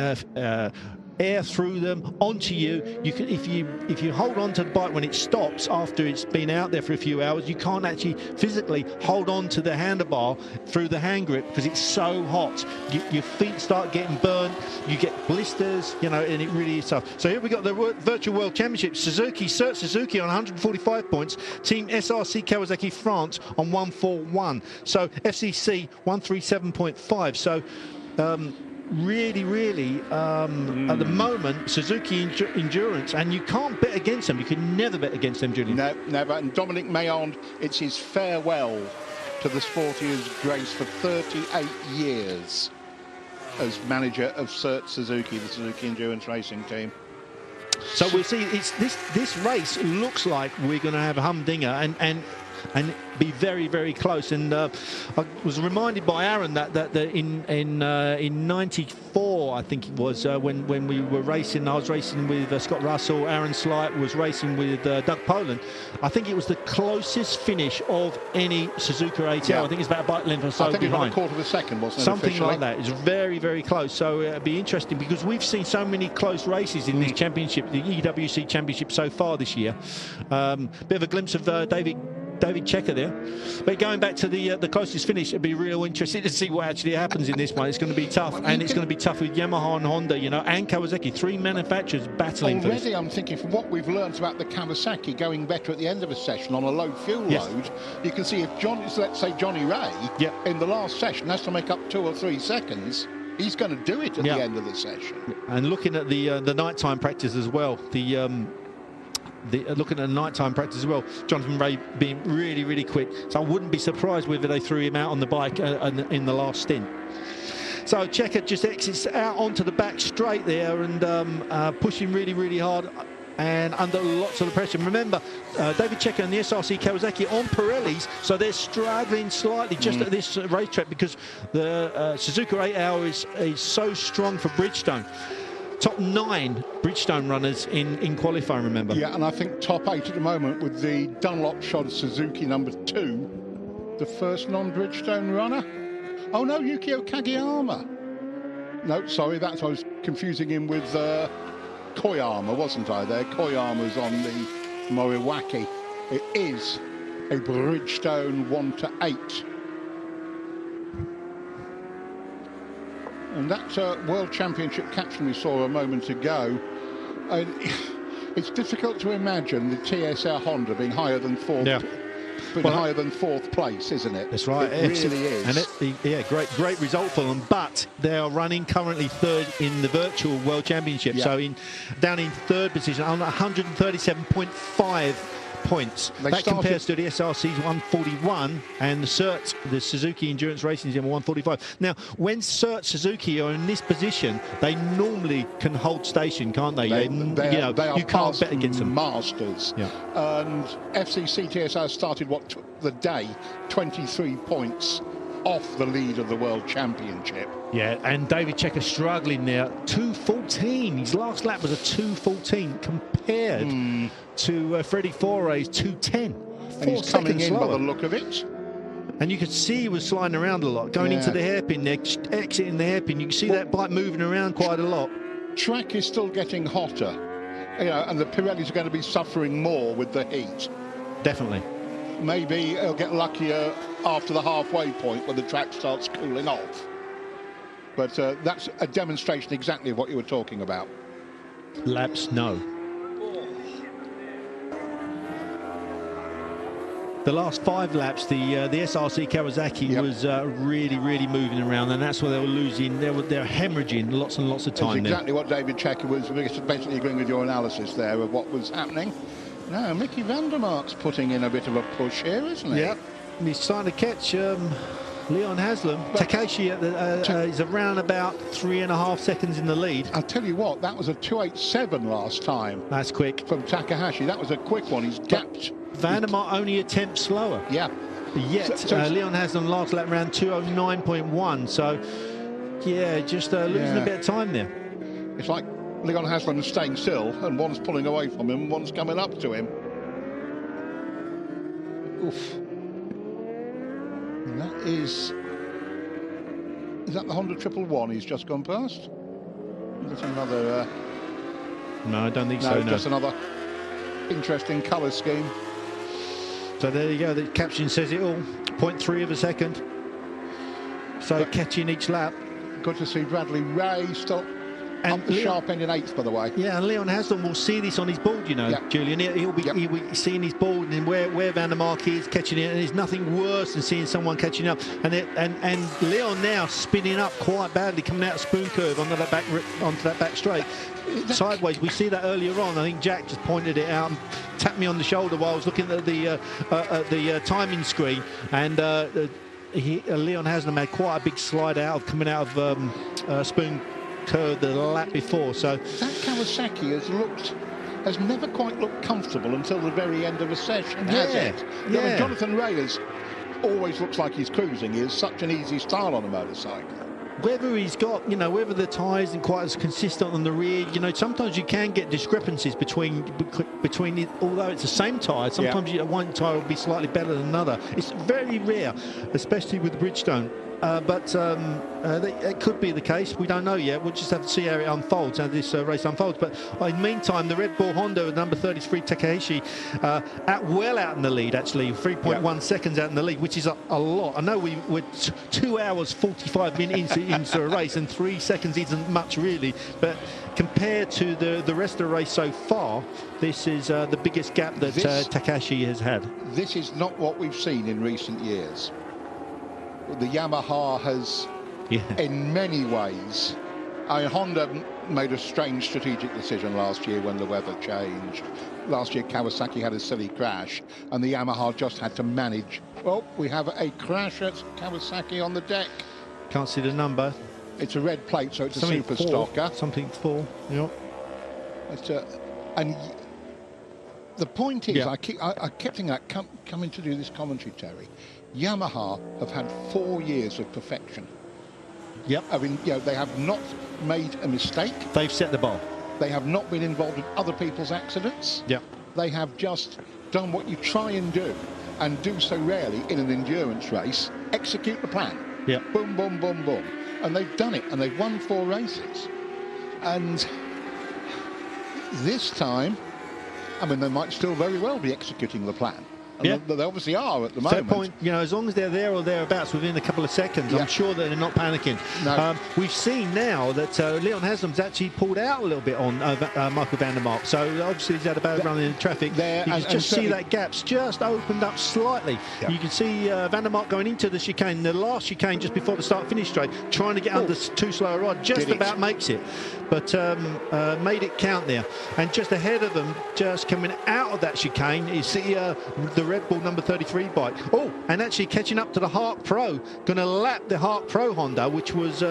air through them onto you. You can, if you hold on to the bike when it stops after it's been out there for a few hours, you can't actually physically hold on to the handlebar through the hand grip because it's so hot. Your feet start getting burnt, you get blisters, you know, and it really is tough. So here we got the Virtual World Championship. Suzuki on 145 points. Team SRC Kawasaki France on 141. So FCC 137.5. So really at the moment Suzuki Endurance, and you can't bet against them. You can never bet against them, Julian. No, never. And Dominic Mayond, it's his farewell to the sport he has graced for 38 years as manager of Suzuki, the Suzuki Endurance Racing Team. So we'll see. It's this race looks like we're going to have a humdinger and be very close. And I was reminded by Aaron that in '94, I think it was, when we were racing, I was racing with Scott Russell, Aaron Slight was racing with Doug Poland. I think it was the closest finish of any Suzuka ATR. Yeah. I think it's about a bike length or so behind. I think it was a quarter of a second, wasn't it? Something officially? like that. It's very close. So it'll be interesting because we've seen so many close races in this championship, the EWC championship so far this year. Bit of a glimpse of David Checker there. But going back to the closest finish, it'd be real interesting to see what actually happens in this one. It's going to be tough, and it's going to be tough with Yamaha and Honda, you know, and Kawasaki. 3 manufacturers battling for this. Already I'm thinking, from what we've learned about the Kawasaki going better at the end of a session on a low fuel load, you can see if let's say Johnny Ray, in the last session has to make up 2 or 3 seconds, he's going to do it at the end of the session. And looking at the nighttime practice as well, looking at the nighttime practice as well, Jonathan Ray being really quick. So I wouldn't be surprised whether they threw him out on the bike in the last stint. So Checker just exits out onto the back straight there and pushing really hard and under lots of the pressure. Remember, David Checker and the SRC Kawasaki on Pirellis, so they're struggling slightly just at this racetrack because the Suzuka 8 Hour is so strong for Bridgestone. Top 9 Bridgestone runners in qualifying, remember? Yeah, and I think top 8 at the moment with the Dunlop shod Suzuki number 2, the first non-Bridgestone runner. Oh no, Yukio Kageyama. No, sorry, I was confusing him with Koyama, wasn't I there? Koyama's on the Moriwaki. It is a Bridgestone 1 to 8. And that World Championship caption we saw a moment ago, it's difficult to imagine the TSR Honda being higher than fourth, higher than 4th place, isn't it? That's right. It really is. And great result for them. But they are running currently 3rd in the virtual World Championship. So down in 3rd position on 137.5 points. That compares to the SRC's 141 and the CERT, the Suzuki Endurance Racing Team, 145. Now, when CERT Suzuki are in this position, they normally can hold station, can't they? They are you can't bet against them. Masters. Yeah. And FCC TSR started the day 23 points off the lead of the World Championship. Yeah, and David Checker struggling there. 2:14. His last lap was a 2:14 compared to Freddie Foray's 2:10. And he's coming in by the look of it. And you could see he was sliding around a lot, going into the hairpin there, exiting the hairpin. You can see that bike moving around quite a lot. Track is still getting hotter, you know, and the Pirellis are going to be suffering more with the heat. Definitely. Maybe he'll get luckier after the halfway point when the track starts cooling off. But that's a demonstration exactly of what you were talking about. Laps, no. The last 5 laps, the SRC Kawasaki was really moving around, and that's where they were losing. They were hemorrhaging lots and lots of time. That's exactly what David Checker was basically agreeing with your analysis there of what was happening. Now, Mickey Vandermark's putting in a bit of a push here, isn't he? Yeah, he's trying to catch Leon Haslam. Takeshi is around about 3.5 seconds in the lead. I'll tell you what, that was a 2:87 last time. That's quick. From Takahashi. That was a quick one. He's gapped. Vandermark only attempts slower. Yeah. Yet Leon Haslam last lap round 2:09.1. So, yeah, just losing a bit of time there. It's like Leon Haslam is staying still, and one's pulling away from him, and one's coming up to him. Oof. And that is that the Honda 111 he's just gone past? Is it another... no, I don't think so, no. Just another interesting colour scheme. So there you go, the caption says it all. 0.3 of a second. So catching each lap. Good to see Bradley Ray still up the sharp end in 8th, by the way. Yeah, and Leon Haslam will see this on his board, you know, Julian. He'll be seeing his board and where Van der Mark is catching it, and there's nothing worse than seeing someone catching up. And Leon now spinning up quite badly, coming out of Spoon Curve onto that back straight. Sideways, we see that earlier on. I think Jack just pointed it out and tapped me on the shoulder while I was looking at the timing screen, and Leon Haslam had quite a big slide out coming out of Spoon Curve the lap before. So that Kawasaki has never quite looked comfortable until the very end of a session, has it? Yeah. I mean, Jonathan Ray always looks like he's cruising. He has such an easy style on a motorcycle. Whether he's got, you know, whether the tyre isn't quite as consistent on the rear, you know, sometimes you can get discrepancies between it, although it's the same tyre. Sometimes one tyre will be slightly better than another. It's very rare, especially with Bridgestone. But it could be the case. We don't know yet. We'll just have to see how it unfolds, how this race unfolds. But in the meantime, the Red Bull Honda with number 33 Takahashi well out in the lead, actually 3.1 seconds out in the lead, which is a lot. I know we're 2 hours 45 minutes into a race, and 3 seconds isn't much really, but compared to the rest of the race so far, this is the biggest gap that Takahashi has had. This is not what we've seen in recent years. The Yamaha has, in many ways, Honda made a strange strategic decision last year when the weather changed. Last year, Kawasaki had a silly crash, and the Yamaha just had to manage. Well, we have a crash at Kawasaki on the deck. Can't see the number. It's a red plate, so it's a super stocker. Something 4, yeah. And the point is, I kept thinking that coming to do this commentary, Terry. Yamaha have had 4 years of perfection. Yep. I mean, you know, they have not made a mistake. They've set the bar. They have not been involved in other people's accidents. Yep. They have just done what you try and do so rarely in an endurance race. Execute the plan. Yeah. Boom, boom, boom, boom. And they've done it, and they've won 4 races. And this time, I mean, they might still very well be executing the plan. Yeah. They obviously are at the moment. Fair point. You know, as long as they're there or thereabouts within a couple of seconds, I'm sure that they're not panicking. No. We've seen now that Leon Haslam's actually pulled out a little bit on Michael van der Mark. So obviously he's had a bad run in the traffic. You can just see that gap's just opened up slightly. Yeah. You can see van der Mark going into the chicane, the last chicane just before the start-finish straight, trying to get under too slow a rod. Just about makes it, but made it count there. And just ahead of them, just coming out of that chicane, is the Red Bull number 33 bike. Oh, and actually catching up to the Hark Pro, going to lap the Hark Pro Honda, which was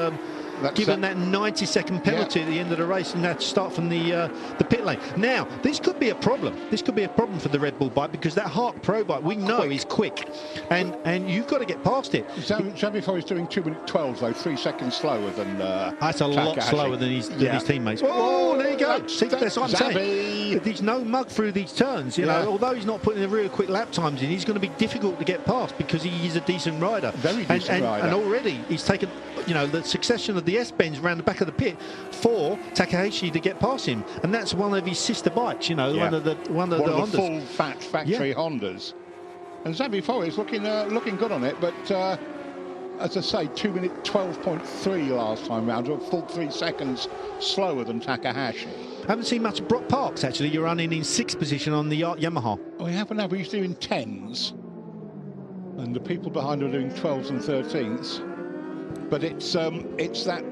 given that 90-second penalty at the end of the race, and had to start from the pit lane. Now, this could be a problem. This could be a problem for the Red Bull bike, because that Hark Pro bike, we know is quick, and you've got to get past it. Before he's doing 2:12 though, 3 seconds slower than that's a lot slower than his teammates. Oh, there you go. See, that's what I'm saying. There's no mug through these turns. You know, although he's not putting the real quick lap times in, he's going to be difficult to get past because he is a decent rider. Very decent rider. And already he's taken, you know, the succession of the S-bends around the back of the pit for Takahashi to get past him, and that's one of his sister bikes. You know, one of the Hondas. Full fat factory Hondas. And Xavi Forest looking good on it, but as I say, 2:12.3 last time round, a full 3 seconds slower than Takahashi. I haven't seen much of Brock Parks, actually. You're running in 6th position on the Yamaha. We haven't. He's doing 10s. And the people behind are doing 12s and 13s. But it's that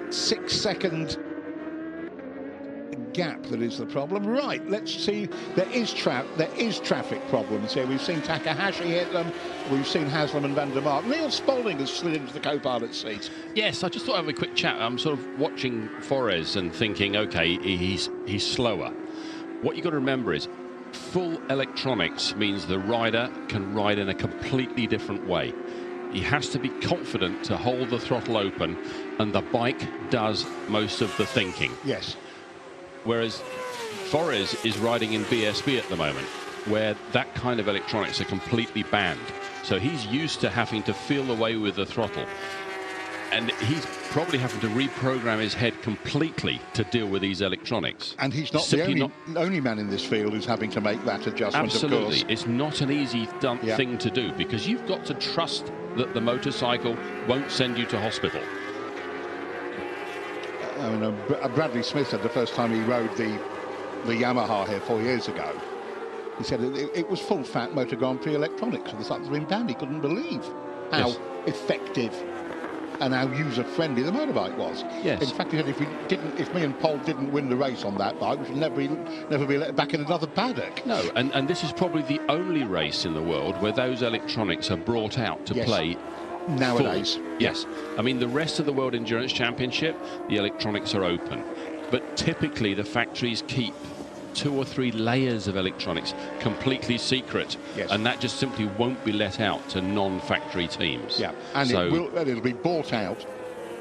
6 second gap that is the problem. Right, let's see. There is traffic problems here. We've seen Takahashi hit them. We've seen Haslam and van der Mark. Neil Spalding has slid into the co-pilot seat. Yes, I just thought I'd have a quick chat. I'm sort of watching Forres and thinking, okay, he's slower. What you've got to remember is full electronics means the rider can ride in a completely different way. He has to be confident to hold the throttle open, and the bike does most of the thinking. Yes. Whereas Forres is riding in BSB at the moment, where that kind of electronics are completely banned. So he's used to having to feel the way with the throttle. and he's probably having to reprogram his head completely to deal with these electronics. And he's not the only man in this field who's having to make that adjustment, absolutely. Of course. It's not an easy thing to do, because you've got to trust that the motorcycle won't send you to hospital. I mean, Bradley Smith said the first time he rode the Yamaha here 4 years ago, he said it was full-fat Motor Grand Prix electronics with the something's been banned. He couldn't believe how effective and how user-friendly the motorbike was. Yes. In fact, he said if me and Paul didn't win the race on that bike, we should never be let back in another paddock. No, and this is probably the only race in the world where those electronics are brought out to play nowadays. Fully. Yes. I mean, the rest of the World Endurance Championship, the electronics are open. But typically the factories keep 2 or 3 layers of electronics completely secret, and that just simply won't be let out to non-factory teams. Yeah, and it'll be bought out,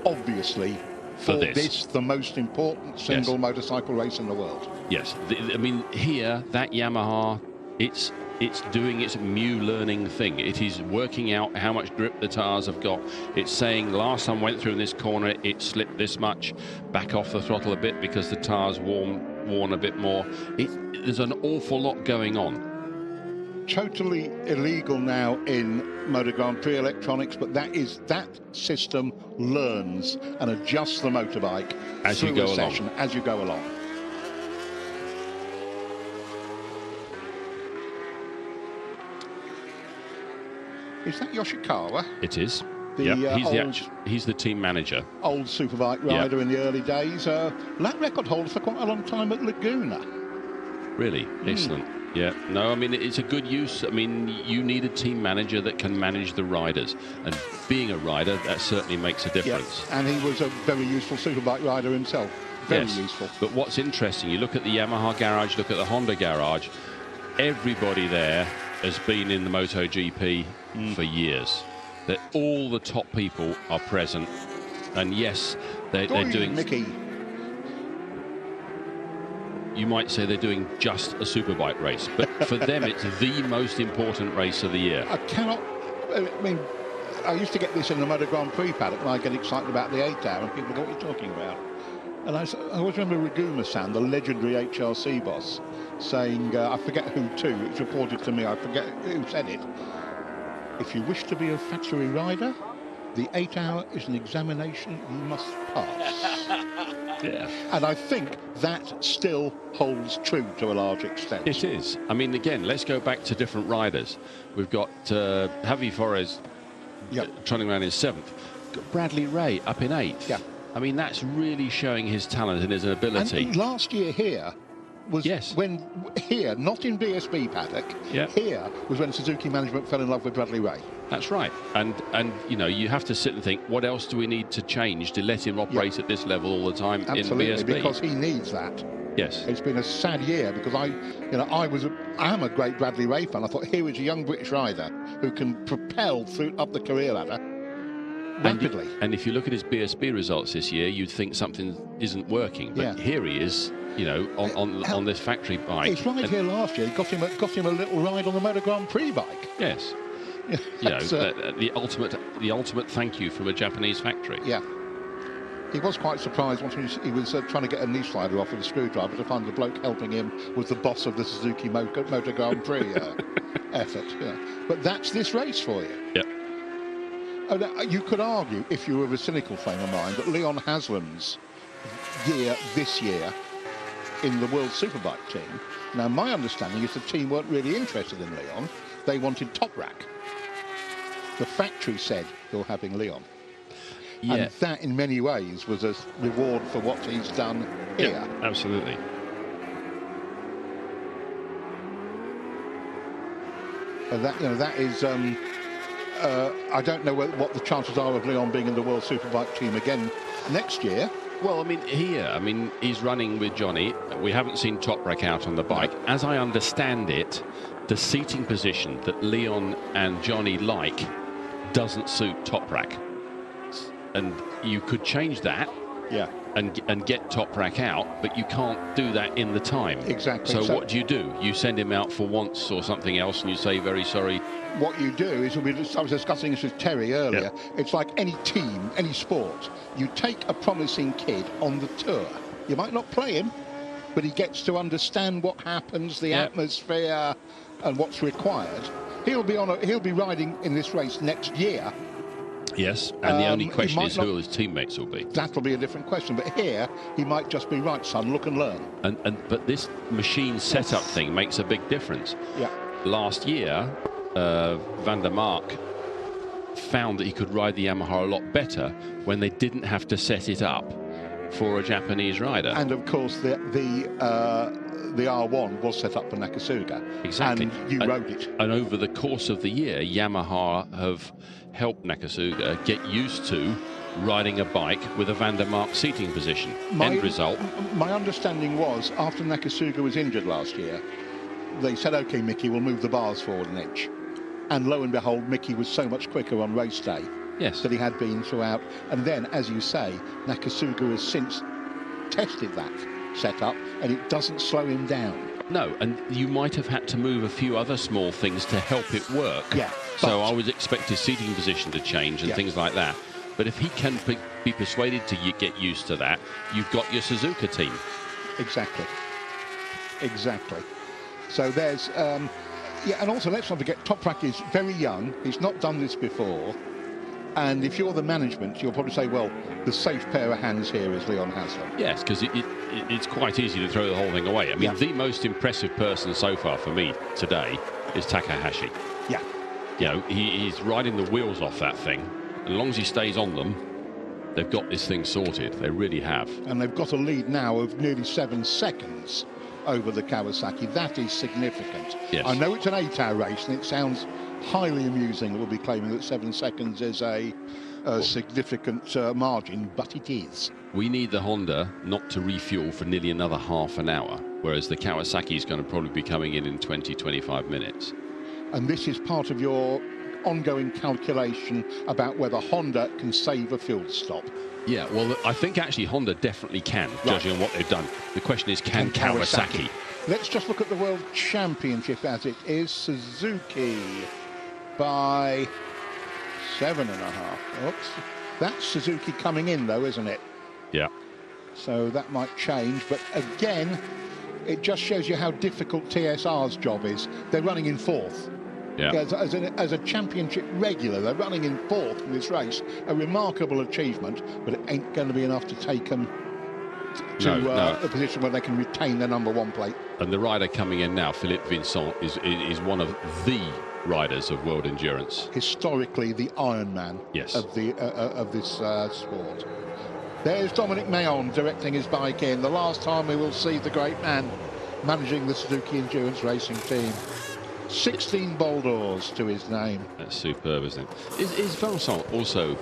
obviously, for this, the most important single motorcycle race in the world. Yes, I mean, here, that Yamaha, it's doing its learning thing. It is working out how much grip the tires have got. It's saying, last time I went through in this corner, it slipped this much, back off the throttle a bit because the tires worn a bit more. There's an awful lot going on. Totally illegal now in Motor Grand Prix electronics, but that system learns and adjusts the motorbike as you go along. Is that Yoshikawa? It is. He's the team manager. Old superbike rider in the early days. Lap record holder for quite a long time at Laguna. Really? Excellent. Yeah. No, I mean, it's a good use. I mean, you need a team manager that can manage the riders. And being a rider, that certainly makes a difference. Yeah. And he was a very useful superbike rider himself. Very useful. But what's interesting, you look at the Yamaha garage, look at the Honda garage, everybody there has been in the MotoGP for years. That all the top people are present, and yes, they're doing. Mickey. You might say they're doing just a superbike race, but for them, it's the most important race of the year. I mean, I used to get this in the Motor Grand Prix paddock, and I get excited about the 8 hour, and people go, "What are you talking about?" And I always remember Raguma-san, the legendary HRC boss, saying, I forget who to, it's reported to me, I forget who said it, if you wish to be a factory rider, the 8 hour is an examination you must pass. Yeah. And I think that still holds true to a large extent. It is. I mean, again, let's go back to different riders. We've got Javi Flores trotting around in 7th. Got Bradley Ray up in 8th. Yeah. I mean, that's really showing his talent and his ability. And last year here was when not in BSB paddock. Here was when Suzuki management fell in love with Bradley Ray. That's right. And you know, you have to sit and think, what else do we need to change to let him operate at this level all the time in BSB? Because he needs that. Yes. It's been a sad year because I am a great Bradley Ray fan. I thought here is a young British rider who can propel up the career ladder rapidly. And if you look at his BSB results this year, you'd think something isn't working. But here he is, you know, on this factory bike. He's right here last year. He got him a little ride on the Motor Grand Prix bike. Yes. You know, the ultimate thank you from a Japanese factory. Yeah. He was quite surprised when he was trying to get a knee slider off with a screwdriver to find the bloke helping him was the boss of the Suzuki Motor Grand Prix effort. Yeah. But that's this race for you. Yeah. You could argue, if you were of a cynical frame of mind, that Leon Haslam's year this year in the World Superbike team. Now, my understanding is the team weren't really interested in Leon. They wanted Top Rack. The factory said you're having Leon. Yeah. And that, in many ways, was a reward for what he's done here. Yeah, absolutely. That is... I don't know what the chances are of Leon being in the World Superbike team again next year. Well, I mean, he's running with Johnny. We haven't seen Top Rack out on the bike. No. As I understand it, the seating position that Leon and Johnny like doesn't suit Top Rack. And you could change that and get Toprak out, but you can't do that in the time. Exactly. So what do? You send him out for once or something else, and you say, very sorry. What you do is, I was discussing this with Terry earlier, it's like any team, any sport. You take a promising kid on the tour. You might not play him, but he gets to understand what happens, the atmosphere, and what's required. He'll be riding in this race next year. Yes, and the only question is who his teammates will be. That'll be a different question. But here, he might just be, right, son, look and learn. But this machine setup thing makes a big difference. Yeah. Last year, Van der Mark found that he could ride the Yamaha a lot better when they didn't have to set it up for a Japanese rider. And of course, the R1 was set up for Nakasuga. Exactly. And you rode it. And over the course of the year, Yamaha have helped Nakasuga get used to riding a bike with a Van der Mark seating position. End result. My understanding was, after Nakasuga was injured last year, they said, OK, Mickey, we'll move the bars forward an inch. And lo and behold, Mickey was so much quicker on race day that he had been throughout. And then, as you say, Nakasuga has since tested that setup, and it doesn't slow him down. No, and you might have had to move a few other small things to help it work. Yeah. So I would expect his seating position to change and things like that. But if he can be persuaded to get used to that, you've got your Suzuka team. Exactly. So there's, and also let's not forget, Toprak is very young. He's not done this before. And if you're the management, you'll probably say, well, the safe pair of hands here is Leon Haslam. Yes, because it's quite easy to throw the whole thing away. I mean, the most impressive person so far for me today is Takahashi. Yeah. You know, he's riding the wheels off that thing. As long as he stays on them, they've got this thing sorted. They really have. And they've got a lead now of nearly 7 seconds over the Kawasaki. That is significant. Yes. I know it's an 8-hour race, and it sounds highly amusing that we'll be claiming that 7 seconds is a significant margin, but it is. We need the Honda not to refuel for nearly another half an hour, whereas the Kawasaki is going to probably be coming in 20-25 minutes. And this is part of your ongoing calculation about whether Honda can save a fuel stop. Yeah, well, I think actually Honda definitely can, judging on what they've done. The question is, can Kawasaki? Let's just look at the World Championship as it is. Suzuki by 7.5. Oops. That's Suzuki coming in, though, isn't it? Yeah. So that might change. But again, it just shows you how difficult TSR's job is. They're running in 4th. Yeah. As a championship regular, they're running in 4th in this race. A remarkable achievement, but it ain't going to be enough to take them to a position where they can retain their #1 plate. And the rider coming in now, Philippe Vincent, is one of the riders of world endurance. Historically, the Iron Man of this sport. There's Dominic Mayon directing his bike in. The last time we will see the great man managing the Suzuki Endurance Racing team. 16 Boulders to his name. That's superb, isn't it? Is Vincent also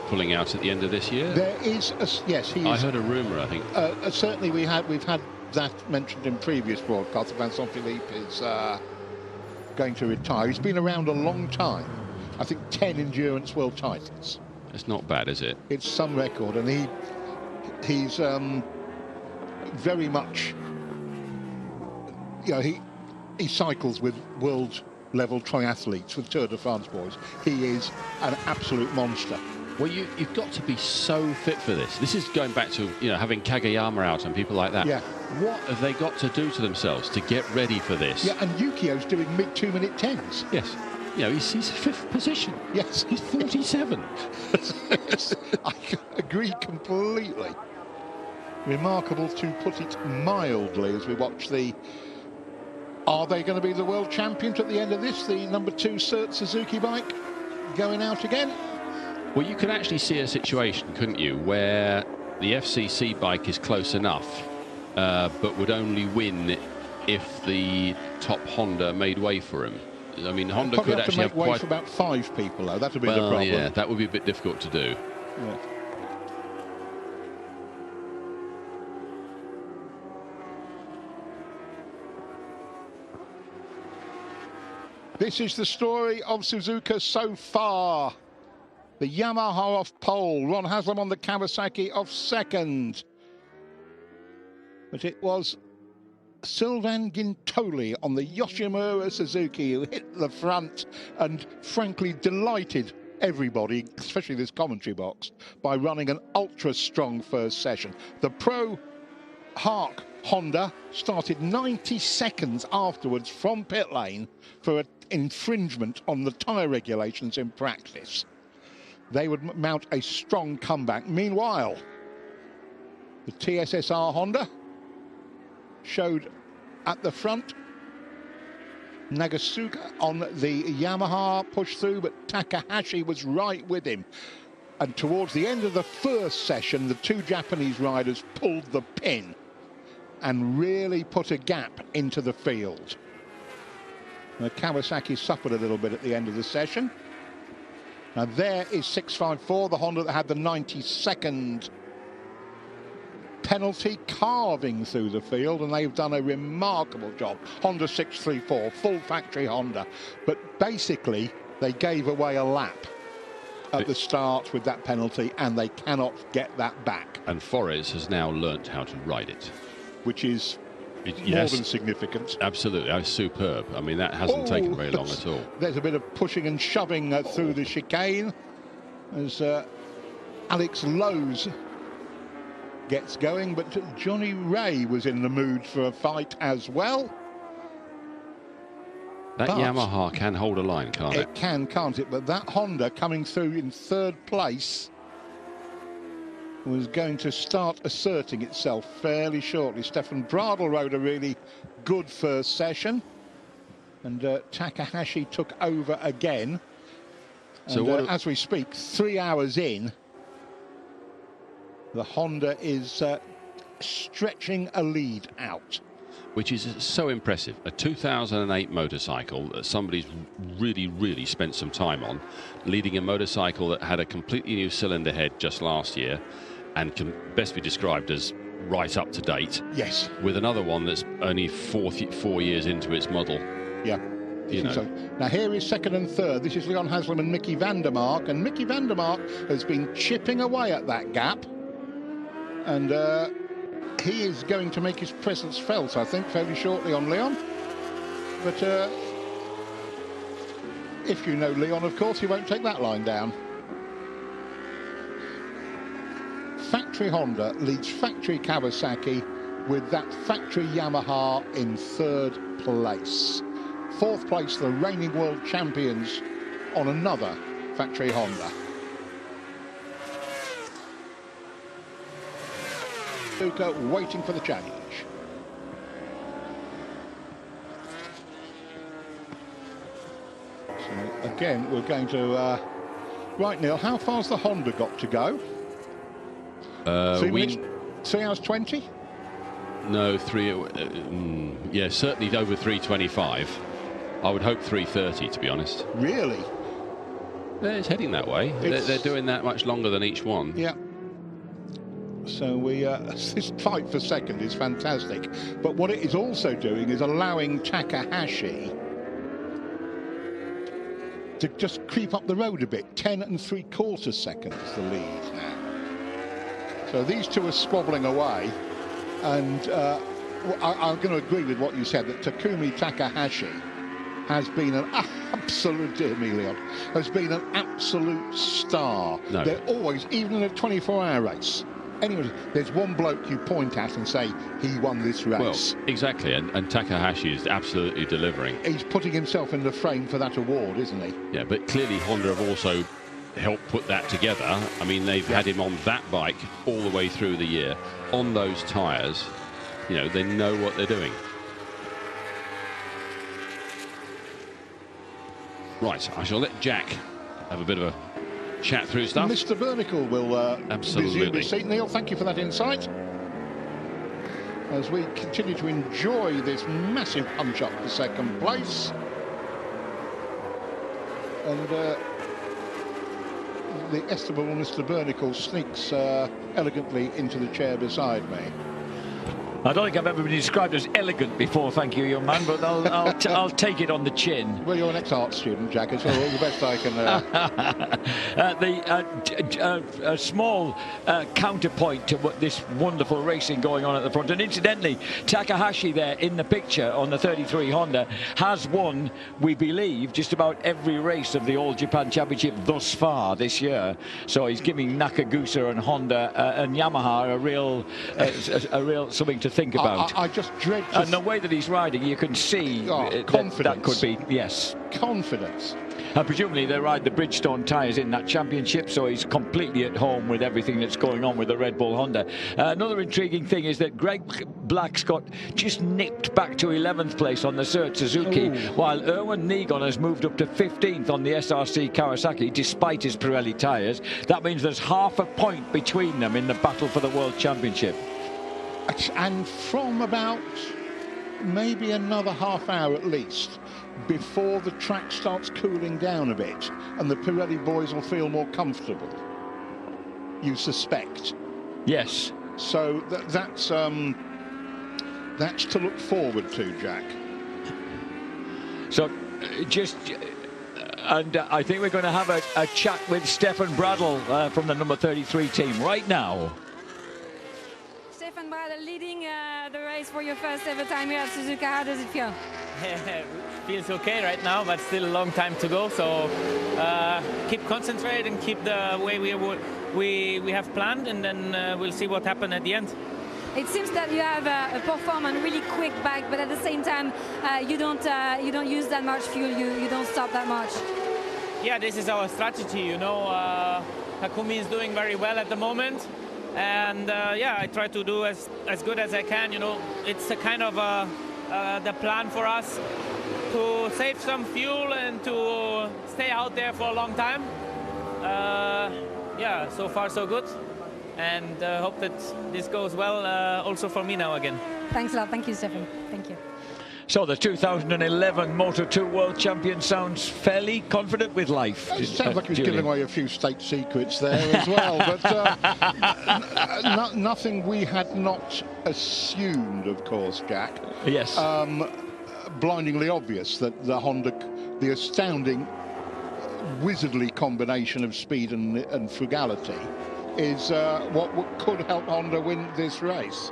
pulling out at the end of this year? There is, yes, he is. I heard a rumour, I think. Certainly we've had that mentioned in previous broadcasts. Vincent Philippe is going to retire. He's been around a long time. I think 10 endurance world titles. It's not bad, is it? It's some record, and he's very much, you know, he cycles with world-level triathletes, with Tour de France boys. He is an absolute monster. Well, you've got to be so fit for this. This is going back to, you know, having Kageyama out and people like that. Yeah. What have they got to do to themselves to get ready for this? Yeah, and Yukio's doing mid-2-minute 10s. Yes. You know, he's 5th position. Yes. He's 47. I agree completely. Remarkable, to put it mildly, as we watch the... Are they going to be the world champions at the end of this? The #2 Cert Suzuki bike going out again? Well, you could actually see a situation, couldn't you, where the FCC bike is close enough, but would only win if the top Honda made way for him. I mean, Honda could actually have way for about 5 people, though. That would be the problem. Yeah, that would be a bit difficult to do. Yeah. This is the story of Suzuka so far. The Yamaha off pole. Ron Haslam on the Kawasaki off second. But it was Sylvain Gintoli on the Yoshimura Suzuki who hit the front and frankly delighted everybody, especially this commentary box, by running an ultra strong first session. The Pro Hark Honda started 90 seconds afterwards from pit lane for an infringement on the tyre regulations in practice. They would mount a strong comeback. Meanwhile, the TSSR Honda showed at the front. Nagasuka on the Yamaha pushed through, but Takahashi was right with him. And towards the end of the first session, the two Japanese riders pulled the pin and really put a gap into the field. The Kawasaki suffered a little bit at the end of the session. Now there is 654, the Honda that had the 92nd penalty, carving through the field, and they've done a remarkable job. Honda 634, full factory Honda. But basically, they gave away a lap at the start with that penalty, and they cannot get that back. And Forres has now learnt how to ride it. Which is more than significant. Absolutely, superb. I mean, that hasn't taken very long at all. There's a bit of pushing and shoving through the chicane as Alex Lowe's gets going, but Johnny Ray was in the mood for a fight as well. That Yamaha can hold a line, can't it? It can, can't it? But that Honda coming through in third place was going to start asserting itself fairly shortly. Stefan Bradl rode a really good first session, and Takahashi took over again. And, so as we speak, 3 hours in, the Honda is stretching a lead out. Which is so impressive. A 2008 motorcycle that somebody's really spent some time on, leading a motorcycle that had a completely new cylinder head just last year and can best be described as right up to date. Yes. With another one that's only 4 years into its model. Yeah. You know. So. Now here is second and third. This is Leon Haslam and Mickey van der Mark, and Mickey van der Mark has been chipping away at that gap, and he is going to make his presence felt, I think, fairly shortly on Leon. But if you know Leon, of course, he won't take that line down. Factory Honda leads factory Kawasaki with that factory Yamaha in third place. Fourth place, the reigning world champions on another factory Honda. Suzuka waiting for the change. So again, we're going to... right, Neil, how far's the Honda got to go? 3 hours 20? No, yeah, certainly over 3:25. I would hope 3:30, to be honest. Really? It's heading that way. They're doing that much longer than each one. Yeah. So this fight for second is fantastic. But what it is also doing is allowing Takahashi to just creep up the road a bit. 10 3/4 seconds the lead now. So these two are squabbling away, and I'm going to agree with what you said, that Takumi Takahashi has been an absolute, dear me, Leon, has been an absolute star. No. They're always, even in a 24-hour race, anyway, there's one bloke you point at and say, he won this race. Well, exactly, and Takahashi is absolutely delivering. He's putting himself in the frame for that award, isn't he? Yeah, but clearly Honda have also helped put that together. I mean, they've had him on that bike all the way through the year, on those tyres. You know, they know what they're doing. Right, I shall let Jack have a bit of a chat through stuff. Mr. Bernicle will absolutely resume his seat. Neil, thank you for that insight. As we continue to enjoy this massive punch up for second place. And the estimable Mr. Bernicle sneaks elegantly into the chair beside me. I don't think I've ever been described as elegant before, thank you, young man, but I'll take it on the chin. Well, you're an ex-art student, Jack, so all the best I can... A small counterpoint to what this wonderful racing going on at the front. And incidentally, Takahashi there in the picture on the 33 Honda has won, we believe, just about every race of the All Japan Championship thus far this year. So he's giving Nakagusa and Honda and Yamaha a real something to think about. I just dread and the way that he's riding, you can see that could be, yes. Confidence. And presumably they ride the Bridgestone tyres in that championship, so he's completely at home with everything that's going on with the Red Bull Honda. Another intriguing thing is that Greg Black's got just nipped back to 11th place on the Suzuki, while Erwin Negon has moved up to 15th on the SRC Kawasaki, despite his Pirelli tyres. That means there's half a point between them in the battle for the World Championship. And from about maybe another half hour at least, before the track starts cooling down a bit and the Pirelli boys will feel more comfortable, you suspect. Yes. So that's to look forward to, Jack. So and I think we're going to have a chat with Stefan Bradl from the number 33 team right now. Stefan Bradl leading the race for your first ever time here at Suzuka. How does it feel? Feels okay right now, but still a long time to go. So keep concentrated and keep the way we have planned, and then we'll see what happens at the end. It seems that you have a performance really quick back, but at the same time you don't use that much fuel. You don't stop that much. Yeah, this is our strategy. You know, Takumi is doing very well at the moment, and yeah, I try to do as good as I can. You know, it's a kind of the plan for us to save some fuel and to stay out there for a long time. Yeah, so far so good, and hope that this goes well also for me now again. Thanks a lot. Thank you, Stefan. Thank you. So the 2011 Moto2 World Champion sounds fairly confident with life. It sounds like he was giving away a few state secrets there as well, but nothing we had not assumed, of course, Jack. Yes. Blindingly obvious that the astounding, wizardly combination of speed and frugality is what could help Honda win this race.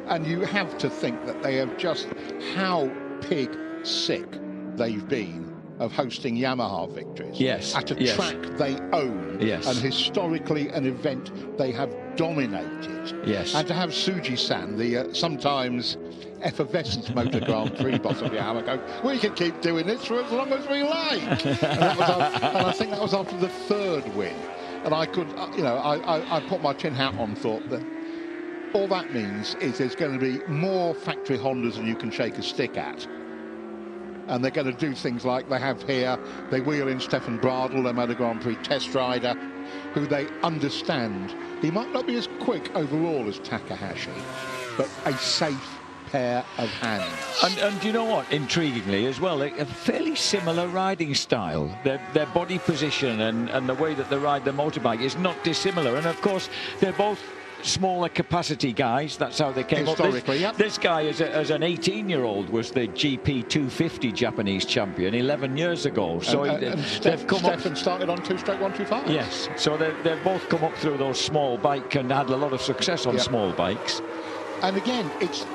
And you have to think that they have just how pig sick they've been of hosting Yamaha victories. Yes. At a track they own. Yes. And historically an event they have dominated. Yes. And to have Suji-san, the sometimes effervescent Motor Grand Prix boss of Yamaha, go, we can keep doing this for as long as we like. and I think that was after the third win. And I could, I put my tin hat on, thought that all that means is there's going to be more factory Hondas than you can shake a stick at. And they're going to do things like they have here. They wheel in Stefan Bradl, their Motor Grand Prix test rider, who they understand. He might not be as quick overall as Takahashi, but a safe pair of hands. And you know what, intriguingly as well, a fairly similar riding style. Their body position and the way that they ride their motorbike is not dissimilar. And of course, they're both smaller capacity guys. That's how they came up. This guy, as an 18-year-old, was the GP 250 Japanese champion 11 years ago. So they've come up. Stefan started on 2/125. Yes. So they've both come up through those small bike and had a lot of success on small bikes. And again, it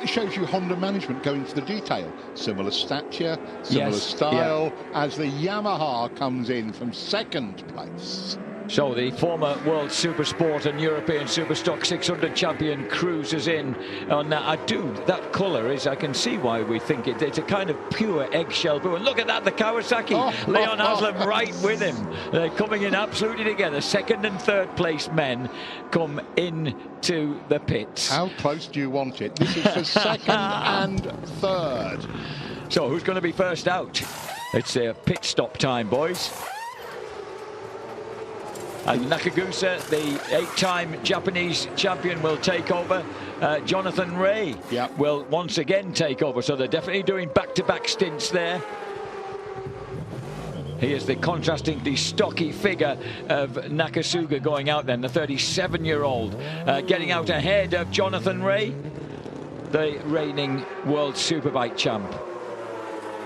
shows you Honda management going for the detail. Similar stature, similar style, as the Yamaha comes in from second place. So the former World Supersport and European Superstock 600 champion cruises in on that colour is, I can see why we think it's a kind of pure eggshell blue. And look at that, the Kawasaki, Leon Haslam right with him. They're coming in absolutely together. Second and third place men come into the pits. How close do you want it? This is for second and third. So who's going to be first out? It's a pit stop time, boys. And Nakagusa, the 8-time Japanese champion, will take over. Jonathan Ray will once again take over. So they're definitely doing back-to-back stints there. He is the contrastingly stocky figure of Nakasuga going out then, the 37-year-old, getting out ahead of Jonathan Ray. the reigning World Superbike champ.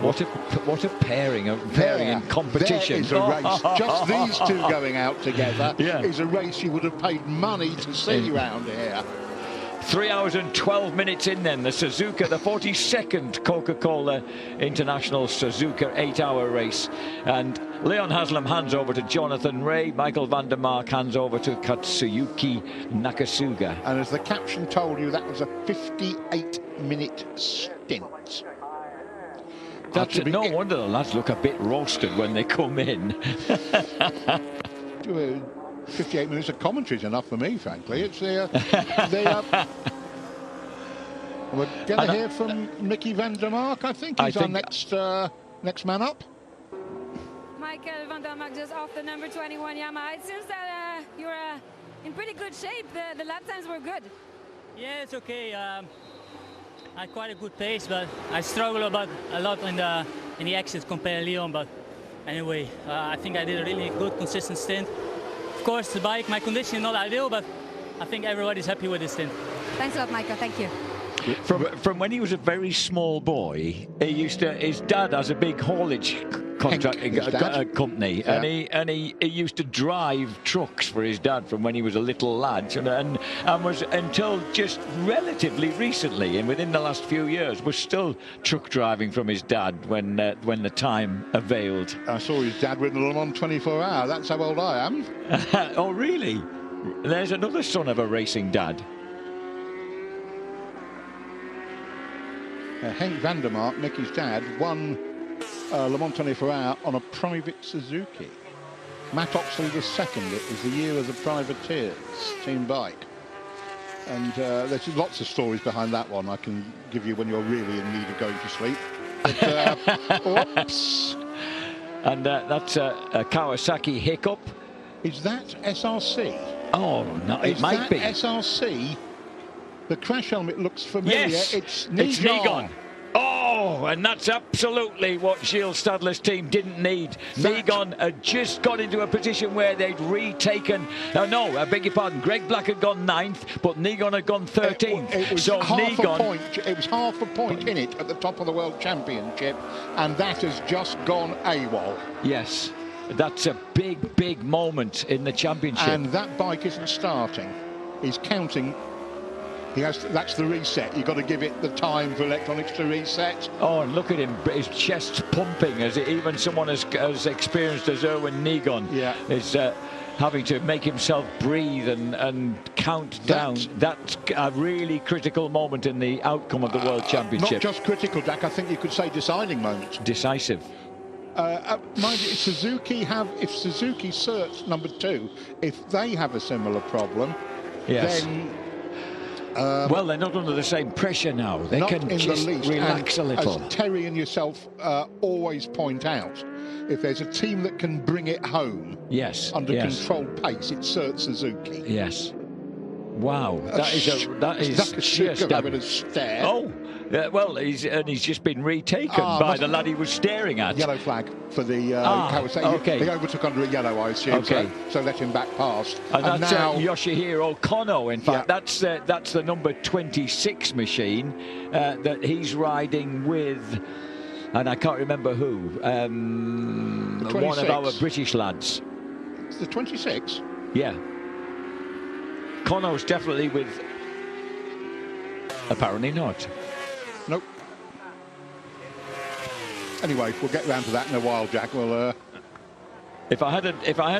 What a pairing in competition. There is a race. Just these two going out together is a race you would have paid money to see around here. 3 hours and 12 minutes in then, the Suzuka, the 42nd Coca-Cola International Suzuka 8-hour race. And Leon Haslam hands over to Jonathan Rea, Michael van der Mark hands over to Katsuyuki Nakasuga. And as the caption told you, that was a 58-minute stint. That's no wonder the lads look a bit roasted when they come in. 58 minutes of commentary is enough for me, frankly. It's we're going to hear from Mickey van der Mark. I think he's our next man up. Michael van der Mark just off the number 21 Yamaha. It seems that you're in pretty good shape. The lap times were good. Yeah, it's okay. I had quite a good pace, but I struggle a lot in the exits compared to Leon. But anyway, I think I did a really good, consistent stint. Of course, the bike, my condition is not ideal, but I think everybody's happy with this stint. Thanks a lot, Michael. Thank you. From when he was a very small boy, his dad has a big haulage contracting company, and he used to drive trucks for his dad from when he was a little lad, and was until just relatively recently, and within the last few years, was still truck driving from his dad when the time availed. I saw his dad with the Le Mans 24 Hour. That's how old I am. Oh, really? There's another son of a racing dad. Henk van der Mark, Mickey's dad, won Le Mans 24 Hour on a private Suzuki. Matt Oxley was second. It was the year of the privateers team bike. And there's lots of stories behind that one I can give you when you're really in need of going to sleep. But, oops. And that's a Kawasaki Hiccup. Is that SRC? Oh, no, it might be. SRC? The crash helmet looks familiar. Yes, it's Negon. Oh, and that's absolutely what Gilles Stadler's team didn't need. Negon had just got into a position where they'd retaken... No, I beg your pardon. Greg Black had gone 9th, but Negon had gone 13th. It was so half a point. It was half a point in it at the top of the World Championship, and that has just gone AWOL. Yes, that's a big moment in the championship. And that bike isn't starting. He's counting... That's the reset. You've got to give it the time for electronics to reset. Oh, and look at him, his chest pumping as even someone as experienced as Erwin Negon is having to make himself breathe and count down. That's a really critical moment in the outcome of the World Championship. Not just critical, Jack. I think you could say deciding moment. Decisive. Mind you, if Suzuki Certs number 2, if they have a similar problem, then... well, they're not under the same pressure now. They can just relax a little. As Terry and yourself always point out, if there's a team that can bring it home under controlled pace, it's Cert Suzuki. Yes. Wow, that is just a stare. Oh, well, he's just been retaken by the lad he was staring at. Yellow flag for the Kawasaki. Okay. They overtook under a yellow, I assume. Okay. So let him back past. And that's now Yoshihiro Kono. In fact, that's the number 26 machine that he's riding with. And I can't remember who. One of our British lads. It's the 26? Yeah. Kono's definitely with... Apparently not. Nope. Anyway, we'll get round to that in a while, Jack. We'll... If I had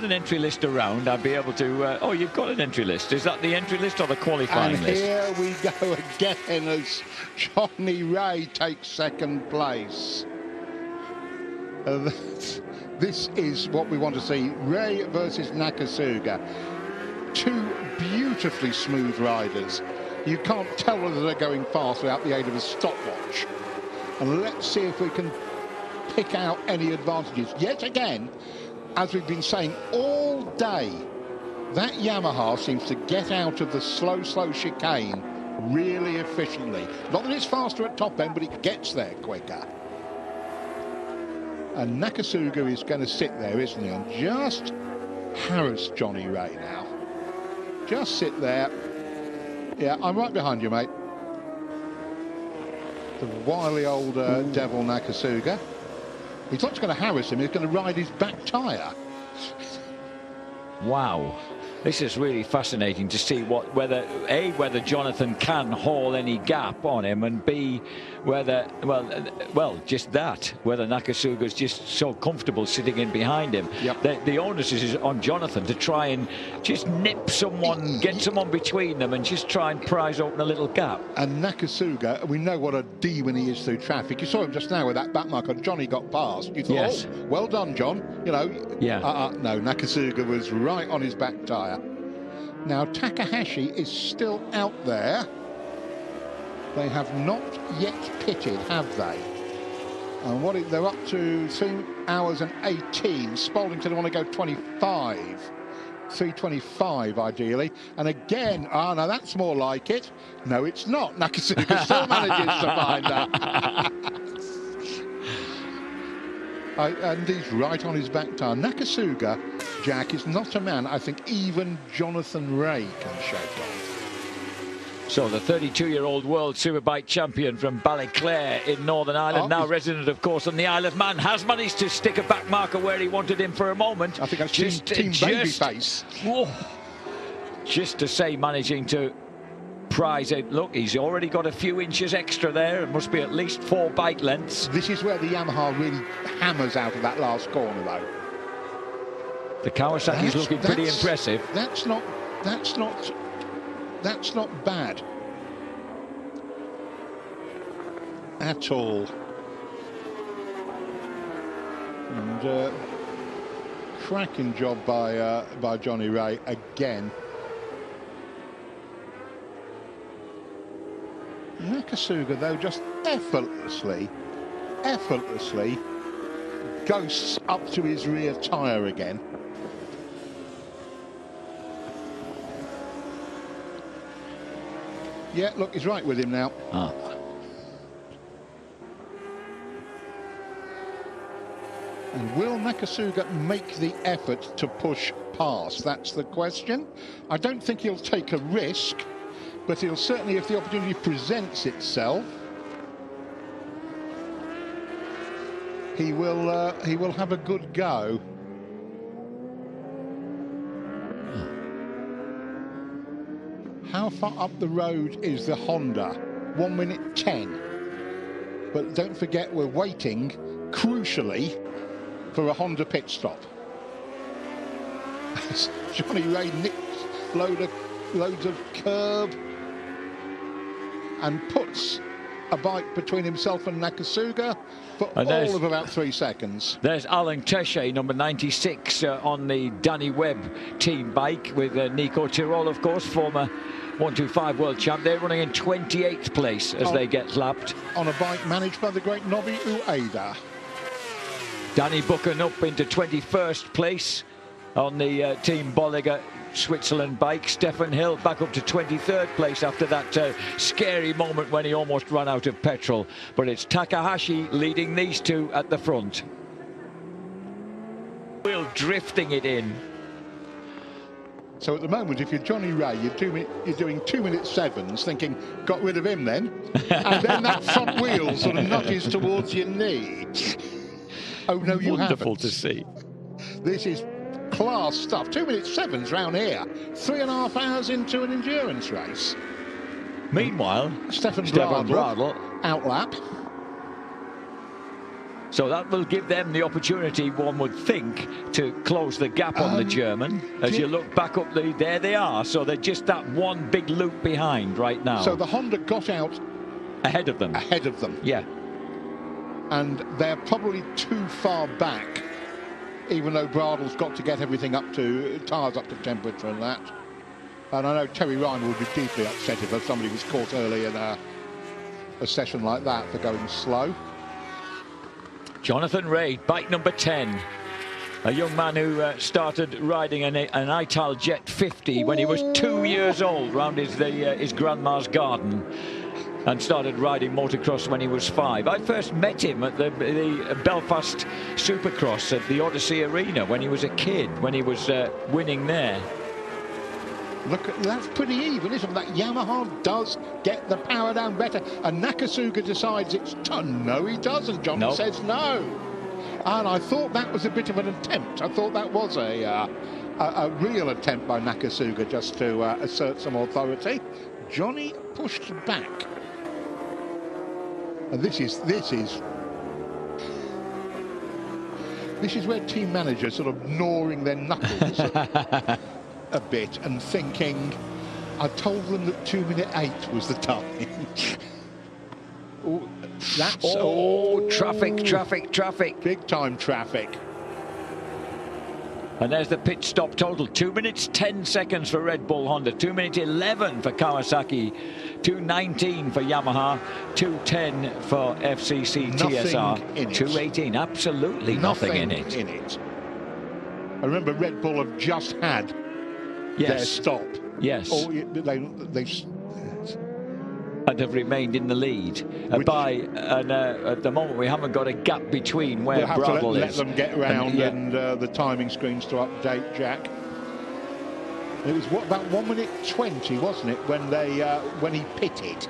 an entry list around, I'd be able to... oh, you've got an entry list. Is that the entry list or the qualifying list? And here we go again as Johnny Rea takes second place. This is what we want to see. Rea versus Nakasuga. Two beautifully smooth riders. You can't tell whether they're going fast without the aid of a stopwatch. And let's see if we can pick out any advantages. Yet again, as we've been saying all day, that Yamaha seems to get out of the slow chicane really efficiently. Not that it's faster at top end, but it gets there quicker. And Nakasuga is going to sit there, isn't he, and just harass Johnny Rea now. Just sit there. Yeah, I'm right behind you, mate. The wily old devil Nakasuga. He's not going to harass him, he's going to ride his back tyre. Wow. This is really fascinating to see whether Jonathan can haul any gap on him, and B, whether, well, just that, whether Nakasuga's just so comfortable sitting in behind him. Yep. The onus is on Jonathan to try and just nip someone, get someone between them and just try and prise open a little gap. And Nakasuga, we know what a demon he is through traffic. You saw him just now with that back marker. Johnny got past. You thought, yes. Oh, well done, John. You know, yeah. No, Nakasuga was right on his back tyre. Now, Takahashi is still out there. They have not yet pitted, have they? And they're up to 3 hours and 18. Spaldington want to go 25. 3:25 ideally. And again, no, that's more like it. No, it's not. Nakasuga still manages to find that. And he's right on his back tyre. Nakasuga, Jack, is not a man I think even Jonathan Ray can shake off. So the 32-year-old world superbike champion from Ballyclare in Northern Ireland, now resident, of course, on the Isle of Man, has managed to stick a back marker where he wanted him for a moment. I think that's team Babyface. Just to say, managing to prize it. Look, he's already got a few inches extra there. It must be at least 4 bike lengths. This is where the Yamaha really hammers out of that last corner, though. The Kawasaki's looking pretty impressive. That's not bad at all. And cracking job by Johnny Ray again. Nakasuga, though, just effortlessly ghosts up to his rear tyre again. Yeah, look, he's right with him now. And will Nakasuga make the effort to push past? That's the question. I don't think he'll take a risk, but he'll certainly, if the opportunity presents itself, he will have a good go. How far up the road is the Honda? 1 minute 10. But don't forget, we're waiting, crucially, for a Honda pit stop. Johnny Ray nicks loads of curb and puts a bike between himself and Nakasuga for all of about 3 seconds. There's Alan Tesche, number 96, on the Danny Webb team bike with Nico Tirol, of course, former 125 world champ. They're running in 28th place as they get lapped. On a bike managed by the great Nobi Ueda. Danny Buchan up into 21st place on the Team Bolliger Switzerland bike. Stefan Hill back up to 23rd place after that scary moment when he almost ran out of petrol. But it's Takahashi leading these two at the front. Wheel drifting it in. So at the moment, if you're Johnny Ray, you're doing 2 minute 7s, thinking, got rid of him then. And then that front wheel sort of nudges towards your knee. Oh, no, you haven't. Wonderful to see. This is class stuff. 2 minute 7s round here. 3.5 hours into an endurance race. Meanwhile, Stefan Bradl outlap. So that will give them the opportunity, one would think, to close the gap on the German. As you look back up, there they are. So they're just that one big loop behind right now. So the Honda got out ahead of them. Ahead of them. Yeah. And they're probably too far back, even though Bradl's got to get everything up to, tyres up to temperature and that. And I know Terry Ryan would be deeply upset if somebody was caught early in a session like that for going slow. Jonathan Ray, bike number 10. A young man who started riding an Ital Jet 50 when he was 2 years old round his grandma's garden, and started riding motocross when he was 5. I first met him at the Belfast Supercross at the Odyssey Arena when he was a kid, when he was winning there. Look, that's pretty even, isn't it? That Yamaha does get the power down better. And Nakasuga decides it's done. No, he doesn't. Johnny says no. And I thought that was a bit of an attempt. I thought that was a real attempt by Nakasuga just to assert some authority. Johnny pushed back. And this is where team managers sort of gnawing their knuckles a bit and thinking, I told them that 2:08 was the time. Traffic. Big time traffic. And there's the pit stop total. 2 minutes 10 seconds for Red Bull Honda, 2 minutes 11 for Kawasaki, 2:19 for Yamaha, 2:10 for FCC TSR, 2:18. Absolutely nothing in it. I remember Red Bull have just had their stop. Yes. Or they've and have remained in the lead at the moment we haven't got a gap between where we'll have Brabble to let is. them get around and the timing screens to update, Jack. It was about 1 minute 20, wasn't it, when he pitted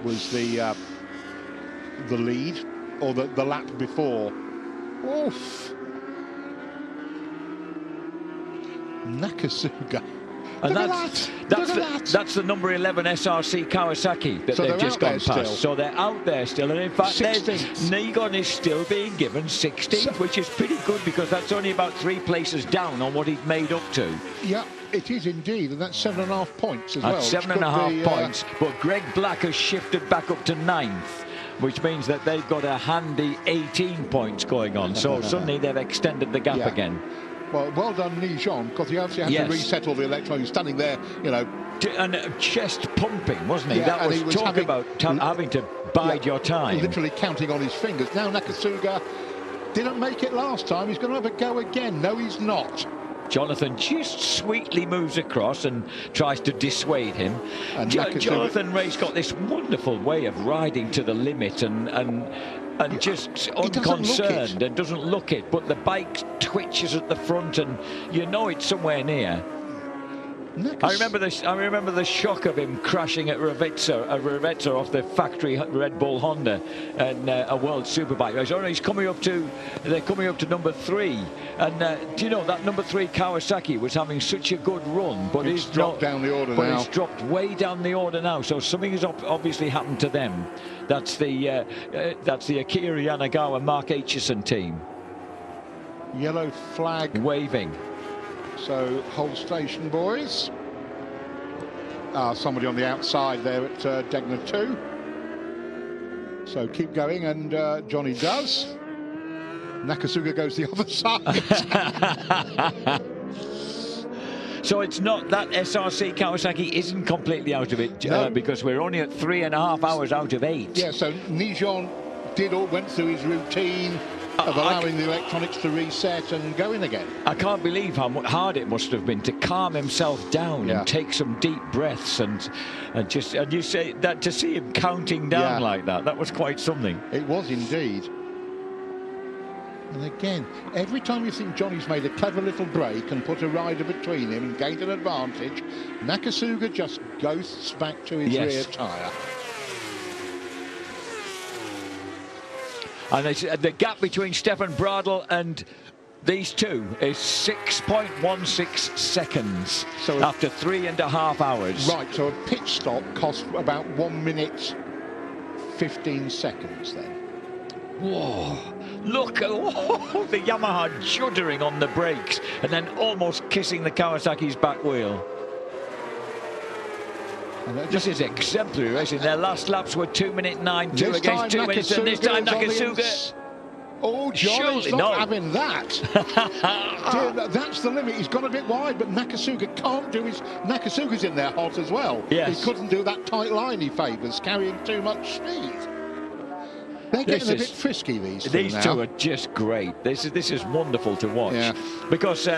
was the lead, or the lap before. Oof. Nakasuga. And that's the number 11 SRC Kawasaki that they've just gone past. So they're out there still. And in fact, Negon is still being given 16th, which is pretty good because that's only about 3 places down on what he's made up to. Yeah, it is indeed. And that's 7.5 points as well. That's 7.5 points. But Greg Black has shifted back up to 9th, which means that they've got a handy 18 points going on. So suddenly they've extended the gap again. Well done, Nijon, because he actually had to reset all the electrons. He was standing there, you know. And chest pumping, wasn't he? Yeah, that was talk about having to bide your time. Literally counting on his fingers. Now Nakasuga didn't make it last time. He's going to have a go again. No, he's not. Jonathan just sweetly moves across and tries to dissuade him. And Jonathan Ray's got this wonderful way of riding to the limit and just unconcerned and doesn't look it, but the bike twitches at the front and you know it's somewhere near. I remember the shock of him crashing at Ravetsa off the factory Red Bull Honda and a World Superbike race. They're coming up to number 3, and do you know that number 3 Kawasaki was having such a good run, but it's dropped down the order now. It's dropped way down the order now, so something has obviously happened to them. That's the Akira Yanagawa Mark Aitchison team. Yellow flag waving. So hold station, boys. Somebody on the outside there at Degner 2. So keep going, and Johnny does. Nakasuga goes the other side. So it's not that SRC Kawasaki isn't completely out of it, because we're only at 3.5 hours out of 8. Yeah, so Nijon went through his routine of allowing the electronics to reset and go in again. I can't believe how hard it must have been to calm himself down and take some deep breaths and you say that to see him counting down like that was quite something. It was indeed. And again, every time you think Johnny's made a clever little break and put a rider between him and gained an advantage, Nakasuga just ghosts back to his rear tyre. And the gap between Stefan Bradl and these two is 6.16 seconds after 3.5 hours. Right, so a pit stop costs about 1 minute 15 seconds then. Whoa, look, the Yamaha juddering on the brakes and then almost kissing the Kawasaki's back wheel. This is exemplary racing. Their last laps were 2 minute 9.2 against 2 minutes, and this time Nakasuga. Oh, Johnny's not having that. That's the limit. He's gone a bit wide, but Nakasuga can't do his. Nakasuga's in there hot as well. Yes. He couldn't do that tight line he favours, carrying too much speed. They're getting a bit frisky, these two. These two are just great. This is wonderful to watch because.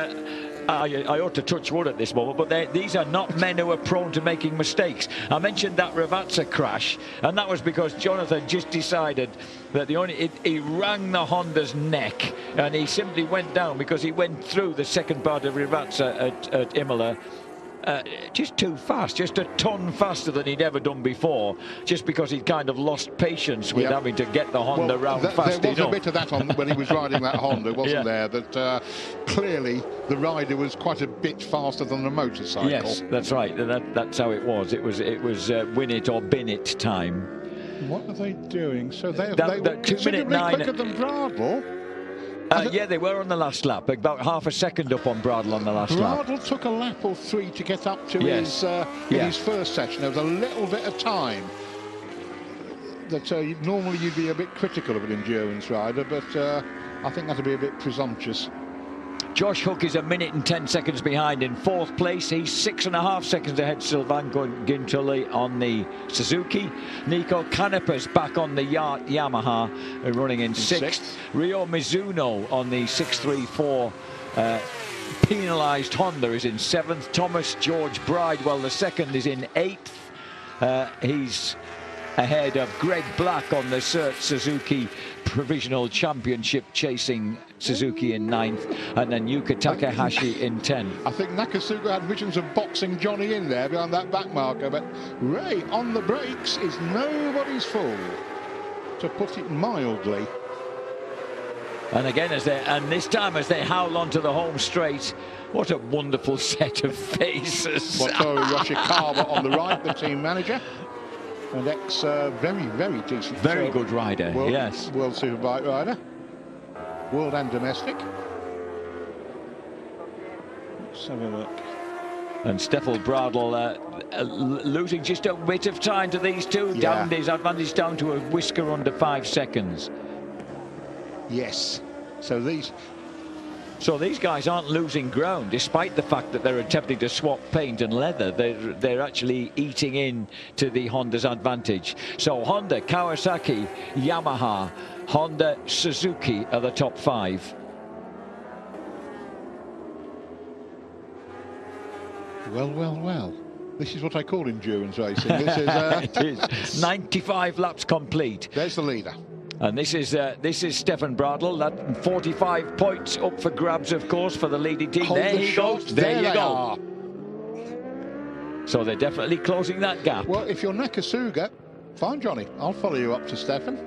I ought to touch wood at this moment, but these are not men who are prone to making mistakes. I mentioned that Ravatsa crash, and that was because Jonathan just decided that he rang the Honda's neck, and he simply went down because he went through the second part of Ravatsa at Imola, just too fast, just a ton faster than he'd ever done before, just because he'd kind of lost patience with having to get the Honda round fast there was enough. a bit of that on when he was riding that Honda, wasn't there? That clearly the rider was quite a bit faster than the motorcycle. Yes, that's right. That's how it was. It was win it or bin it time. What are they doing? So they were 2 considerably minute 9. quicker than Bradl. Yeah, they were on the last lap, about half a second up on Bradl on the last lap. Bradl took a lap or 3 to get up to his first session. There was a little bit of time that normally you'd be a bit critical of an endurance rider, but I think that'd be a bit presumptuous. Josh Hook is 1 minute and 10 seconds behind in 4th place. He's 6.5 seconds ahead Sylvain Guintoli on the Suzuki. Nico Canepa's back on the Yamaha, running in 6th. Ryo Mizuno on the 634 penalised Honda is in 7th. Thomas George Bridewell, the second, is in 8th. He's ahead of Greg Black on the Suzuki Provisional Championship, chasing Suzuki in 9th, and then Yuka Takahashi in 10th. I think Nakasuga had visions of boxing Johnny in there behind that back marker, but Ray on the brakes is nobody's fool, to put it mildly. And again, this time as they howl onto the home straight, what a wonderful set of faces. Wataru Yoshikawa on the right, the team manager. And very, very decent. Very good rider, yes. World Superbike rider. World and domestic. Let's have a look. And Steffel Bradl losing just a bit of time to these two. Down his advantage down to a whisker under 5 seconds. Yes. So these guys aren't losing ground, despite the fact that they're attempting to swap paint and leather. They're actually eating in to the Honda's advantage. So Honda, Kawasaki, Yamaha, Honda, Suzuki are the top 5. Well. This is what I call endurance racing. This is, it is 95 laps complete. There's the leader. And this is Stefan Bradl. That 45 points up for grabs, of course, for the leading team. Hold there the he shot. goes. There you go. Are. So they're definitely closing that gap. Well, if you're Nakasuga, fine, Johnny. I'll follow you up to Stefan.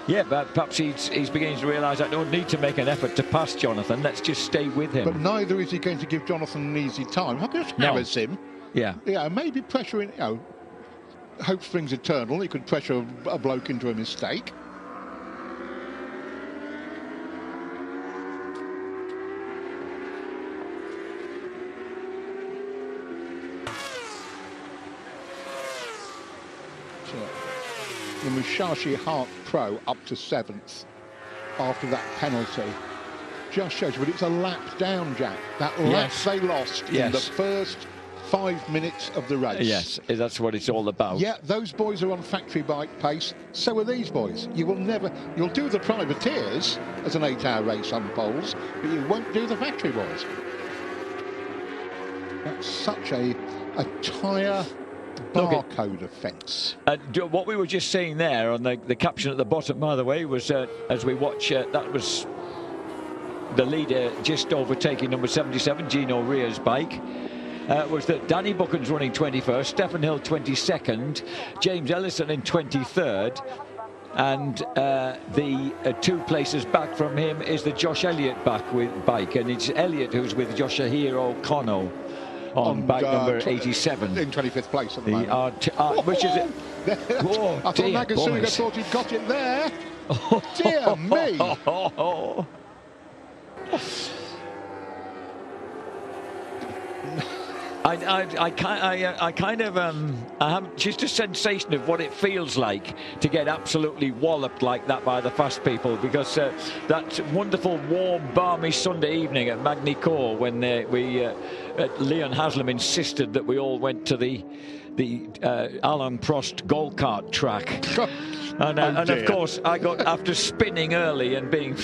Yeah, but perhaps he's beginning to realise I don't need to make an effort to pass Jonathan. Let's just stay with him. But neither is he going to give Jonathan an easy time. How could harass him? Yeah. Yeah, maybe pressuring, hope springs eternal. He could pressure a bloke into a mistake. The Musashi Hart Pro up to 7th after that penalty. Just shows you, but it's a lap down, Jack. That lap they lost in the first 5 minutes of the race. Yes, that's what it's all about. Yeah, those boys are on factory bike pace. So are these boys. You'll do the privateers as an 8-hour race on poles, but you won't do the factory boys. That's such a tyre barcode offence. What we were just saying there on the caption at the bottom, by the way, was as we watch, that was the leader just overtaking number 77, Gino Ria's bike. Was that Danny Buchan's running 21st, Stephen Hill 22nd, James Ellison in 23rd, and the 2 places back from him is the Josh Elliott bike, and it's Elliott who's with Yoshihiro Kono on bike number 87. In 25th place at the moment. Which is it? I thought Nakasuga thought he'd got it there. Dear me. I have just a sensation of what it feels like to get absolutely walloped like that by the fast people, because that wonderful warm balmy Sunday evening at Magny-Cours when Leon Haslam insisted that we all went to the Alain Prost go-kart track. And of course, I got, after spinning early and being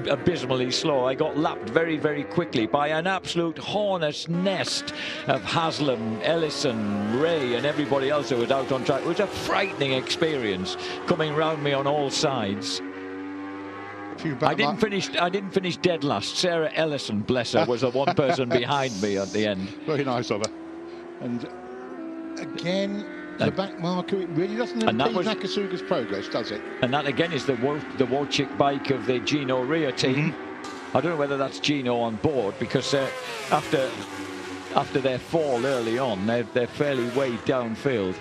abysmally slow, I got lapped very, very quickly by an absolute hornet's nest of Haslam, Ellison, Ray, and everybody else who was out on track. It was a frightening experience coming round me on all sides. I didn't finish dead last. Sarah Ellison, bless her, was the one person behind me at the end. Very nice of her. And again, the back marker, it really doesn't impede Nakasuga's progress, does it? And that again is the Wojcik bike of the Gino Ria team. I don't know whether that's Gino on board, because after their fall early on, they're fairly way downfield.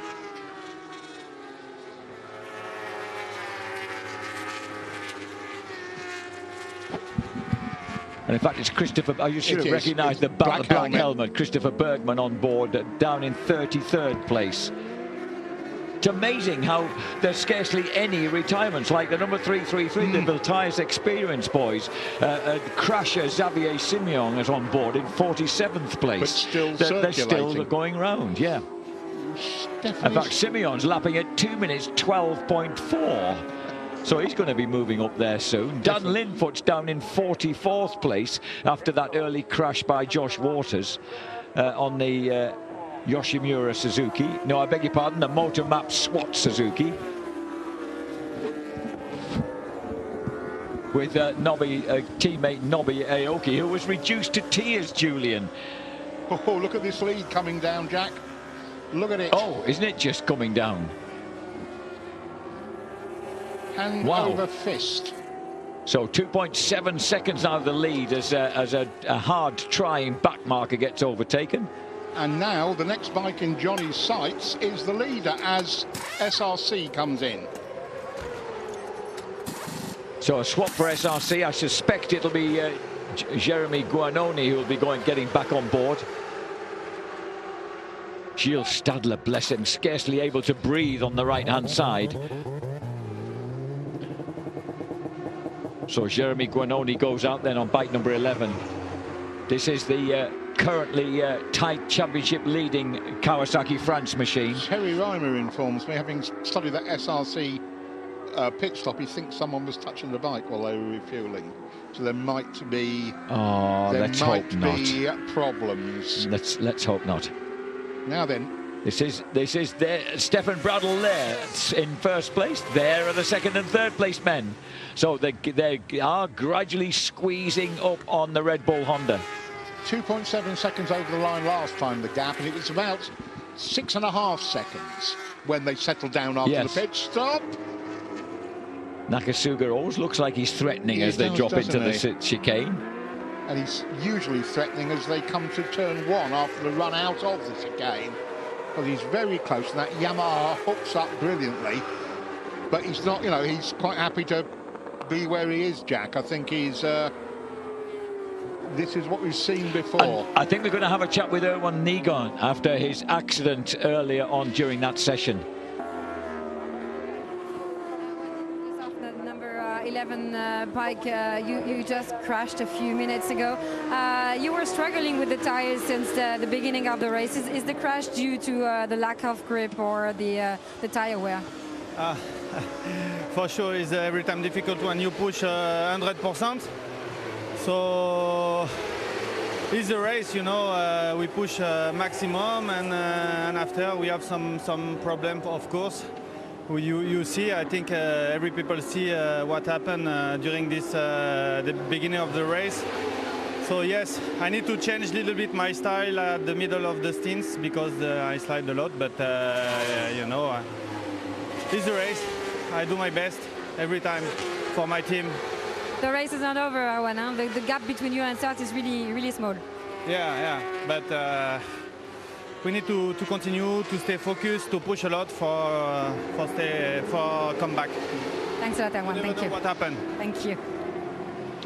And in fact, it's Christopher. You should have recognised the black helmet. Christopher Bergman on board, down in 33rd place. It's amazing how there's scarcely any retirements, like the number 333, the Viltias Experience boys. Crasher Xavier Simeon is on board in 47th place. But still they're still going round, yeah. In fact, Simeon's lapping at 2 minutes 12.4. So he's going to be moving up there soon. Dan Linfoot's down in 44th place after that early crash by Josh Waters on the Yoshimura Suzuki. No, I beg your pardon, the Motormap SWAT Suzuki. With teammate Nobby Aoki, who was reduced to tears, Julian. Oh, look at this lead coming down, Jack. Look at it. Oh, isn't it just coming down? Hand over fist. So 2.7 seconds out of the lead as a hard trying back marker gets overtaken. And now the next bike in Johnny's sights is the leader as SRC comes in. So a swap for SRC. I suspect it'll be Jeremy Guanoni who will be getting back on board. Gilles Stadler, bless him, scarcely able to breathe on the right-hand side. So Jeremy Guanoni goes out then on bike number 11. This is the currently tight championship leading Kawasaki France machine. Terry Reimer informs me, having studied that SRC pit stop, he thinks someone was touching the bike while they were refueling. So there might be problems. Let's hope not. Now then, this is Stefan Bradl there in first place. There are the second and third place men. So they are gradually squeezing up on the Red Bull Honda. 2.7 seconds over the line last time, the gap, and it was about 6.5 seconds when they settled down after the pit stop. Nakasuga always looks like he's threatening as they drop into the chicane. And he's usually threatening as they come to turn 1 after the run out of the chicane. But he's very close, and that Yamaha hooks up brilliantly. But he's not, he's quite happy to be where he is, Jack. I think he's... this is what we've seen before. And I think we're going to have a chat with Erwan Nigon after his accident earlier on during that session. The number 11 bike, you just crashed a few minutes ago. You were struggling with the tires since the beginning of the race. Is the crash due to the lack of grip or the tire wear? For sure, it's every time difficult when you push 100%. So it's a race, we push maximum, and after we have some problem, of course. You see, I think every people see what happened during this the beginning of the race. So yes, I need to change a little bit my style at the middle of the stints because I slide a lot, but it's a race. I do my best every time for my team. The race is not over, Erwan. The gap between you and start is really small. Yeah, but we need to continue to stay focused, to push a lot for comeback. Thanks a lot, Erwan. Thank you. What happened? Thank you.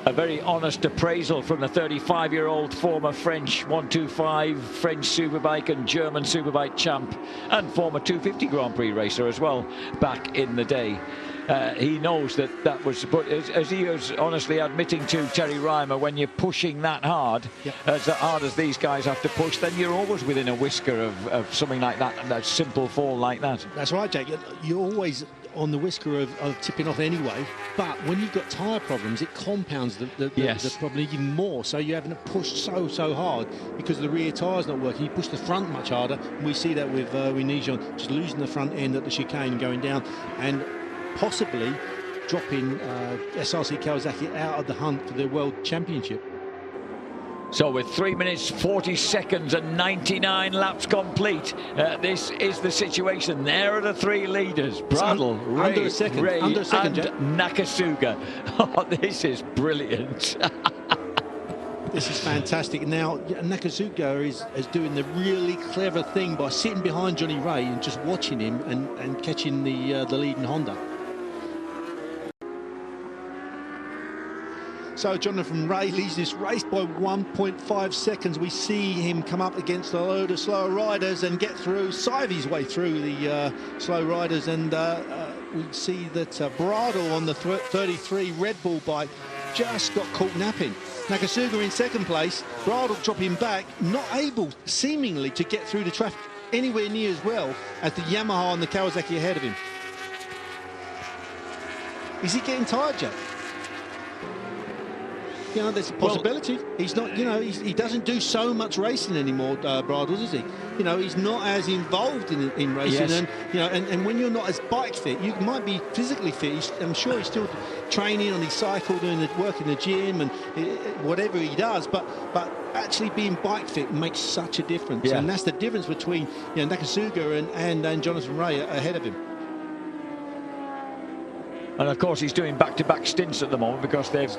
A very honest appraisal from the 35-year-old former French 125 French Superbike and German Superbike champ, and former 250 Grand Prix racer as well back in the day. He knows that was, but as he was honestly admitting to Terry Reimer, when you're pushing that hard, as hard as these guys have to push, then you're always within a whisker of something like that, that simple fall like that. That's right, Jack. You're always on the whisker of tipping off anyway, but when you've got tyre problems, it compounds the problem even more. So you're having to push so hard because the rear tyre's not working. You push the front much harder, and we see that with Nijon just losing the front end at the chicane and going down, and possibly dropping SRC Kawasaki out of the hunt for the World Championship. So with 3 minutes 40 seconds and 99 laps complete, this is the situation. There are the three leaders: Bradl, Ray, under a second, and Jack. Nakasuga. Oh, this is brilliant. This is fantastic. Now, Nakasuga is doing the really clever thing by sitting behind Johnny Ray and just watching him and catching the lead in Honda. So Jonathan Ray leads this race by 1.5 seconds. We see him come up against a load of slower riders and get through, sieve his way through the slow riders, and we see that Bradl on the 33 Red Bull bike just got caught napping. Nakasuga in second place, Bradl dropping back, not able seemingly to get through the traffic anywhere near as well as the Yamaha and the Kawasaki ahead of him. Is he getting tired, Jack? You know, there's a possibility. Well, he's not, you know, he doesn't do so much racing anymore, Bradl, does he? You know, he's not as involved in racing. Yes. And, you know, and when you're not as bike fit, you might be physically fit. I'm sure he's still training on his cycle, doing the work in the gym and whatever he does. But actually being bike fit makes such a difference. Yeah. And that's the difference between, you know, Nakasuga and Jonathan Ray ahead of him. And of course he's doing back-to-back stints at the moment because they've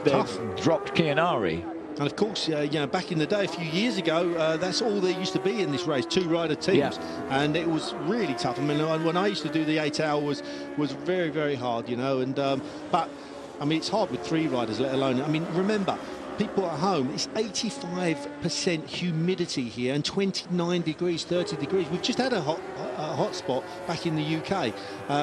dropped Kianari. And of course, you know, back in the day, a few years ago, that's all there used to be in this race, two-rider teams. Yeah. And it was really tough. I mean, when I used to do the 8 hour was very, very hard, you know. And but, I mean, it's hard with three riders, let alone, I mean, remember, people at home, it's 85% humidity here and 29 degrees, 30 degrees. We've just had a hot spot back in the UK,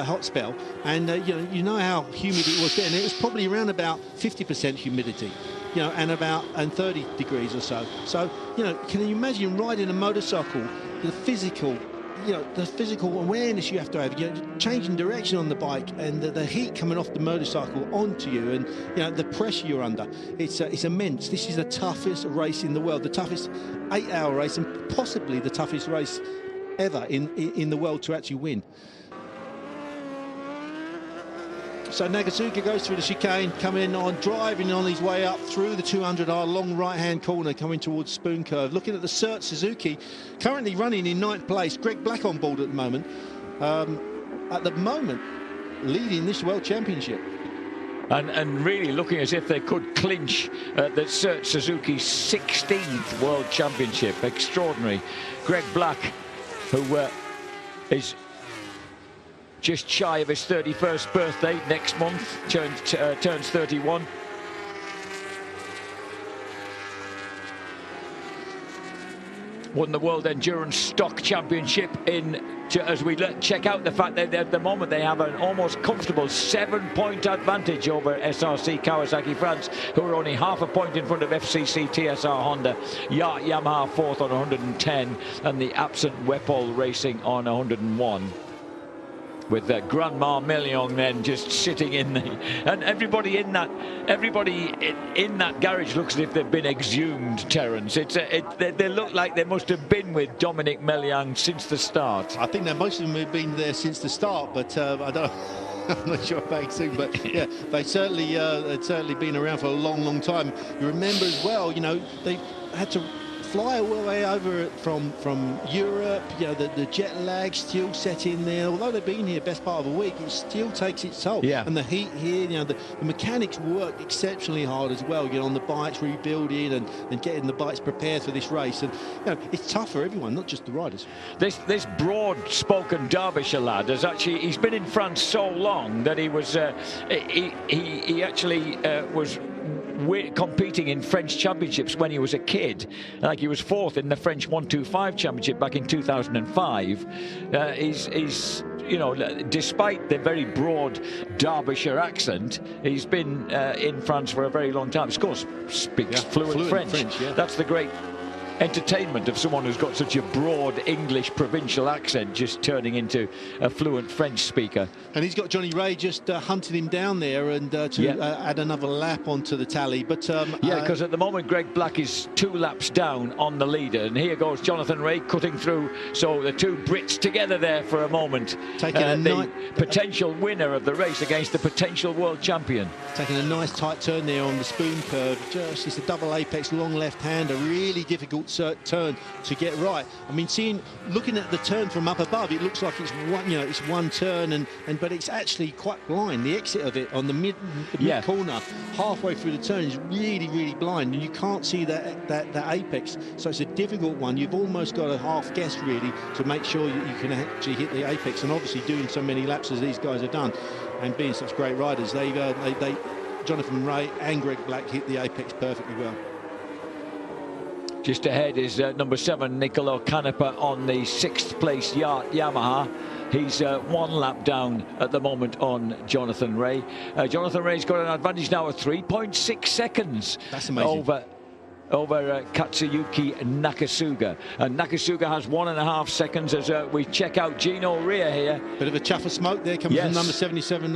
hot spell, and you know how humid it was then. It was probably around about 50% humidity, you know, and 30 degrees or so. So, you know, can you imagine riding a motorcycle, the physical awareness you have to have, you know, changing direction on the bike and the heat coming off the motorcycle onto you, and you know the pressure you're under. It's immense. This is the toughest race in the world, the toughest 8 hour race, and possibly the toughest race ever in the world to actually win. So Nakasuga goes through the chicane, driving on his way up through the 200R long right-hand corner, coming towards Spoon Curve. Looking at the Cert Suzuki, currently running in 9th place. Greg Black on board at the moment. Leading this World Championship. And really looking as if they could clinch the Cert Suzuki's 16th World Championship. Extraordinary. Greg Black, who is just shy of his 31st birthday next month, turns 31. Won the World Endurance Stock Championship as we check out the fact that at the moment they have an almost comfortable 7-point advantage over SRC Kawasaki France, who are only half a point in front of FCC TSR Honda, Yamaha 4th on 110, and the absent Wepol Racing on 101. With Grandma Million then just sitting in and everybody in that garage looks as if they've been exhumed, Terence. They look like they must have been with Dominic Meliang since the start. I think that most of them have been there since the start, but I'm not sure about exhumed, but yeah, they've certainly been around for a long time. You remember as well, you know, they had to fly all the way over from Europe. You know, the jet lag still set in there. Although they've been here best part of a week, it still takes its toll. Yeah. And the heat here, you know, the mechanics work exceptionally hard as well, you know, on the bikes, rebuilding and getting the bikes prepared for this race. And, you know, it's tough for everyone, not just the riders. This broad-spoken Derbyshire lad he's been in France so long that he was he actually was competing in French championships when he was a kid. Like, he was 4th in the French 125 championship back in 2005. He's you know, despite the very broad Derbyshire accent, he's been in France for a very long time. Of course, speaks fluent French. Yeah. That's the great entertainment of someone who's got such a broad English provincial accent just turning into a fluent French speaker. And he's got Johnny Ray just hunting him down there and to add another lap onto the tally. But yeah, because at the moment Greg Black is 2 laps down on the leader, and here goes Jonathan Ray cutting through. So the two Brits together there for a moment, taking the potential winner of the race against the potential world champion. Taking a nice tight turn there on the spoon curve. Just it's a double apex long left-hander, really difficult turn to get right. I mean, looking at the turn from up above, it looks like it's one, it's one turn, but it's actually quite blind. The exit of it on the mid corner, halfway through the turn, is really blind, and you can't see that apex. So it's a difficult one. You've almost got a half guess really to make sure you can actually hit the apex. And obviously, doing so many laps as these guys have done, and being such great riders, Jonathan Ray and Greg Black hit the apex perfectly well. Just ahead is number 7, Nicolo Canepa on the 6th place Yamaha. He's 1 lap down at the moment on Jonathan Ray. Jonathan Ray's got an advantage now of 3.6 seconds. That's amazing. Over Katsuyuki Nakasuga. And Nakasuga has 1.5 seconds as we check out Gino Rea here. Bit of a chuff of smoke there comes from number 77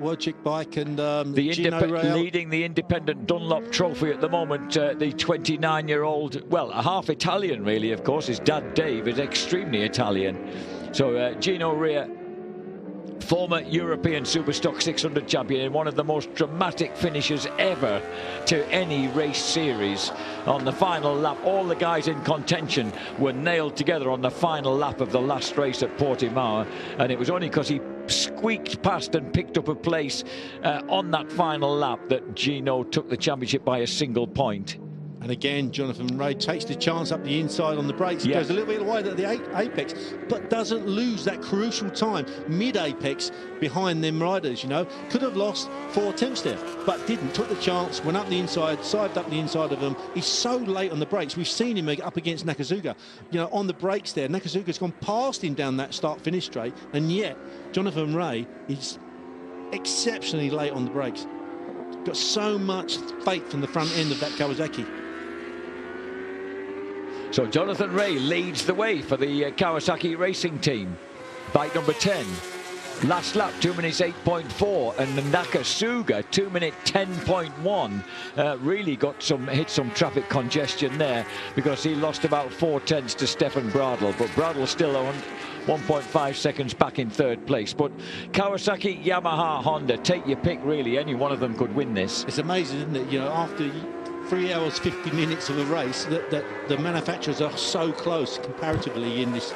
World Chick Bike, and leading the independent Dunlop Trophy at the moment. The 29-year-old, well, a half Italian really, of course. His dad Dave is extremely Italian. So Gino Rea, former European Superstock 600 champion, in one of the most dramatic finishes ever to any race series. On the final lap, all the guys in contention were nailed together on the final lap of the last race at Portimao, and it was only because he squeaked past and picked up a place on that final lap that Gino took the championship by a single point. And again, Jonathan Ray takes the chance up the inside on the brakes. Goes a little bit wide at the apex, but doesn't lose that crucial time mid-apex behind them riders, Could have lost 4 attempts there, but didn't. Took the chance, went up the inside, sided up the inside of them. He's so late on the brakes. We've seen him up against Nakasuga, on the brakes there. Nakasuga's gone past him down that start-finish straight, and yet Jonathan Ray is exceptionally late on the brakes. Got so much faith from the front end of that Kawasaki. So Jonathan Ray leads the way for the Kawasaki racing team. Bike number 10. Last lap, 2 minutes 8.4, and Nakasuga, 2 minute 10.1. Really hit some traffic congestion there because he lost about 4 tenths to Stefan Bradl, but Bradl still on 1.5 seconds back in 3rd place. But Kawasaki, Yamaha, Honda, take your pick really. Any one of them could win this. It's amazing, isn't it? After 3 hours 50 minutes of a race, that the manufacturers are so close comparatively in this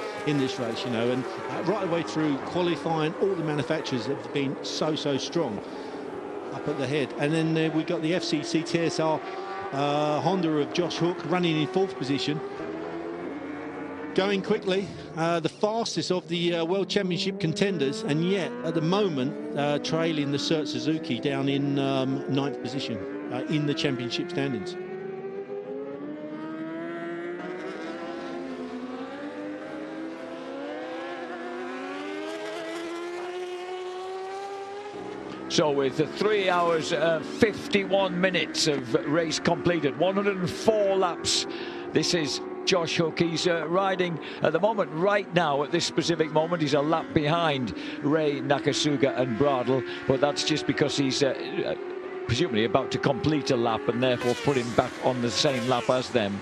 race, and right away through qualifying, all the manufacturers have been so strong up at the head. And then we've got the FCC TSR Honda of Josh Hook running in 4th position, going quickly, the fastest of the World Championship contenders, and yet at the moment trailing the Cert Suzuki down in 9th position in the championship standings. So with 3 hours 51 minutes of race completed, 104 laps, this is Josh Hook. He's riding at the moment, right now, at this specific moment, he's a lap behind Ray, Nakasuga and Bradl, but that's just because he's presumably about to complete a lap and therefore put him back on the same lap as them.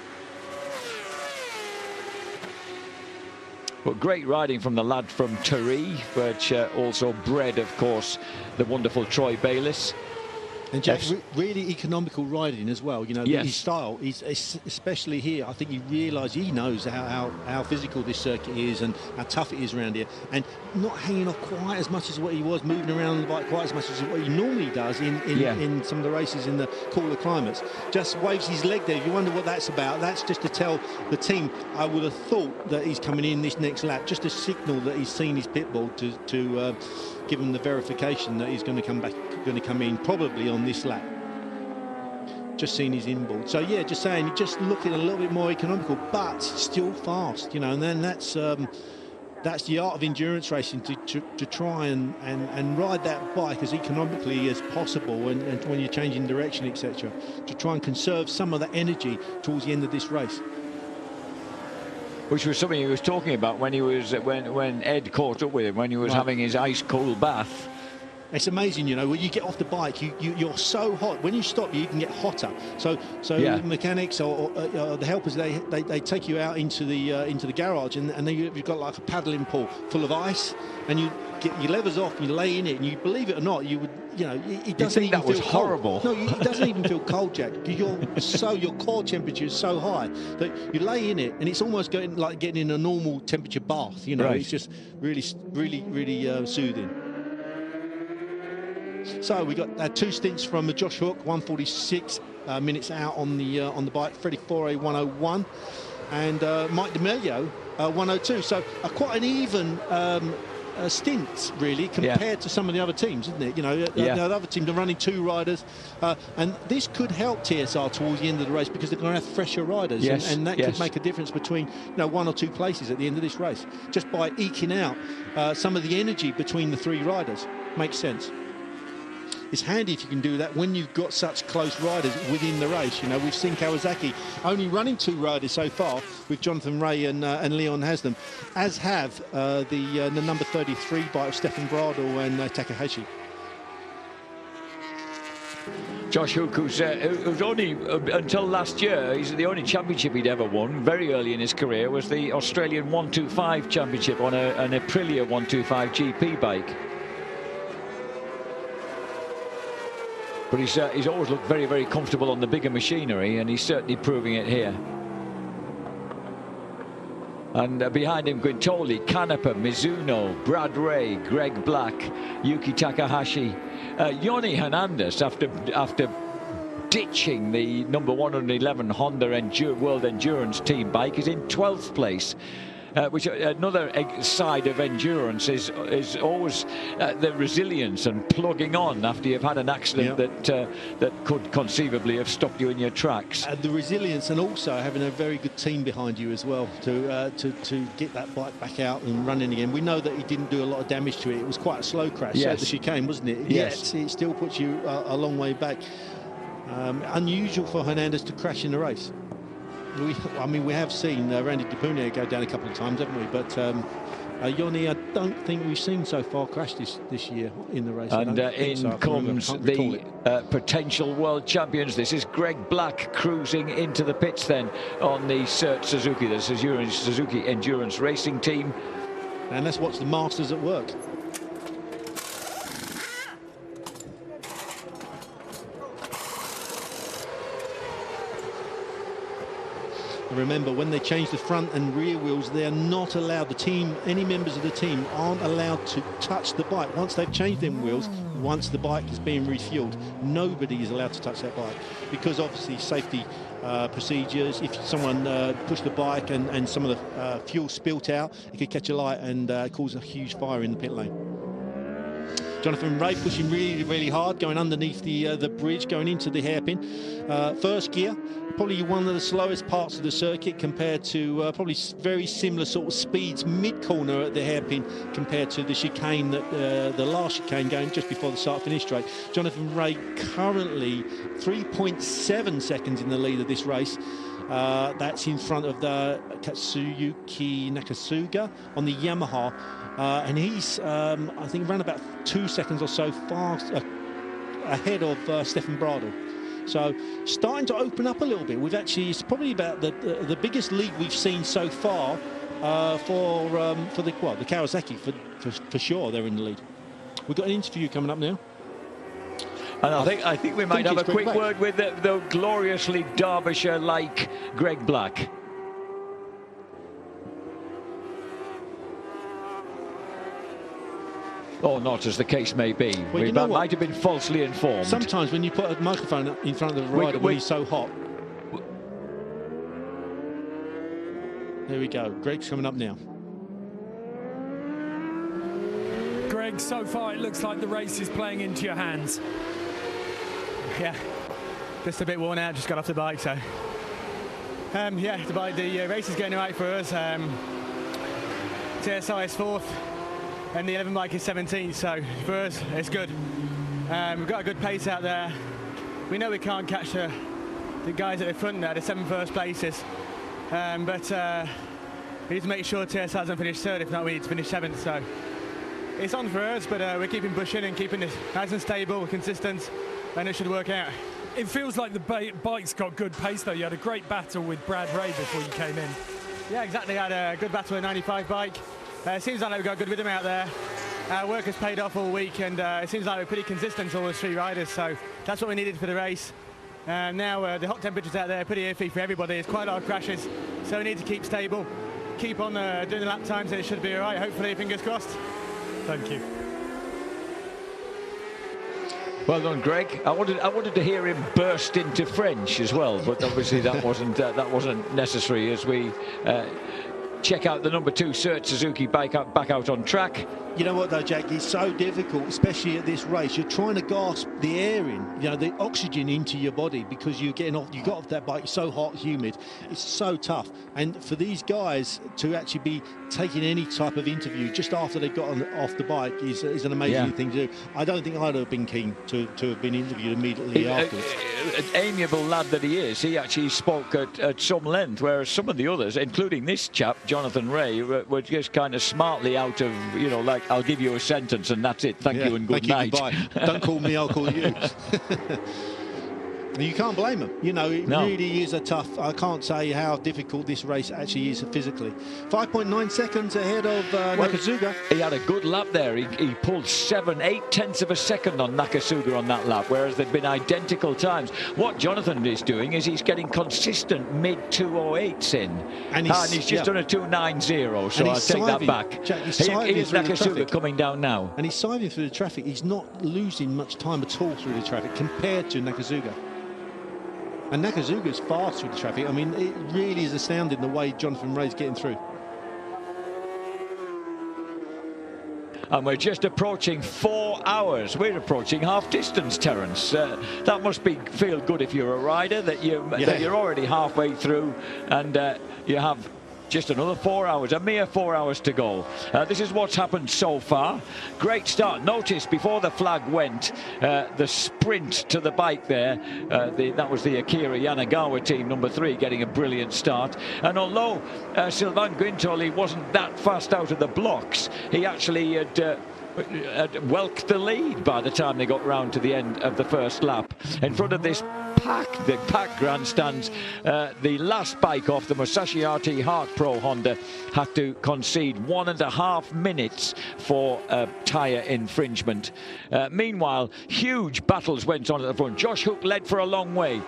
But great riding from the lad from Turee, which also bred, of course, the wonderful Troy Bayliss. And Jack, really economical riding as well. His style, especially here, I think he knows how physical this circuit is and how tough it is around here, and not hanging off quite as much as what he was, moving around the bike quite as much as what he normally does in some of the races in the cooler climates. Just waves his leg there. You wonder what that's about. That's just to tell the team, I would have thought, that he's coming in this next lap, just a signal that he's seen his pit bull to give him the verification that he's going to come in probably on this lap. Just seen his inboard. So yeah, just saying, just looking a little bit more economical, but still fast, and then that's the art of endurance racing, to try and ride that bike as economically as possible, and when you're changing direction, etc., to try and conserve some of that energy towards the end of this race. which was something he was talking about when he was when Ed caught up with him when he was having his ice cold bath. It's amazing, you know, when you get off the bike, you're so hot. When you stop, you can get hotter. So mechanics or the helpers, they take you out into the garage, and then you've got like a paddling pool full of ice, and you get your levers off, and you lay in it, and you believe it or not, you would, you know, it doesn't even feel horrible. No, it doesn't even feel cold, Jack. Your core temperature is so high that you lay in it, and it's almost like getting in a normal temperature bath. You know, It's just really soothing. So we got 2 stints from Josh Hook, 146 minutes out on the bike. Freddie Foray 101, and Mike D'Amelio 102. So quite an even stints really compared to some of the other teams, isn't it? You know, the other teams are running 2 riders, and this could help TSR towards the end of the race because they're going to have fresher riders, and that could make a difference between 1 or 2 places at the end of this race, just by eking out some of the energy between the 3 riders. Makes sense. It's handy if you can do that when you've got such close riders within the race. You know, we've seen Kawasaki only running 2 riders so far with Jonathan Ray and Leon Haslam, as have the number 33 bike of Stefan Bradl and Takahashi. Josh Hook, who's only, until last year, he's the only championship he'd ever won, very early in his career, was the Australian 125 championship on an Aprilia 125 GP bike. But he's always looked very, very comfortable on the bigger machinery, and he's certainly proving it here. And behind him, Guintoli, Canepa, Mizuno, Brad Ray, Greg Black, Yuki Takahashi, Yoni Hernandez, after ditching the number 111 Honda World Endurance Team bike, is in 12th place. Which another side of endurance is always the resilience and plugging on after you've had an accident that could conceivably have stopped you in your tracks. The resilience, and also having a very good team behind you as well to get that bike back out and running again. We know that he didn't do a lot of damage to it. It was quite a slow crash at the chicane, wasn't it? Yes. Yet it still puts you a long way back. Unusual for Hernandez to crash in the race. We have seen Randy DePunier go down a couple of times, haven't we? But Yoni, I don't think we've seen so far crash this year in the race. And in comes the potential world champions. This is Greg Black cruising into the pits then on the Suzuki, the Suzuki Endurance Racing Team. And let's watch the Masters at work. Remember, when they change the front and rear wheels, they are not allowed, any members of the team aren't allowed to touch the bike. Once they've changed them wheels, once the bike is being refueled, nobody is allowed to touch that bike, because obviously safety procedures. If someone pushed the bike and some of the fuel spilt out, it could catch a light and cause a huge fire in the pit lane. Jonathan Ray pushing really, really hard, going underneath the bridge, going into the hairpin. First gear, probably one of the slowest parts of the circuit compared to probably very similar sort of speeds mid-corner at the hairpin compared to the chicane, the last chicane going just before the start-finish straight. Jonathan Ray currently 3.7 seconds in the lead of this race. That's in front of the Katsuyuki Nakasuga on the Yamaha. And he's, I think, around about 2 seconds or so fast ahead of Stefan Bradl. So starting to open up a little bit. It's probably about the biggest lead we've seen so far for the Kawasaki for sure. They're in the lead. We've got an interview coming up now. And I think we might have a quick word with the gloriously Derbyshire-like Greg Black. Or not, as the case may be. Well, we might have been falsely informed. Sometimes when you put a microphone in front of the rider when he's so hot. There we go. Greg's coming up now. Greg, so far it looks like the race is playing into your hands. Yeah, just a bit worn out, just got off the bike, so. Yeah, the race is going all right for us. TSI is 4th. And the 11 bike is 17th, so for us, it's good. We've got a good pace out there. We know we can't catch the guys at the front there, the 7 first places. But we need to make sure TSR doesn't finish third. If not, we need to finish 7th. So it's on for us, but we're keeping pushing and keeping it nice and stable, consistent, and it should work out. It feels like the bike's got good pace, though. You had a great battle with Brad Ray before you came in. Yeah, exactly. I had a good battle with a 95 bike. Seems like we've got good rhythm out there. Our work has paid off all week, and it seems like we're pretty consistent, all the 3 riders. So that's what we needed for the race. Now the hot temperatures out there are pretty iffy for everybody. It's quite a lot of crashes, so we need to keep stable, keep on doing the lap times, and it should be all right. Hopefully, fingers crossed. Thank you. Well done, Greg. I wanted to hear him burst into French as well, but obviously that wasn't necessary as we check out the number 2 Cert Suzuki back out on track. You know what though, Jack, it's so difficult, especially at this race. You're trying to gasp the air in, you know, the oxygen into your body, because you got off that bike, it's so hot, humid, it's so tough. And for these guys to actually be taking any type of interview just after they got off the bike is an amazing thing to do. I don't think I'd have been keen to have been interviewed immediately afterwards. An amiable lad that he is, he actually spoke at some length, whereas some of the others, including this chap, Jonathan Ray, were just kind of smartly out of, you know, like, I'll give you a sentence and that's it. Thank you and good night. Don't call me, I'll call you. You can't blame him. You know, it really is a tough. I can't say how difficult this race actually is physically. 5.9 seconds ahead of Nakasuga. He had a good lap there. He pulled 8 tenths of a second on Nakasuga on that lap, whereas there'd been identical times. What Jonathan is doing is he's getting consistent mid-208s in. And he's just done a 290, so I'll take that back. Jack, he's Nakasuga coming down now. And he's siving through the traffic. He's not losing much time at all through the traffic compared to Nakasuga. And Nakasuga's fast through the traffic. I mean, it really is astounding the way Jonathan Ray's getting through. And we're just approaching 4 hours. We're approaching half distance, Terence. That must feel good if you're a rider, that you're already halfway through, and you have just another 4 hours, a mere 4 hours to go. This is what's happened so far. Great start. Notice before the flag went, the sprint to the bike there. That was the Akira Yanagawa team, number 3, getting a brilliant start. And although Sylvain Guintoli wasn't that fast out of the blocks, he actually had whelked the lead by the time they got round to the end of the first lap. In front of this the packed grandstands, the last bike off, the Musashi RT Hart Pro Honda, had to concede 1.5 minutes for tyre infringement. Meanwhile, huge battles went on at the front. Josh Hook led for a long way.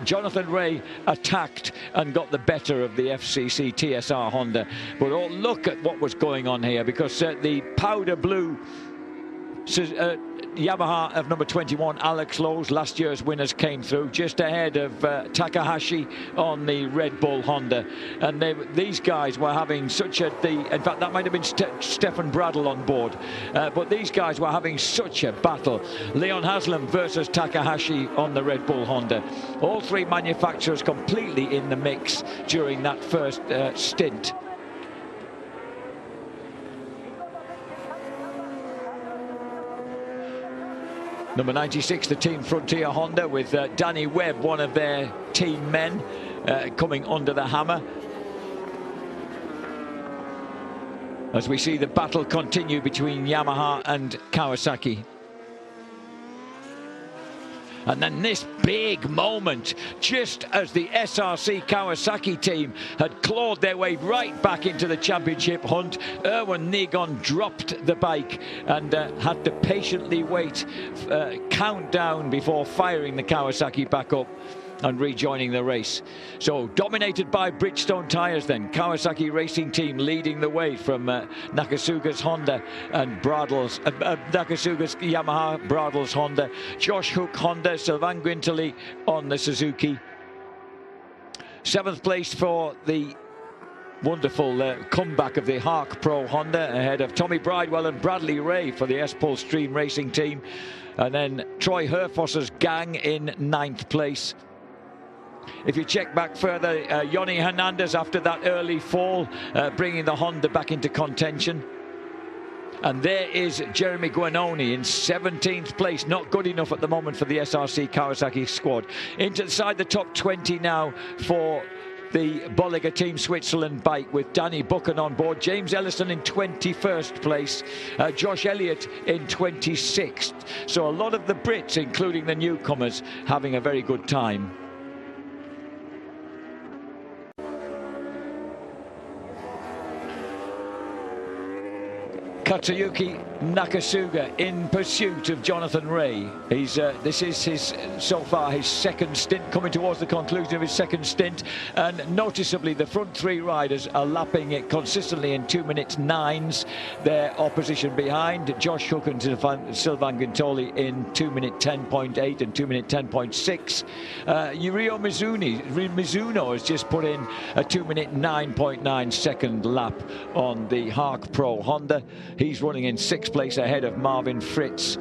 Jonathan Ray attacked and got the better of the FCC TSR Honda. But look at what was going on here, because the powder blue Yamaha of number 21, Alex Lowe's, last year's winners, came through just ahead of Takahashi on the Red Bull Honda. And these guys were having such in fact, that might have been Stefan Bradl on board. But these guys were having such a battle. Leon Haslam versus Takahashi on the Red Bull Honda. All 3 manufacturers completely in the mix during that first stint. Number 96, the Team Frontier Honda, with Danny Webb, one of their team men, coming under the hammer. As we see the battle continue between Yamaha and Kawasaki. And then this big moment, just as the SRC Kawasaki team had clawed their way right back into the championship hunt, Erwin Negon dropped the bike and had to patiently wait, count down before firing the Kawasaki back up and rejoining the race. So dominated by Bridgestone tyres then. Kawasaki Racing Team leading the way from Nakasuga's Honda and Bradl's Nakasuga's Yamaha, Bradl's Honda, Josh Hook Honda, Sylvain Guintoli on the Suzuki. 7th place for the wonderful comeback of the Hark Pro Honda, ahead of Tommy Bridewell and Bradley Ray for the S-Pol Stream Racing Team. And then Troy Herfoss's gang in 9th place. If you check back further, Yoni Hernandez, after that early fall, bringing the Honda back into contention. And there is Jeremy Guanoni in 17th place. Not good enough at the moment for the SRC Kawasaki squad. Inside the top 20 now for the Bolliger Team Switzerland bike with Danny Buchan on board, James Ellison in 21st place, Josh Elliott in 26th. So a lot of the Brits, including the newcomers, having a very good time. Katsuyuki Nakasuga in pursuit of Jonathan Ray. This is his, so far, his second stint, coming towards the conclusion of his second stint, and noticeably the front three riders are lapping it consistently in 2 minutes 9s. Their opposition behind, Josh Hook and Sylvain Guintoli in 2 minute 10.8 and 2 minute 10.6. Yurio Mizuno has just put in a 2 minute 9.9 second lap on the Hark Pro Honda. He's running in 6th place ahead of Marvin Fritz,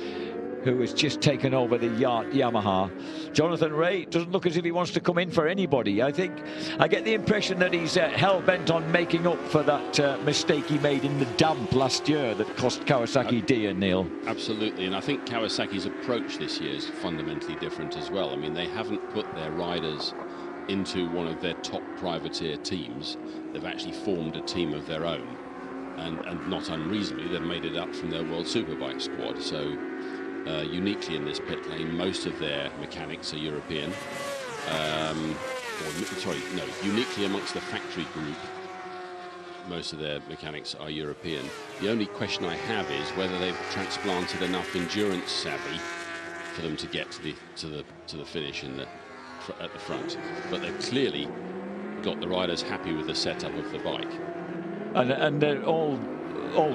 who has just taken over the Yamaha. Jonathan Ray doesn't look as if he wants to come in for anybody. I get the impression that he's hell-bent on making up for that mistake he made in the damp last year that cost Kawasaki dear, Neil. Absolutely, and I think Kawasaki's approach this year is fundamentally different as well. I mean, they haven't put their riders into one of their top privateer teams. They've actually formed a team of their own. And not unreasonably, they've made it up from their World Superbike squad. So uniquely in this pit lane, most of their mechanics are European. Uniquely amongst the factory group, most of their mechanics are European. The only question I have is whether they've transplanted enough endurance savvy for them to get to the finish at the front. But they've clearly got the riders happy with the setup of the bike. And they're all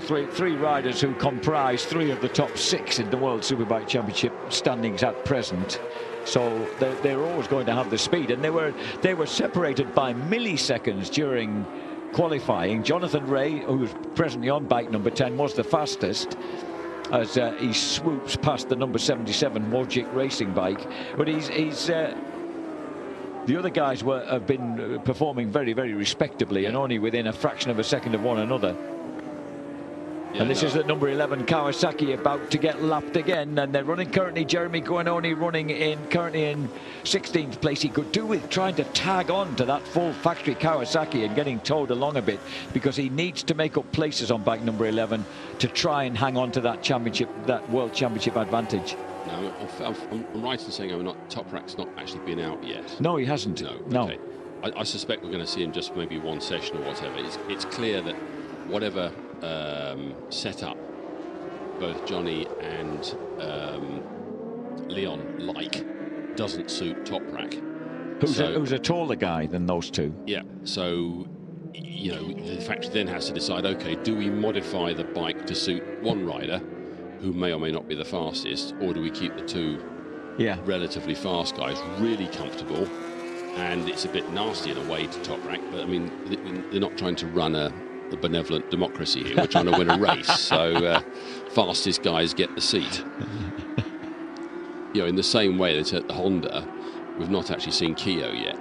three riders who comprise 3 of the top 6 in the World Superbike Championship standings at present. So they're always going to have the speed, and they were separated by milliseconds during qualifying. Jonathan Ray, who's presently on bike number 10, was the fastest as he swoops past the number 77 Wojcik racing bike, but he's the other guys have been performing very, very respectably, and only within a fraction of a second of one another. And this is at number 11, Kawasaki, about to get lapped again, and they're running currently. Jeremy Guanoni currently in 16th place. He could do with trying to tag on to that full factory Kawasaki and getting towed along a bit, because he needs to make up places on bike number 11 to try and hang on to that World Championship advantage. No, I'm right in saying Toprak's not actually been out yet. No, he hasn't. No. Okay. I suspect we're going to see him just maybe one session or whatever. It's clear that whatever setup both Johnny and Leon doesn't suit Toprak. Who's a taller guy than those two. Yeah, so the factory then has to decide, okay, do we modify the bike to suit one rider who may or may not be the fastest, or do we keep the two relatively fast guys really comfortable? And it's a bit nasty in a way to Toprak, but I mean, they're not trying to run a benevolent democracy here. We're trying to win a race, so fastest guys get the seat. In the same way that at the Honda, we've not actually seen Keogh yet.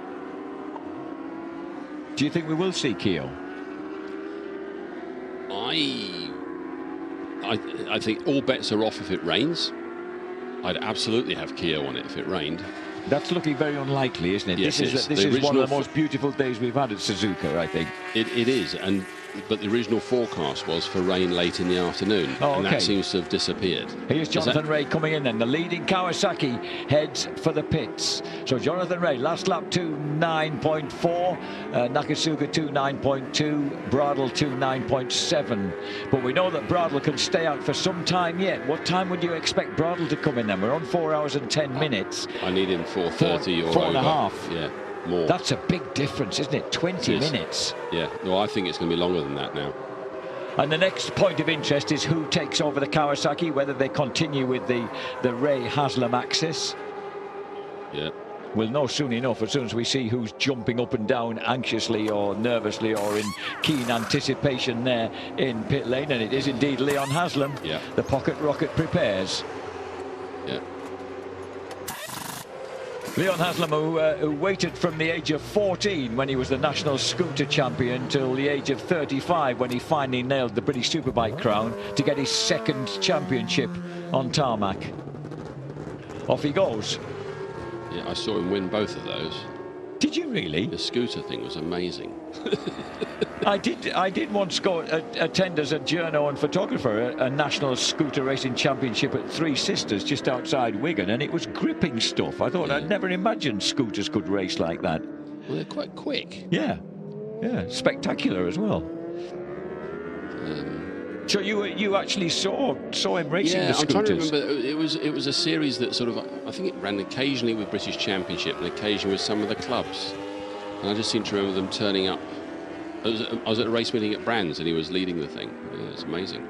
Do you think we will see Keogh? I think all bets are off if it rains. I'd absolutely have Keogh on it if it rained. That's looking very unlikely, isn't it? Yes, this is one of the most beautiful days we've had at Suzuka, I think. It is, but the original forecast was for rain late in the afternoon, and that seems to have disappeared. Here's Jonathan Ray coming in then. The leading Kawasaki heads for the pits. So Jonathan Ray, last lap 2:09.4, Nakasuga 2:09.2, Bradl 2:09.7. But we know that Bradl can stay out for some time yet. What time would you expect Bradl to come in then? We're on 4 hours and 10 minutes. I need him 4:30 or 4.5. Yeah. More. That's a big difference, isn't it? 20 minutes. Yeah, no, I think it's going to be longer than that now. And the next point of interest is who takes over the Kawasaki, whether they continue with the Ray Haslam axis. Yeah. We'll know soon enough, as soon as we see who's jumping up and down anxiously or nervously or in keen anticipation there in pit lane. And it is indeed Leon Haslam. Yeah. The pocket rocket prepares. Yeah. Leon Haslam, who waited from the age of 14 when he was the national scooter champion till the age of 35 when he finally nailed the British Superbike crown to get his second championship on tarmac. Off he goes. Yeah, I saw him win both of those. Did you really? The scooter thing was amazing. I did once go attend as a journo and photographer a national scooter racing championship at Three Sisters just outside Wigan, and it was gripping stuff. I thought I'd never imagined scooters could race like that. Well, they're quite quick. Yeah, spectacular as well. So you actually saw him racing the scooters? I'm trying to remember. It was a series that sort of, I think it ran occasionally with British Championship and occasionally with some of the clubs. And I just seem to remember them turning up. I was at a race meeting at Brands and he was leading the thing. Yeah, it's amazing.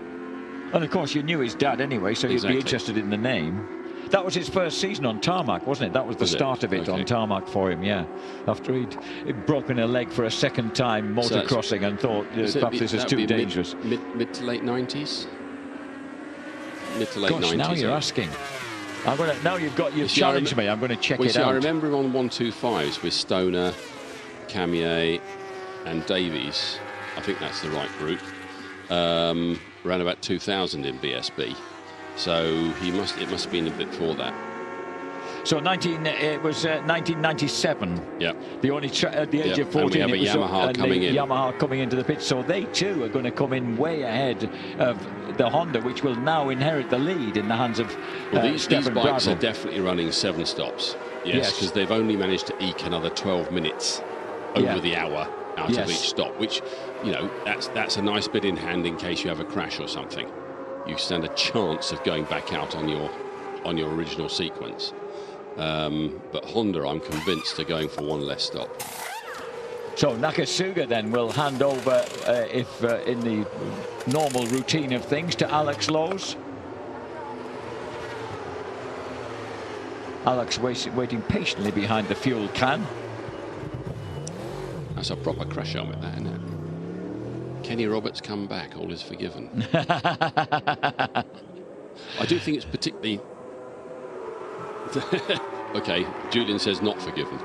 And of course you knew his dad anyway, so you'd be interested in the name. That was his first season on tarmac, wasn't it? That was the start of it on tarmac for him, yeah. After he'd broken a leg for a second time motocrossing and thought perhaps this is too dangerous. Mid to late 90s? Mid to late 90s. Now you're asking. Now you've challenged me. I'm going to check it out. I remember him on 125s with Stoner, Camier and Davies. I think that's the right group. Around about 2000 in BSB. So it must have been a bit before that. So it was 1997. Yeah. The only at the age of 14. And we have a Yamaha coming in. Yamaha coming into the pit. So they too are going to come in way ahead of the Honda, which will now inherit the lead in the hands of these bikes Bradl. are definitely running 7 stops. Yes, because they've only managed to eke another 12 minutes over the hour out of each stop, which, that's a nice bit in hand in case you have a crash or something. You stand a chance of going back out on your original sequence. But Honda, I'm convinced, are going for 1 less stop. So Nakasuga then will hand over, if in the normal routine of things, to Alex Lowe's. Alex waiting patiently behind the fuel can. That's a proper crash helmet, that, isn't it? Kenny Roberts come back, all is forgiven. I do think it's particularly... Okay, Julian says not forgiven.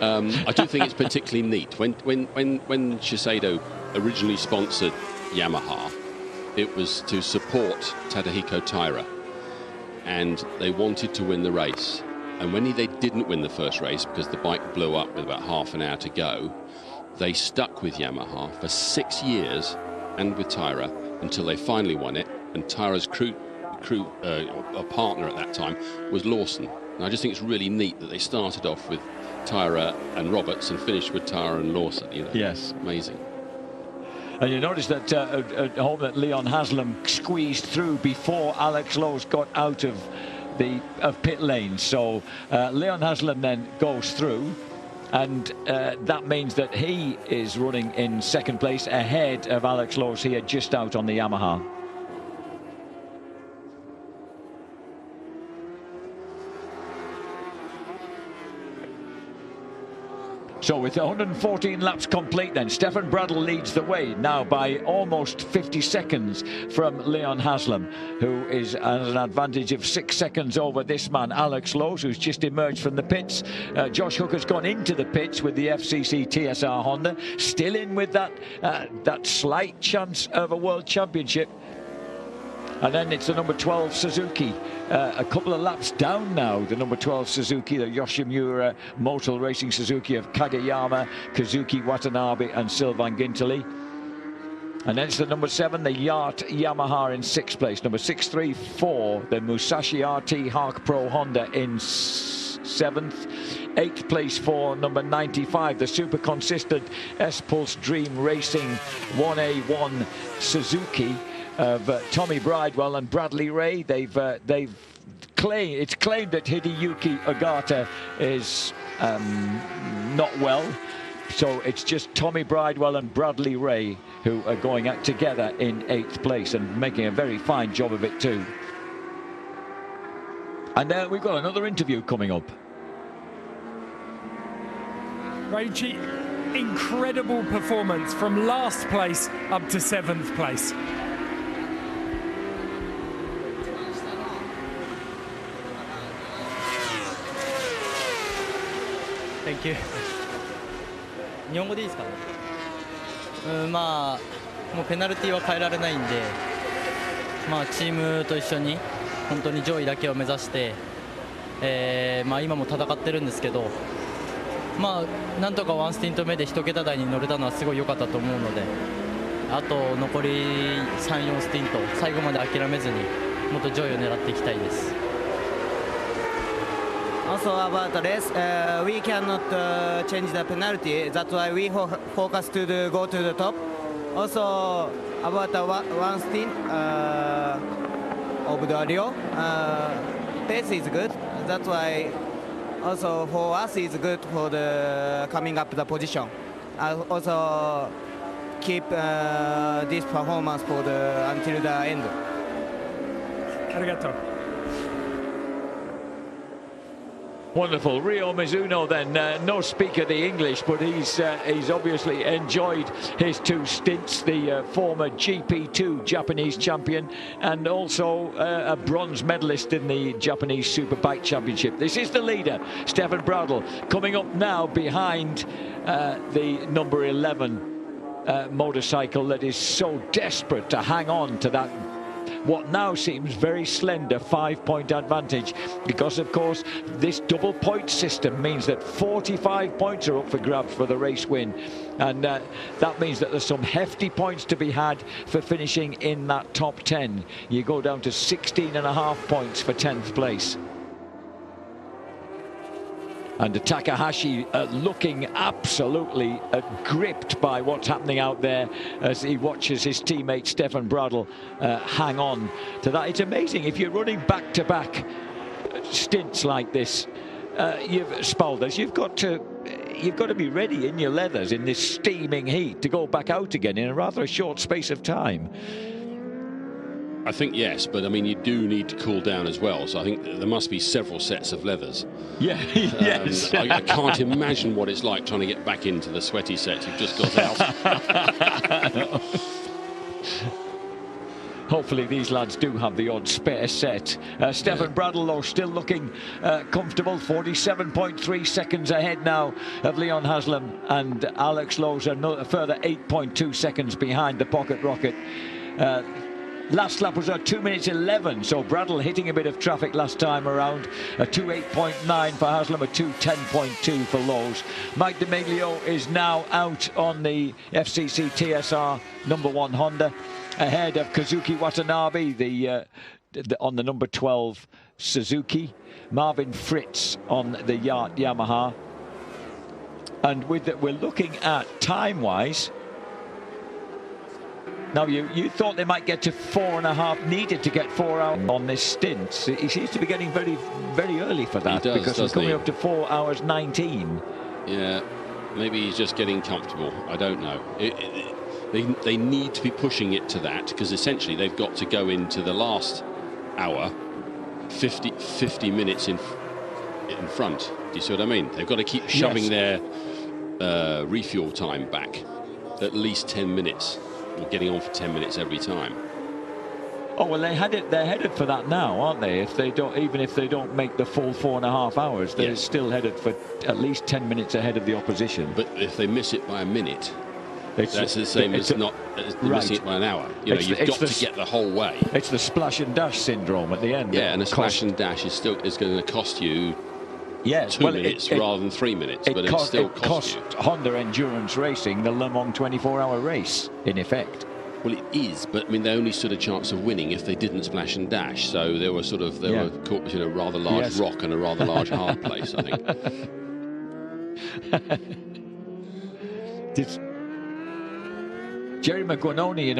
I do think it's particularly neat. When Shiseido originally sponsored Yamaha, it was to support Tadahiko Taira, and they wanted to win the race. And when they didn't win the first race because the bike blew up with about half an hour to go, they stuck with Yamaha for 6 years and with Taira until they finally won it. And Taira's a partner at that time was Lawson. And I just think it's really neat that they started off with Taira and Roberts and finished with Taira and Lawson. Yes, amazing. And you notice that at home that Leon Haslam squeezed through before Alex Lowe's got out of pit lane. So Leon Haslam then goes through, and that means that he is running in second place ahead of Alex Lowe's here, just out on the Yamaha. So with 114 laps complete then, Stefan Bradl leads the way now by almost 50 seconds from Leon Haslam, who is at an advantage of 6 seconds over this man, Alex Lowe's, who's just emerged from the pits. Josh Hooker's gone into the pits with the FCC TSR Honda, still in with that slight chance of a world championship. And then it's the number 12 Suzuki, a couple of laps down now, the number 12 Suzuki, the Yoshimura Motor Racing Suzuki of Kageyama, Kazuki Watanabe and Sylvain Gintoli. And then it's the number 7, the Yacht Yamaha in 6th place. Number 634, the Musashi RT Hark Pro Honda in 7th. 8th place for number 95, the super consistent S-Pulse Dream Racing 1A1 Suzuki of Tommy Bridewell and Bradley Ray. It's claimed that Hideyuki Ogata is not well, so it's just Tommy Bridewell and Bradley Ray who are going out together in 8th place and making a very fine job of it too. And we've got another interview coming up. Reichi, incredible performance from last place up to 7th place. Thank you. 日本語でいいですか？まあもうペナルティーは変えられないんで、まあチームと一緒に本当に上位だけを目指して今も戦ってるんですけど、なんとかワンスティント目で1桁台に乗れたのはすごい良かったと思うので、あと残り3、4スティント最後まで諦めずにもっと上位を狙っていきたいです。Also about the race, we cannot change the penalty. That's why we focus to go to the top. Also about the one stint of the Rio, pace is good. That's why also for us is good for the coming up the position. Also keep this performance for until the end. Arigato. Wonderful. Rio Mizuno then, no speak of the English, but he's obviously enjoyed his 2 stints, the former GP2 Japanese champion and also a bronze medalist in the Japanese Superbike Championship. This is the leader, Stefan Bradl, coming up now behind the number 11 motorcycle that is so desperate to hang on to that what now seems very slender 5-point advantage, because of course this double point system means that 45 points are up for grabs for the race win, and that means that there's some hefty points to be had for finishing in that top 10. You go down to 16.5 points for 10th place. And Takahashi looking absolutely gripped by what's happening out there as he watches his teammate Stefan Bradl hang on to that. It's amazing if you're running back-to-back stints like this. You've got to be ready in your leathers in this steaming heat to go back out again in a rather short space of time. I think yes, but I mean you do need to cool down as well, so I think there must be several sets of leathers. Yeah, yes. I can't imagine what it's like trying to get back into the sweaty set you've just got out. Hopefully these lads do have the odd spare set. Stefan Bradl though still looking comfortable, 47.3 seconds ahead now of Leon Haslam, and Alex Lowe's a further 8.2 seconds behind the pocket rocket. Last lap was a 2 minutes 11, so Bradl hitting a bit of traffic last time around. A 2:08.9 for Haslam, a 2:10.2 for Lowe's. Mike D'Amiglio is now out on the FCC TSR number 1 Honda, ahead of Kazuki Watanabe, on the number 12 Suzuki. Marvin Fritz on the Yamaha. And we're looking at time-wise. Now, you thought they might get to 4.5, needed to get 4 out on this stint. He seems to be getting very, very early for that, because he's coming up to 4 hours 19. Yeah, maybe he's just getting comfortable. I don't know. They need to be pushing it to that, because essentially they've got to go into the last hour 50 minutes in front. Do you see what I mean? They've got to keep shoving their refuel time back at least 10 minutes. Or getting on for 10 minutes every time. Oh well, they're headed for that now, aren't they? Even if they don't make the full 4.5 hours, they're still headed for at least 10 minutes ahead of the opposition. But if they miss it by a minute, that's the same as missing it by an hour. You've got to get the whole way. It's the splash and dash syndrome at the end. Yeah, and a splash and dash is going to cost you. Yes, 2 minutes rather than 3 minutes, but it still costs you. Honda Endurance Racing the Le Mans 24-hour race, in effect. Well, it is, but I mean, they only stood a chance of winning if they didn't splash and dash. So they were caught between a rather large rock and a rather large hard place, I think. Jerry McGuanoni,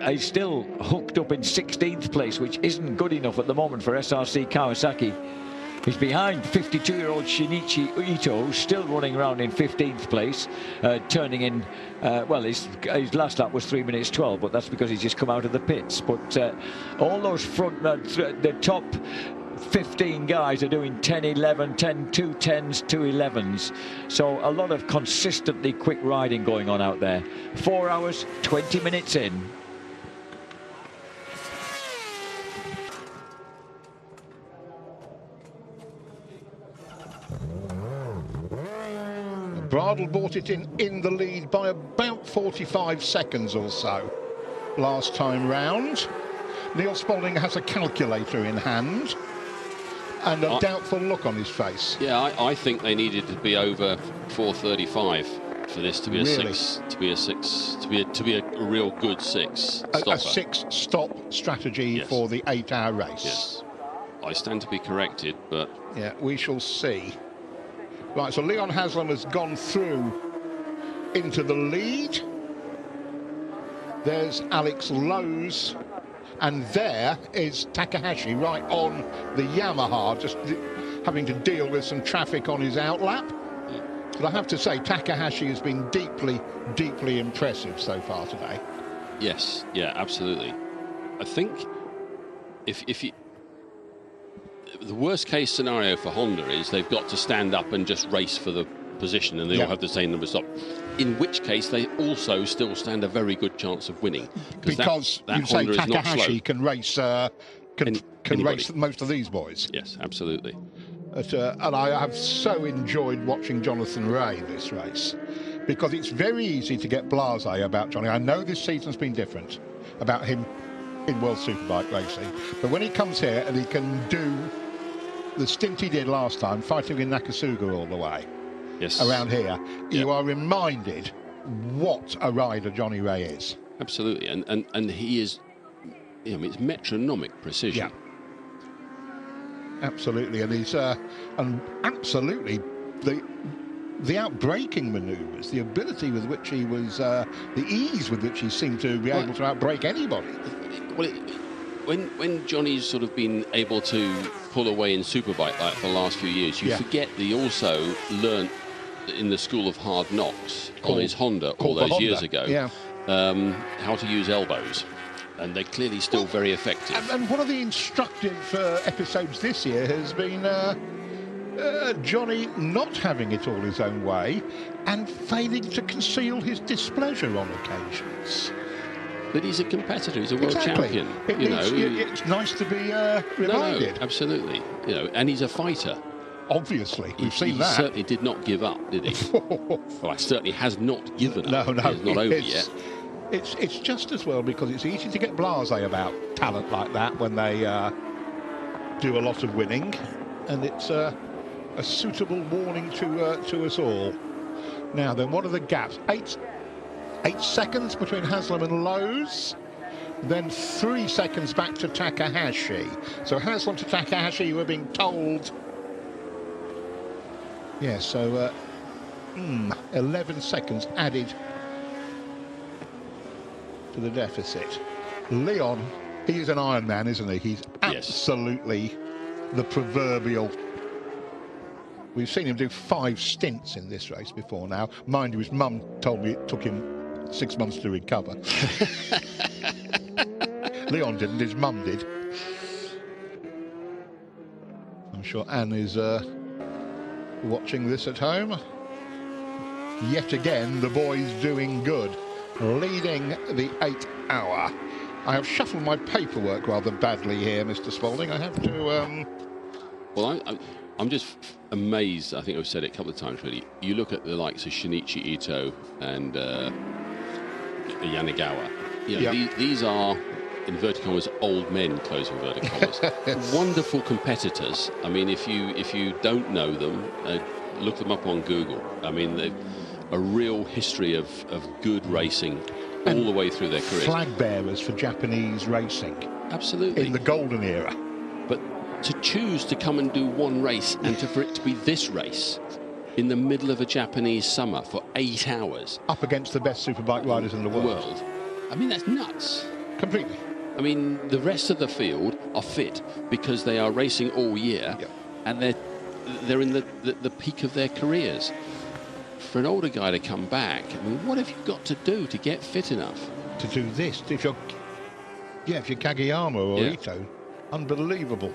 he's still hooked up in 16th place, which isn't good enough at the moment for SRC Kawasaki. He's behind 52-year-old Shinichi Ito, who's still running around in 15th place, turning in, his last lap was 3 minutes 12, but that's because he's just come out of the pits. But all those the top 15 guys are doing 10, 11, 10, 2 10s, 2 11s. So a lot of consistently quick riding going on out there. 4 hours, 20 minutes in. Bradl brought it in the lead by about 45 seconds or so last time round. Neil Spalding has a calculator in hand. and a doubtful look on his face. Yeah, I think they needed to be over 4:35 for this to be a Really? to be a real good six stopper. A 6-stop strategy for the 8-hour race. Yes. I stand to be corrected, but yeah, we shall see. Right, so Leon Haslam has gone through into the lead. There's Alex Lowe's, and there is Takahashi right on the Yamaha, just having to deal with some traffic on his outlap. But I have to say, Takahashi has been deeply, deeply impressive so far today. yes, yeah, absolutely. I think if you, the worst case scenario for Honda is they've got to stand up and just race for the position, and they all have the same number of stops. In which case, they also still stand a very good chance of winning, because that you say Honda is not slow. Takahashi can race can race most of these boys. Yes, absolutely. And I have so enjoyed watching Jonathan Rea this race, because it's very easy to get blasé about Johnny. I know this season's been different about him in World Superbike racing, but when he comes here and he can do the stint he did last time, fighting in Nakasuga all the way, around here, you are reminded what a rider Johnny Rea is. Absolutely, and he is, I mean, it's metronomic precision. Yeah. Absolutely, and he's and absolutely the outbraking manoeuvres, the ability with which he was, the ease with which he seemed to be able to outbrake anybody. Well, when Johnny's sort of been able to pull away in Superbike like for the last few years, you forget that he also learnt in the school of hard knocks on his Honda all those years ago how to use elbows. And they're clearly still very effective. And one of the instructive episodes this year has been Johnny not having it all his own way and failing to conceal his displeasure on occasions. But he's a competitor, he's a world champion. It's nice to be reminded. No, absolutely. You know, and he's a fighter. Obviously, we've seen that. He certainly did not give up, did he? Well, he certainly has not given up. No, it's not over yet. It's just as well, because it's easy to get blasé about talent like that when they do a lot of winning, and it's a suitable warning to us all. Now then, what are the gaps? 8 seconds between Haslam and Lowe's, then 3 seconds back to Takahashi. So Haslam to Takahashi, you were being told. Yeah, so 11 seconds added to the deficit. Leon, he is an Iron Man, isn't he? He's absolutely the proverbial. We've seen him do 5 stints in this race before now. Mind you, his mum told me it took him 6 months to recover. Leon didn't, his mum did. I'm sure Anne is watching this at home. Yet again, the boys doing good, leading the 8-hour. I have shuffled my paperwork rather badly here, Mr. Spalding. I have to. Well, I'm just amazed. I think I've said it a couple of times, really. You look at the likes of Shinichi Ito and Yanagawa. You know, these are, inverted commas, old men, close inverted commas. Wonderful competitors. I mean, if you don't know them, look them up on Google. I mean, they've a real history of good racing all the way through their careers. Flag bearers for Japanese racing. Absolutely. In the golden era. But to choose to come and do one race, and for it to be this race in the middle of a Japanese summer for 8 hours. Up against the best superbike riders in the world. I mean, that's nuts. Completely. I mean, the rest of the field are fit because they are racing all year, and they're in the peak of their careers. For an older guy to come back, I mean, what have you got to do to get fit enough? To do this? If you're Kageyama or Ito, unbelievable.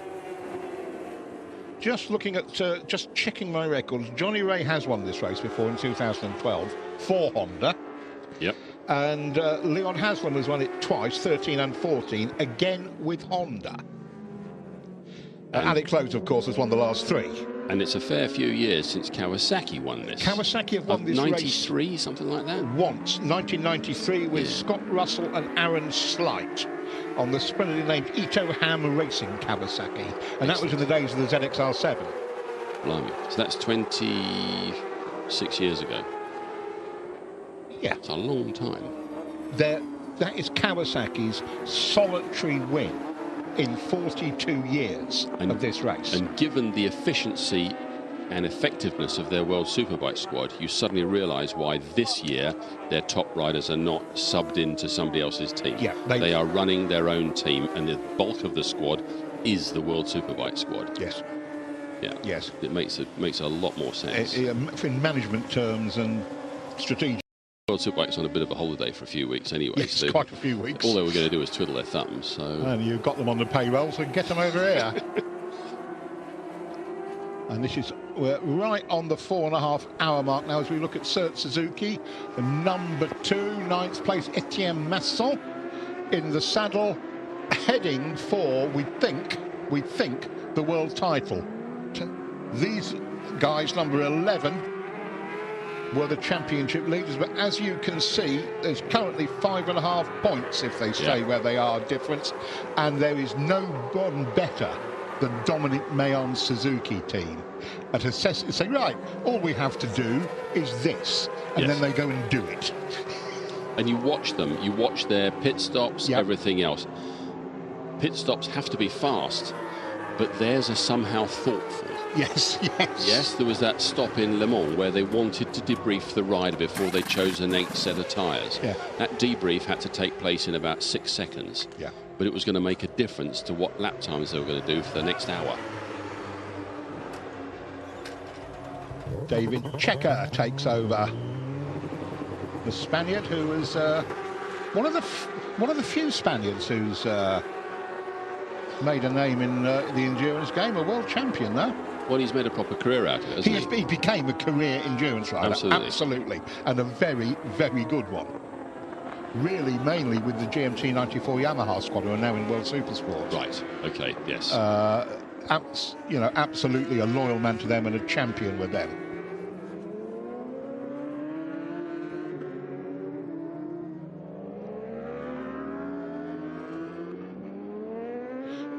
Just looking at, just checking my records, Johnny Rea has won this race before in 2012 for Honda. Yep. And Leon Haslam has won it twice, 13 and 14, again with Honda. Alex Lowe's, of course, has won the last 3. And it's a fair few years since Kawasaki won this. Kawasaki have won this 93, something like that? Once, 1993, with Scott Russell and Aaron Slight. on the splendidly named Ito Ham Racing Kawasaki, and that was in the days of the ZXR7. Blimey. So that's 26 years ago. Yeah. It's a long time. That is Kawasaki's solitary win in 42 years of this race. And given the efficiency and effectiveness of their World Superbike squad, you suddenly realise why this year their top riders are not subbed into somebody else's team. Yeah, they are running their own team, and the bulk of the squad is the World Superbike squad. Yes. Yeah. Yes. It makes a lot more sense. In management terms and strategic. World Superbike's on a bit of a holiday for a few weeks anyway. Yes, so quite a few weeks. All they were going to do was twiddle their thumbs. So. And you've got them on the payroll, so get them over here. And this is, we're right on the 4.5 hour mark now as we look at Cert Suzuki. The number 2, 9th place, Etienne Masson in the saddle, heading for, we think, the world title. These guys, number 11, were the championship leaders, but as you can see, there's currently 5.5 points if they stay where they are difference, and there is no one better than Dominic Mayon's Suzuki team at assessing, say, right, all we have to do is this, and then they go and do it. And you watch them, you watch their pit stops, everything else. Pit stops have to be fast, but theirs are somehow thoughtful. Yes. Yes, there was that stop in Le Mans where they wanted to debrief the rider before they chose the next set of tyres. Yeah. That debrief had to take place in about 6 seconds. Yeah. But it was going to make a difference to what lap times they were going to do for the next hour. David Checker takes over. The Spaniard, who was one of the few Spaniards who's made a name in the endurance game, a world champion though. Well, he's made a proper career out of it, hasn't he? He became a career endurance rider, absolutely, and a very, very good one. Really, mainly with the GMT 94 Yamaha squad, who are now in World Supersport. Right. Okay. Yes. Absolutely a loyal man to them and a champion with them.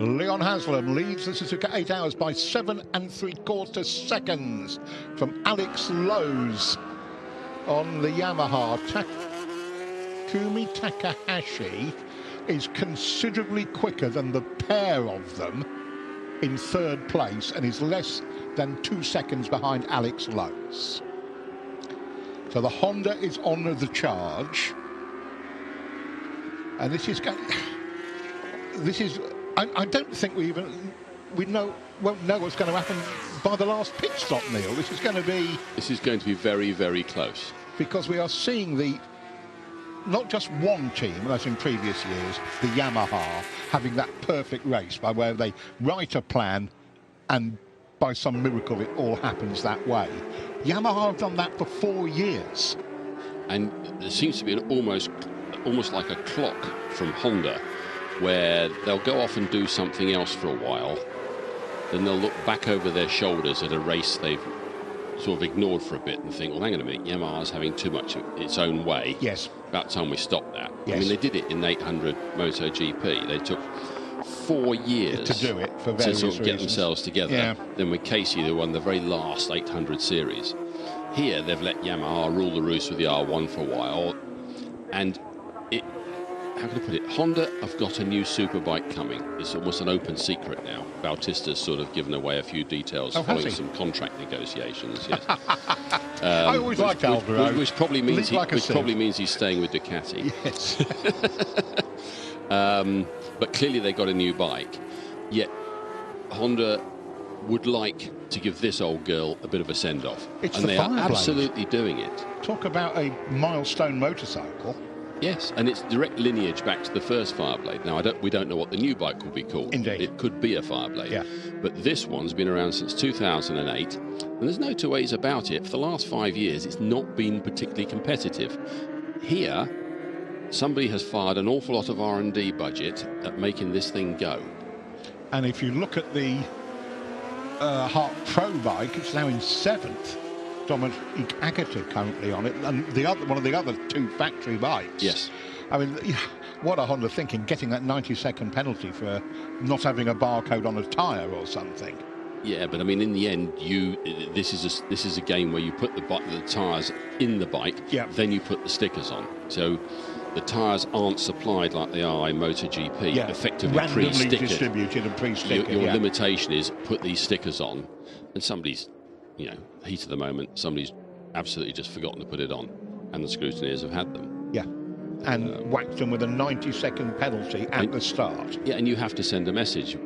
Leon Haslam leads the Suzuka 8 hours by 7 3/4 seconds from Alex Lowe's on the Yamaha. Takumi Takahashi is considerably quicker than the pair of them in 3rd place and is less than 2 seconds behind Alex Lowe's. So the Honda is on the charge, and this is going. I don't think we won't know what's going to happen by the last pit stop, Neil. This is going to be very, very close, because we are seeing not just one team, as in previous years, the Yamaha, having that perfect race by where they write a plan and by some miracle it all happens that way. Yamaha have done that for 4 years. And there seems to be almost like a clock from Honda, where they'll go off and do something else for a while, then they'll look back over their shoulders at a race they've sort of ignored for a bit and think, well, hang on a minute, Yamaha's having too much of its own way. Yes. About time we stop that. Yes. I mean, they did it in 800 MotoGP. They took 4 years to do it for various to sort of get reasons. themselves together. Yeah. Then with Casey, they won the very last 800 series. Here, they've let Yamaha rule the roost with the R1 for a while, and how can I put it? Honda have got a new superbike coming. It's almost an open secret now. Bautista's sort of given away a few details following some contract negotiations. Yes. I always liked Alvaro. Which probably means he's staying with Ducati. Yes. But clearly they got a new bike. Yet Honda would like to give this old girl a bit of a send-off. And they are absolutely doing it. Talk about a milestone motorcycle. Yes, and it's direct lineage back to the first Fireblade. Now, we don't know what the new bike will be called. Indeed. It could be a Fireblade. Yeah. But this one's been around since 2008, and there's no two ways about it. For the last 5 years, it's not been particularly competitive. Here, somebody has fired an awful lot of R&D budget at making this thing go. And if you look at the Hart Pro bike, it's now in 7th. Dominic Agata currently on it, and one of the other 2 factory bikes. Yes. I mean, what are Honda thinking, getting that 90-second penalty for not having a barcode on a tyre or something? Yeah, but I mean, in the end, this is a game where you put the tyres in the bike, then you put the stickers on. So the tyres aren't supplied like they are in MotoGP, effectively randomly pre-stickered. Distributed and pre-stickered. Your limitation is put these stickers on, and somebody's, heat of the moment, somebody's absolutely just forgotten to put it on, and the scrutineers have had them. Yeah, and whacked them with a 90-second penalty at the start. Yeah, and you have to send a message,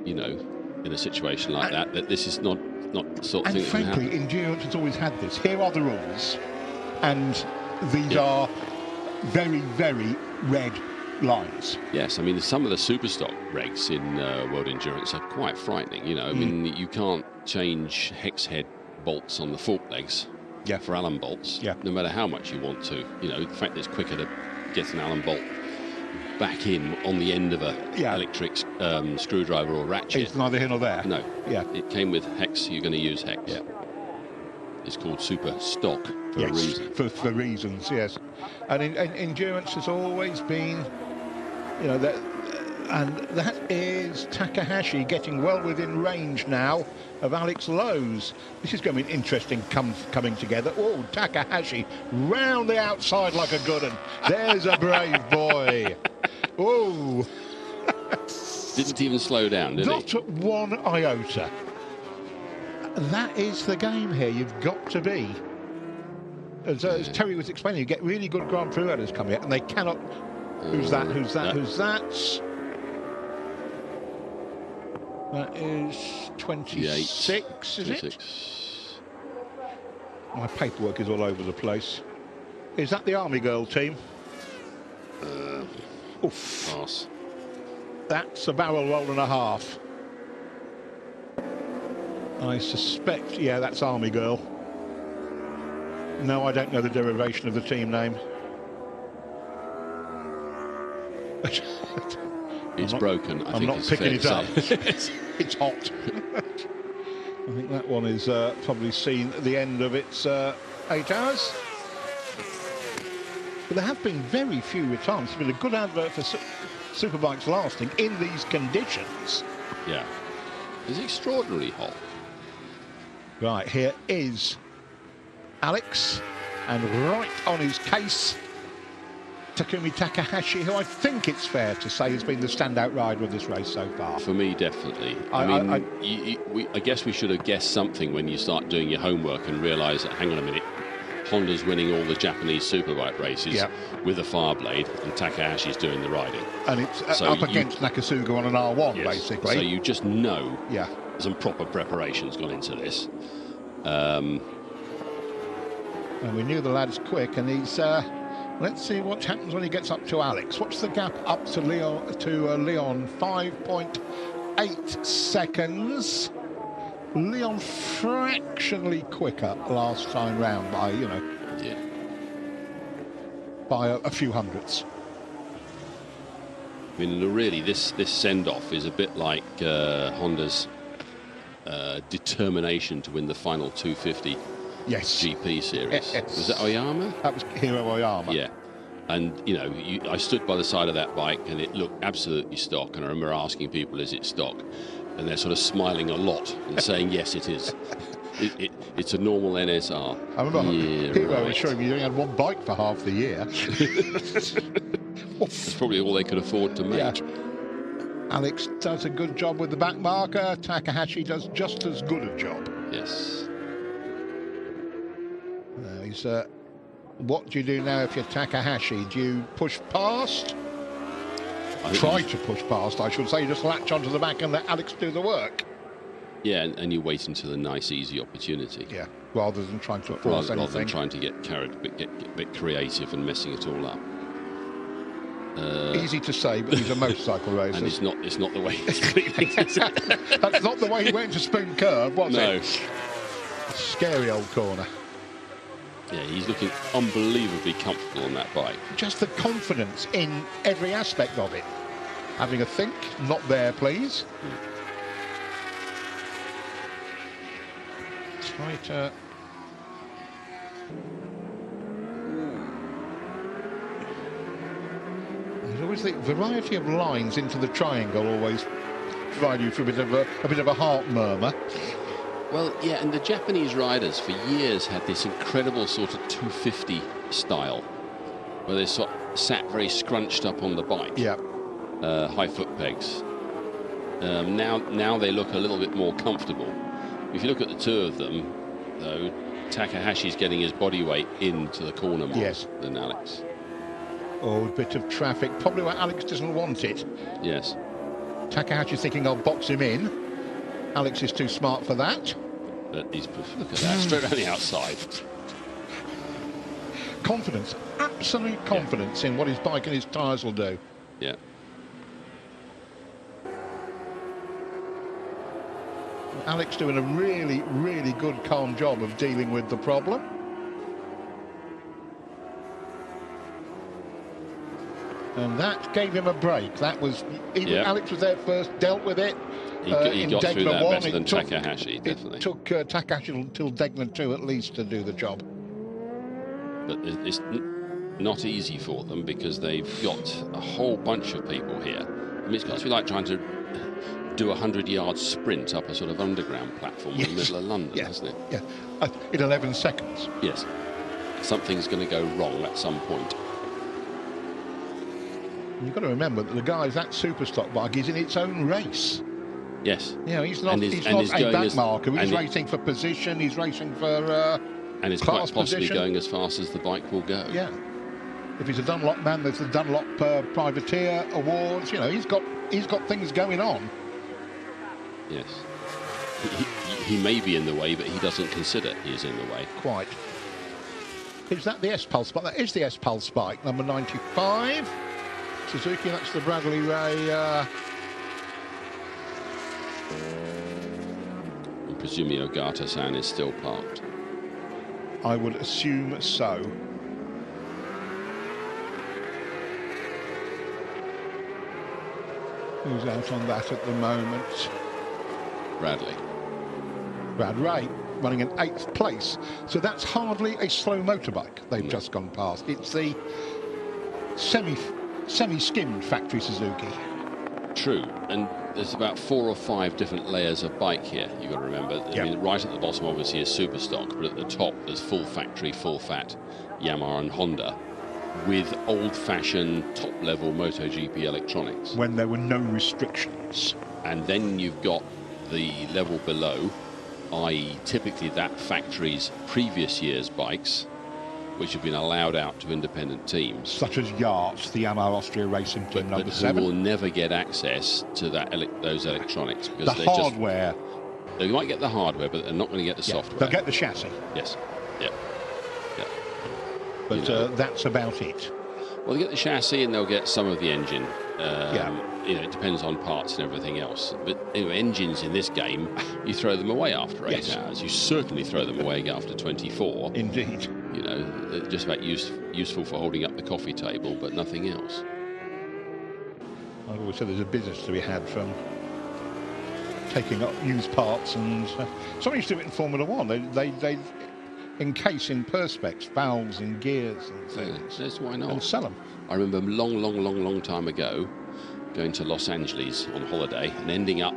in a situation like that this is not the sort of thing that can happen. And frankly, endurance has always had this. Here are the rules, and these are very, very red lines. Yes, I mean, some of the super stock regs in World Endurance are quite frightening. I mean, you can't change hex head bolts on the fork legs for Allen bolts, no matter how much you want to. The fact that it's quicker to get an Allen bolt back in on the end of a electric screwdriver or ratchet. It's neither here nor there. No. Yeah. It came with hex. You're going to use hex. Yeah. It's called super stock for a reason. For reasons, yes. And endurance has always been, that, and that is Takahashi getting well within range now of Alex Lowe's. This is going to be an interesting coming together. Oh, Takahashi round the outside like a good one. There's a brave boy. Oh. Didn't even slow down, did he? Not one iota. That is the game here. You've got to be. As Terry was explaining, you get really good Grand Prix riders coming out, and they cannot. Who's that? Who's that? Who's that? That is 26, is it? My paperwork is all over the place. Is that the Army Girl team? Oof. Pass. That's a barrel roll and a half. I suspect, that's Army Girl. No, I don't know the derivation of the team name. It's broken. I I'm think not it's picking fair it to up. say. It's hot. I think that one is probably seen the end of its 8 hours. But there have been very few retirements. It's been a good advert for superbikes lasting in these conditions. Yeah. It's extraordinarily hot. Right, here is Alex, and right on his case, Takumi Takahashi, who I think it's fair to say has been the standout rider of this race so far. For me, definitely. I guess we should have guessed something when you start doing your homework and realise that, hang on a minute, Honda's winning all the Japanese superbike races with a Fireblade, and Takahashi's doing the riding. And it's up against Nakasuga on an R1, basically. So you just know some proper preparation's gone into this. And we knew the lad's quick, and he's... let's see what happens when he gets up to Alex. What's the gap up to Leon? 5.8 seconds. Leon fractionally quicker last time round by, by a few hundredths. I mean, really, this send-off is a bit like Honda's determination to win the final 250 GP series. Was that Oyama? That was Hiro Oyama. Yeah. And, I stood by the side of that bike and it looked absolutely stock. And I remember asking people, is it stock? And they're sort of smiling a lot and saying, yes, it is. It's a normal NSR. I remember Hiro was showing me you only had one bike for half the year. That's probably all they could afford to make. Yeah. Alex does a good job with the back marker. Takahashi does just as good a job. Yes. He's, what do you do now if you're Takahashi? Do you push past? Try to push past, I should say. You just latch onto the back and let Alex do the work. Yeah, and you wait until a nice, easy opportunity. Yeah, rather than trying to force anything. Rather than trying to get carried, get a bit creative and messing it all up. Easy to say, but he's a motorcycle racer. And it's not the way he's feeling, is it? That's not the way he went to Spoon Curve, was it? No. Scary old corner. Yeah, he's looking unbelievably comfortable on that bike. Just the confidence in every aspect of it. Having a think, not there, please. Try to... always the variety of lines into the triangle always provide you for a bit of a heart murmur. Well, yeah, and the Japanese riders for years had this incredible sort of 250 style, where they sat very scrunched up on the bike. Yeah. High foot pegs. Now they look a little bit more comfortable. If you look at the two of them, though, Takahashi's getting his body weight into the corner more than Alex. Oh, a bit of traffic, probably where Alex doesn't want it. Yes. Takahashi's thinking I'll box him in. Alex is too smart for that. But look at that, straight around the outside. Confidence, absolute confidence in what his bike and his tyres will do. Yeah. Alex doing a really, really good, calm job of dealing with the problem. And that gave him a break. That was, Alex was there first, dealt with it. He got through that one, better than Takahashi, definitely. It took Takahashi until Degner 2 at least to do the job. But it's not easy for them because they've got a whole bunch of people here. I mean, it's got to be like trying to do a 100-yard sprint up a sort of underground platform in the middle of London, hasn't it? Yeah, in 11 seconds. Yes. Something's going to go wrong at some point. You've got to remember that the guy, that Superstock bike, is in its own race. Yes. You know, he's not a back marker. He's racing for position. He's racing for and it's quite possibly going as fast as the bike will go. Yeah. If he's a Dunlop man, there's the Dunlop Privateer Awards. You know, he's got things going on. Yes. He may be in the way, but he doesn't consider he is in the way. Quite. Is that the S-Pulse bike? That is the S-Pulse bike, number 95. Suzuki, that's the Bradley Ray. I'm presuming Ogata-san is still parked. I would assume so. Who's out on that at the moment? Bradley. Brad Ray running in 8th place. So that's hardly a slow motorbike they've just gone past. It's the semi-skimmed factory Suzuki. True, and there's about 4 or 5 different layers of bike here, you've got to remember. I mean, right at the bottom obviously is Superstock, but at the top there's full factory, full fat Yamaha and Honda with old-fashioned top-level MotoGP electronics. When there were no restrictions. And then you've got the level below, i.e. typically that factory's previous year's bikes, which have been allowed out to independent teams. Such as Yachts, the Yamaha Austria Racing Team number 7. Who will never get access to those electronics. Because the hardware. They might get the hardware, but they're not going to get the software. They'll get the chassis. Yes. Yeah. Yeah. But that's about it. Well, they get the chassis and they'll get some of the engine. You know, it depends on parts and everything else. But anyway, engines in this game, you throw them away after 8 hours. You certainly throw them away after 24. Indeed. You know, they're just about useful for holding up the coffee table, but nothing else. I've always said there's a business to be had from taking up used parts, and some used to do it in Formula One. They encase in perspex valves and gears and things. That's why not? And sell them. I remember a long time ago going to Los Angeles on holiday and ending up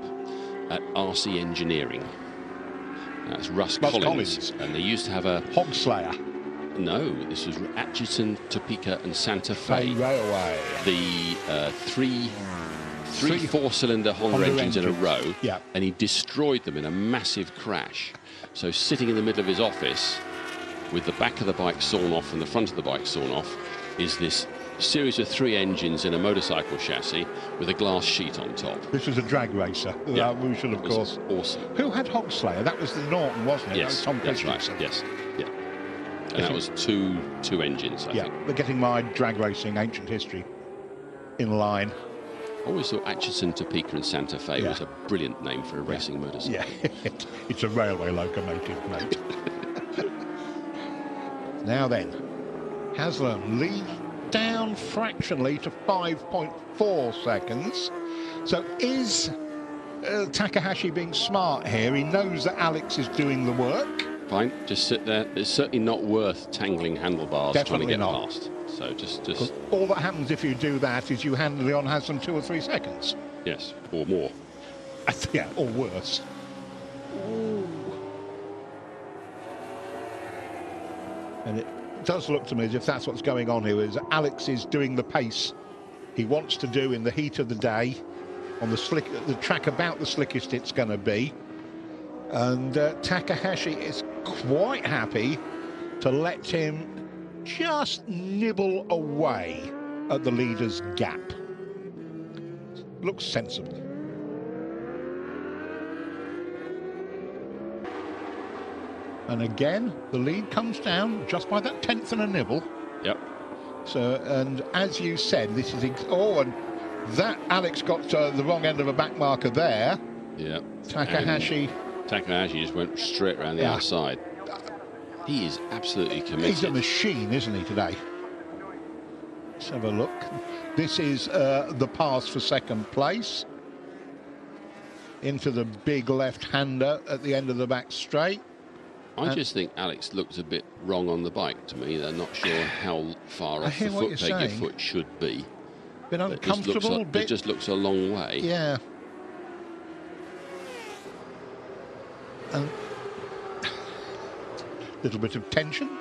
at RC Engineering. That's Russ Collins. And they used to have a Hog Slayer. No, this was Atchison, Topeka and Santa Fe. Railway. The three 4-cylinder Honda engines in a row. Yeah. And he destroyed them in a massive crash. So sitting in the middle of his office with the back of the bike sawn off and the front of the bike sawn off is this series of 3 engines in a motorcycle chassis with a glass sheet on top. This was a drag racer. Yeah. We should, of course. Awesome. Who had Hog Slayer? That was the Norton, wasn't it? Yes, Tom that's right. Yes. Yeah. And that was two engines, I think. They're getting my drag racing ancient history in line. I always thought Atchison, Topeka and Santa Fe was a brilliant name for a racing motorcycle. Yeah, it's a railway locomotive, mate. Now then, Haslam leads down fractionally to 5.4 seconds. So is Takahashi being smart here? He knows that Alex is doing the work. Fine, just sit there. It's certainly not worth tangling handlebars trying to get past. So just all that happens if you do that is you hand Leon Haslam 2 or 3 seconds. Yes, or more. Yeah, or worse. Ooh. And it does look to me as if that's what's going on here, is Alex is doing the pace he wants to do in the heat of the day on the track about the slickest it's going to be. And Takahashi is quite happy to let him just nibble away at the leader's gap. Looks sensible. And again, the lead comes down just by that 1/10 and a nibble. Yep. So, and as you said, this is... and that Alex got the wrong end of a back marker there. Yeah. Takahashi just went straight around the outside. He is absolutely committed. He's a machine, isn't he, today? Let's have a look. This is the pass for second place. Into the big left-hander at the end of the back straight. I just think Alex looks a bit wrong on the bike to me. They're not sure how far off the foot peg your foot should be. Bit uncomfortable. It just looks a long way. Yeah. And little bit of tension.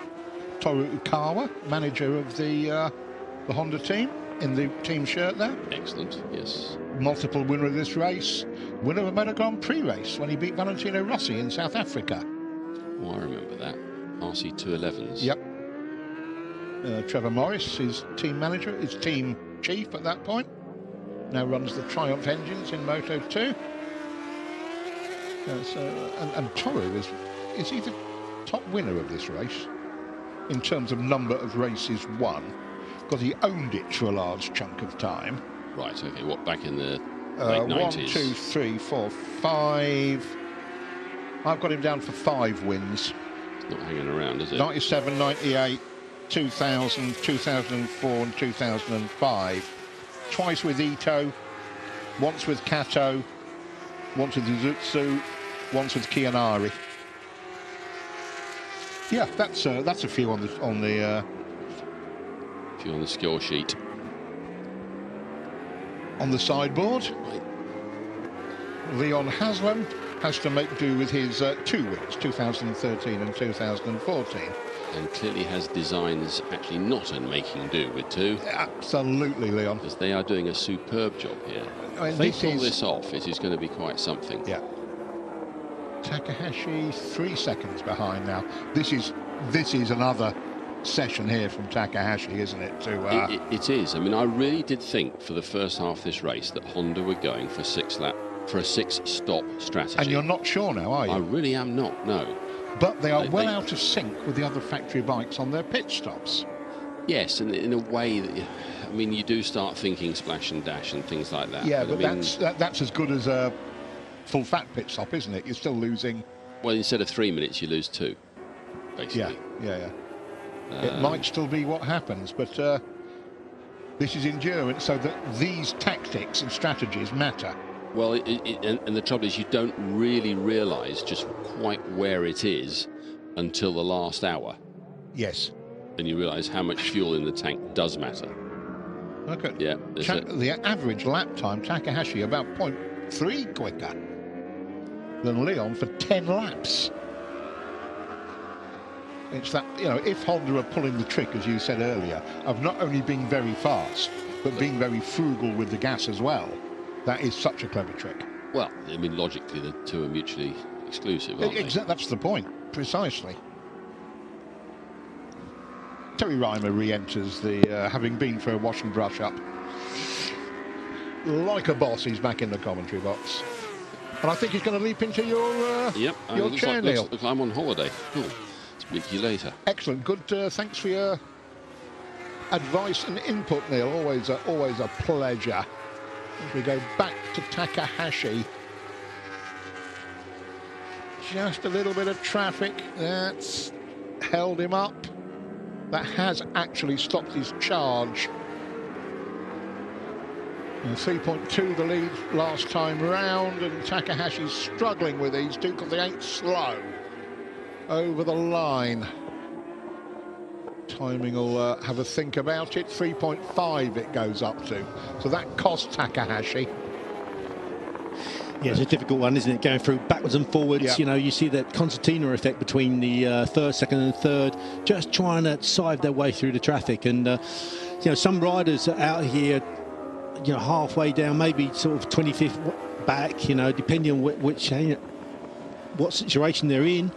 Toru Ukawa, manager of the Honda team, in the team shirt there. Excellent, yes. Multiple winner of this race. Winner of a Moto Grand Prix race when he beat Valentino Rossi in South Africa. Oh, I remember that. RC211s. Yep. Trevor Morris, his team manager, his team chief at that point. Now runs the Triumph engines in Moto 2. And Toru is he the top winner of this race in terms of number of races won? Because he owned it for a large chunk of time. Right, okay, what, back in the late 90s? 1, 2, 3, 4, 5. I've got him down for 5 wins. It's not hanging around, is it? 97, 98, 2000, 2004 and 2005. Twice with Ito, once with Kato, once with Suzuka, once with Kianari. Yeah, that's a few on the few on the score sheet. On the sideboard, Leon Haslam has to make do with his 2 wins, 2013 and 2014. And clearly has designs actually not in making do with 2. Absolutely, Leon. Because they are doing a superb job here. I mean, if they pull this off, it is going to be quite something. Yeah. Takahashi 3 seconds behind now. This is another session here from Takahashi, isn't it? It is. I mean, I really did think for the first half of this race that Honda were going for a 6-stop strategy. And you're not sure now, are you? I really am not, no. But they are well out of sync with the other factory bikes on their pit stops. Yes, and in a way that, I mean, you do start thinking splash and dash and things like that. Yeah, but I mean, that's as good as a full fat pit stop, isn't it? You're still losing. Well, instead of 3 minutes, you lose 2, basically. Yeah. It might still be what happens, but this is endurance, so that these tactics and strategies matter. Well, and the trouble is you don't really realise just quite where it is until the last hour. Yes. And you realise how much fuel in the tank does matter. Look at the average lap time, Takahashi about 0.3 quicker than Leon for 10 laps. It's that, you know, if Honda are pulling the trick, as you said earlier, of not only being very fast, but being very frugal with the gas as well, that is such a clever trick. Well, I mean, logically, the 2 are mutually exclusive, aren't they? That's the point, precisely. Terry Reimer re-enters the, having been for a wash and brush up. Like a boss, he's back in the commentary box. And I think he's going to leap into your chair, Neil. Looks like I'm on holiday. Cool. Speak to you later. Excellent. Good. Thanks for your advice and input, Neil. Always a pleasure. As we go back to Takahashi. Just a little bit of traffic that's held him up. That has actually stopped his charge. And 3.2 the lead last time round, and Takahashi's struggling with these two because they ain't slow over the line. Timing will have a think about it. 3.5 it goes up to. So that cost Takahashi. Yeah, it's a difficult one, isn't it? Going through backwards and forwards. Yeah. You know, you see that concertina effect between the first, second and third, just trying to sieve their way through the traffic. And, you know, some riders are out here, you know, halfway down, maybe sort of 25th back, you know, depending on what situation they're in.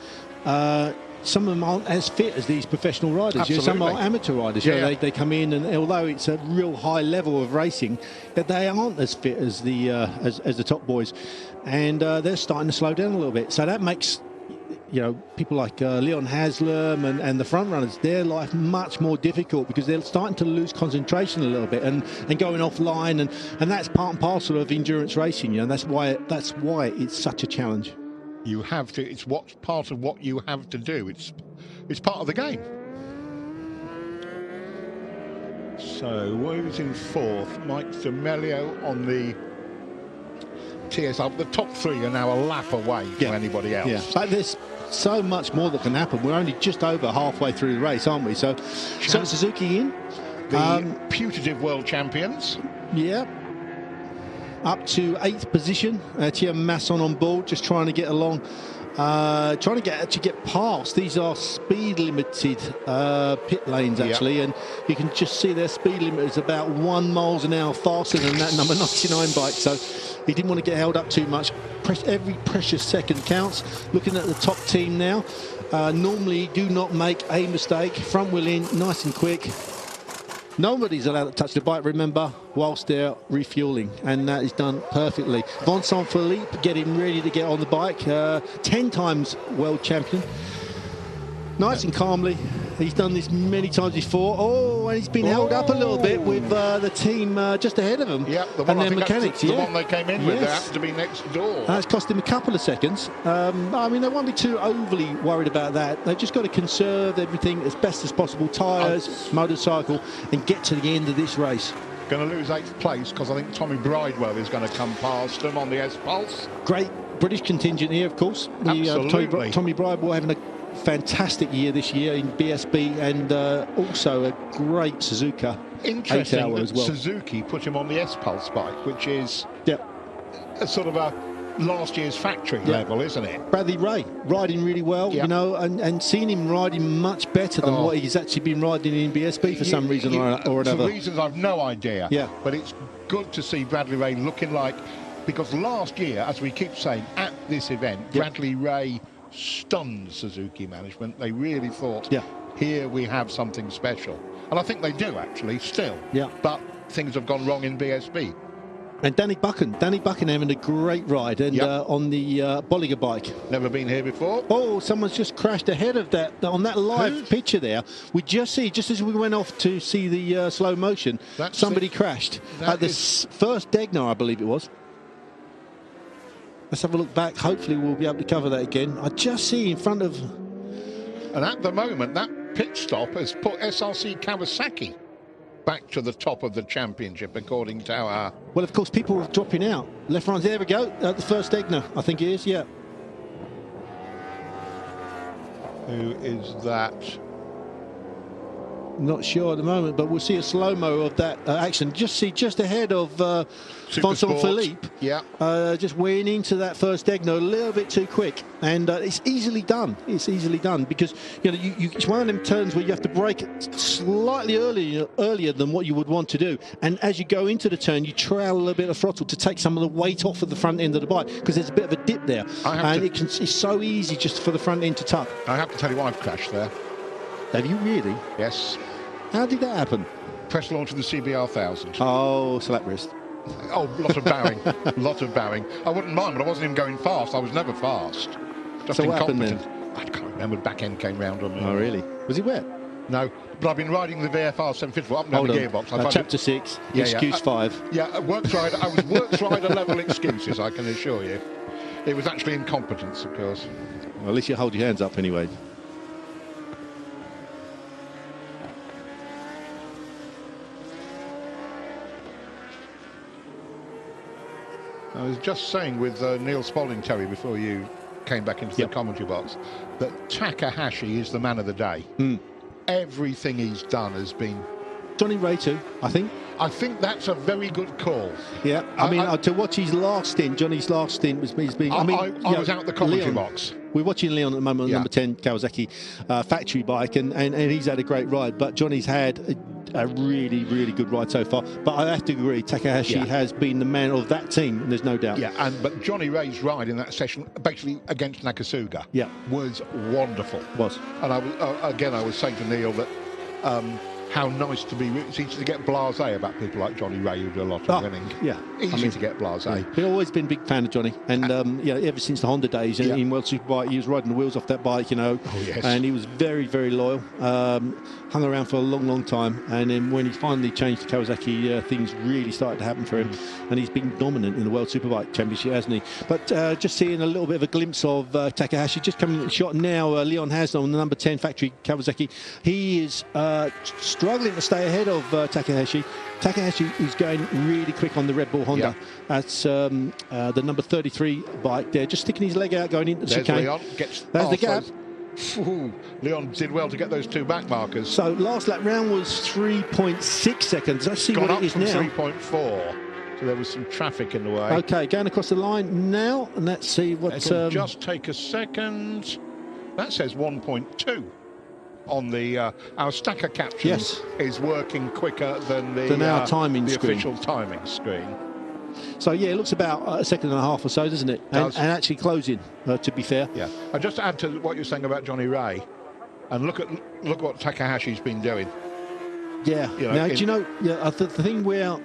Some of them aren't as fit as these professional riders. You know, some are amateur riders. You know, they come in, and although it's a real high level of racing, that they aren't as fit as the as the top boys, and they're starting to slow down a little bit. So that makes, you know, people like Leon Haslam and the front runners, their life much more difficult, because they're starting to lose concentration a little bit and going offline, and that's part and parcel of endurance racing. You know, that's why it's such a challenge. You have to. It's what's part of what you have to do. It's part of the game. So Wo's in fourth. Mike D'Amelio on the TSR. The top three are now a lap away from anybody else. Yeah, but there's so much more that can happen. We're only just over halfway through the race, aren't we? So Suzuki in. The putative world champions. Yeah. Up to 8th position. Thierry Masson on board, just trying to get along, trying to get past. These are speed limited pit lanes, actually, and you can just see their speed limit is about 1 mile an hour faster than that number 99 bike. So he didn't want to get held up too much. Every precious second counts. Looking at the top team now, normally do not make a mistake. Front wheel in, nice and quick. Nobody's allowed to touch the bike, remember, whilst they're refueling, and that is done perfectly. Vincent Philippe getting ready to get on the bike, 10 times world champion. Nice and calmly. He's done this many times before. Oh, and he's been held up a little bit with the team just ahead of him. Yeah, the one, and their mechanics. The one they came in with, they happened to be next door. That's cost him a couple of seconds. I mean, they won't be too overly worried about that. They've just got to conserve everything as best as possible. Tyres, motorcycle, and get to the end of this race. Going to lose 8th place because I think Tommy Bridewell is going to come past them on the S-Pulse. Great British contingent here, of course. Absolutely. Tommy Bridewell having a fantastic year this year in BSB, and also a great Suzuka. Interesting that as well. Suzuki put him on the S-Pulse bike, which is a sort of a last year's factory level, isn't it? Bradley Ray riding really well, you know, and seeing him riding much better than what he's actually been riding in BSB for some reason or another. For reasons I've no idea. Yeah. But it's good to see Bradley Ray looking like, because last year, as we keep saying, at this event, Bradley Ray stunned Suzuki management. They really thought, here we have something special. And I think they do, actually, still. Yeah. But things have gone wrong in BSB. And Danny Buchan having a great ride, and on the Bolliger bike. Never been here before. Oh, someone's just crashed ahead of that. On that live picture there, we just see, just as we went off to see the slow motion, somebody crashed at the first Degner, I believe it was. Let's have a look back. Hopefully we'll be able to cover that again. I just see in front of... And at the moment, that pit stop has put SRC Kawasaki back to the top of the championship, according to our... Well, of course, people are dropping out. Left runs, there we go. At the first Degner, I think it is, yeah. Who is that? Not sure at the moment, but we'll see a slow-mo of that action. Just ahead of Vincent Philippe. Yeah. Just weighing into that first Degner a little bit too quick. And it's easily done. It's easily done because, you know, it's one of them turns where you have to brake slightly earlier than what you would want to do. And as you go into the turn, you trail a little bit of throttle to take some of the weight off of the front end of the bike, because there's a bit of a dip there. It's so easy just for the front end to tuck. I have to tell you, I've crashed there. Have you really? Yes. How did that happen? Press launch of the CBR 1000. Oh, slap wrist. Oh, lot of bowing. Lot of bowing. I wouldn't mind, but I wasn't even going fast. I was never fast. Just so what happened then? I can't remember. Back end came round on me. Oh, really? Was he wet? No, but I've been riding the VFR 750 up and down the gearbox. Chapter 6, excuse 5. Yeah, works rider. I was works rider level excuses, I can assure you. It was actually incompetence, of course. Well, at least you hold your hands up anyway. I was just saying with Neil Spalding, Terry, before you came back into the commentary box, that Takahashi is the man of the day. everything he's done has been... Johnny Ray too, I think. I think that's a very good call. Yeah, I mean, to watch his last stint, Johnny's last stint has been... I was out the commentary box. We're watching Leon at the moment on number 10 Kawasaki factory bike, and he's had a great ride. But Johnny's had a really, really good ride so far. But I have to agree, Takahashi has been the man of that team, there's no doubt. Yeah, but Johnny Ray's ride in that session, basically against Nakasuga, was wonderful. Was. And I was saying to Neil that how nice to be. It's easy to get blasé about people like Johnny Ray who do a lot of winning. Yeah, easy to get blasé. He's always been a big fan of Johnny, and ever since the Honda days in World Superbike, he was riding the wheels off that bike, and he was very, very loyal. Hung around for a long, long time, and then when he finally changed to Kawasaki, things really started to happen for him, and he's been dominant in the World Superbike Championship, hasn't he? But just seeing a little bit of a glimpse of Takahashi, just coming in the shot now. Leon Haslam on the number 10 factory Kawasaki. He is struggling to stay ahead of Takahashi. Takahashi is going really quick on the Red Bull Honda. That's the number 33 bike there, just sticking his leg out going into the chicane. Leon There's the gap. Leon did well to get those two back markers. So last lap round was 3.6 seconds. Let's see what it is now. 3.4. So there was some traffic in the way. Okay, going across the line now, and let's see what... just take a second. That says 1.2 on the... our stacker caption is working quicker than our timing the screen. Official timing screen. So yeah, it looks about a second and a half or so, doesn't it? And actually closing, to be fair. Yeah. And just to add to what you're saying about Johnny Ray, and look what Takahashi's been doing. Yeah. The thing where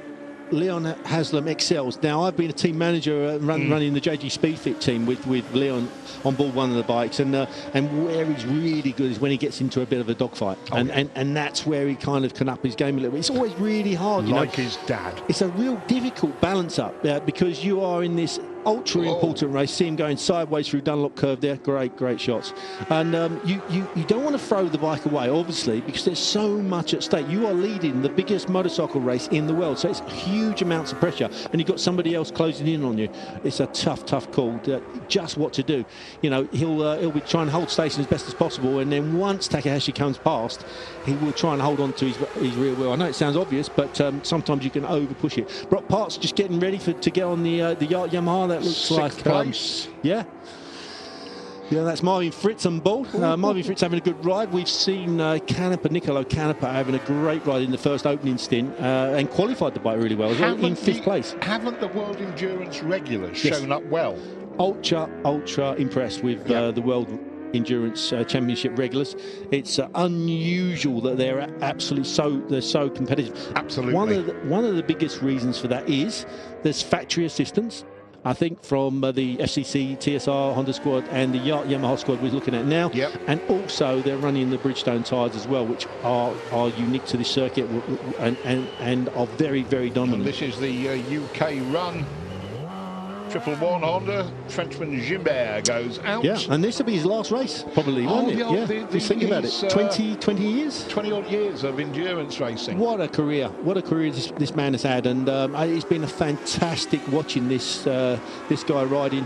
Leon Haslam excels. Now, I've been a team manager running the JG Speedfit team with Leon on board one of the bikes, and where he's really good is when he gets into a bit of a dogfight, and that's where he kind of can up his game a little bit. It's always really hard, his dad. It's a real difficult balance up because you are in this ultra important race. See him going sideways through Dunlop curve there. Great shots. And you don't want to throw the bike away, obviously, because there's so much at stake. You are leading the biggest motorcycle race in the world, so it's huge amounts of pressure, and you've got somebody else closing in on you. It's a tough call. Just what to do. He'll be trying to hold station as best as possible, and then once Takahashi comes past, he will try and hold on to his rear wheel. I know it sounds obvious, but sometimes you can over push it. Brock Parts just getting ready to get on the Yamaha. That looks like place. Yeah, that's Marvin Fritz on board. Marvin Fritz having a good ride. We've seen Nicolo Canepa having a great ride in the first opening stint and qualified the bike really well as well, in 5th place. Haven't the World Endurance regulars shown up well? Ultra impressed with the World Endurance Championship regulars. It's unusual that they're so competitive. Absolutely. One of the biggest reasons for that is there's factory assistance, I think, from the FCC, TSR, Honda squad, and the Yamaha squad we're looking at now. And also they're running the Bridgestone tyres as well, which are unique to this circuit and are very, very dominant. And this is the UK run. 111 Honda, Frenchman Gimbert goes out. Yeah, and this will be his last race, probably, won't it? Yeah, just think about it. 20 years? 20 odd years of endurance racing. What a career this man has had, and it's been a fantastic watching this guy riding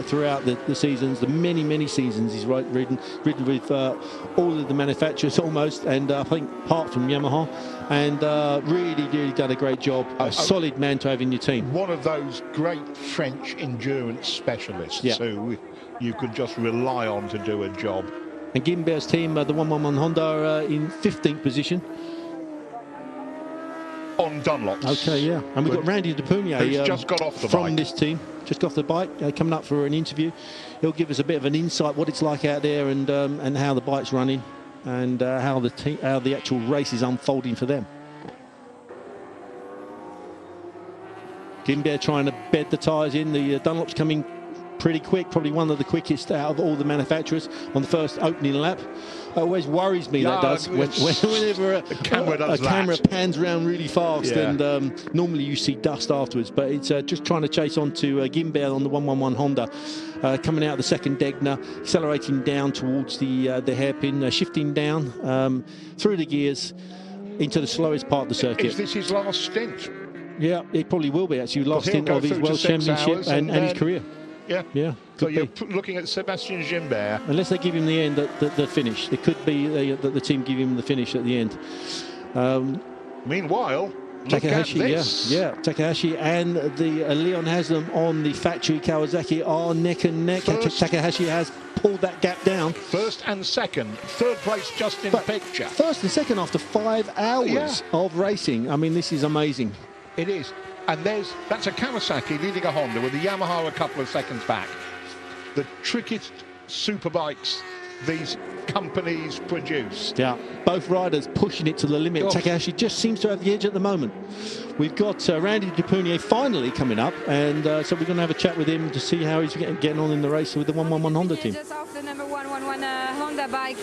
throughout the seasons, the many seasons he's ridden with all of the manufacturers almost, and I think apart from Yamaha, and really done a great job. A solid man to have in your team. One of those great French endurance specialists who you could just rely on to do a job. And Gimbert's team, the 111 Honda, are in 15th position. On Dunlops. Okay, yeah. And we've got Randy De Punier who's just got off the from bike. This team. Just got off the bike, coming up for an interview. He'll give us a bit of an insight what it's like out there and how the bike's running and how the actual race is unfolding for them. Gimbert trying to bed the tyres in. The Dunlop's coming pretty quick, probably one of the quickest out of all the manufacturers on the first opening lap. It always worries me, that does, whenever a camera pans around really fast, and normally you see dust afterwards, but it's just trying to chase on to Gimbert on the 111 Honda, coming out of the second Degner, accelerating down towards the hairpin, shifting down through the gears into the slowest part of the circuit. Is this his last stint? Yeah, it probably will be, actually. Last stint of his World Championship and his career. Yeah. Yeah. So you're looking at Sebastian Gimbert. Unless they give him the end, the finish. It could be that the team give him the finish at the end. Meanwhile, Takahashi, yeah, Takahashi and the Leon Haslam on the factory Kawasaki are neck and neck. Takahashi has pulled that gap down. First and second, third place just in the picture. First and second after 5 hours of racing. I mean, this is amazing. It is. And that's a Kawasaki leading a Honda with the Yamaha a couple of seconds back. The trickiest superbikes these companies produce. Yeah, both riders pushing it to the limit. Oh. Takahashi just seems to have the edge at the moment. We've got Randy Dupunier finally coming up, and so we're going to have a chat with him to see how he's getting on in the race with the 111 Honda team. Just off the number 111 Honda bike.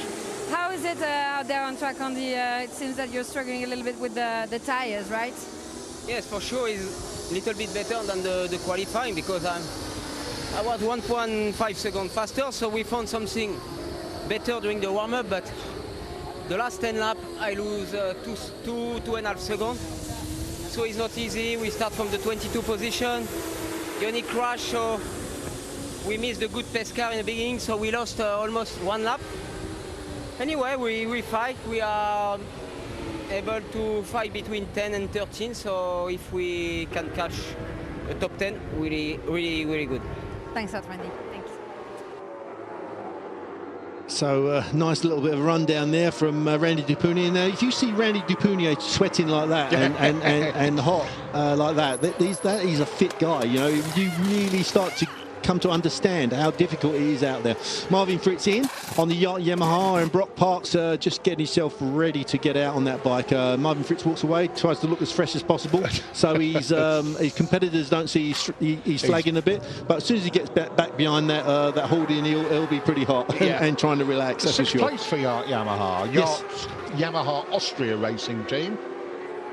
How is it out there on track on the, it seems that you're struggling a little bit with the tires, right? Yes, for sure, it's a little bit better than the qualifying because I was 1.5 seconds faster, so we found something better during the warm-up, but the last 10 laps I lose 2.5 seconds, so it's not easy. We start from the 22 position, Yoni crash, so we missed the good pace car in the beginning, so we lost almost 1 lap. Anyway, we fight. We are able to fight between 10 and 13, so if we can catch a top 10, really good. Thanks a lot, Randy. Thanks. So nice little bit of a rundown there from Randy Dupunier. Now, if you see Randy Dupunier sweating like that and hot like that is a fit guy. You know, you really start to come to understand how difficult it is out there. Marvin Fritz in on the Yamaha, and Brock Parks just getting himself ready to get out on that bike. Marvin Fritz walks away, tries to look as fresh as possible, so his competitors don't see he's flagging a bit, but as soon as he gets back behind that holding, he'll be pretty hot and trying to relax. That's for sure. 6th place for Yamaha. Yes. Yamaha Austria racing team.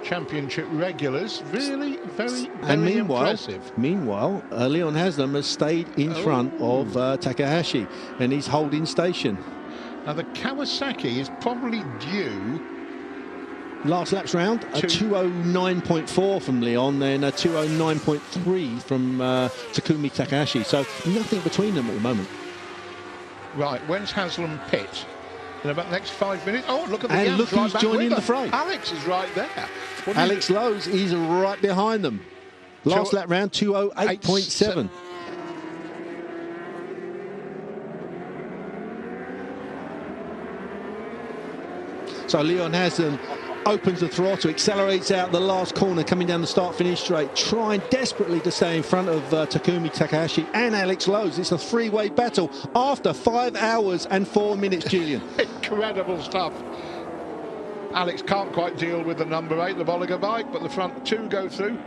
Championship regulars, really very impressive. Meanwhile, Leon Haslam has stayed in front of Takahashi, and he's holding station. Now the Kawasaki is probably due. Last lap's round, a 209.4 from Leon, then a 209.3 from Takumi Takahashi. So nothing between them at the moment. Right, when's Haslam pit? In about the next 5 minutes. Oh, look at the and look who's joining the fray. Alex is right there. Alex Lowe's is right behind them. Last lap round, 208.7. So Leon Haslam opens the throttle, accelerates out the last corner, coming down the start-finish straight, trying desperately to stay in front of Takumi Takahashi and Alex Lowe's. It's a three-way battle after 5 hours and 4 minutes, Julian. Incredible stuff. Alex can't quite deal with the number 8, the Bolliger bike, but the front two go through.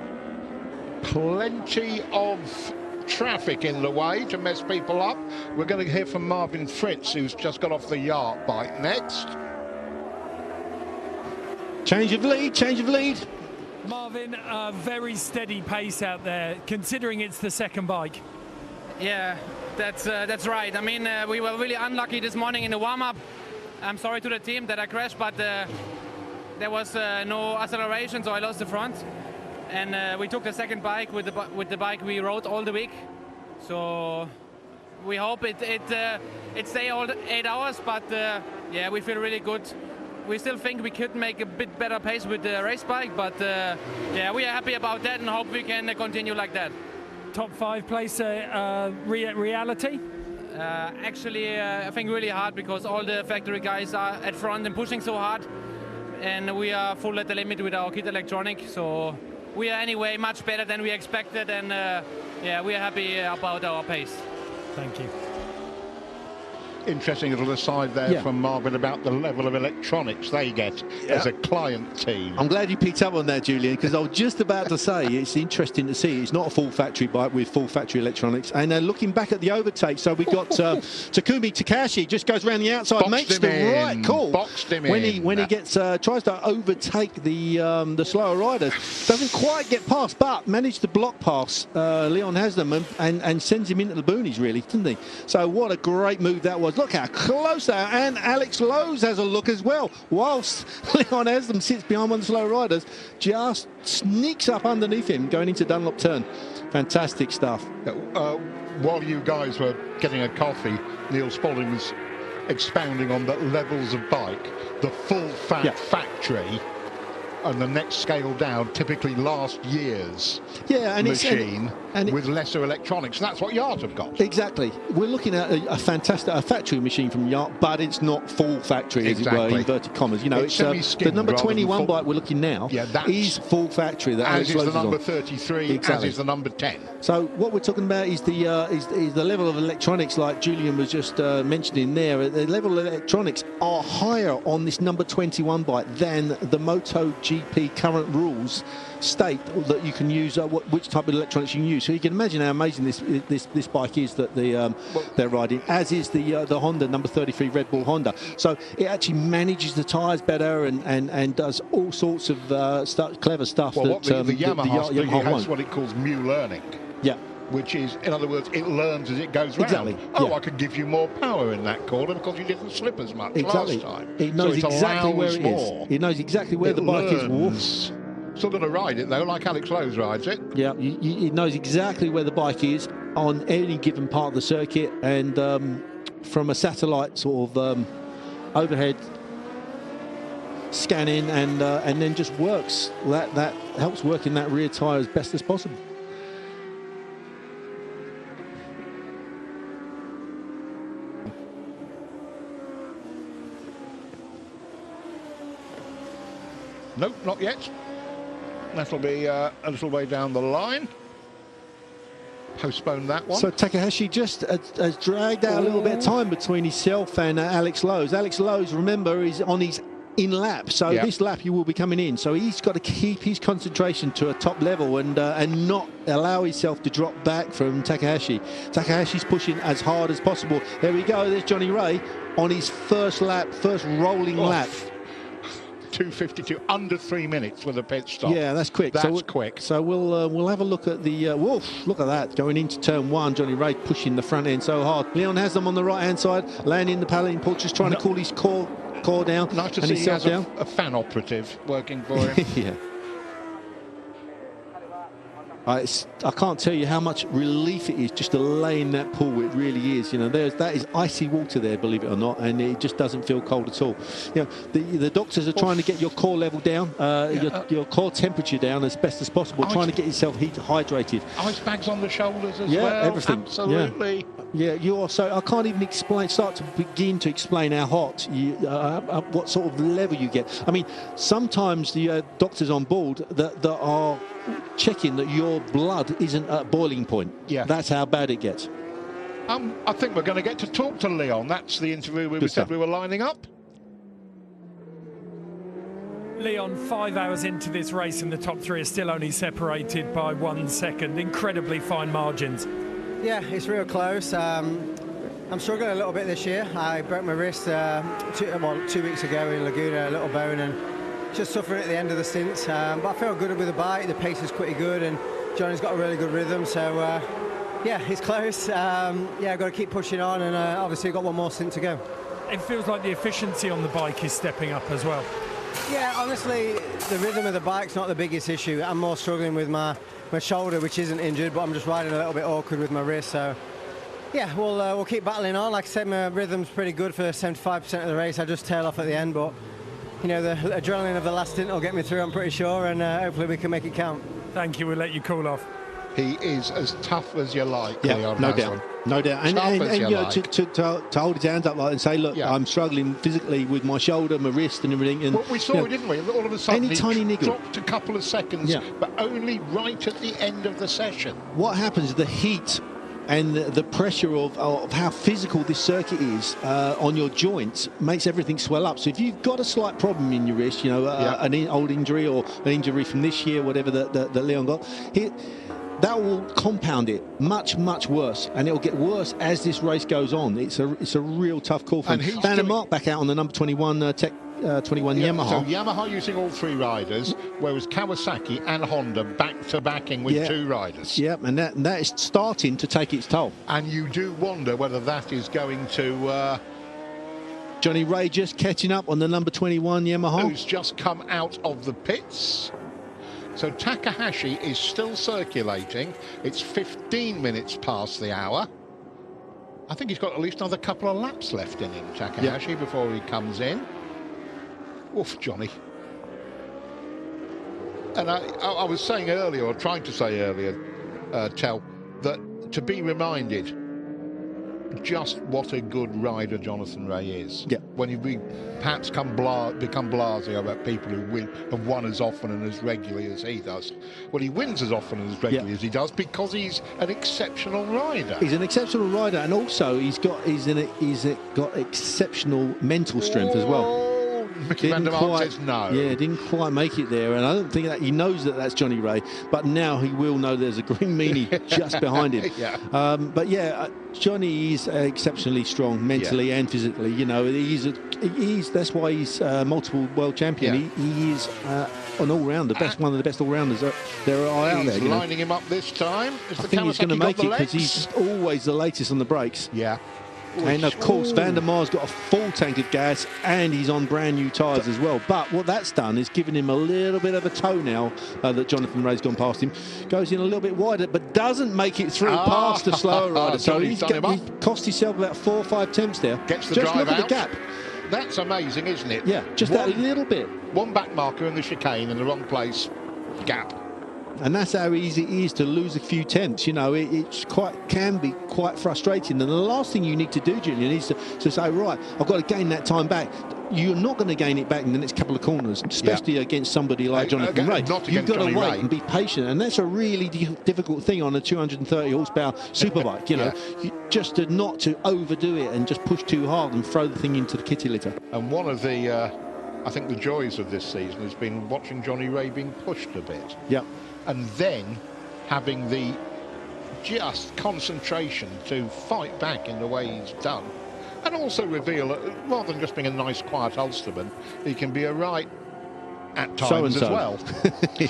Plenty of traffic in the way to mess people up. We're going to hear from Marvin Fritz, who's just got off the Yart bike next. Change of lead. Marvin, a very steady pace out there, considering it's the second bike. Yeah, that's right. I mean, we were really unlucky this morning in the warm-up. I'm sorry to the team that I crashed, but there was no acceleration, so I lost the front. And we took the second bike with the bike we rode all the week. So we hope it stay all 8 hours, but yeah, we feel really good. We still think we could make a bit better pace with the race bike, but yeah, we are happy about that and hope we can continue like that. Top 5 place reality? Actually, I think really hard because all the factory guys are at front and pushing so hard, and we are full at the limit with our kit electronic. So we are anyway much better than we expected, and yeah, we are happy about our pace. Thank you. Interesting little aside there from Marvin about the level of electronics they get as a client team. I'm glad you picked up on that, Julian, because I was just about to say it's interesting to see. It's not a full factory bike with full factory electronics. And looking back at the overtake, so we got Takumi Takahashi just goes around the outside, Boxed makes him the in. right call. Boxed him when in. he gets tries to overtake the slower riders, doesn't quite get past, but managed to block past Leon Haslam and sends him into the boonies, really, didn't he? So what a great move that was. Look how close they are, and Alex Lowe's has a look as well, whilst Leon Haslam sits behind one of the slow riders, just sneaks up underneath him going into Dunlop turn. Fantastic stuff. while you guys were getting a coffee, Neil Spalding was expounding on the levels of bike, the full fat factory, and the next scale down, typically last year's machine with lesser electronics. That's what Yacht have got. Exactly. We're looking at a fantastic factory machine from Yacht, but it's not full factory, as it were, inverted commas. You know, it's the number 21 bike we're looking now is full factory. That as is the number 33, as is the number 10. So what we're talking about is the level of electronics, like Julian was just mentioning there. The level of electronics are higher on this number 21 bike than the MotoGP current rules state that you can use, which type of electronics you can use. So you can imagine how amazing this bike is that they're riding, as is the Honda number 33 Red Bull Honda. So it actually manages the tyres better and does all sorts of clever stuff. Well, that the Yamaha has won't. what it calls mu learning. Yeah. Which is, in other words, it learns as it goes round. Exactly. Oh, I could give you more power in that corner because you didn't slip as much last time. It knows so exactly where it is. It knows exactly where the bike is. Woof. Still going to ride it though, like Alex Lowe's rides it. Yeah, it knows exactly where the bike is on any given part of the circuit, and from a satellite sort of overhead scanning, and then just works. That helps work in that rear tyre as best as possible. Nope, not yet. That'll be a little way down the line. Postpone that one. So Takahashi just has dragged out a little bit of time between himself and Alex Lowe's. Alex Lowe's, remember, is on his in lap, so this lap he will be coming in. So he's got to keep his concentration to a top level and not allow himself to drop back from Takahashi. Takahashi's pushing as hard as possible. There we go. There's Johnny Ray on his first lap, first rolling lap. 2:52, under 3 minutes with a pit stop. Yeah, that's quick. That's quick. So we'll have a look at the look at that, going into turn one. Johnny Ray pushing the front end so hard. Leon has them on the right hand side, landing the paddling port, just trying to cool his core down. Nice to see he has a fan operative working for him. Yeah. I can't tell you how much relief it is just to lay in that pool. It really is. You know, that is icy water there, believe it or not, and it just doesn't feel cold at all. You know, the doctors are trying to get your core level down, your core temperature down as best as possible, trying to get yourself hydrated. Ice bags on the shoulders as well. Yeah, everything. Absolutely. Yeah, you also. I can't even begin to explain how hot what sort of level you get. I mean, sometimes the doctors on board that are checking that your blood isn't at boiling point. Yeah, that's how bad it gets. I think we're going to get to talk to Leon. That's the interview we said we were lining up. Leon, 5 hours into this race, and the top three are still only separated by 1 second. Incredibly fine margins. Yeah, it's real close. I'm struggling a little bit this year. I broke my wrist 2 weeks ago in Laguna, a little bone, and just suffering at the end of the stint. But I feel good with the bike. The pace is pretty good, and Johnny's got a really good rhythm. So yeah, it's close. Yeah, I've got to keep pushing on, and obviously got one more stint to go. It feels like the efficiency on the bike is stepping up as well. Yeah, honestly, the rhythm of the bike's not the biggest issue. I'm more struggling with my shoulder, which isn't injured, but I'm just riding a little bit awkward with my wrist. So yeah, we'll keep battling on. Like I said, my rhythm's pretty good for 75% of the race. I just tail off at the end, but you know, the adrenaline of the last stint will get me through, I'm pretty sure, and hopefully we can make it count. Thank you. We'll let you cool off. He is as tough as you like, yeah, Leon. No doubt. No doubt. And you know, to hold his hand up like and say, look, I'm struggling physically with my shoulder, my wrist and everything. And well, we saw, didn't we? All of a sudden, any tiny niggle dropped a couple of seconds, but only right at the end of the session. What happens, the heat and the pressure of how physical this circuit is on your joints makes everything swell up. So if you've got a slight problem in your wrist, you know, an old injury or an injury from this year, whatever that Leon got, that will compound it much worse, and it'll get worse as this race goes on. It's a real tough call for him. Van der Mark back out on the number 21 Tech 21 Yamaha. So Yamaha using all three riders, whereas Kawasaki and Honda back-to-backing with two riders. Yeah, and that is starting to take its toll. And you do wonder whether that is going to... Johnny Ray just catching up on the number 21 Yamaha. Who's just come out of the pits. So Takahashi is still circulating. It's 15 minutes past the hour. I think he's got at least another couple of laps left in him, Takahashi, before he comes in. Oof, Johnny. And I was saying earlier, or trying to say earlier, Tel, that to be reminded just what a good rider Jonathan Rea is. Yeah. When you perhaps become blasé about people who have won as often and as regularly as he does. Well, he wins as often and as regularly as he does because he's an exceptional rider. He's an exceptional rider, and also he's got exceptional mental strength as well. Mickey van der Mark says no. Yeah, didn't quite make it there, and I don't think that he knows that that's Johnny Rea, but now he will know there's a green meanie just behind him. Yeah. But yeah, Johnny is exceptionally strong mentally and physically. You know, that's why he's multiple world champion. He is an all-rounder, one of the best all-rounders there are out there. He's lining him up this time. I think he's going to make it because he's always the latest on the brakes. Yeah. And of course, Van der Mar's got a full tank of gas, and he's on brand new tyres as well. But what that's done is given him a little bit of a toe now that Jonathan Rea's gone past him. Goes in a little bit wider, but doesn't make it through past the slower rider. So he cost himself about 4 or 5 tenths there. Gets the Just drive look at out. the gap. That's amazing, isn't it? Yeah, just that little bit. One back marker in the chicane in the wrong place. Gap. And that's how easy it is to lose a few tenths. You know, can be quite frustrating. And the last thing you need to do, Julian, is to say, right, I've got to gain that time back. You're not going to gain it back in the next couple of corners, especially against somebody like Jonathan Rea. You've got to wait and be patient, and that's a really difficult thing on a 230 horsepower superbike. You know, just not to overdo it and just push too hard and throw the thing into the kitty litter. And one of the, I think, the joys of this season has been watching Johnny Rea being pushed a bit. Yeah. And then having the just concentration to fight back in the way he's done, and also reveal that rather than just being a nice quiet Ulsterman, he can be a right at times as well.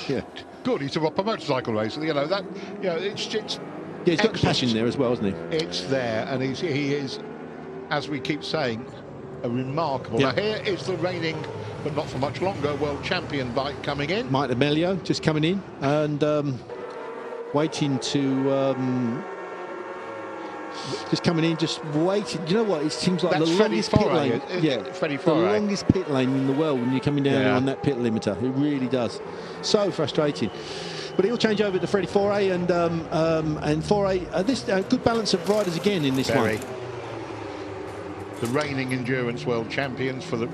Yeah. Good, he's a proper motorcycle racer. You know that. You know, it's yeah, he's got the passion there as well, hasn't he? It's there, and he is, as we keep saying, a remarkable. Yeah. Now here is the reigning, but not for much longer, world champion bike coming in. Mike D'Amelio just coming in and waiting to just coming in, just waiting. You know what? It seems like That's the longest pit lane. The longest pit lane in the world when you're coming down on that pit limiter. It really does. So frustrating. But he'll change over to Freddie Foray and Foray. This good balance of riders again in this one. The reigning endurance world champions for the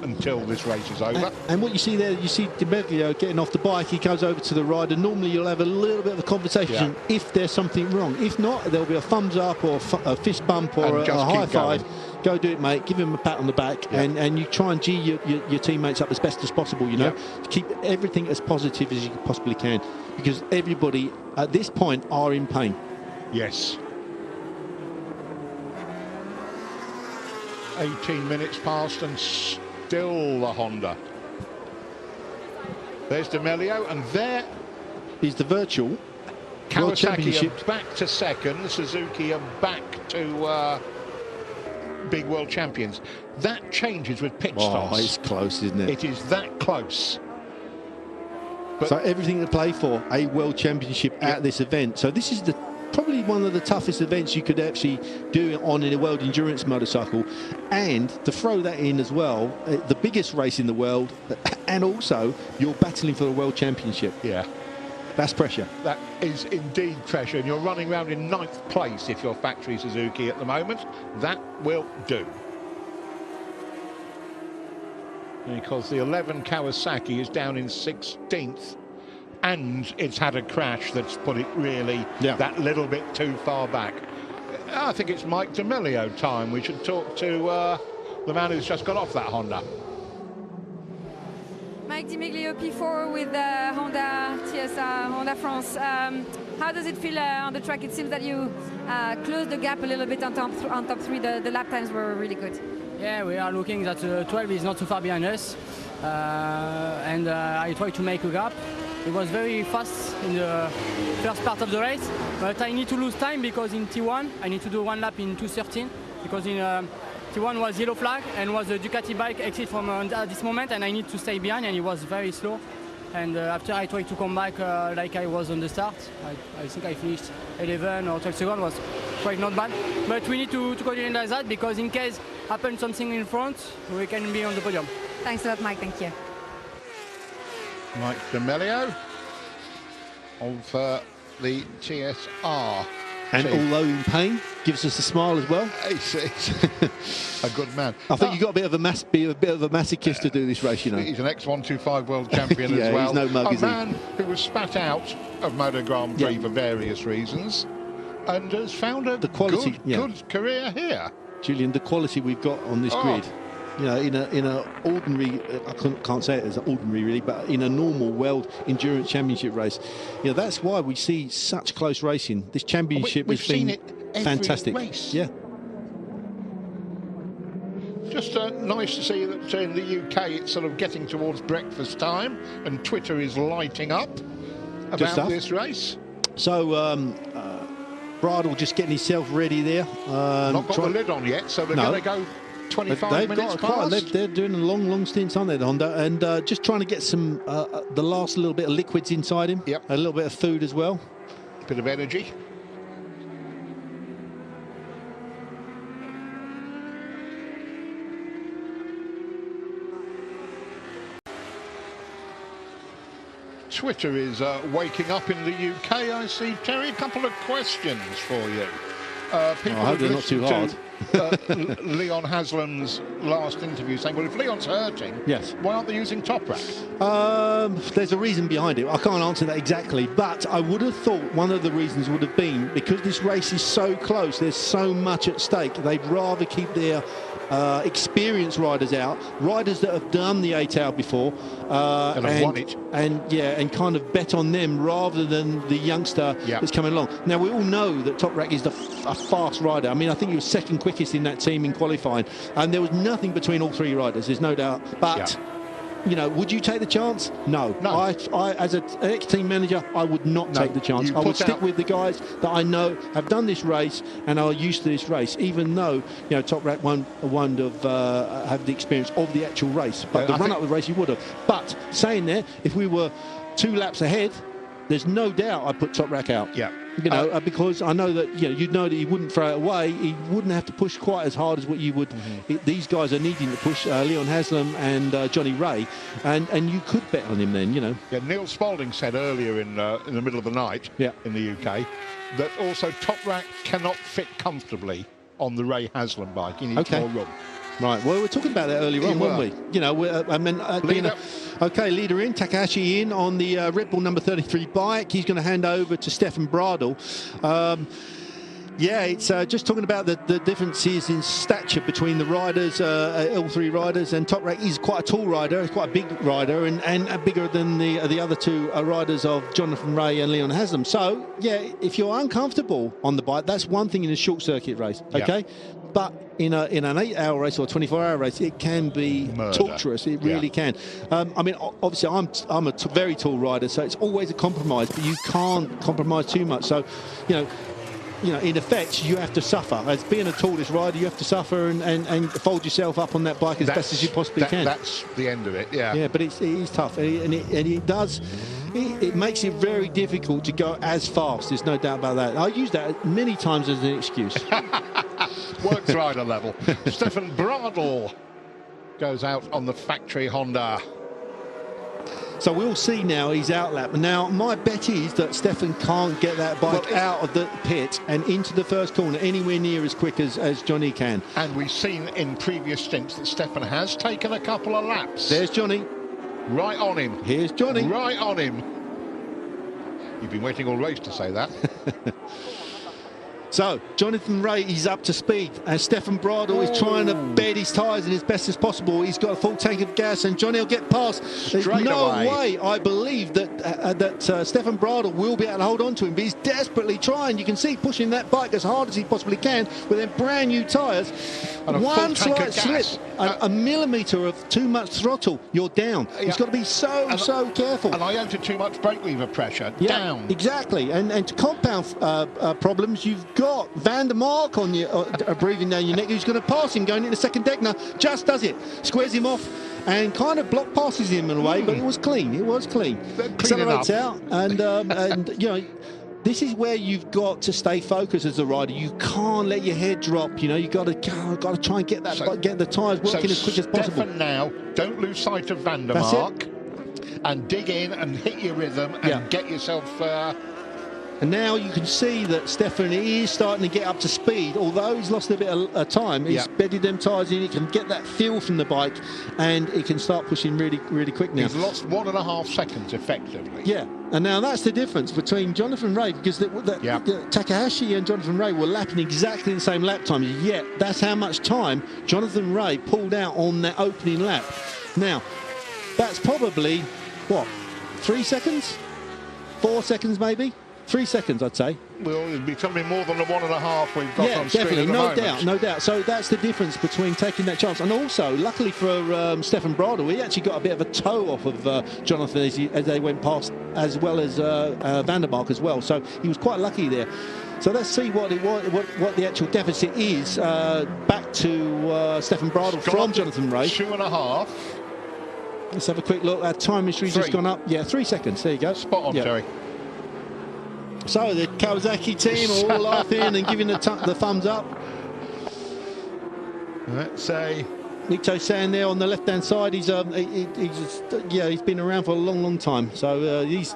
until this race is over. And what you see there, you see D'Amelio getting off the bike. He goes over to the rider. Normally you'll have a little bit of a conversation if there's something wrong. If not, there'll be a thumbs up or a fist bump or a high five. Go do it, mate. Give him a pat on the back, and you try and G your teammates up as best as possible. You know, keep everything as positive as you possibly can, because everybody at this point are in pain. Yes. 18 minutes past and still the Honda. There's D'Amelio, and there is the virtual World Championship. Are back to second. Suzuki are back to big world champions. That changes with pit stops. Oh, it's close, isn't it? It is that close. But so everything to play for a world championship at this event. So this is probably one of the toughest events you could actually do on in a world endurance motorcycle, and to throw that in as well, the biggest race in the world, and also you're battling for the world championship. Yeah, that's pressure. That is indeed pressure, and you're running around in 9th place if you're factory Suzuki at the moment. That will do, because the 11 Kawasaki is down in 16th. And it's had a crash that's put it really that little bit too far back. I think it's Mike D'Amelio time. We should talk to the man who's just got off that Honda. Mike D'Amelio, P4 with Honda TSR, Honda France. How does it feel on the track? It seems that you closed the gap a little bit on top 3. The lap times were really good. Yeah, we are looking that 12 is not too far behind us. And I tried to make a gap. It was very fast in the first part of the race, but I need to lose time because in T1 I need to do 1 lap in 2:13, because in T1 was yellow flag and was a Ducati bike exit from at this moment, and I need to stay behind, and it was very slow. And after I tried to come back like I was on the start, I think I finished 11 or 12 seconds, was quite not bad. But we need to continue like that, because in case happens something in front, we can be on the podium. Thanks a lot, Mike. Thank you. Mike D'Amelio of the TSR. And although in pain, gives us a smile as well. He's a good man. I think you've got be a bit of a masochist to do this race, you know. He's an ex-125 world champion yeah, as well. He's no mug, a man who was spat out of Moto Grand Prix for various reasons, and has found a good career here. Julian, the quality we've got on this grid. You know, in a ordinary, I can't say it as an ordinary really, but in a normal World Endurance Championship race, you know, that's why we see such close racing. This championship has been fantastic. Race. Yeah. Just nice to see that in the UK it's sort of getting towards breakfast time, and Twitter is lighting up about this race. So Bradle just getting himself ready there. Not got the lid on yet, so they're going to go 25 minutes past. They're doing a long stints on there, Honda, and just trying to get some the last little bit of liquids inside him. Yep. A little bit of food as well. A bit of energy. Twitter is waking up in the UK. I see, Terry, a couple of questions for you. People I hope they're not too hard. Leon Haslam's last interview saying, well, if Leon's hurting, yes, why aren't they using Toprak? There's a reason behind it. I can't answer that exactly, but I would have thought one of the reasons would have been because this race is so close, there's so much at stake, they'd rather keep their experienced riders out, riders that have done the 8 hour before, and won it, and kind of bet on them rather than the youngster that's coming along. Now we all know that Toprak is a fast rider. I mean, I think he was second quickest in that team in qualifying, and there was nothing between all three riders. There's no doubt. But you know, would you take the chance? No. I as an ex-team manager, I would not take the chance. I would stick with the guys that I know have done this race and are used to this race, even though, you know, Toprak won't have the experience of the actual race. But the run-up of the race, he would have. But saying that, if we were 2 laps ahead, there's no doubt I'd put Toprak out. Yeah. You know, because I know that, you know, you'd know that he wouldn't throw it away. He wouldn't have to push quite as hard as what you would. These guys are needing to push, Leon Haslam and Johnny Ray, and you could bet on him then, you know. Yeah, Neil Spalding said earlier in the middle of the night in the UK that also Toprak cannot fit comfortably on the Ray Haslam bike. He needs more room. Right, well, we were talking about that earlier on, weren't we? You know, leader in, Takahashi in on the Red Bull number 33 bike. He's going to hand over to Stefan Bradl. Yeah, it's just talking about the differences in stature between the riders, all three riders, and Toprak is quite a tall rider, he's quite a big rider, and bigger than the other two riders of Jonathan Ray and Leon Haslam. So, yeah, if you're uncomfortable on the bike, that's one thing in a short circuit race, okay? But in an 8-hour race or a 24-hour race, it can be torturous. It really can. I mean, obviously, I'm a very tall rider, so it's always a compromise, but you can't compromise too much. So, you know, in effect, you have to suffer. As being a tallest rider, you have to suffer and fold yourself up on that bike as best as you possibly can. That's the end of it, yeah. Yeah, but it is tough, and it does. It makes it very difficult to go as fast. There's no doubt about that. I use that many times as an excuse. Works rider level. Stefan Bradl goes out on the factory Honda. So we'll see now he's out lap. Now, my bet is that Stefan can't get that bike out of the pit and into the first corner anywhere near as quick as Johnny can. And we've seen in previous stints that Stefan has taken a couple of laps. There's Johnny. Right on him. Here's Johnny. Right on him. You've been waiting all race to say that. So, Jonathan Ray is up to speed, and Stefan Bradl is trying to bed his tyres in as best as possible. He's got a full tank of gas, and Johnny will get past. There's no way, I believe, that Stefan Bradl will be able to hold on to him, but he's desperately trying. You can see pushing that bike as hard as he possibly can with them brand new tyres. One slight slip, a millimetre of too much throttle, you're down. He's got to be so careful. And I enter too much brake lever pressure down. Exactly, and to compound problems, you've got Van der Mark on your breathing down your neck, who's going to pass him going into second Degner. Just does it, squares him off, and kind of block passes him in a way, but it was clean. It was clean. Accelerates out, and you know. This is where you've got to stay focused as a rider. You can't let your head drop. You know, you got to try and get that, get the tyres working as quick as possible. Now, don't lose sight of Van der Mark, and dig in and hit your rhythm and get yourself. And now you can see that Stefan is starting to get up to speed. Although he's lost a bit of time, he's bedded them tyres in. He can get that feel from the bike, and he can start pushing really, really quick now. He's lost 1.5 seconds effectively. Yeah, and now that's the difference between Jonathan Rea, because Takahashi and Jonathan Rea were lapping exactly the same lap time. Yet that's how much time Jonathan Rea pulled out on that opening lap. Now, that's probably what, 3 seconds, 4 seconds maybe. 3 seconds, I'd say. Well, it'd be something more than the 1.5 we've got on screen definitely, at the moment. no doubt. So that's the difference between taking that chance. And also, luckily for Stefan Bradl, he actually got a bit of a toe off of Jonathan as they went past, as well as Van der Mark as well. So he was quite lucky there. So let's see what the actual deficit is back to Stefan Bradl from Jonathan Rea. 2.5. Let's have a quick look. Our time history's just gone up. Yeah, 3 seconds. There you go. Spot on, Terry. So the Kawasaki team are all laughing and giving the thumbs up. Let's say Nikto San there on the left-hand side. He's been around for a long time. So these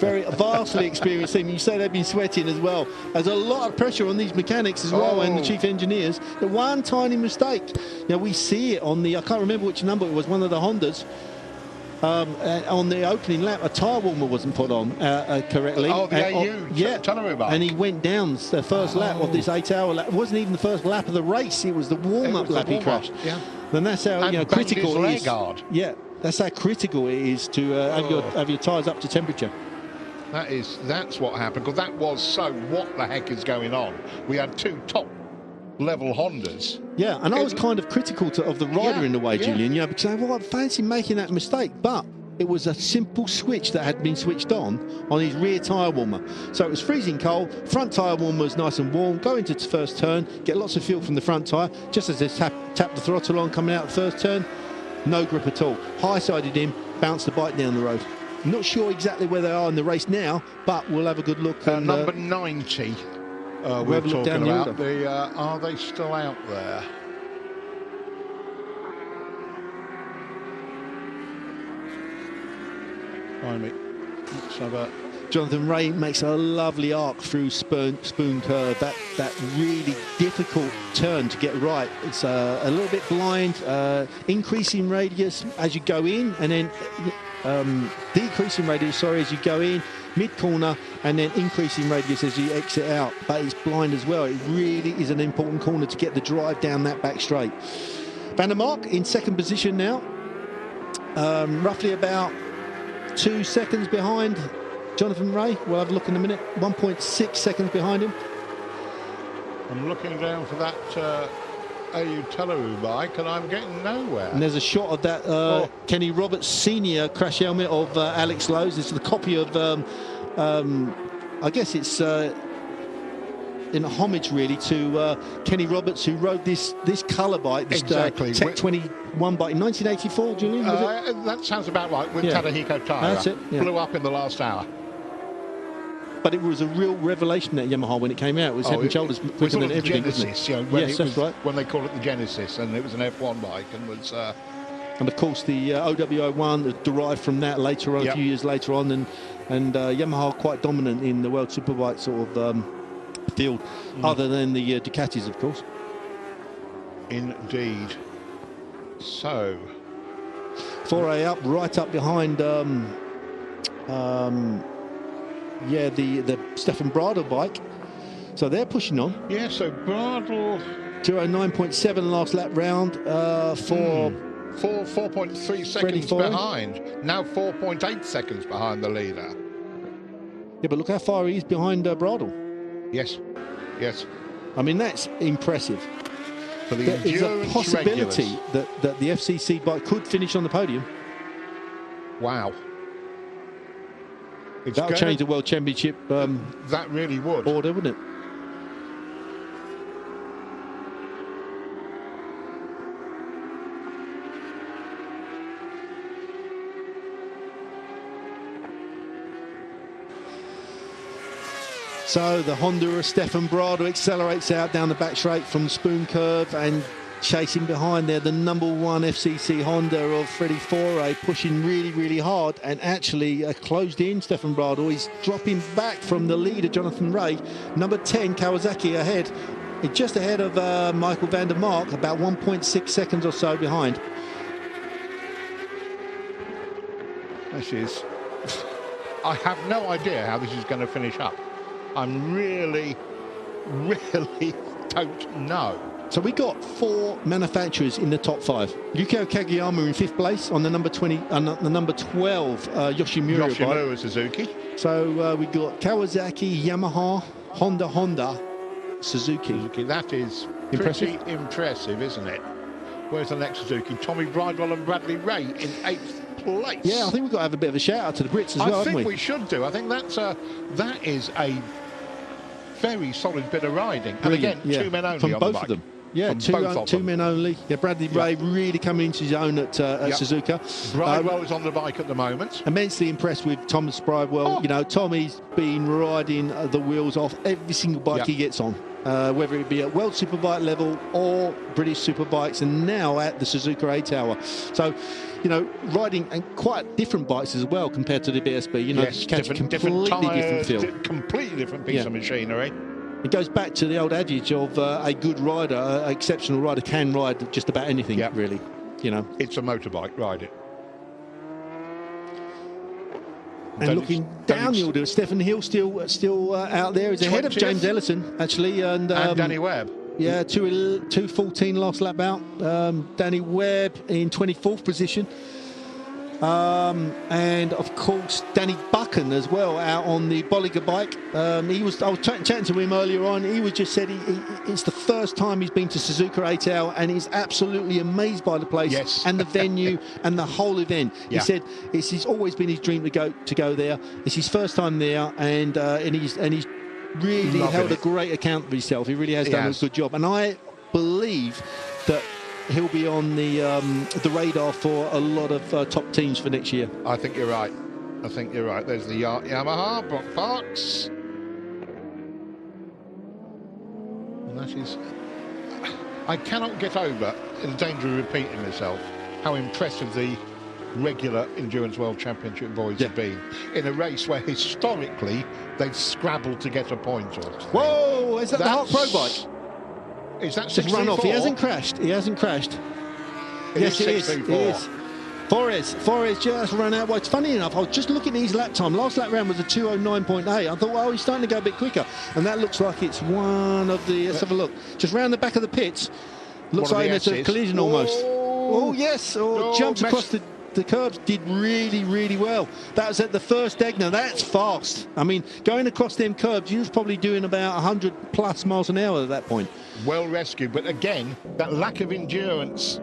very vastly experienced team. You say they've been sweating as well. There's a lot of pressure on these mechanics as well, and the chief engineers. The one tiny mistake. Now we see it on the, I can't remember which number it was, one of the Hondas. On the opening lap, a tyre warmer wasn't put on correctly. Oh, the AU Tunnel bar. And he went down the first lap of this 8-hour lap. It wasn't even the first lap of the race. It was the warm-up lap he crashed. Yeah. Then that's how critical it is. Yeah, that's how critical it is to have your tyres up to temperature. That's what happened, because that was so what the heck is going on. We had two top level Hondas. Yeah, and I was kind of critical of the rider in a way, Julian, because I fancy making that mistake, but it was a simple switch that had been switched on his rear tyre warmer. So it was freezing cold, front tyre warmer was nice and warm, go into the first turn, get lots of fuel from the front tyre, just as they tap the throttle on coming out the first turn, no grip at all. High-sided him, bounced the bike down the road. I'm not sure exactly where they are in the race now, but we'll have a good look. Number 90. We're talking about are they still out there? Let's have a... Jonathan Rea makes a lovely arc through Spoon Curve. That really difficult turn to get right. It's a little bit blind, increasing radius as you go in, and then decreasing radius, as you go in, mid-corner, and then increasing radius as you exit out. But it's blind as well. It really is an important corner to get the drive down that back straight. Van der Mark in second position now, roughly about 2 seconds behind Jonathan Rea. We'll have a look in a minute. 1.6 seconds behind him. I'm looking down for that AU Teleru bike, and I'm getting nowhere. And there's a shot of that Kenny Roberts Senior crash helmet of Alex Lowe's. It's the copy of, I guess it's in homage really to Kenny Roberts, who rode this colour bike, this Tech 21 bike in 1984, Julian, was it? That sounds about right, with Tadahiko Taira. That's it, Blew up in the last hour. But it was a real revelation at Yamaha when it came out. It was head and shoulders quicker than everything, Genesis, yes, that's right. When they call it the Genesis, and it was an F1 bike, and was... And of course the OWO1 derived from that later on, a few years later on, and Yamaha quite dominant in the World Superbike sort of field, other than the Ducatis, of course. Indeed. So 4A up, right up behind the Stefan Bradl bike. So they're pushing on. Yeah, so Bradl 209.7 last lap round for 4.3 seconds behind. Now 4.8 seconds behind the leader. Yeah, but look how far he is behind Bradl. Yes, yes. I mean, that's impressive. For the there is a possibility that the FCC bike could finish on the podium. Wow. That would change the World Championship that really would. order, wouldn't it? So the Honda Stefan Bradl accelerates out down the back straight from Spoon Curve, and chasing behind there, the #1 FCC Honda of Freddie Foray, pushing really, really hard, and actually closed in Stefan Bradl. He's dropping back from the leader, Jonathan Rea. Number 10, Kawasaki, ahead, just ahead of Michael van der Mark, about 1.6 seconds or so behind. This is... I have no idea how this is going to finish up. I'm really don't know. So we got 4 manufacturers in the top 5. Yukio Kageyama in 5th place on the number 20, the number 12 Yoshimura Suzuki. So we got Kawasaki, Yamaha, Honda, Suzuki. That is pretty impressive, isn't it? Where's the next Suzuki? Tommy Bridewell and Bradley Ray in 8th place. Yeah, I think we've got to have a bit of a shout out to the Brits as well, haven't we? I think we should do. I think that is a very solid bit of riding. Brilliant, and again, 2 men only from on both the bike. of them. Yeah, two men only. Yeah, Bradley Ray really coming into his own at Suzuka. Bridewell is on the bike at the moment. Immensely impressed with Thomas Bridewell. You know, Tommy's been riding the wheels off every single bike he gets on, whether it be at World Superbike level or British Superbikes, and now at the Suzuka A-Tower. So, you know, riding and quite different bikes as well compared to the BSB. You know, different different feel. Completely different piece of machinery. It goes back to the old adage of a good rider, an exceptional rider can ride just about anything, really. You know, it's a motorbike, ride it. And looking down the order, Stefan Hill still out there. He's ahead of James Ellison, actually, and Danny Webb. Yeah, 2:14 last lap out. Danny Webb in 24th position. And of course Danny Buchan as well out on the Bolliger bike. I was chatting to him earlier on. He was just said it's the first time he's been to Suzuka A-Tower, and he's absolutely amazed by the place and the venue and the whole event. He said it's always been his dream to go there. It's his first time there, and he's really held a great account of himself. He really has done a good job, and I believe that he'll be on the radar for a lot of top teams for next year. I think you're right. There's the Yamaha, Brock Parks. And that is... I cannot get over, in danger of repeating myself, how impressive the regular Endurance World Championship boys have been in a race where historically they've scrabbled to get a point or two. Whoa, is that the Hart Pro bike? Is that just run off? He hasn't crashed. Yes, it is. It is. Forres just ran out. Well, it's funny enough, I was just looking at his lap time. Last lap round was a 2:09.8. I thought, well, he's starting to go a bit quicker. And that looks like it's one of the... Let's have a look. Just round the back of the pits. Looks like it's a collision almost. Oh, yes. Jumps across the curbs. Did really, really well. That was at the first Degner. That's fast. I mean, going across them curbs, he was probably doing about 100 plus miles an hour at that point. Well rescued, but again, that lack of endurance.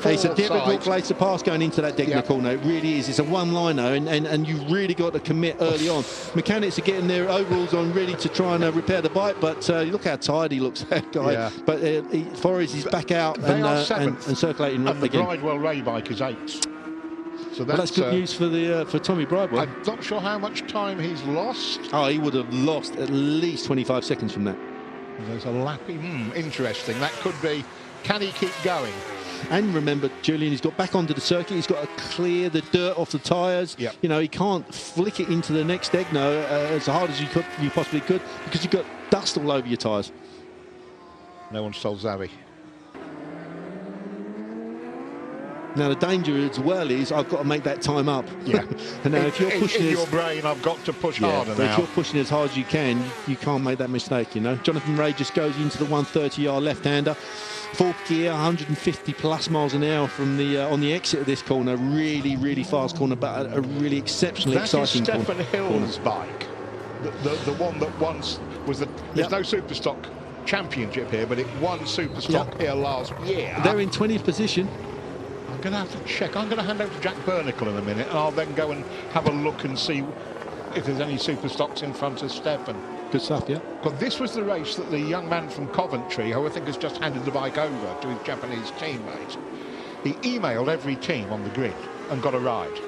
It's a difficult place to pass going into that Degner corner. It really is. It's a one-liner, and you've really got to commit early on. Mechanics are getting their overalls on ready to try and repair the bike, but look how tired he looks, that guy. Yeah. But Forres is back out and circulating and the again. Bridewell Ray bike is 8th. So that's good news for Tommy Bridewell. I'm not sure how much time he's lost. Oh, he would have lost at least 25 seconds from that. There's a lapping. Interesting. That could be. Can he keep going? And remember, Julian, he's got back onto the circuit. He's got to clear the dirt off the tyres. You know, he can't flick it into the next Degner as hard as you possibly could, because you've got dust all over your tyres. No one's told Zavi. Now the danger as well is I've got to make that time up. Yeah. And now if you're pushing in your brain, I've got to push harder now. If you're pushing as hard as you can, you can't make that mistake. You know, Jonathan Rea just goes into the 130-yard left-hander, 4th gear, 150 plus miles an hour from the on the exit of this corner. Really, really fast corner, but a really exceptionally exciting corner. That is Stefan Hill's bike, the one that once was the. There's no Superstock Championship here, but it won Superstock here last year. They're in 20th position. I'm going to have to check. I'm going to hand over to Jack Bernicle in a minute, and I'll then go and have a look and see if there's any Superstocks in front of Stefan. Good stuff, yeah. Because this was the race that the young man from Coventry, who I think has just handed the bike over to his Japanese teammate, he emailed every team on the grid and got a ride.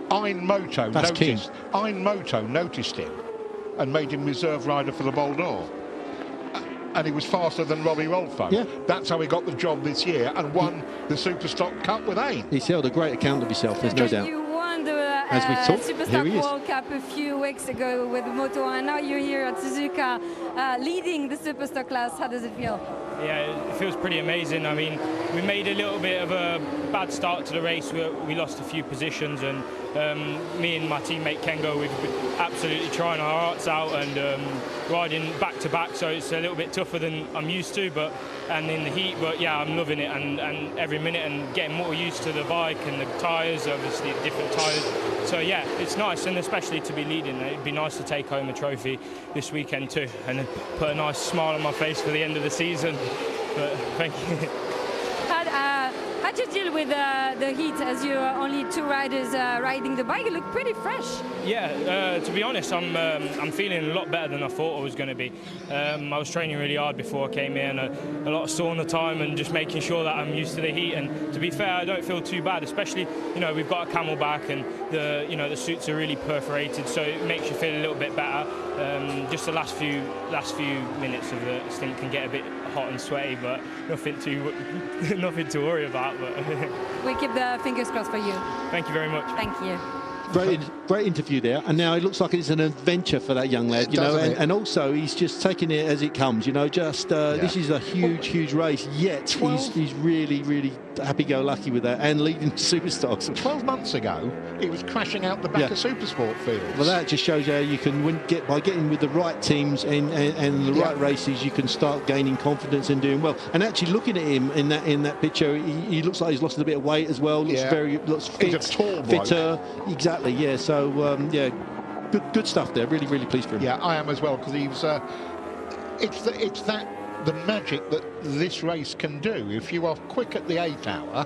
Ein Moto noticed him and made him reserve rider for the Bol d'Or. And he was faster than Robbie Rolfo. Yeah. That's how he got the job this year and won the Superstock Cup with AIM. He's held a great account of himself, there's no doubt. You won the As we talk, here Superstock he is. World Cup a few weeks ago with Moto, and now you're here at Suzuka leading the Superstock class. How does it feel? Yeah, it feels pretty amazing. I mean, we made a little bit of a bad start to the race. We lost a few positions, and me and my teammate Kengo, we've been absolutely trying our hearts out and riding back to back, so it's a little bit tougher than I'm used to, and in the heat, but yeah, I'm loving it, and every minute, and getting more used to the bike and the tyres, obviously different tyres. So yeah, it's nice, and especially to be leading. It'd be nice to take home a trophy this weekend too, and put a nice smile on my face for the end of the season. But thank you. How did you deal with the heat as you're only two riders riding the bike? It looked pretty fresh. Yeah, to be honest, I'm feeling a lot better than I thought I was going to be. I was training really hard before I came here, and a lot of sauna time, and just making sure that I'm used to the heat. And to be fair, I don't feel too bad, especially, you know, we've got a camelback, and the suits are really perforated, so it makes you feel a little bit better. Just the last few minutes of the stint can get a bit hot and sweaty, but nothing to worry about. But we keep the fingers crossed for you. Thank you very much. Thank you. Great interview there, and now it looks like it's an adventure for that young lad, you know, and also he's just taking it as it comes, you know. Just this is a huge race, yet he's really happy-go-lucky with that and leading Superstocks. 12 months ago, he was crashing out the back of Supersport fields. Well, that just shows how you can by getting with the right teams and the right races, you can start gaining confidence and doing well. And actually, looking at him in that picture, he looks like he's lost a bit of weight as well. Looks fit, he's a tall bloke. fitter. Exactly. Yeah. So good stuff there. Really pleased for him. Yeah, I am as well, because he's. It's the magic that this race can do. If you are quick at the 8 hour,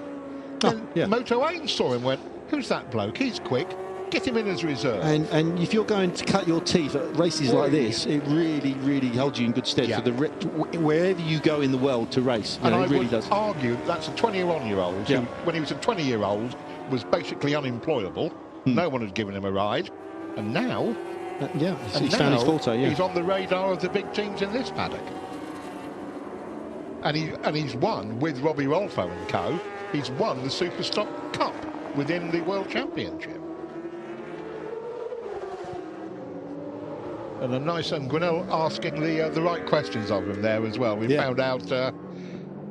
then Moto 8 saw him and went, "Who's that bloke? He's quick. Get him in as reserve." And if you're going to cut your teeth at races like this, it really holds you in good stead for wherever you go in the world to race. And I it really would does. argue that's a 21-year-old who, when he was a 20-year-old, was basically unemployable. No one had given him a ride, and now, he's found his forte. Yeah, he's on the radar of the big teams in this paddock. And he's won with Robbie Rolfo and co. He's won the Superstock Cup within the World Championship. And a nice Grinnell asking the right questions of him there as well. We found out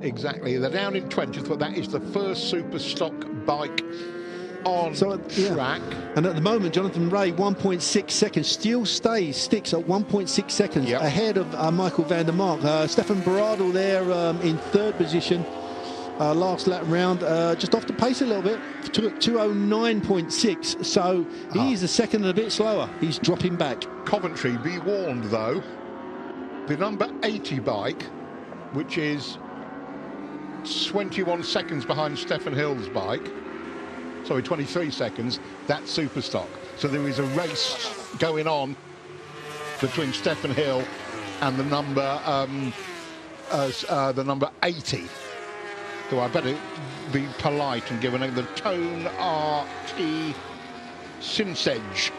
exactly. They're down in 20th, but that is the first Superstock bike on track. And at the moment, Jonathan Ray, 1.6 seconds, still sticks at 1.6 seconds ahead of Michael van der Mark. Stefan Bradl there in third position. Last lap round, just off the pace a little bit, 209.6. So he's a second and a bit slower. He's dropping back. Coventry, be warned though, the number 80 bike, which is 21 seconds behind Stefan Hill's bike, sorry, 23 seconds, that's Superstock. So there is a race going on between Stefan Hill and the number 80. So I better be polite and give a name. The Tone RT Sinsage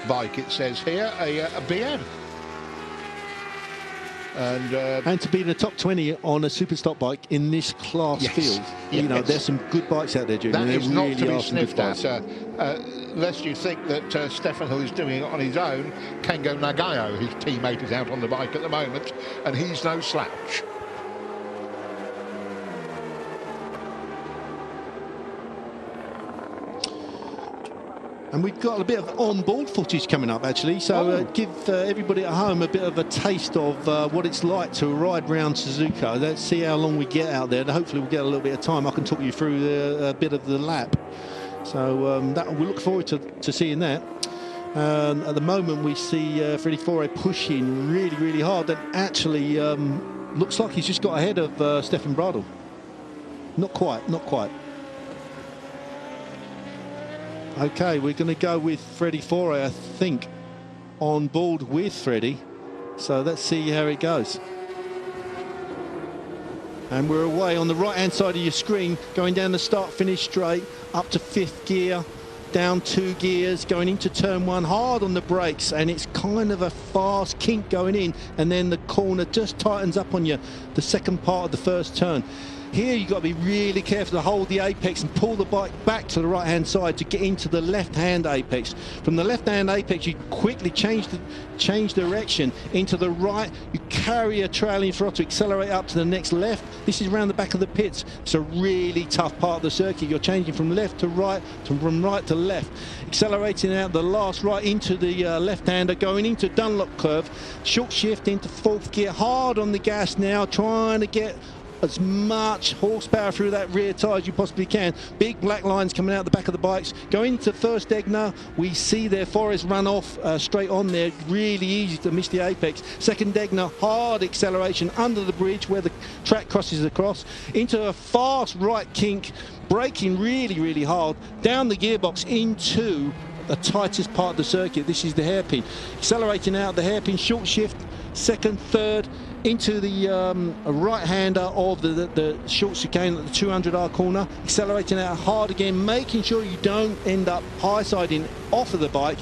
bike, it says here, a BN. And to be in the top 20 on a Superstock bike in this class field, you know, there's some good bikes out there, Julian. That is really not to be sniffed at, lest you think that Stefan Hill is doing it on his own. Kengo Nagayo, his teammate, is out on the bike at the moment, and he's no slouch. And we've got a bit of on-board footage coming up, actually. So give everybody at home a bit of a taste of what it's like to ride round Suzuka. Let's see how long we get out there. Hopefully we'll get a little bit of time. I can talk you through a bit of the lap. So we look forward to seeing that. At the moment, we see Freddie Foray pushing really hard. And actually, looks like he's just got ahead of Stefan Bradl. Not quite. Okay, we're going to go with Freddie Foray, I think, on board with Freddie. So let's see how it goes. And we're away on the right-hand side of your screen, going down the start-finish straight, up to 5th gear, down 2 gears, going into turn 1, hard on the brakes, and it's kind of a fast kink going in, and then the corner just tightens up on you, the second part of the first turn. Here you've got to be really careful to hold the apex and pull the bike back to the right-hand side to get into the left-hand apex. From the left-hand apex, you quickly change direction into the right. You carry a trailing throttle, accelerate up to the next left. This is around the back of the pits. It's a really tough part of the circuit. You're changing from left to right, from right to left. Accelerating out the last right into the left-hander, going into Dunlop curve. Short shift into 4th gear, hard on the gas now, trying to get as much horsepower through that rear tyre as you possibly can. Big black lines coming out the back of the bikes. Going into first Egner, we see their Forest run off straight on there. Really easy to miss the apex. Second Egner, hard acceleration under the bridge where the track crosses across. Into a fast right kink, braking really, really hard. Down the gearbox into the tightest part of the circuit. This is the hairpin. Accelerating out the hairpin, short shift, second, third, into the right-hander of the short chicane at the 200R corner, accelerating out hard again, making sure you don't end up high-siding off of the bike,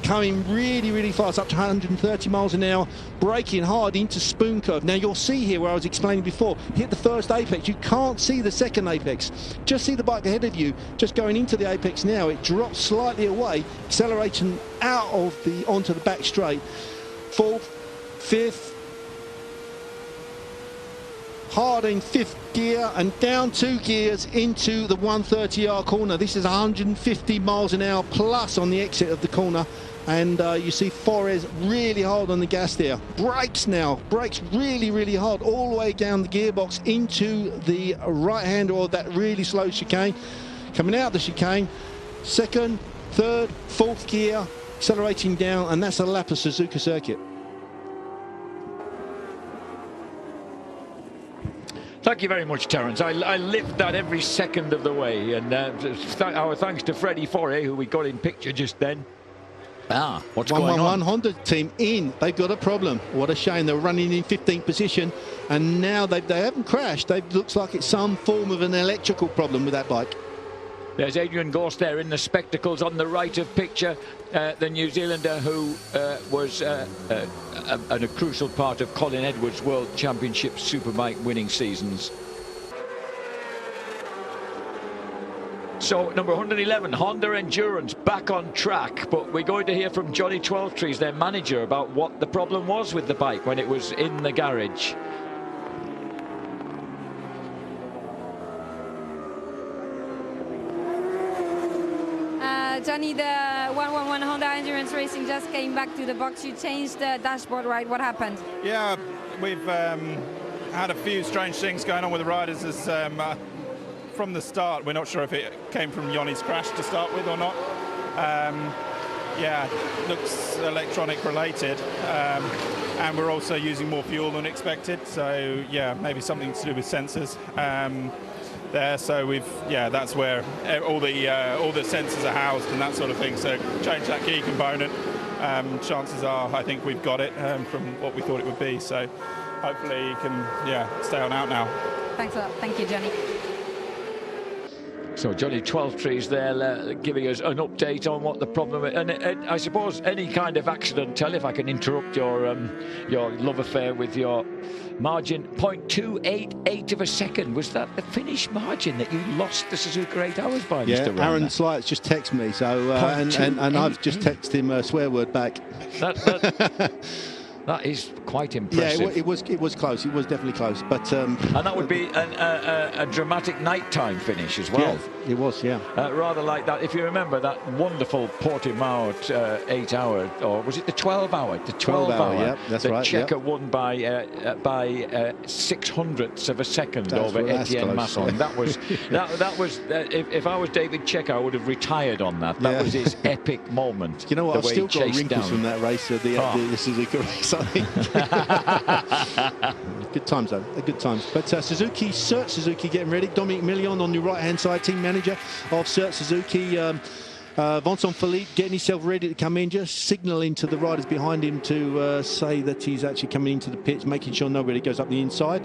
coming really, really fast, up to 130 miles an hour, braking hard into spoon curve. Now you'll see here where I was explaining before, hit the first apex, you can't see the second apex, just see the bike ahead of you, just going into the apex now, it drops slightly away, accelerating out of onto the back straight, 4th, 5th, hard in 5th gear and down 2 gears into the 130R corner. This is 150 miles an hour plus on the exit of the corner, and you see Forest really hard on the gas there. Brakes now, brakes really, really hard all the way down the gearbox into the right-hander of that really slow chicane. Coming out the chicane, 2nd, 3rd, 4th gear, accelerating down, and that's a lap of Suzuka circuit. Thank you very much, Terence. I lived that every second of the way, and our thanks to Freddie Foray, who we got in picture just then. What's going on? 111 Honda team in. They've got a problem. What a shame. They were running in 15th position, and now they haven't crashed. It looks like it's some form of an electrical problem with that bike. There's Adrian Gorst there in the spectacles on the right of picture, the New Zealander who was a crucial part of Colin Edwards' World Championship Superbike winning seasons. So number 111, Honda Endurance, back on track, but we're going to hear from Johnny Twelvetrees, their manager, about what the problem was with the bike when it was in the garage. Johnny, the 111 Honda Endurance Racing just came back to the box. You changed the dashboard, right? What happened? Yeah, we've had a few strange things going on with the riders as from the start. We're not sure if it came from Jonny's crash to start with or not. Yeah, looks electronic related, and we're also using more fuel than expected. So yeah, maybe something to do with sensors. There, so that's where all the sensors are housed and that sort of thing. So change that key component. Chances are, I think we've got it from what we thought it would be. So hopefully you can stay on out now. Thanks a lot. Thank you, Johnny. So Johnny Twelvetrees there giving us an update on what the problem is. And I suppose any kind of accidental, if I can interrupt your love affair with your margin, 0.288 of a second. Was that the finish margin that you lost the Suzuka 8 hours by, yeah, Mr. Aaron Slights just texted me, so and I've just texted him a swear word back. That is quite impressive. Yeah, it was close. It was definitely close. But and that would be a dramatic nighttime finish as well. Yeah, it was, yeah. Rather like that. If you remember that wonderful Portimao 8 hour, or was it the 12 hour? The 12 hour. Yeah, that's right. Checker won by 600ths of a second over Etienne Masson. That was that was. If I was David Checker, I would have retired on that. That was his epic moment. You know what? I've still got wrinkles from that race. The Suzuka race. Good times though, good times. But Suzuki, Cert Suzuki getting ready. Dominic Million on the right-hand side, team manager of Cert Suzuki. Vincent Philippe getting himself ready to come in, just signalling to the riders behind him to say that he's actually coming into the pits, making sure nobody goes up the inside.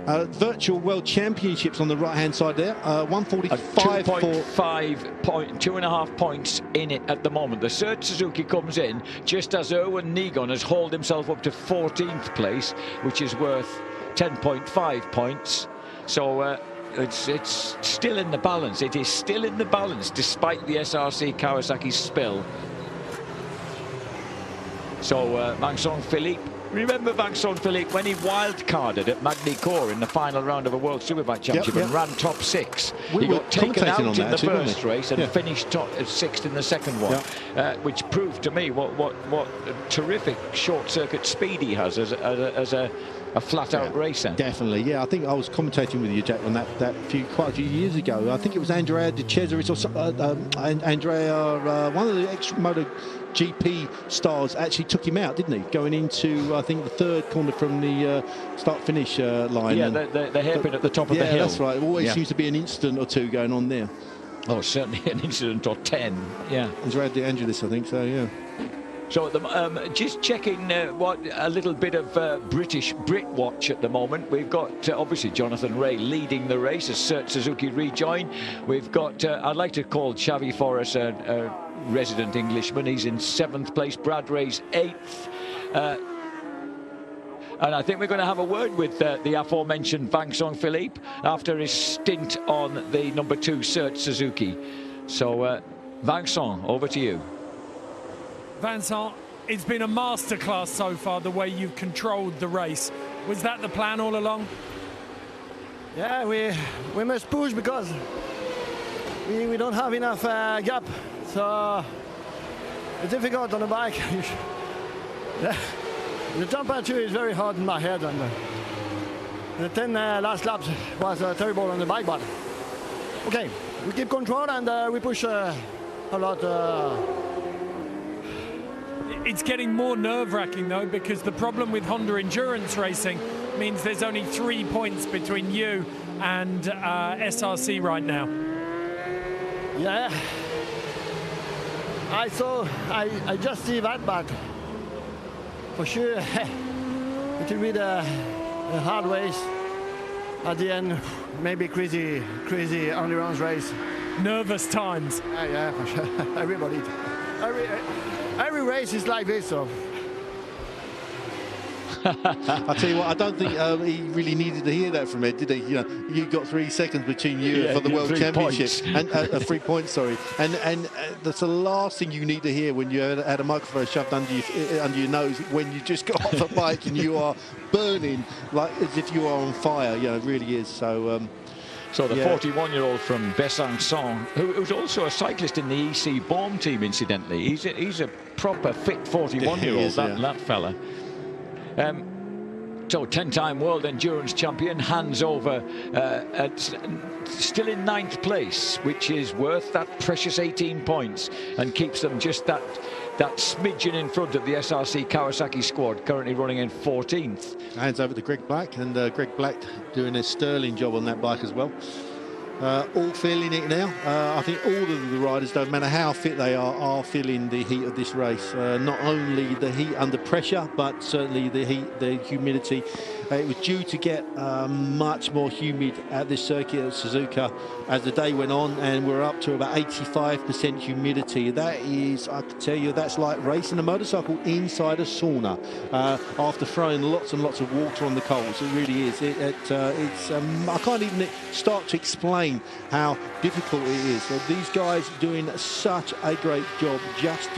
Virtual World Championships on the right-hand side there. 145 2.5 points in it at the moment. The third Suzuki comes in just as Erwin Negon has hauled himself up to 14th place, which is worth 10.5 points. So it's still in the balance. It is still in the balance despite the SRC Kawasaki spill. So Vincent Philippe. Remember Vincent Philippe when he wildcarded at Magny-Cours in the final round of a World Superbike Championship and ran top 6. He got taken out in the first race and finished sixth in the second one, which proved to me what a terrific short-circuit speed he has as a flat-out racer. Definitely, yeah. I think I was commentating with you, Jack, on that quite a few years ago. I think it was Andrea De Cesaris or Andrea, one of the ex-Moto GP stars actually took him out, didn't he? Going into, I think, the third corner from the start-finish line. Yeah, the hairpin at the top of the hill. Yeah, that's right. There always seems to be an incident or two going on there. Oh, certainly an incident or 10, yeah. Andrea De Angelis, I think, so, yeah. So just checking what a little bit of British Brit watch at the moment. We've got obviously Jonathan Ray leading the race as Cert Suzuki rejoin. We've got I'd like to call Xavi Forres a resident Englishman. He's in 7th place. Brad Ray's 8th. And I think we're going to have a word with the aforementioned Vincent Philippe after his stint on the number 2 Cert Suzuki. So Vincent, over to you. Vincent, it's been a masterclass so far, the way you've controlled the race. Was that the plan all along? Yeah, we must push because we don't have enough gap. So it's difficult on the bike. The temperature is very hot in my head, and the 10 last laps was terrible on the bike, but okay, we keep control and we push a lot. It's getting more nerve-wracking though, because the problem with Honda Endurance Racing means there's only 3 points between you and SRC right now. Yeah, I just see that, but for sure it will be the hard race at the end. Maybe crazy endurance race. Nervous times. Yeah, for sure. Everybody. Every race is like this, so. I tell you what, I don't think he really needed to hear that from Ed, did he? You know, you got 3 seconds between you for the World Championship and 3 points, sorry. And that's the last thing you need to hear when you had a microphone shoved under your nose when you just got off a bike and you are burning like as if you are on fire. You know, it really is. So. So the 41-year-old from Besançon, who's also a cyclist in the EC Baum team, incidentally. He's a proper fit 41-year-old, that fella. So 10-time world endurance champion, hands over still in 9th place, which is worth that precious 18 points and keeps them just that smidgen in front of the SRC Kawasaki squad, currently running in 14th. Hands over to Greg Black, and Greg Black doing a sterling job on that bike as well. All feeling it now. I think all of the riders, no matter how fit they are feeling the heat of this race. Not only the heat under pressure, but certainly the heat, the humidity. It was due to get much more humid at this circuit at Suzuka as the day went on, and we're up to about 85% humidity. That is, I can tell you, that's like racing a motorcycle inside a sauna after throwing lots and lots of water on the coals. It really is. It's I can't even start to explain how difficult it is. These guys doing such a great job just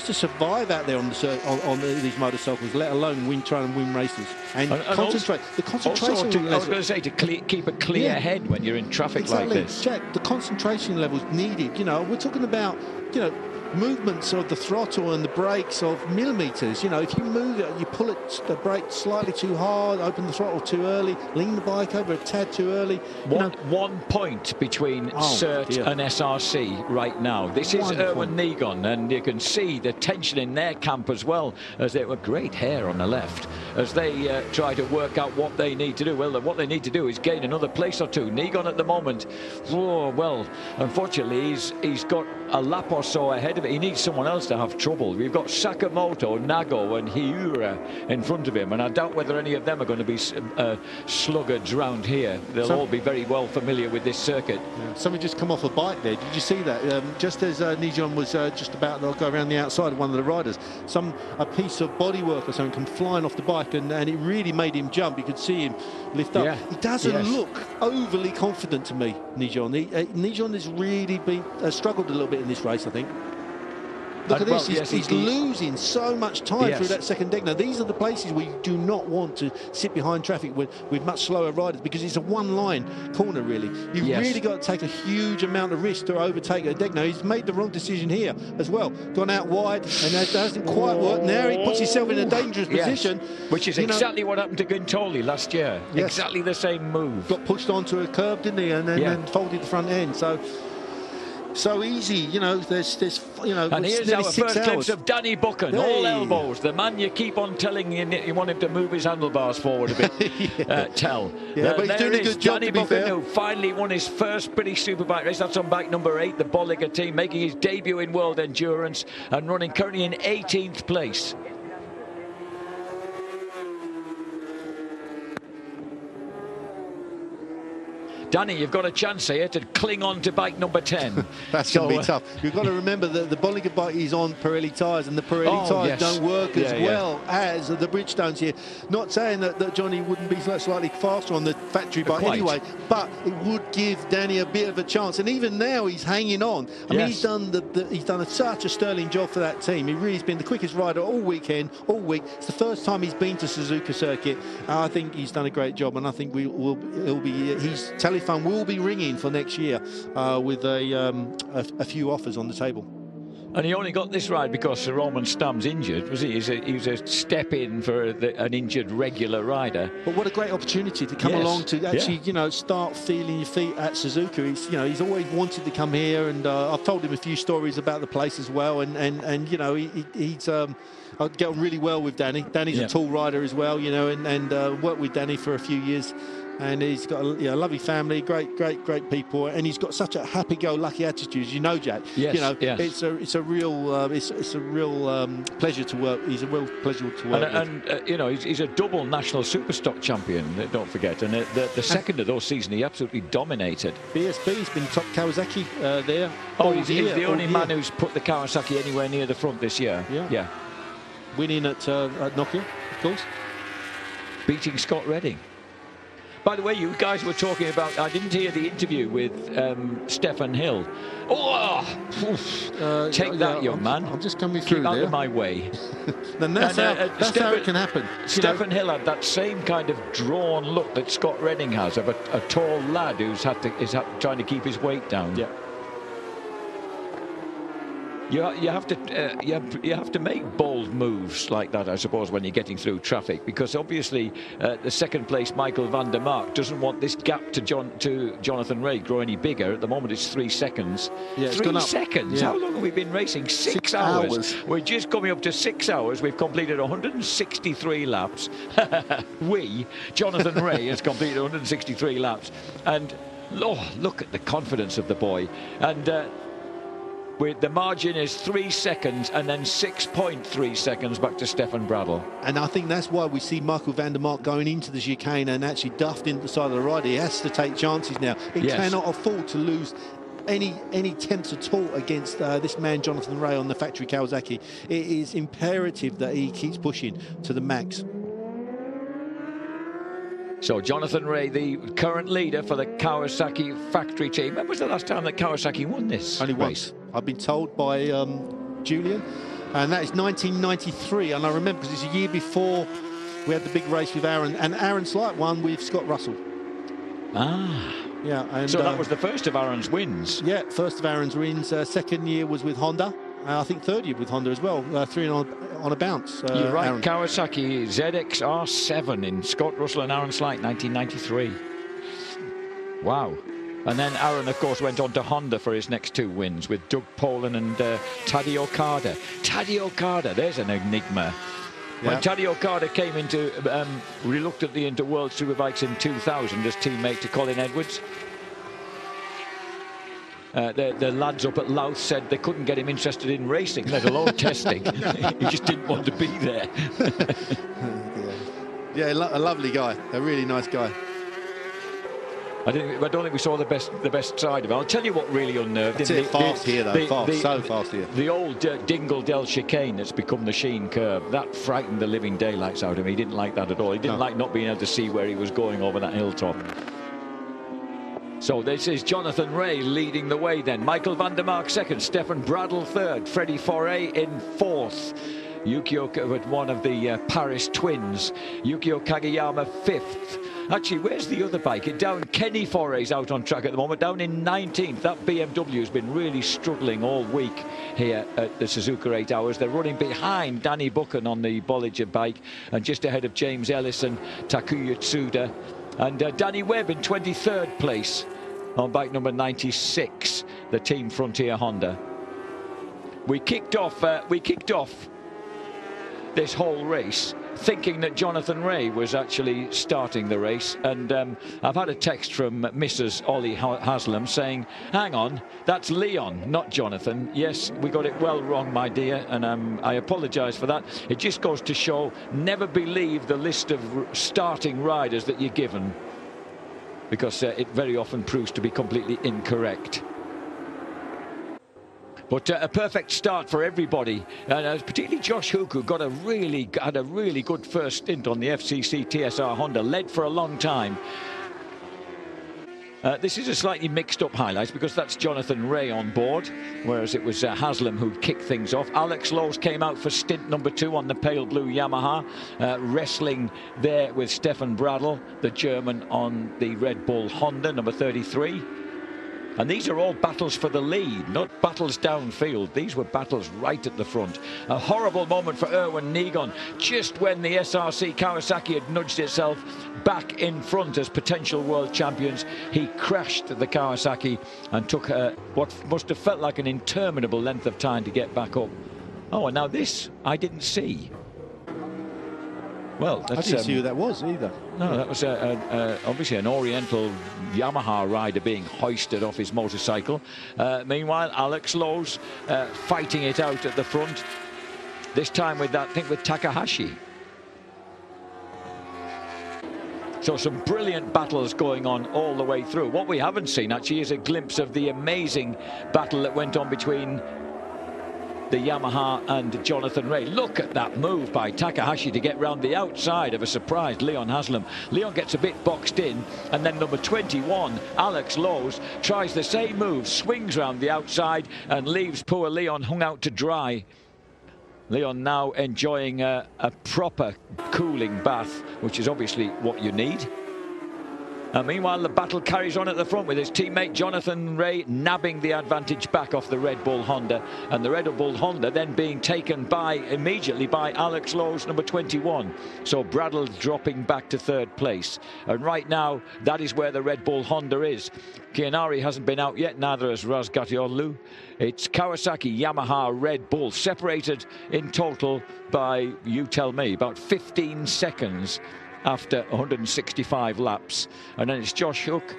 to survive out there on these motorcycles, let alone try and win races and concentrate. Also, the concentration. I was going to say, to keep a clear head when you're in traffic like this. Jack, the concentration levels needed. You know, we're talking about, you know, movements of the throttle and the brakes of millimeters. You know, if you move it, you pull the brake slightly too hard, open the throttle too early, lean the bike over a tad too early. 1 point between Cert and SRC right now. This is Erwin Negon, and you can see the tension in their camp as well, as they were great hair on the left, as they try to work out what they need to do. Well, what they need to do is gain another place or two. Negon at the moment, well, unfortunately, he's got a lap or so ahead of of it, he needs someone else to have trouble. We've got Sakamoto, Nago and Hiura in front of him, and I doubt whether any of them are going to be sluggards round here. They'll all be very well familiar with this circuit. Yeah. Somebody just come off a bike there. Did you see that? Just as Nijon was just about to go around the outside of one of the riders, a piece of bodywork or something come flying off the bike, and it really made him jump. You could see him lift up. Yeah. He doesn't look overly confident to me, Nijon. Nijon has really struggled a little bit in this race, I think. Look at this, he's losing so much time through that second deck. Now, these are the places where you do not want to sit behind traffic with much slower riders, because it's a one-line corner, really. You've really got to take a huge amount of risk to overtake a deck. Now, he's made the wrong decision here as well. Gone out wide, and that doesn't quite work. Now he puts himself in a dangerous position. Which is exactly what happened to Guintoli last year. Exactly the same move. Got pushed onto a curb, didn't he? And then folded the front end. So easy, you know. There's you know. And here's our first glimpse of Danny Buchan, all elbows. The man you keep on telling you want him to move his handlebars forward a bit. But he's doing a good job, Danny Buchan, who finally won his first British Superbike race. That's on bike number 8, the Bolliger team, making his debut in World Endurance and running currently in 18th place. Danny, you've got a chance here to cling on to bike number 10. That's going to be tough. You've got to remember that the Bolliger bike is on Pirelli tyres, and the Pirelli tyres don't work as well as the Bridgestones here. Not saying that Johnny wouldn't be slightly faster on the factory bike anyway, but it would give Danny a bit of a chance. And even now, he's hanging on. I mean, he's done such a sterling job for that team. He really has been the quickest rider all weekend, all week. It's the first time he's been to Suzuka circuit. I think he's done a great job, and I think his telephone will be ringing for next year with a few offers on the table. And he only got this ride because Sir Roman Stam's injured, was he? He was a step in for an injured regular rider. But what a great opportunity to come along to actually, you know, start feeling your feet at Suzuka. He's always wanted to come here, and I've told him a few stories about the place as well. And you know, he's I get on really well with Danny. Danny's a tall rider as well, you know, and worked with Danny for a few years. And he's got a lovely family, great people, and he's got such a happy-go-lucky attitude, you know, Jack. Yes, you know, it's a real pleasure to work. He's a real pleasure to work with. And you know, he's a double national Superstock champion. Don't forget. And the second of those seasons, he absolutely dominated. BSB's been top Kawasaki there. He's the only man who's put the Kawasaki anywhere near the front this year. Yeah. Winning at Nokia, of course. Beating Scott Redding. By the way, you guys were talking about, I didn't hear the interview with Stefan Hill. Take that, young man. I'm just coming through Keep out of my way. Then that's how it can happen. Stefan Hill had that same kind of drawn look that Scott Redding has, of a tall lad who's trying to keep his weight down. Yeah. You have to make bold moves like that, I suppose, when you're getting through traffic, because obviously the second place Michael van der Mark doesn't want this gap to Jonathan Rea grow any bigger. At the moment it's 3 seconds. Yeah, 3 seconds. How long have we been racing? 6 hours. We're just coming up to 6 hours. We've completed 163 laps. Jonathan Rea has completed 163 laps, and look at the confidence of the boy. And the margin is 3 seconds, and then 6.3 seconds back to Stefan Bradl. And I think that's why we see Michael van der Mark going into the chicane and actually duffed into the side of the rider. He has to take chances now. He cannot afford to lose any attempts at all against this man Jonathan Rea on the factory Kawasaki. It is imperative that he keeps pushing to the max. So Jonathan Rea, the current leader for the Kawasaki factory team. When was the last time that Kawasaki won this Only race? Once. I've been told by Julian, and that is 1993. And I remember because it's a year before we had the big race with Aaron, and Aaron Slight won with Scott Russell. Yeah. And so that was the first of Aaron's wins. Yeah, first of Aaron's wins. Second year was with Honda. I think third year with Honda as well. 3 on a bounce. You're right. Aaron. Kawasaki ZX-R7 in Scott Russell and Aaron Slight, 1993. Wow. And then Aaron, of course, went on to Honda for his next 2 wins with Doug Poland and Taddy Okada. Taddy Okada, there's an enigma. When Taddy Okada came reluctantly into World Superbikes in 2000 as teammate to Colin Edwards, the lads up at Louth said they couldn't get him interested in racing, let alone testing. He just didn't want to be there. Yeah, a lovely guy, a really nice guy. I don't think we saw the best side of it. I'll tell you what really unnerved him. It's fast here, though. So fast here. The old Dingle Dell chicane that's become the Sheen curve, that frightened the living daylights out of him. He didn't like that at all. He didn't like not being able to see where he was going over that hilltop. So this is Jonathan Rea leading the way then. Michael van der Mark second, Stefan Bradl third, Freddie Foray in fourth. Yukio with one of the Paris twins. Yukio Kageyama fifth. Actually, where's the other bike? Down, Kenny Foray's out on track at the moment, down in 19th. That BMW has been really struggling all week here at the Suzuka 8 Hours. They're running behind Danny Buchan on the Bolliger bike and just ahead of James Ellis and Takuya Tsuda. And Danny Webb in 23rd place on bike number 96, the Team Frontier Honda. We kicked off this whole race thinking that Jonathan Rea was actually starting the race, and I've had a text from Mrs. Ollie Haslam saying, hang on, that's Leon, not Jonathan. Yes, we got it well wrong, my dear, and I apologise for that. It just goes to show, never believe the list of starting riders that you're given, because it very often proves to be completely incorrect. But a perfect start for everybody, and particularly Josh Hook, who had a really good first stint on the FCC TSR Honda, led for a long time. This is a slightly mixed up highlights because that's Jonathan Rea on board, whereas it was Haslam who kicked things off. Alex Lowe's came out for stint number 2 on the pale blue Yamaha, wrestling there with Stefan Bradl, the German, on the Red Bull Honda number 33. And these are all battles for the lead, not battles downfield. These were battles right at the front. A horrible moment for Erwin Negon, just when the SRC Kawasaki had nudged itself back in front as potential world champions. He crashed the Kawasaki and took what must have felt like an interminable length of time to get back up. Oh, and now this I didn't see. Well, that's, I didn't see who that was either. No, that was obviously an Oriental Yamaha rider being hoisted off his motorcycle. Meanwhile, Alex Lowe's fighting it out at the front. This time with that, I think, with Takahashi. So some brilliant battles going on all the way through. What we haven't seen, actually, is a glimpse of the amazing battle that went on between the Yamaha and Jonathan Rea. Look at that move by Takahashi to get round the outside of a surprised Leon Haslam. Leon gets a bit boxed in, and then number 21, Alex Lowe's, tries the same move, swings round the outside and leaves poor Leon hung out to dry. Leon now enjoying a proper cooling bath, which is obviously what you need. And meanwhile, the battle carries on at the front with his teammate Jonathan Rea nabbing the advantage back off the Red Bull Honda, and the Red Bull Honda then being taken immediately by Alex Lowe's number 21. So Bradl dropping back to 3rd place. And right now, that is where the Red Bull Honda is. Kianari hasn't been out yet, neither has Razgatlioglu. It's Kawasaki, Yamaha, Red Bull, separated in total by, you tell me, about 15 seconds after 165 laps. And then it's Josh Hook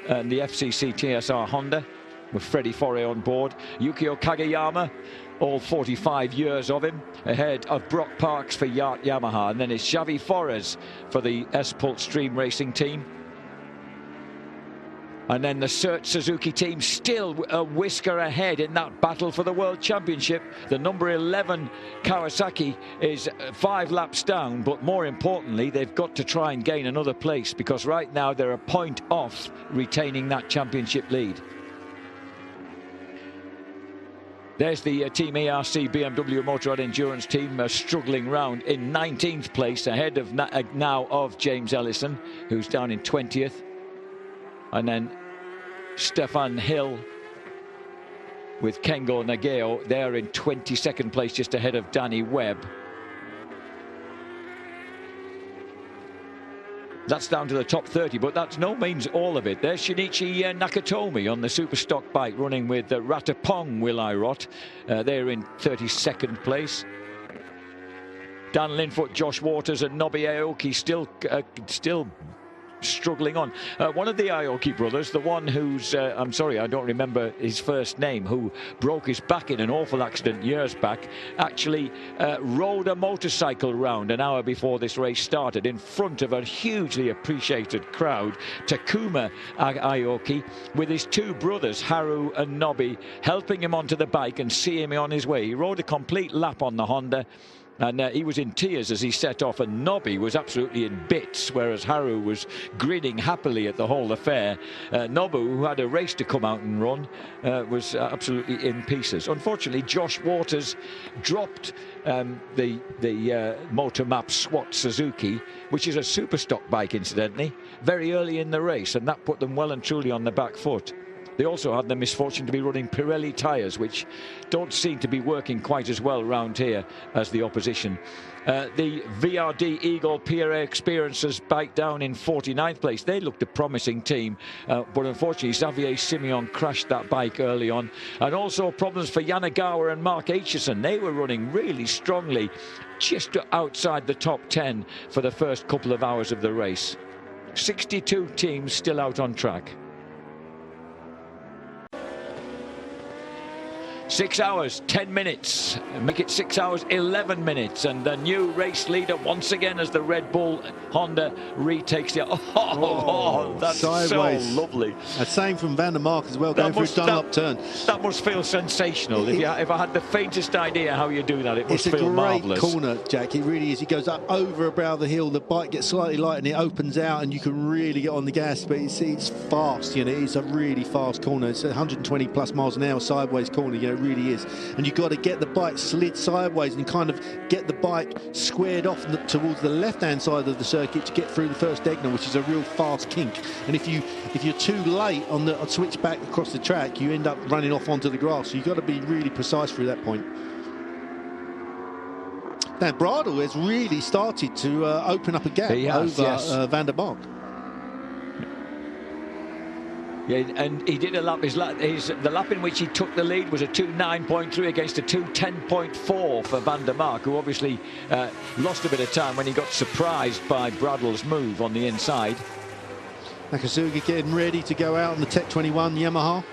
and the FCC TSR Honda with Freddie Foray on board. Yukio Kageyama, all 45 years of him, ahead of Brock Parks for Yacht Yamaha. And then it's Xavi Forés for the S-Pult Stream Racing team. And then the Search Suzuki team still a whisker ahead in that battle for the World Championship. The number 11 Kawasaki is 5 laps down, but more importantly, they've got to try and gain another place, because right now they're a point off retaining that championship lead. There's the Team ARC BMW Motorrad Endurance team struggling round in 19th place, ahead of now of James Ellison, who's down in 20th. And then Stefan Hill with Kengo Nageo, they're in 22nd place, just ahead of Danny Webb. That's down to the top 30, but that's no means all of it. There's Shinichi Nakatomi on the super stock bike, running with Ratapong Will-I-Rot. They're in 32nd place. Dan Linfoot, Josh Waters and Nobi Aoki still struggling on. One of the Aoki brothers, the one who's, I'm sorry, I don't remember his first name, who broke his back in an awful accident years back, actually rode a motorcycle round an hour before this race started in front of a hugely appreciated crowd. Takuma Aoki, with his two brothers, Haru and Nobby, helping him onto the bike and seeing him on his way. He rode a complete lap on the Honda. And he was in tears as he set off, and Nobby was absolutely in bits, whereas Haru was grinning happily at the whole affair. Nobu, who had a race to come out and run, was absolutely in pieces. Unfortunately, Josh Waters dropped the Motormap SWAT Suzuki, which is a super stock bike, incidentally, very early in the race, and that put them well and truly on the back foot. They also had the misfortune to be running Pirelli tyres, which don't seem to be working quite as well around here as the opposition. The VRD Eagle PRA Experiences bike down in 49th place. They looked a promising team, but unfortunately Xavier Simeon crashed that bike early on. And also problems for Yanagawa and Mark Aitchison. They were running really strongly, just outside the top 10 for the first couple of hours of the race. 62 teams still out on track. 6 hours, 10 minutes, make it 6 hours, 11 minutes, and the new race leader once again as the Red Bull Honda retakes the... Oh, that's sideways. So lovely. The same from Van der Mark as well, going through Dunlop turn. That must feel sensational. If I had the faintest idea how you do that, it must feel marvellous. It's a great corner, Jack, it really is. It goes up over a brow of the hill, the bike gets slightly light and it opens out and you can really get on the gas, but it's fast, you know, it's a really fast corner. It's 120 plus miles an hour sideways corner, you know, really is, and you've got to get the bike slid sideways and kind of get the bike squared off towards the left-hand side of the circuit to get through the first Egner, which is a real fast kink. And if you're too late on the switch back across the track, you end up running off onto the grass. So you've got to be really precise through that point. Now Bradl has really started to open up a gap over Van der Mark. Yeah, and he did a lap. The lap in which he took the lead was a 2:09.3 against a 2:10.4 for Van der Mark, who obviously lost a bit of time when he got surprised by Bradl's move on the inside. Nakasuga getting ready to go out on the Tech 21 Yamaha.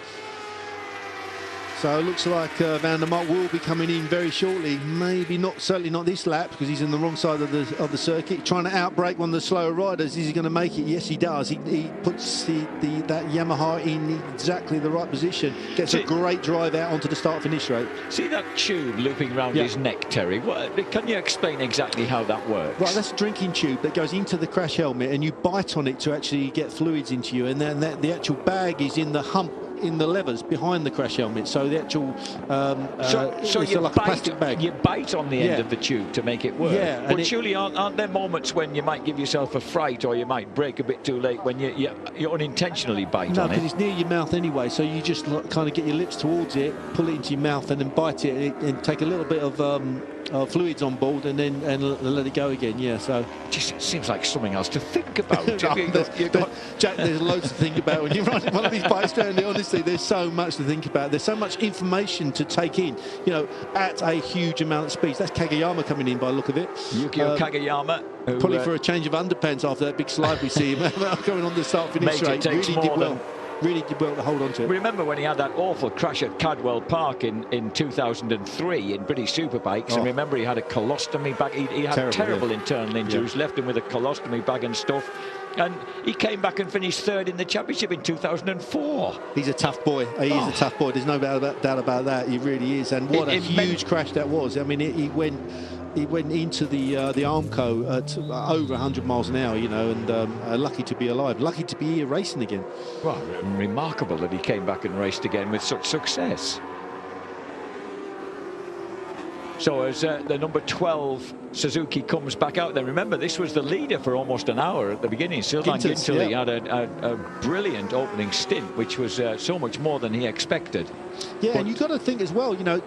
So it looks like Van der Mark will be coming in very shortly. Maybe not, certainly not this lap, because he's in the wrong side of the circuit. Trying to outbrake one of the slower riders. Is he going to make it? Yes, he does. He puts that Yamaha in exactly the right position. Gets a great drive out onto the start-finish straight. See that tube looping around his neck, Terry? Can you explain exactly how that works? Right, that's a drinking tube that goes into the crash helmet, and you bite on it to actually get fluids into you, and then the actual bag is in the hump in the levers behind the crash helmet, so the actual so you like a plastic bag. You bite on the end of the tube to make it work. Yeah, but surely aren't there moments when you might give yourself a fright, or you might brake a bit too late when you unintentionally bite on it? No, because it's near your mouth anyway, so you just kind of get your lips towards it, pull it into your mouth, and then bite it and take a little bit of fluids on board, and then let it go again. Yeah, so just seems like something else to think about. Jack, there's loads to think about when you run one of these bikes down there. Honestly, there's so much to think about. There's so much information to take in, you know, at a huge amount of speed. That's Kageyama coming in by the look of it. Yukio Kageyama. Probably for a change of underpants after that big slide we see him going on the start-finish straight. Really did well to hold on to it. Remember when he had that awful crash at Cadwell Park in 2003 in British Superbikes, and remember he had a colostomy bag. He had terrible internal injuries, left him with a colostomy bag and stuff. And he came back and finished third in the championship in 2004. He's a tough boy. He is a tough boy. There's no doubt about that. He really is. And what a huge crash that was. I mean, he went into the Armco at over 100 miles an hour, you know, and lucky to be alive, lucky to be here racing again. Well, remarkable that he came back and raced again with such success. So as the number 12 Suzuki comes back out there, remember this was the leader for almost an hour at the beginning. Sylvain Guintoli had a brilliant opening stint, which was so much more than he expected. Yeah, and you've got to think as well, you know,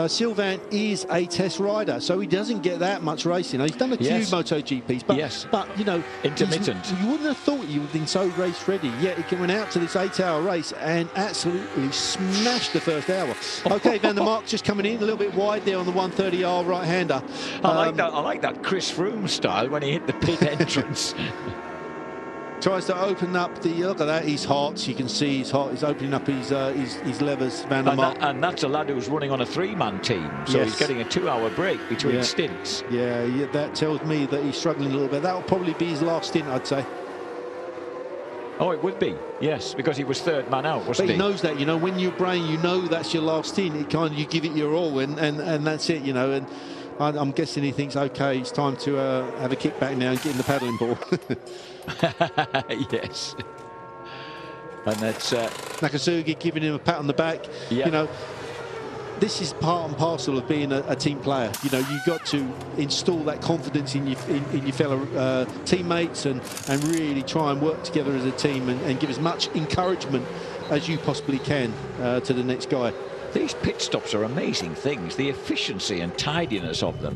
Sylvain is a test rider, so he doesn't get that much racing. He's done a few MotoGPs, but you know, intermittent. You wouldn't have thought he would have been so race ready, yet he went out to this 8-hour race and absolutely smashed the first hour. Okay, Van der Mark just coming in a little bit wide there on the 130R right-hander. I like that Chris Froome style when he hit the pit entrance. Tries to open up the, look at that, he's hot. You can see he's hot. He's opening up his levers, Van der Mark. And that's a lad who's running on a 3-man team, so Yes. he's getting a 2-hour break between stints. Yeah, that tells me that he's struggling a little bit. That will probably be his last stint, I'd say. Oh, it would be, yes, because he was 3rd man out, wasn't But he? he knows that, you know, when you're brain, you know that's your last stint. It kind of, you give it your all, and that's it, you know. And I'm guessing he thinks, okay, it's time to have a kick back now and get in the paddling ball. Yes. And that's Nakasugi giving him a pat on the back. Yeah. You know, this is part and parcel of being a team player. You know, you've got to install that confidence in your fellow teammates and really try and work together as a team and give as much encouragement as you possibly can to the next guy. These pit stops are amazing things, the efficiency and tidiness of them.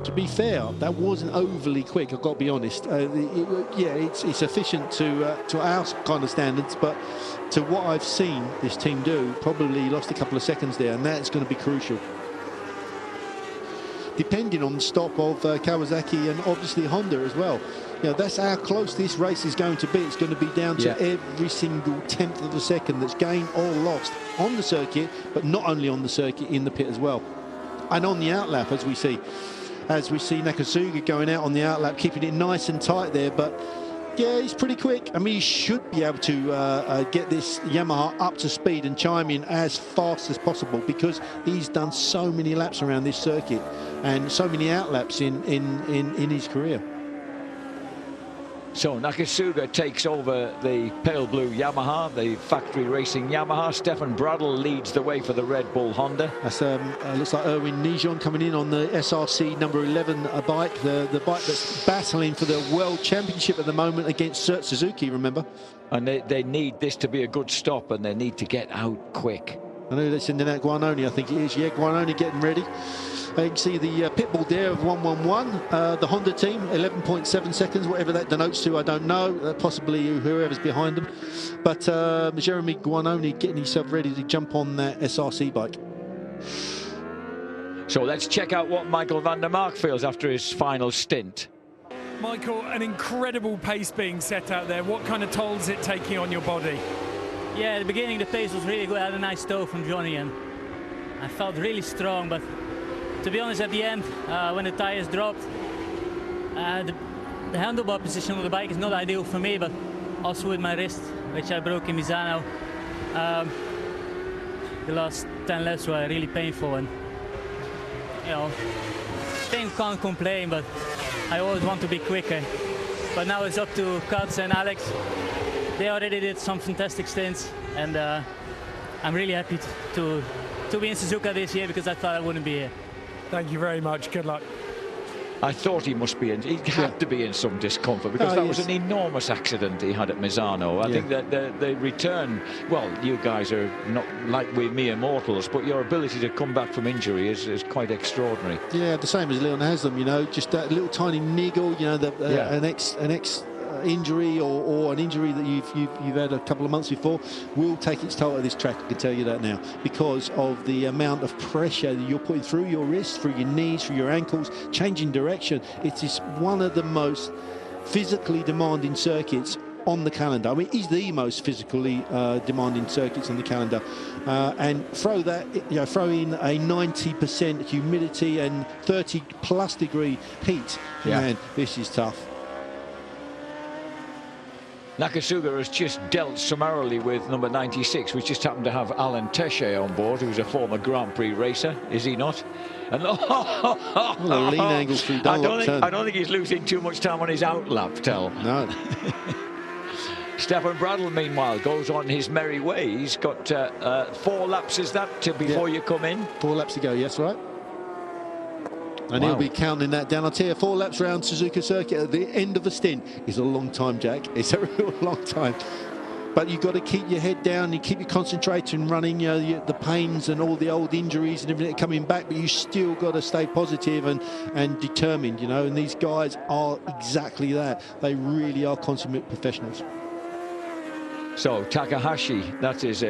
To be fair, that wasn't overly quick, I've got to be honest. Yeah, it's efficient to our kind of standards, but to what I've seen this team do, probably lost a couple of seconds there, and that's going to be crucial. Depending on the stop of Kawasaki and obviously Honda as well. You know, that's how close this race is going to be. It's going to be down to every single tenth of a second that's gained or lost on the circuit, but not only on the circuit, in the pit as well. And on the outlap, as we see Nakasuga going out on the outlap, keeping it nice and tight there, but yeah, he's pretty quick. I mean, he should be able to get this Yamaha up to speed and chime in as fast as possible, because he's done so many laps around this circuit and so many outlaps in his career. So Nakasuga takes over the pale blue Yamaha, the factory racing Yamaha. Stefan Bradl leads the way for the Red Bull Honda. That's looks like Erwin Nijon coming in on the SRC number 11 bike, the bike that's battling for the World Championship at the moment against Suzuki, remember? And they need this to be a good stop, and they need to get out quick. I know that's in the Guanoni, I think it is. Yeah, Guanoni getting ready. You can see the pit bull there of 111. The Honda team, 11.7 seconds, whatever that denotes to, I don't know. Possibly whoever's behind them. But Jeremy Guanoni getting himself ready to jump on that SRC bike. So let's check out what Michael van der Mark feels after his final stint. Michael, an incredible pace being set out there. What kind of toll is it taking on your body? Yeah, at the beginning the pace was really good. I had a nice toe from Johnny and I felt really strong, but to be honest, at the end, when the tires dropped, the handlebar position of the bike is not ideal for me, but also with my wrist, which I broke in Misano, the last 10 laps were really painful, and you know, can't complain, but I always want to be quicker. But now it's up to Katz and Alex. They already did some fantastic stints, and I'm really happy to be in Suzuka this year, because I thought I wouldn't be here. Thank you very much. Good luck. I thought he must be in. He had to be in some discomfort, because that was an enormous accident he had at Misano. I think that the return. Well, you guys are not like we mere mortals, but your ability to come back from injury is quite extraordinary. Yeah, the same as Leon Haslam. You know, just that little tiny niggle. You know, an ex injury or an injury that you've had a couple of months before will take its toll at this track. I can tell you that now, because of the amount of pressure that you're putting through your wrists, through your knees, through your ankles, changing direction. It is one of the most physically demanding circuits on the calendar. I mean, it's the most physically demanding circuits on the calendar, and throw in a 90% humidity and 30+ degree heat. Man, this is tough. Nakasuga has just dealt summarily with number 96, which just happened to have Alan Tesche on board, who's a former Grand Prix racer, is he not? And a lean angle through Dunlop turn. I don't think he's losing too much time on his outlap, Tell. No. Stefan Bradl, meanwhile, goes on his merry way. He's got 4 laps, is that, before you come in? 4 laps to go, yes, right. And he'll be counting that down. I'll tell you, 4 laps around Suzuka circuit at the end of a stint is a long time, Jack. It's a real long time. But you've got to keep your head down, you keep your concentration running, you know, the pains and all the old injuries and everything coming back, but you still got to stay positive and determined, you know, and these guys are exactly that. They really are consummate professionals. So Takahashi, that is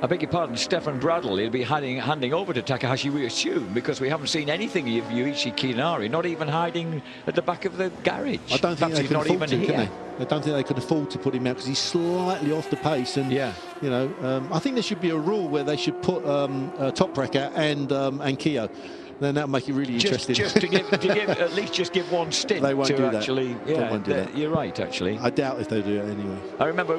I beg your pardon, Stefan Bradl. He'll be handing over to Takahashi, we assume, because we haven't seen anything of Yuichi Kinari, not even hiding at the back of the garage. I don't think they he's could not afford even to, here. can they? I don't think they could afford to put him out because he's slightly off the pace. And yeah, you know, I think there should be a rule where they should put Toprak and Keogh. Then that'll make it really interesting. Just to give at least just give one stint. They won't to do that. Actually, yeah, they won't do that. You're right, actually. I doubt if they do it anyway. I remember,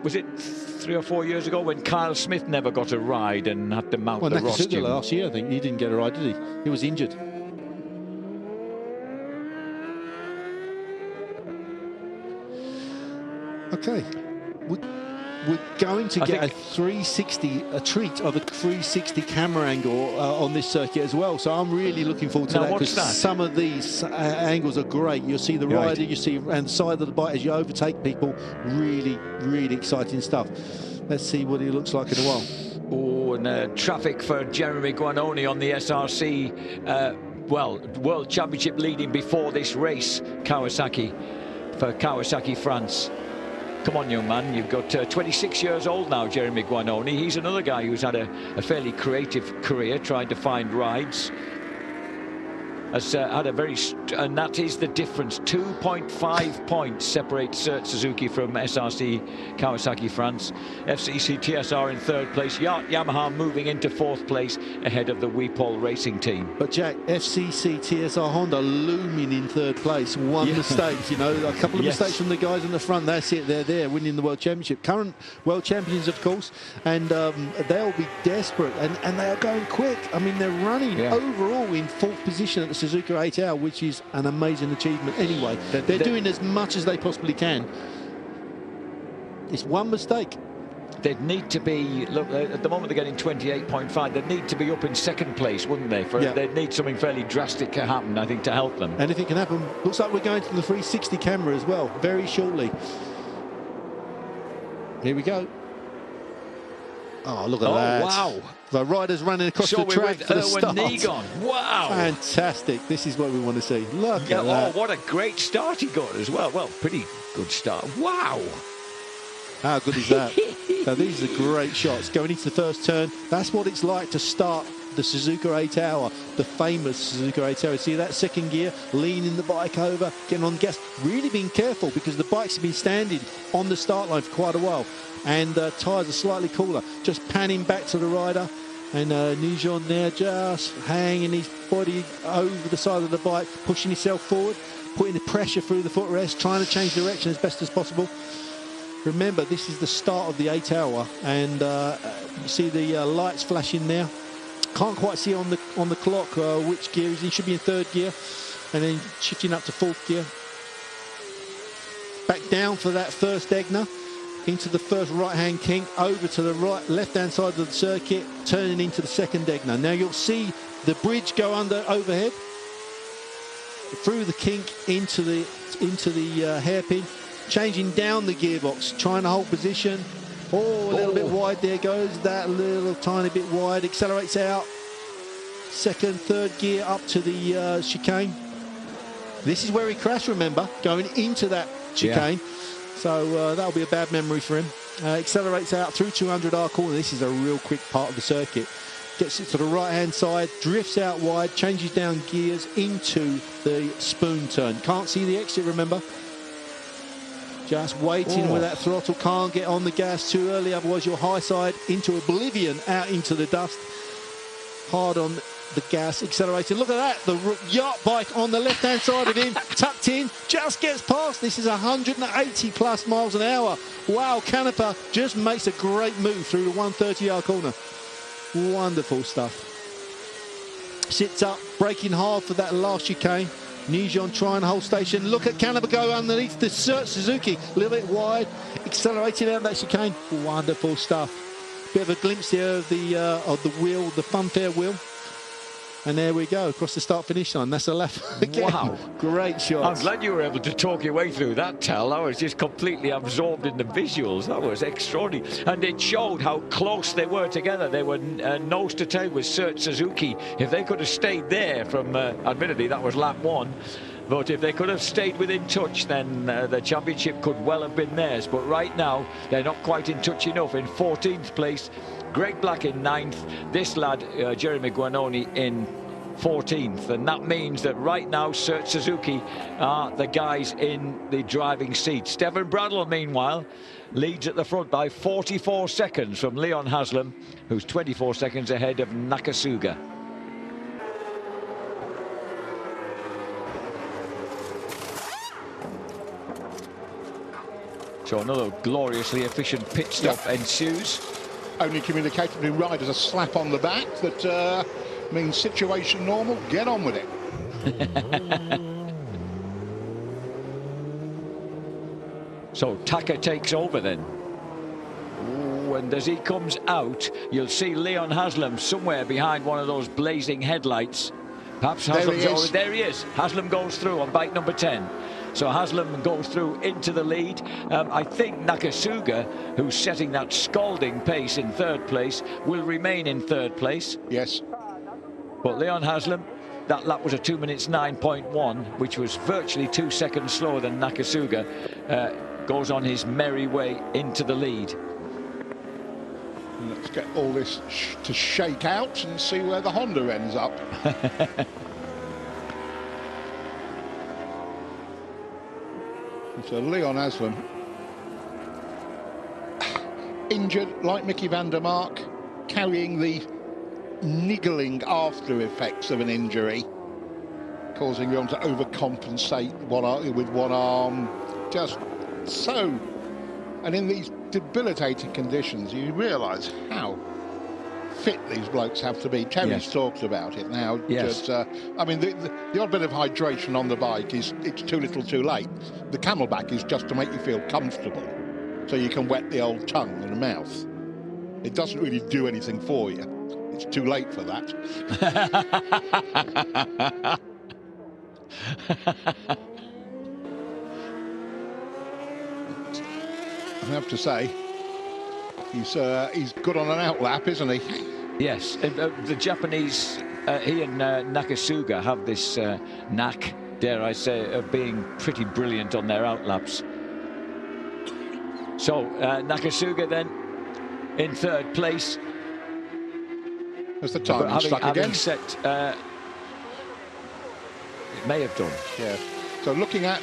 was it 3 or 4 years ago when Kyle Smith never got a ride and had to mount the rostrum? Last year, I think he didn't get a ride, did he? He was injured. Okay. We're going to get a 360, a treat of a 360 camera angle on this circuit as well. So I'm really looking forward to that because some of these angles are great. You'll see the rider, you see and the side of the bike as you overtake people. Really, really exciting stuff. Let's see what he looks like in a while. Oh, and traffic for Jeremy Guanoni on the SRC. Well, World Championship leading before this race, Kawasaki, for Kawasaki France. Come on, young man, you've got 26 years old now, Jeremy Guanoni. He's another guy who's had a fairly creative career trying to find rides. Has had a very, and that is the difference. 2.5 points separate Suzuki from SRC Kawasaki France. FCC TSR in 3rd place. Yamaha moving into 4th place ahead of the Weepol Racing team. But Jack, FCC TSR Honda looming in 3rd place. One mistake, you know, a couple of mistakes from the guys in the front. That's it. They're there winning the World Championship. Current World Champions, of course, and they'll be desperate, and they are going quick. I mean, they're running overall in 4th position at the Suzuka 8 Hour, which is an amazing achievement anyway. They're doing as much as they possibly can. It's one mistake. They'd need to be, look, at the moment they're getting 28.5, they'd need to be up in 2nd place, wouldn't they? They'd need something fairly drastic to happen, I think, to help them. And if it can happen, looks like we're going to the 360 camera as well, very shortly. Here we go. Oh, look at that. Wow. The rider's running across the track for the start. Wow. Fantastic. This is what we want to see. Look at that. Oh, what a great start he got as well. Well, pretty good start. Wow. How good is that? Now, these are great shots. Going into the first turn, that's what it's like to start the Suzuka 8 Hour, the famous Suzuka 8 Hour. See that 2nd gear, leaning the bike over, getting on the gas, really being careful because the bikes have been standing on the start line for quite a while. And tyres are slightly cooler. Just panning back to the rider. And Nijon there just hanging his body over the side of the bike, pushing himself forward, putting the pressure through the footrest, trying to change direction as best as possible. Remember, this is the start of the 8 Hour. And you see the lights flashing there. Can't quite see on the clock which gear he's in. Should be in 3rd gear. And then shifting up to 4th gear. Back down for that first Egner. Into the first right-hand kink, over to the left-hand side of the circuit, turning into the 2nd Egner. Now you'll see the bridge go overhead, through the kink into the hairpin, changing down the gearbox, trying to hold position. Oh, a little bit wide there goes, that little tiny bit wide, accelerates out. 2nd, 3rd gear up to the chicane. This is where he crashed, remember, going into that chicane. Yeah. So that'll be a bad memory for him. Accelerates out through 200R corner. This is a real quick part of the circuit. Gets it to the right-hand side, drifts out wide, changes down gears into the spoon turn. Can't see the exit, remember. Just waiting with that throttle. Can't get on the gas too early, otherwise you're high side into oblivion, out into the dust. Hard on the gas, accelerating. Look at that, the yacht bike on the left-hand side of him, tucked in, just gets past. This is 180 plus miles an hour. Wow, Canepa just makes a great move through the 130R corner. Wonderful stuff. Sits up, braking hard for that last chicane. Nijon trying to hold station. Look at Canepa go underneath the Suzuki, a little bit wide, accelerating out that chicane. Wonderful stuff. Bit of a glimpse here of the wheel, the funfair wheel. And there we go, across the start-finish line. That's a lap again. Wow. Great shot. I'm glad you were able to talk your way through that, Tal. I was just completely absorbed in the visuals. That was extraordinary. And it showed how close they were together. They were nose to tail with Suzuki. If they could have stayed there from, admittedly, that was lap 1. But if they could have stayed within touch, then the championship could well have been theirs. But right now, they're not quite in touch enough. In 14th place, Greg Black in 9th. This lad, Jeremy Guanoni, in 14th, and that means that right now Sir Suzuki are the guys in the driving seat. Stefan Bradl, meanwhile, leads at the front by 44 seconds from Leon Haslam, who's 24 seconds ahead of Nakasuga. So another gloriously efficient pit stop ensues. Only communicated to riders a slap on the back that means situation normal, get on with it. So Taka takes over then. Ooh, and as he comes out, you'll see Leon Haslam somewhere behind one of those blazing headlights. Perhaps Haslam's there he is. Haslam goes through on bike number 10. So Haslam goes through into the lead. I think Nakasuga, who's setting that scalding pace in 3rd place, will remain in 3rd place. Yes. But Leon Haslam, that lap was a 2 minutes 9.1, which was virtually 2 seconds slower than Nakasuga, goes on his merry way into the lead. Let's get all this to shake out and see where the Honda ends up. So Leon Haslam, injured like Mickey van der Mark, carrying the niggling after effects of an injury, causing him to overcompensate with one arm. Just so, and in these debilitating conditions, you realise how fit these blokes have to be. Terry's talked about it now. Just, I mean, the odd bit of hydration on the bike it's too little, too late. The Camelback is just to make you feel comfortable, so you can wet the old tongue and mouth. It doesn't really do anything for you. It's too late for that. I have to say, he's good on an outlap, isn't he? Yes, the Japanese, he and Nakasuga have this knack, dare I say, of being pretty brilliant on their outlaps. So Nakasuga then in 3rd place. Has the timing stuck again? Set, it may have done. Yeah. So looking at,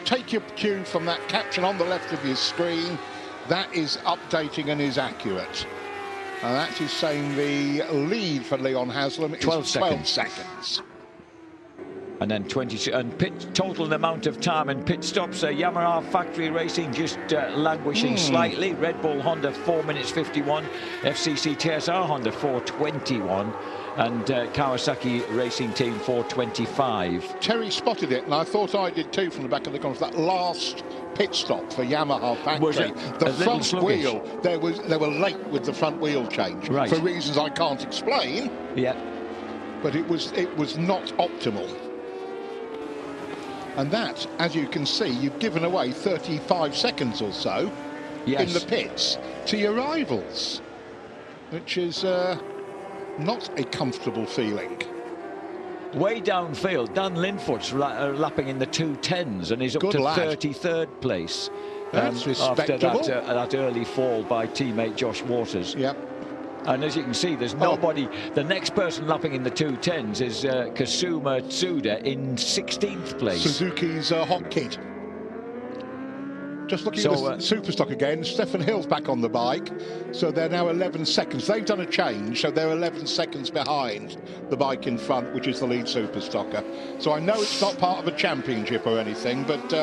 take your cue from that caption on the left of your screen. That is updating and is accurate. And that is saying the lead for Leon Haslam is 12 seconds. And then 20, and total amount of time and pit stops. Yamaha Factory Racing just languishing slightly. Red Bull Honda 4 minutes 51. FCC TSR Honda 4:21. And Kawasaki Racing Team 4:25. Terry spotted it, and I thought I did too from the back of the corner. That last pit stop for Yamaha Factory, the front wheel, they were late with the front wheel change for reasons I can't explain. Yeah, but it was not optimal. And that, as you can see, you've given away 35 seconds or so in the pits to your rivals, which is not a comfortable feeling. Way downfield, Dan Linfoot's lapping in the 2:10s and he's up to 33rd place. That's respectable. After that early fall by teammate Josh Waters. Yep. And as you can see, there's nobody. The next person lapping in the 2:10s is Kasuma Tsuda in 16th place. Suzuki's hot kid. Just looking at the Superstock again, Stefan Hill's back on the bike, so they're now 11 seconds. They've done a change, so they're 11 seconds behind the bike in front, which is the lead Superstocker. So I know it's not part of a championship or anything, but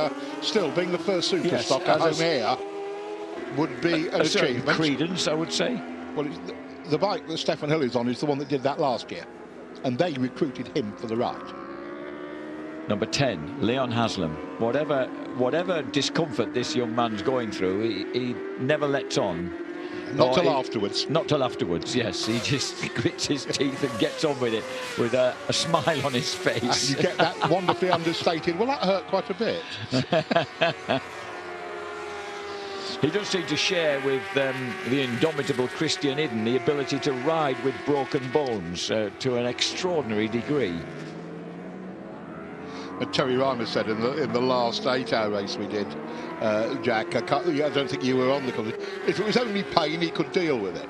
still, being the first Superstocker home here would be an achievement. Credence, I would say. Well, the bike that Stefan Hill is on is the one that did that last year, and they recruited him for the ride. Number 10, Leon Haslam. Whatever discomfort this young man's going through, he never lets on. Not till afterwards. Not till afterwards, yes. He just grits his teeth and gets on with it with a smile on his face. And you get that wonderfully understated, well, that hurt quite a bit. He does seem to share with the indomitable Christian Idden the ability to ride with broken bones to an extraordinary degree. But Terry Reimer said in the last 8-hour race we did, Jack, I don't think you were on the call. If it was only pain, he could deal with it.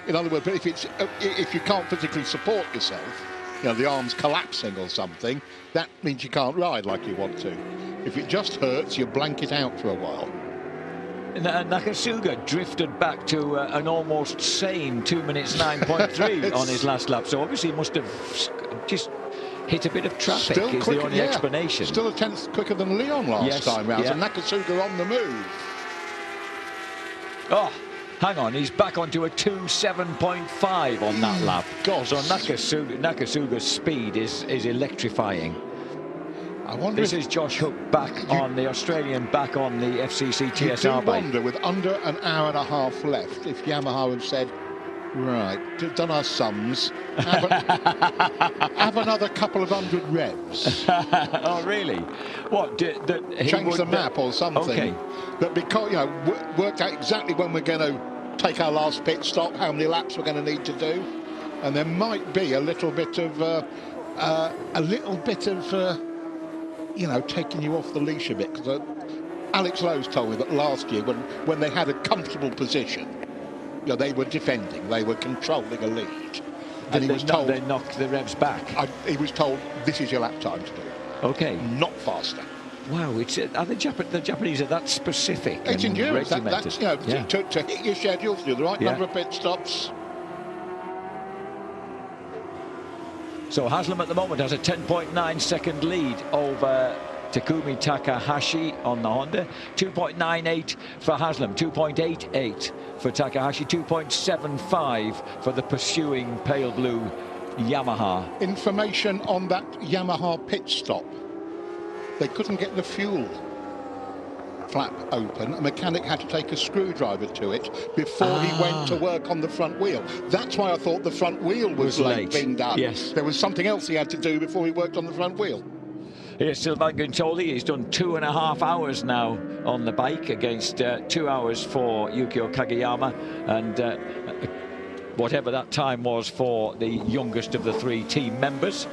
In other words, but if you can't physically support yourself, you know, the arm's collapsing or something, that means you can't ride like you want to. If it just hurts, you blank it out for a while. Nakasuga drifted back to an almost sane 2 minutes 9.3 on his last lap, so obviously he must have just hit a bit of traffic. Still is quicker, the only explanation. Still a tenth quicker than Leon last time round, and Nakasuga on the move. Oh, hang on, he's back onto a 2.7.5 on that lap. God. So Nakasuga's speed is electrifying. I wonder this is Josh Hook back on the Australian, back on the FCC TSR bike. I wonder, with under an hour and a half left, if Yamaha had said, right, done our sums, have another couple of 100 revs. Oh, really? What? Change the map or something. Okay. But because, you know, worked out exactly when we're going to take our last pit stop, how many laps we're going to need to do. And there might be a little bit of, you know, taking you off the leash a bit. Because Alex Lowe's told me that last year, when they had a comfortable position, you know, they were defending, they were controlling a lead. And he was told they knocked the revs back. He was told, this is your lap time to do. Okay. Not faster. Wow, it's the Japanese are that specific. It's endurance. That's, you know, to hit your schedules, do the right number of pit stops. So Haslam at the moment has a 10.9 second lead over Takumi Takahashi on the Honda. 2.98 for Haslam, 2.88 for Takahashi, 2.75 for the pursuing pale blue Yamaha. Information on that Yamaha pit stop. They couldn't get the fuel flap open. A mechanic had to take a screwdriver to it before he went to work on the front wheel. That's why I thought the front wheel was late being done. Yes. There was something else he had to do before he worked on the front wheel. Here's Sylvain Guintoli. He's done 2.5 hours now on the bike against 2 hours for Yukio Kageyama, and whatever that time was for the youngest of the 3 team members.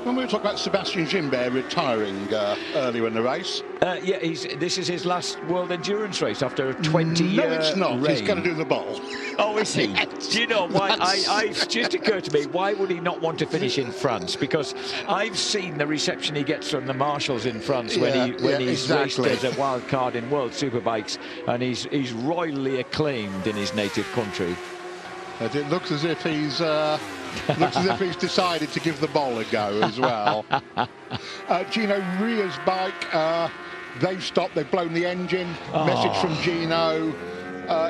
When we were talking about Sebastian Gimbert retiring earlier in the race. Yeah, this is his last World Endurance race after a 20-year No, it's not. reign. He's going to do the ball. Oh, is he? Yes. Do you know why? It just occurred to me, why would he not want to finish in France? Because I've seen the reception he gets from the marshals in France when he's raced as a wild card in World Superbikes, and he's royally acclaimed in his native country. But it looks as if he's decided to give the ball a go as well. Gino Ria's bike, they've stopped, they've blown the engine. Message from Gino.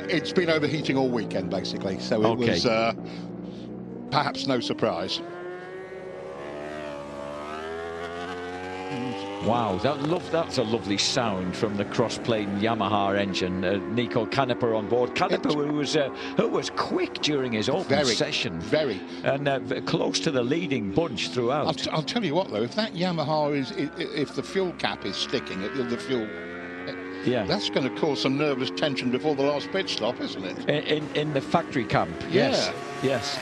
It's been overheating all weekend, basically, so it was perhaps no surprise. Wow, that's a lovely sound from the cross-plane Yamaha engine. Nico Canepa on board. Canepa, who was quick during his open session. Very. And close to the leading bunch throughout. I'll tell you what, though, if that Yamaha if the fuel cap is sticking, the fuel... Yeah, that's going to cause some nervous tension before the last pit stop, isn't it? In the factory camp, yes. Yes.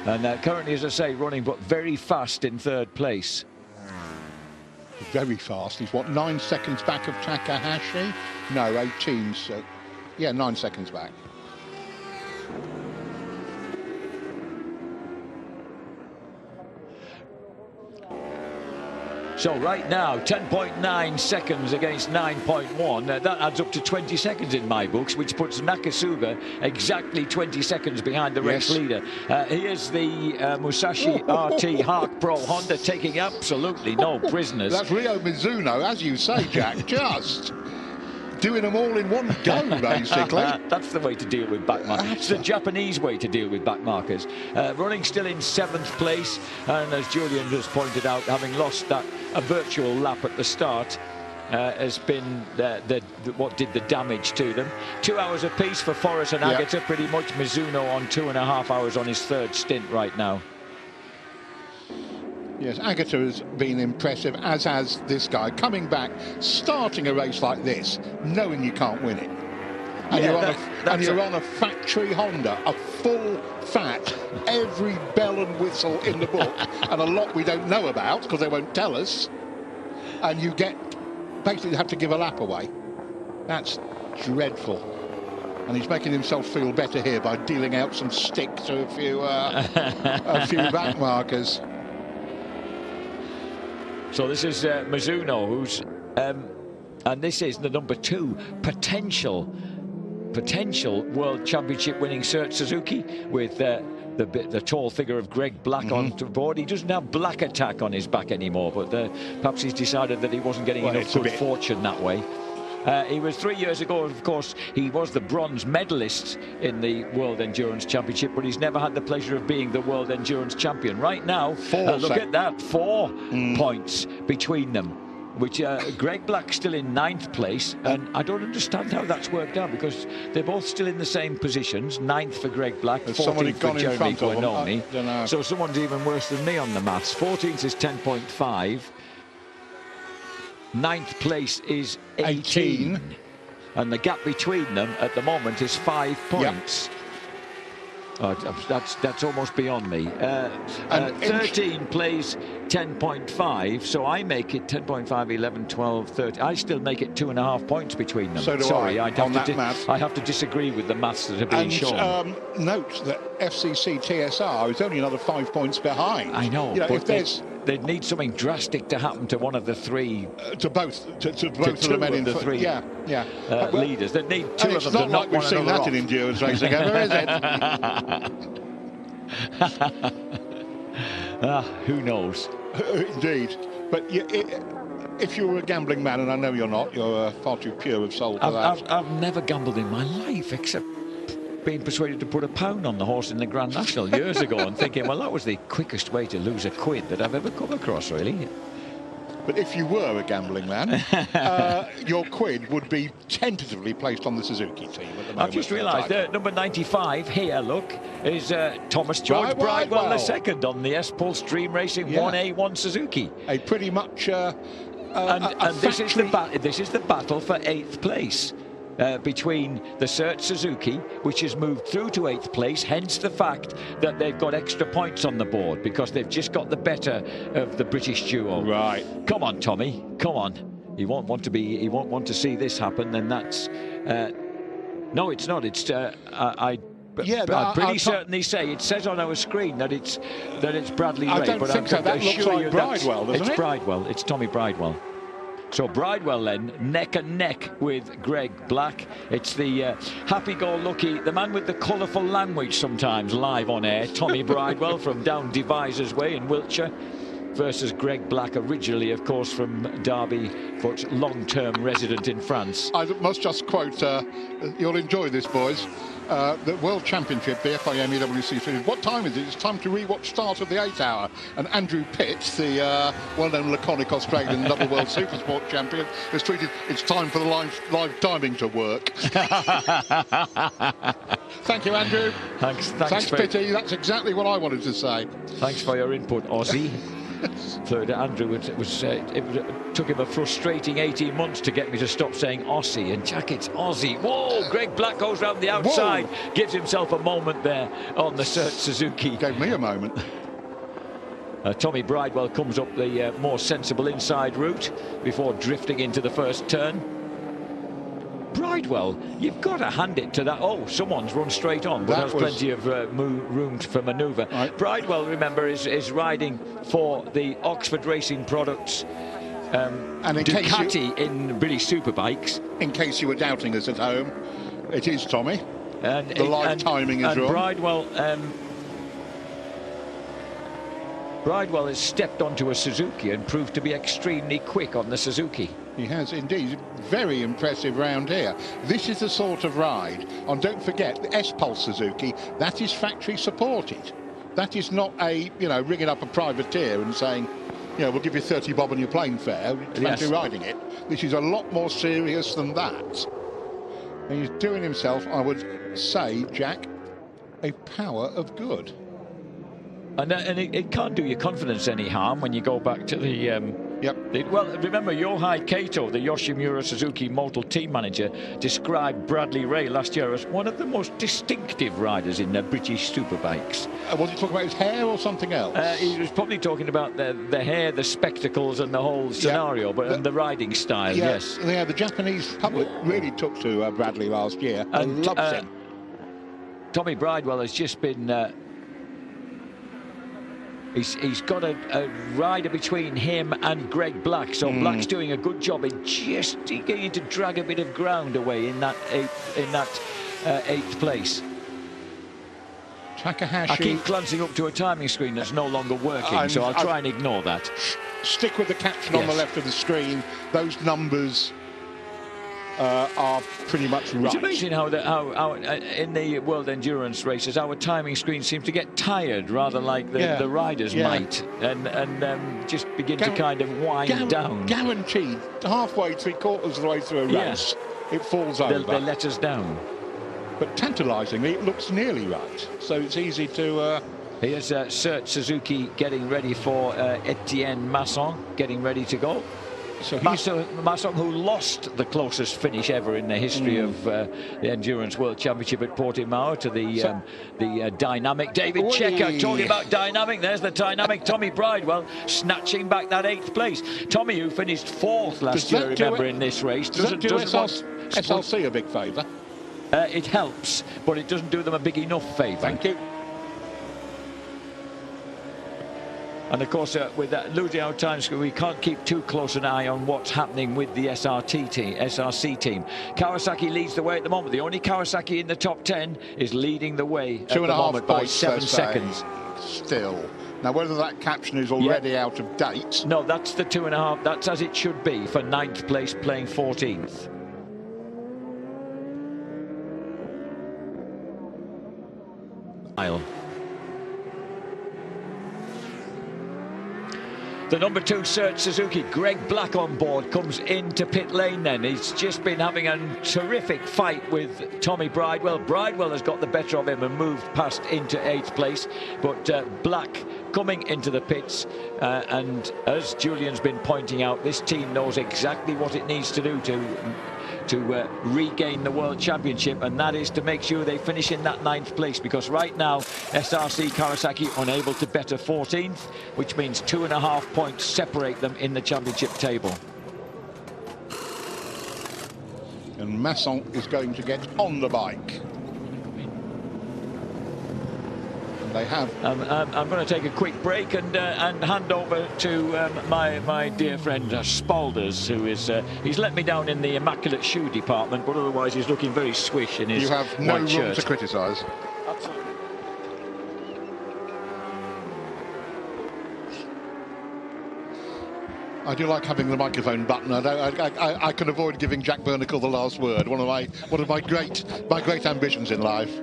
And currently, as I say, running, but very fast in 3rd place. Very fast. He's, 9 seconds back of Takahashi? No, 18. So, yeah, 9 seconds back. So right now, 10.9 seconds against 9.1. That adds up to 20 seconds in my books, which puts Nakasuga exactly 20 seconds behind the race leader. Here's the Musashi RT Hark Pro Honda taking absolutely no prisoners. That's Ryo Mizuno, as you say, Jack, just doing them all in one go, basically. That's the way to deal with backmarkers. It's the Japanese way to deal with backmarkers. Running still in 7th place, and as Julian just pointed out, having lost a virtual lap at the start, has been what did the damage to them. 2 hours apiece for Forrest and Agata, pretty much. Mizuno on 2.5 hours on his 3rd stint right now. Yes, Agata has been impressive, as has this guy. Coming back, starting a race like this, knowing you can't win it. And you're on a factory Honda, a full fat, every bell and whistle in the book, and a lot we don't know about because they won't tell us. And you basically have to give a lap away. That's dreadful. And he's making himself feel better here by dealing out some stick to a few back markers. So this is Mizuno, who's and this is the number 2 potential World Championship winning Search Suzuki, with the tall figure of Greg Black on board. He doesn't have Black Attack on his back anymore, but perhaps he's decided that he wasn't getting enough good fortune that way. He was 3 years ago, of course, he was the bronze medalist in the World Endurance Championship, but he's never had the pleasure of being the World Endurance Champion. Right now, look at that, 4 points between them, which Greg Black's still in 9th place, and I don't understand how that's worked out, because they're both still in the same positions. 9th for Greg Black, 14th for Jeremy Guarnoni. So someone's even worse than me on the maths. 14th is 10.5. 9th place is 18. And the gap between them at the moment is 5 points. That's almost beyond me. 13 plays 10.5, so I make it 10.5, 11, 12, 13. I still make it 2.5 points between them. So do Sorry, I have to disagree with the maths that are being shown. Note that FCC TSR is only another 5 points behind. I know, but if there's... They'd need something drastic to happen to one of the 3. To both of the men in the 3 leaders. They'd need 2 of them to knock one another off. It's not like we've seen that in endurance racing ever, is it? Who knows? Indeed. But if you were a gambling man, and I know you're not, you're far too pure of soul for that. I've never gambled in my life, except being persuaded to put £1 on the horse in the Grand National years ago and thinking, well, that was the quickest way to lose a quid that I've ever come across, really. But if you were a gambling man, your quid would be tentatively placed on the Suzuki team at the moment. I've just realised that number 95 here, look, is Thomas George Bridewell II on the S-Pulse Stream Racing 1A1 Suzuki. A pretty much and this is the battle for 8th place. Between the Search Suzuki, which has moved through to 8th place, hence the fact that they've got extra points on the board, because they've just got the better of the British duo. Right. Come on, Tommy. Come on. He won't want to see this happen. Then that's no, it's not. It's I'd pretty certainly say it says on our screen that it's Bradley Ray. I don't think so. That looks like Bridewell, doesn't it? It's Bridewell. It's Tommy Bridewell. So Bridewell then, neck and neck with Greg Black. It's the happy-go-lucky, the man with the colourful language sometimes live on air, Tommy Bridewell from down Devizes Way in Wiltshire, versus Greg Black, originally, of course, from Derby, but long-term resident in France. I must just quote, you'll enjoy this, boys, the World Championship, the FIM EWC series. What time is it? It's time to rewatch start of the 8 hour. And Andrew Pitts, the well-known laconic Australian double World Supersport champion, has tweeted, it's time for the live timing to work. Thank you, Andrew. Thanks, Pitty. That's exactly what I wanted to say. Thanks for your input, Aussie. So Andrew, it took him a frustrating 18 months to get me to stop saying Aussie, and Jack, it's Aussie. Whoa, Greg Black goes round the outside, gives himself a moment there on the Search Suzuki. Gave me a moment. Tommy Bridewell comes up the more sensible inside route before drifting into the first turn. Bridewell, you've got to hand it to that. Oh, someone's run straight on, but has plenty of room for manoeuvre. Right. Bridewell, remember, is riding for the Oxford Racing Products and Ducati in British Superbikes. In case you were doubting us at home, it is Tommy. And the live timing is wrong. Bridewell has stepped onto a Suzuki and proved to be extremely quick on the Suzuki. He has indeed. Very impressive round here. This is the sort of ride, and don't forget, the S-Pulse Suzuki, that is factory supported. That is not a, ringing up a privateer and saying, we'll give you 30 bob on your plane fare, fancy riding it. This is a lot more serious than that. And he's doing himself, I would say, Jack, a power of good. And it can't do your confidence any harm when you go back to the Yep. Well, remember, Yohei Kato, the Yoshimura Suzuki Motul team manager, described Bradley Ray last year as one of the most distinctive riders in the British superbikes. Was he talking about his hair or something else? He was probably talking about the hair, the spectacles, and the whole scenario, and the riding style. Yes. Yeah, the Japanese public really took to Bradley last year. And loves him. Tommy Bridewell has just been. He's got a rider between him and Greg Black, so Black's doing a good job in just getting to drag a bit of ground away in that eighth place. Takahashi. I keep glancing up to a timing screen that's no longer working, so I'll try and ignore that. Stick with the caption on the left of the screen. Those numbers are pretty much right. It's amazing how in the World Endurance races our timing screen seems to get tired rather like the riders might, and just begin to kind of wind down. Guaranteed, halfway, 3/4 of the way through a race, it falls over. They let us down. But tantalisingly, it looks nearly right. So it's easy to... Here's Sert Suzuki getting ready for Etienne Masson, getting ready to go. So Masson, who lost the closest finish ever in the history of the Endurance World Championship at Portimao to the dynamic David Checker. Talking about dynamic, there's the dynamic Tommy Bridewell snatching back that 8th place. Tommy, who finished 4th last year, remember, in this race. Does that do SLC a big favour? It helps, but it doesn't do them a big enough favour. Thank you. And of course, with that losing our time, we can't keep too close an eye on what's happening with the SRC team. Kawasaki leads the way at the moment. The only Kawasaki in the top 10 is leading the way at the moment by 7 seconds. Still. Now, whether that caption is already out of date. No, that's the 2.5. That's as it should be for 9th place, playing 14th. The number 2 Sert Suzuki, Greg Black on board, comes into pit lane then. He's just been having a terrific fight with Tommy Bridewell. Bridewell has got the better of him and moved past into 8th place. But Black coming into the pits. And as Julian's been pointing out, this team knows exactly what it needs to do to regain the World Championship, and that is to make sure they finish in that 9th place, because right now SRC Kawasaki unable to better 14th, which means 2.5 points separate them in the championship table. And Masson is going to get on the bike. They have. I'm going to take a quick break and hand over to my dear friend Spalders, who is he's let me down in the immaculate shoe department, but otherwise he's looking very swish in his white shirt. You have no room to criticise. Absolutely. I do like having the microphone button. I can avoid giving Jack Bernacle the last word. One of my great ambitions in life.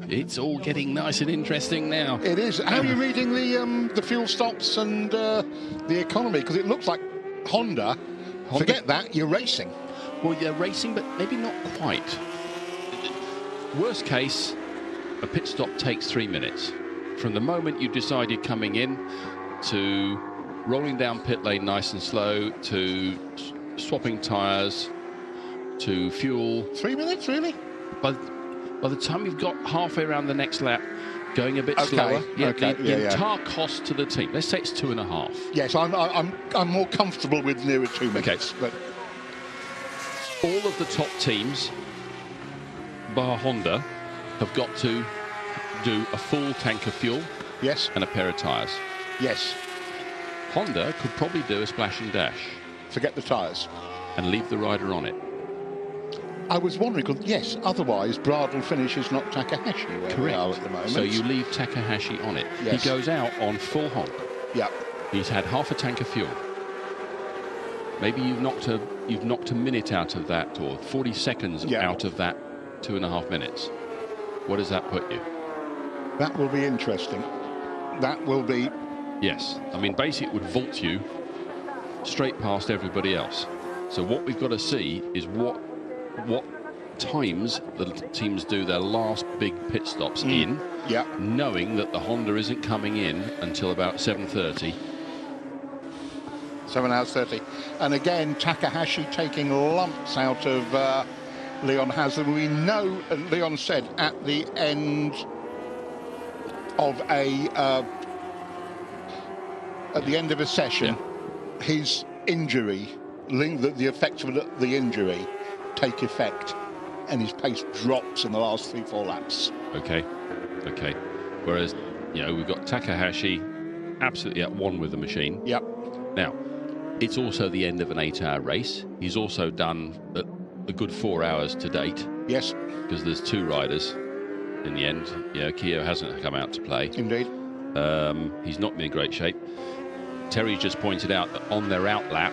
It's all getting nice and interesting now. It is. How are you reading the fuel stops and the economy? Because it looks like Honda, forget that, you're racing. Well, you're racing, but maybe not quite. Worst case, a pit stop takes 3 minutes. From the moment you decided coming in to rolling down pit lane nice and slow, to swapping tyres, to fuel. 3 minutes, really? By the time you've got halfway around the next lap, going a bit slower, the entire cost to the team. Let's say it's 2.5. Yes, I'm more comfortable with nearer 2 minutes. Okay. But all of the top teams, bar Honda, have got to do a full tank of fuel. Yes. And a pair of tyres. Yes. Honda could probably do a splash and dash. Forget the tyres. And leave the rider on it. I was wondering, because yes, otherwise Bradle finishes not Takahashi where we are at the moment. So you leave Takahashi on it. Yes. He goes out on full honk. Yep. He's had half a tank of fuel. Maybe you've knocked a minute out of that, or 40 seconds out of that 2.5 minutes. What does that put you? That will be interesting. That will be. Yes. I mean, basically, it would vault you straight past everybody else. So what we've got to see is what times the teams do their last big pit stops in, knowing that the Honda isn't coming in until about 7:30. 7 hours 30. And again, Takahashi taking lumps out of Leon Haslam. We know, Leon said at the end of a session, his injury, the effects of the injury take effect, and his pace drops in the last 3-4 laps. Okay. Whereas, we've got Takahashi absolutely at one with the machine. Yep. Now, it's also the end of an 8-hour race. He's also done a good 4 hours to date. Yes. Because there's 2 riders in the end. Keogh hasn't come out to play. Indeed. He's not in great shape. Terry just pointed out that on their out lap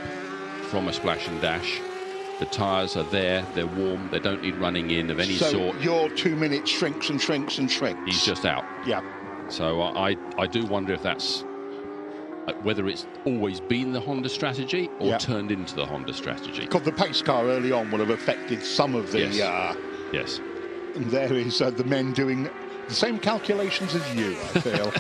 from a splash and dash, the tyres are there, they're warm, they don't need running in of any sort. So your 2 minutes shrinks and shrinks and shrinks. He's just out. Yeah. So I do wonder if that's whether it's always been the Honda strategy or turned into the Honda strategy. Because the pace car early on would have affected some of the... Yes. And there is the men doing the same calculations as you, I feel.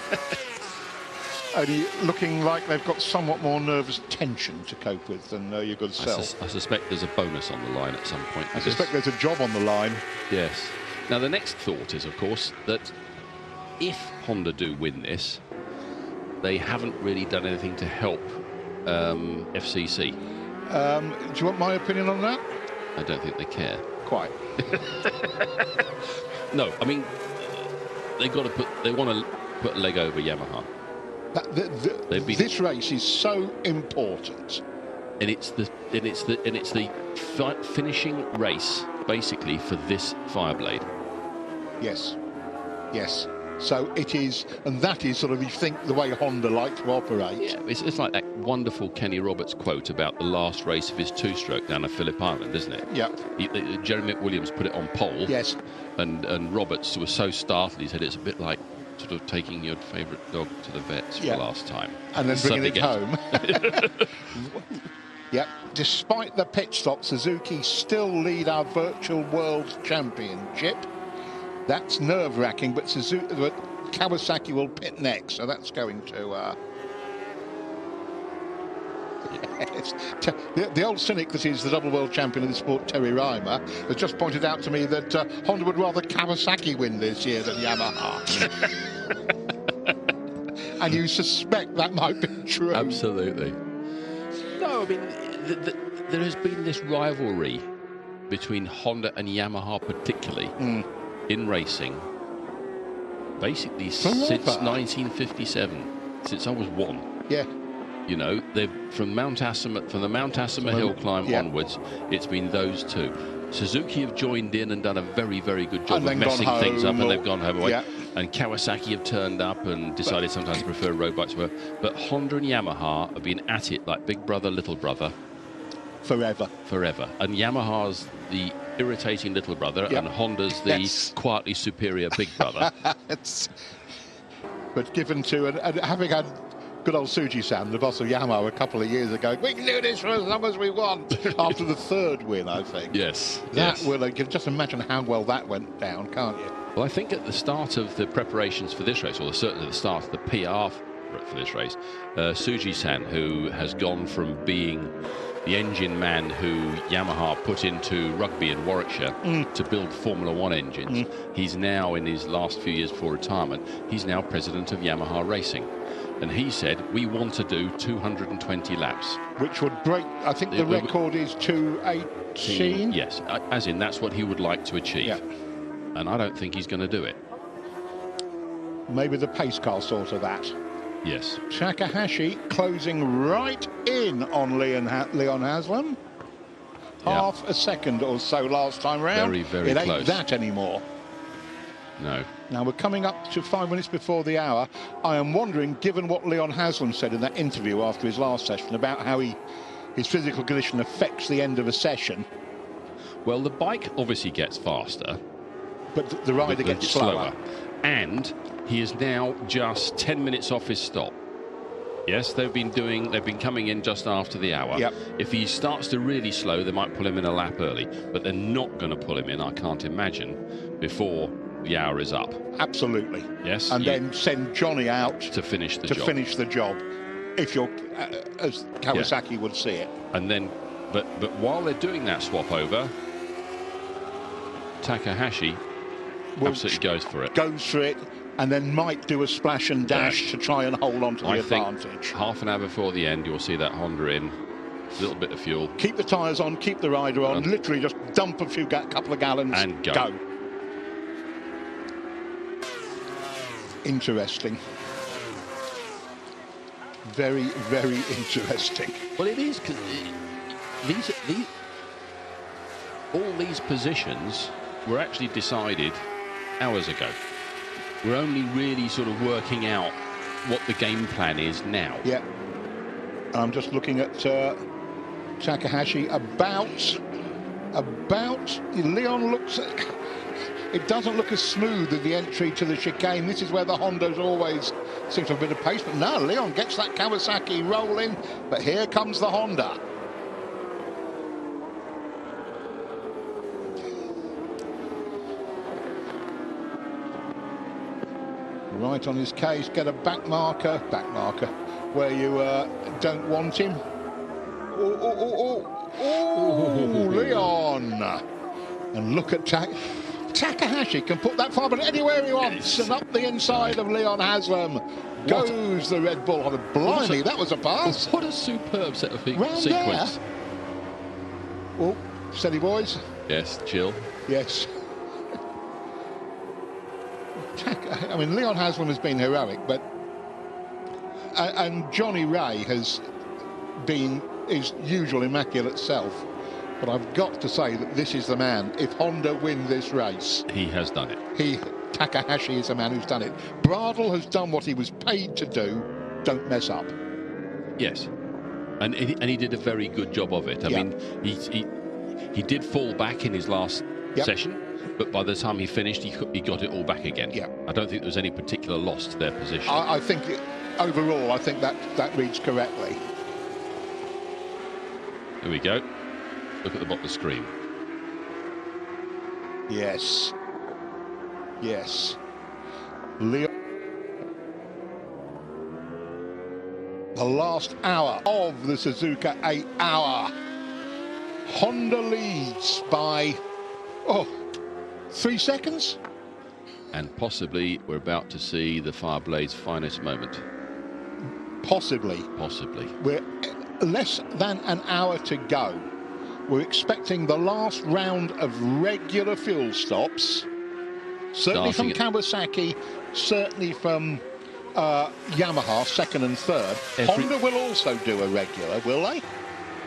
Only looking like they've got somewhat more nervous tension to cope with than your good self. I suspect there's a bonus on the line at some point. I suspect there's a job on the line. Yes. Now, the next thought is, of course, that if Honda do win this, they haven't really done anything to help FCC. Do you want my opinion on that? I don't think they care. Quite. No, I mean, they want to put a leg over Yamaha. This race is so important, and it's the finishing race basically for this Fireblade. Yes. So it is, and that is sort of, you think, the way Honda like to operate. Yeah, it's like that wonderful Kenny Roberts quote about the last race of his 2-stroke down at Phillip Island, isn't it? Yeah. Jeremy McWilliams put it on pole. Yes. And Roberts was so startled, he said it's a bit like sort of taking your favourite dog to the vets for the last time. And then bringing it home. Yep. Despite the pit stop, Suzuki still lead our virtual World Championship. That's nerve-wracking, but Kawasaki will pit next, so that's going to... Yes. The old cynic that is the double world champion of the sport, Terry Reimer, has just pointed out to me that Honda would rather Kawasaki win this year than Yamaha. And you suspect that might be true. Absolutely. No, I mean, there has been this rivalry between Honda and Yamaha particularly in racing, basically since 1957, since I was 1. Yeah. They've from the Mount Asama hill climb onwards, it's been those two. Suzuki have joined in and done a very, very good job of messing things up, and they've gone home away. Yeah. And Kawasaki have turned up and decided sometimes to prefer road bikes. But Honda and Yamaha have been at it like big brother, little brother. Forever. And Yamaha's the irritating little brother, and Honda's the quietly superior big brother. But given to, and having had good old Suji-san, the boss of Yamaha, a couple of years ago, we can do this for as long as we want, after the 3rd win, I think. Yes. You can just imagine how well that went down, can't you? Well, I think at the start of the preparations for this race, or certainly at the start of the PR for this race, Suji-san, who has gone from being the engine man who Yamaha put into rugby in Warwickshire to build Formula 1 engines, he's now, in his last few years before retirement, he's now president of Yamaha Racing. And he said, we want to do 220 laps. Which would break, I think the record is 218? Yes, as in that's what he would like to achieve. Yeah. And I don't think he's going to do it. Maybe the pace car sort of that. Yes. Takahashi closing right in on Leon Haslam. Half a second or so last time round. Very, very close. It ain't that anymore. No. Now we're coming up to 5 minutes before the hour. I am wondering, given what Leon Haslam said in that interview after his last session about how his physical condition affects the end of a session. Well, the bike obviously gets faster, but the rider gets slower. And he is now just 10 minutes off his stop. Yes, they've been coming in just after the hour. Yep. If he starts to really slow, they might pull him in a lap early, but they're not going to pull him in, I can't imagine, before the hour is up. Absolutely. Yes. And then send Johnny out to finish the job. If you're, as Kawasaki would see it. And then, but while they're doing that swap over, Takahashi absolutely goes for it. Goes for it, and then might do a splash and dash to try and hold on to the advantage. Think half an hour before the end, you'll see that Honda in. A little bit of fuel. Keep the tyres on, keep the rider on, literally just dump a couple of gallons and go. Interesting. Very, very interesting. Well, it is, because all these positions were actually decided hours ago. We're only really sort of working out what the game plan is now. Yeah. I'm just looking at Takahashi about Leon looks. It doesn't look as smooth as the entry to the chicane. This is where the Hondas always seem to have a bit of pace, but now Leon gets that Kawasaki rolling. But here comes the Honda. Right on his case, get a back marker where you don't want him. Oh, Leon! And look at Takahashi can put that far, but anywhere he wants, and up the inside of Leon Haslam goes the Red Bull Honda. Blimey, that was a pass. What a superb set of sequence. There. Oh, steady boys. Yes, chill. Yes. I mean, Leon Haslam has been heroic, but and Johnny Ray has been his usual immaculate self. But I've got to say that this is the man. If Honda win this race, he has done it. Takahashi is the man who's done it. Bradl has done what he was paid to do. Don't mess up. Yes, and he did a very good job of it. I mean, he did fall back in his last session. But by the time he finished, he got it all back again. Yeah. I don't think there was any particular loss to their position. I think overall, I think that reads correctly. Here we go. Look at the bottom of the screen. Yes. Yes. Leo. The last hour of the Suzuka 8 hour. Honda leads by 3 seconds. And possibly we're about to see the Fireblade's finest moment. Possibly. We're less than an hour to go. We're expecting the last round of regular fuel stops. Certainly from Kawasaki, certainly from Yamaha, second and third. Honda will also do a regular, will they?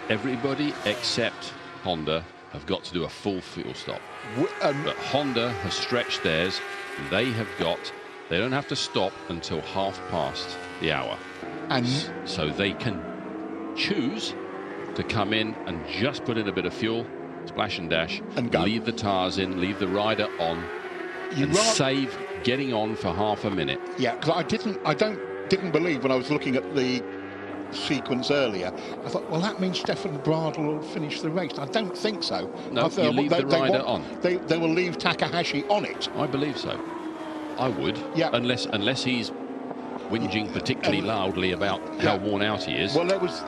Everybody except Honda have got to do a full fuel stop. But Honda has stretched theirs. They don't have to stop until half past the hour. And so they can choose to come in and just put in a bit of fuel, splash and dash, and go. Leave the tyres in, leave the rider on, save getting on for half a minute. Yeah, because I didn't believe when I was looking at the sequence earlier. I thought, well, that means Stefan Bradl will finish the race. I don't think so. No, you leave the rider on. They will leave Takahashi on it. I believe so. I would. Yeah. Unless he's whinging particularly loudly about how worn out he is. Well, there was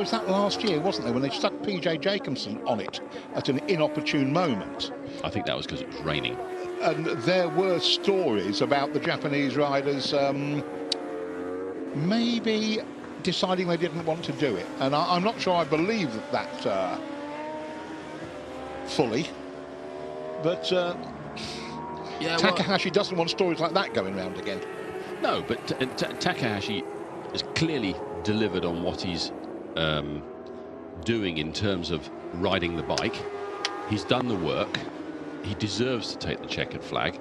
that last year, wasn't there, when they stuck PJ Jacobson on it at an inopportune moment. I think that was because it was raining. And there were stories about the Japanese riders maybe deciding they didn't want to do it. And I'm not sure I believe that fully. But Takahashi doesn't want stories like that going round again. No, but Takahashi has clearly delivered on what he's doing in terms of riding the bike. He's done the work. He deserves to take the checkered flag.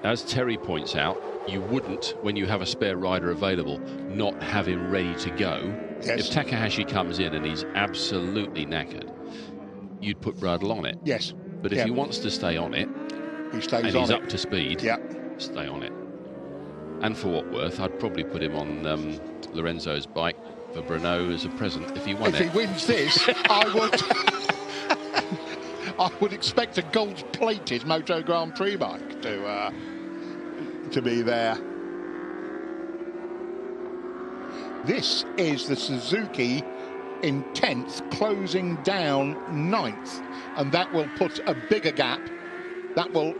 As Terry points out, you wouldn't, when you have a spare rider available, not have him ready to go. Yes. If Takahashi comes in and he's absolutely knackered, you'd put Bradl on it. Yes. But if he wants to stay on it, he stays and on he's it. Up to speed, stay on it. And for what worth, I'd probably put him on Lorenzo's bike for Brno as a present if he won it. If he wins this, I would. I would expect a gold-plated Moto Grand Prix bike to be there. This is the Suzuki in 10th, closing down 9th, and that will put a bigger gap. That will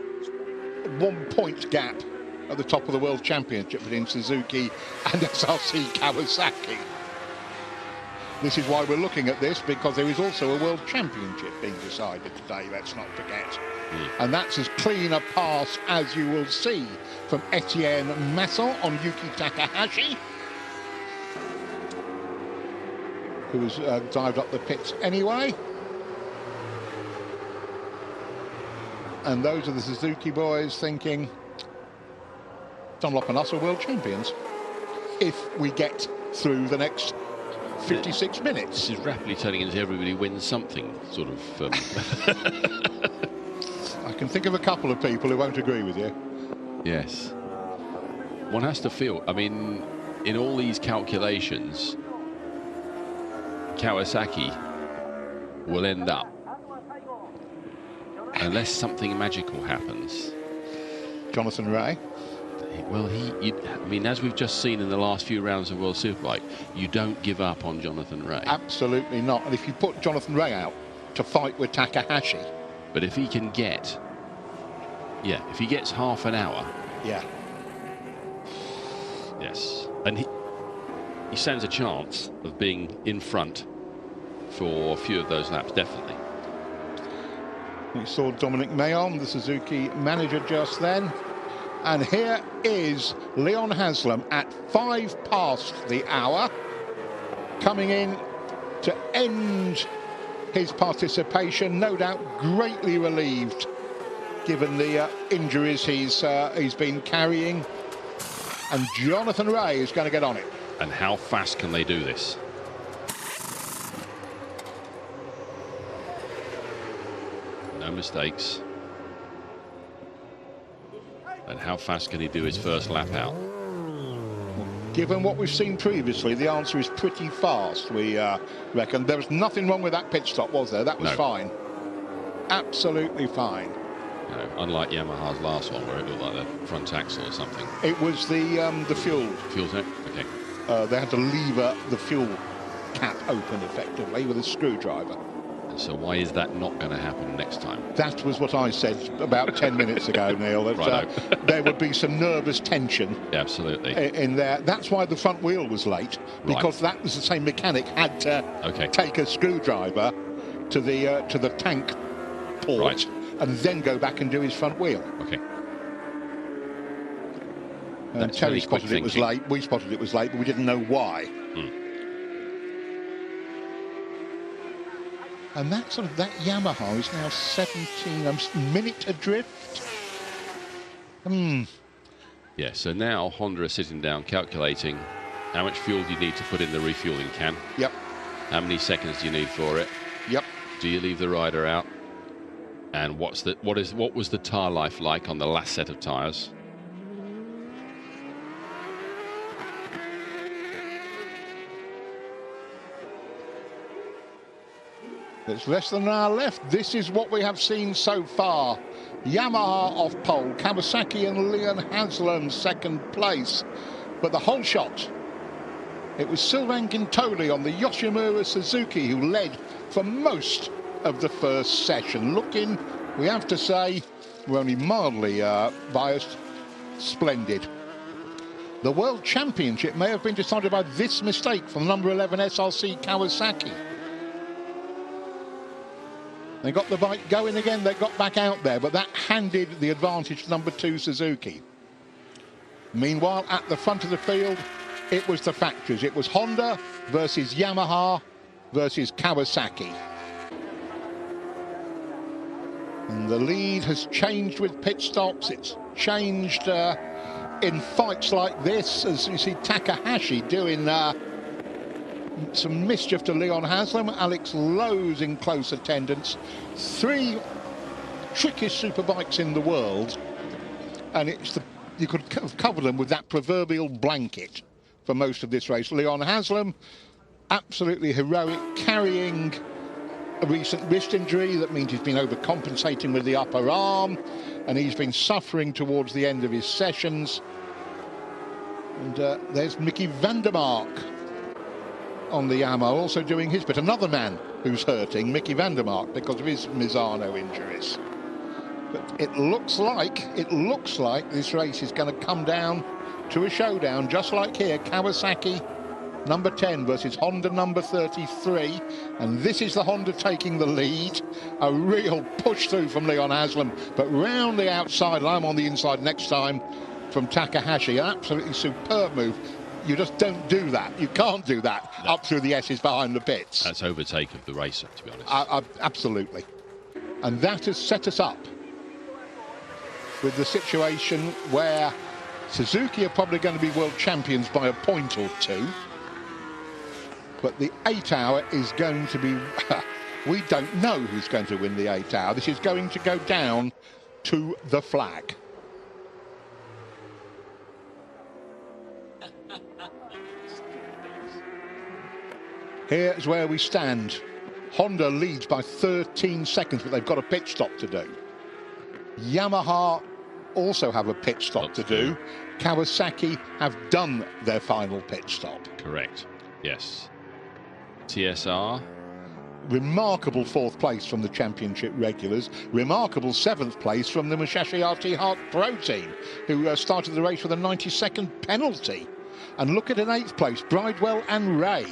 1 point gap at the top of the World Championship between Suzuki and SRC Kawasaki. This is why we're looking at this, because there is also a World Championship being decided today, let's not forget. And that's as clean a pass as you will see from Etienne Masson on Yuki Takahashi, who's dived up the pits anyway. And those are the Suzuki boys thinking, Dunlop and us are world champions if we get through the next 56 minutes. This is rapidly turning into everybody wins something, sort of. I can think of a couple of people who won't agree with you. Yes. One has to feel, I mean, in all these calculations, Kawasaki will end up, unless something magical happens. Jonathan Rea? Well, I mean, as we've just seen in the last few rounds of World Superbike, you don't give up on Jonathan Rea. Absolutely not. And if you put Jonathan Rea out to fight with Takahashi. But if he can get, if he gets half an hour. Yeah. Yes. And he stands a chance of being in front for a few of those laps, definitely. We saw Dominic Mayon, the Suzuki manager, just then. And here is Leon Haslam at 5 past the hour, coming in to end his participation, no doubt greatly relieved given the injuries he's been carrying. And Jonathan Rea is going to get on it. And how fast can they do this? No mistakes. And how fast can he do his first lap out? Given what we've seen previously, the answer is pretty fast, we reckon. There was nothing wrong with that pit stop, was there? That was fine. Absolutely fine. No, unlike Yamaha's last one, where it looked like the front axle or something. It was the fuel. Fuel tank? Okay. They had to lever the fuel cap open effectively with a screwdriver. And so why is that not going to happen next time? That was what I said about 10 minutes ago, Neil. That there would be some nervous tension. Yeah, absolutely. In there. That's why the front wheel was late, because that was the same mechanic had to take a screwdriver to the tank port and then go back and do his front wheel. Okay. And Terry spotted it was late. We spotted it was late, but we didn't know why. And that Yamaha is now 17, a minute adrift. Yeah, so now Honda is sitting down calculating how much fuel do you need to put in the refueling can. Yep. How many seconds do you need for it? Yep. Do you leave the rider out? And what was the tyre life like on the last set of tyres? There's less than an hour left. This is what we have seen so far. Yamaha off pole, Kawasaki and Leon Haslam second place. But the whole shot, it was Sylvain Gintoli on the Yoshimura Suzuki who led for most of the first session. Looking, we have to say, we're only mildly biased, splendid. The World Championship may have been decided by this mistake from number 11 SRC Kawasaki. They got the bike going again, they got back out there, but that handed the advantage to number 2 Suzuki. Meanwhile, at the front of the field, it was the factories. It was Honda versus Yamaha versus Kawasaki. And the lead has changed with pit stops. It's changed in fights like this, as you see Takahashi doing some mischief to Leon Haslam. Alex Lowe's in close attendance. 3 trickiest superbikes in the world, and you could cover them with that proverbial blanket for most of this race. Leon Haslam, absolutely heroic, carrying a recent wrist injury. That means he's been overcompensating with the upper arm, and he's been suffering towards the end of his sessions. And there's Mickey Vandermark on the Yamaha, also doing his bit. Another man who's hurting, Mickey Vandermark, because of his Misano injuries. But it looks like this race is going to come down to a showdown, just like here. Kawasaki number 10 versus Honda number 33, and this is the Honda taking the lead. A real push through from Leon Haslam, but round the outside, and I'm on the inside next time, from Takahashi. An absolutely superb move. You just don't do that. You can't do that up through the S's behind the pits. That's overtake of the racer, to be honest. Absolutely. And that has set us up with the situation where Suzuki are probably going to be world champions by a point or two. But the 8 hour is going to be... we don't know who's going to win the 8 hour. This is going to go down to the flag. Here's where we stand. Honda leads by 13 seconds, but they've got a pit stop to do. Yamaha also have a pit stop to do. Kawasaki have done their final pit stop. Correct. Yes. TSR. Remarkable 4th place from the championship regulars. Remarkable 7th place from the Musashi RT Hart Pro team, who started the race with a 90-second penalty. And look at an 8th place, Bridewell and Ray.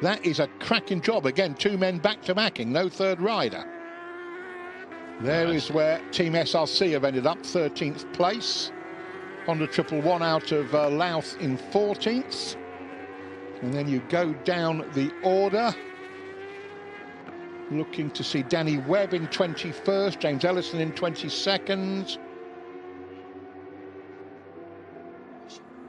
That is a cracking job. Again, 2 men back-to-backing, no third rider. There is where Team SRC have ended up, 13th place. Honda 111 out of Louth in 14th. And then you go down the order. Looking to see Danny Webb in 21st, James Ellison in 22nd.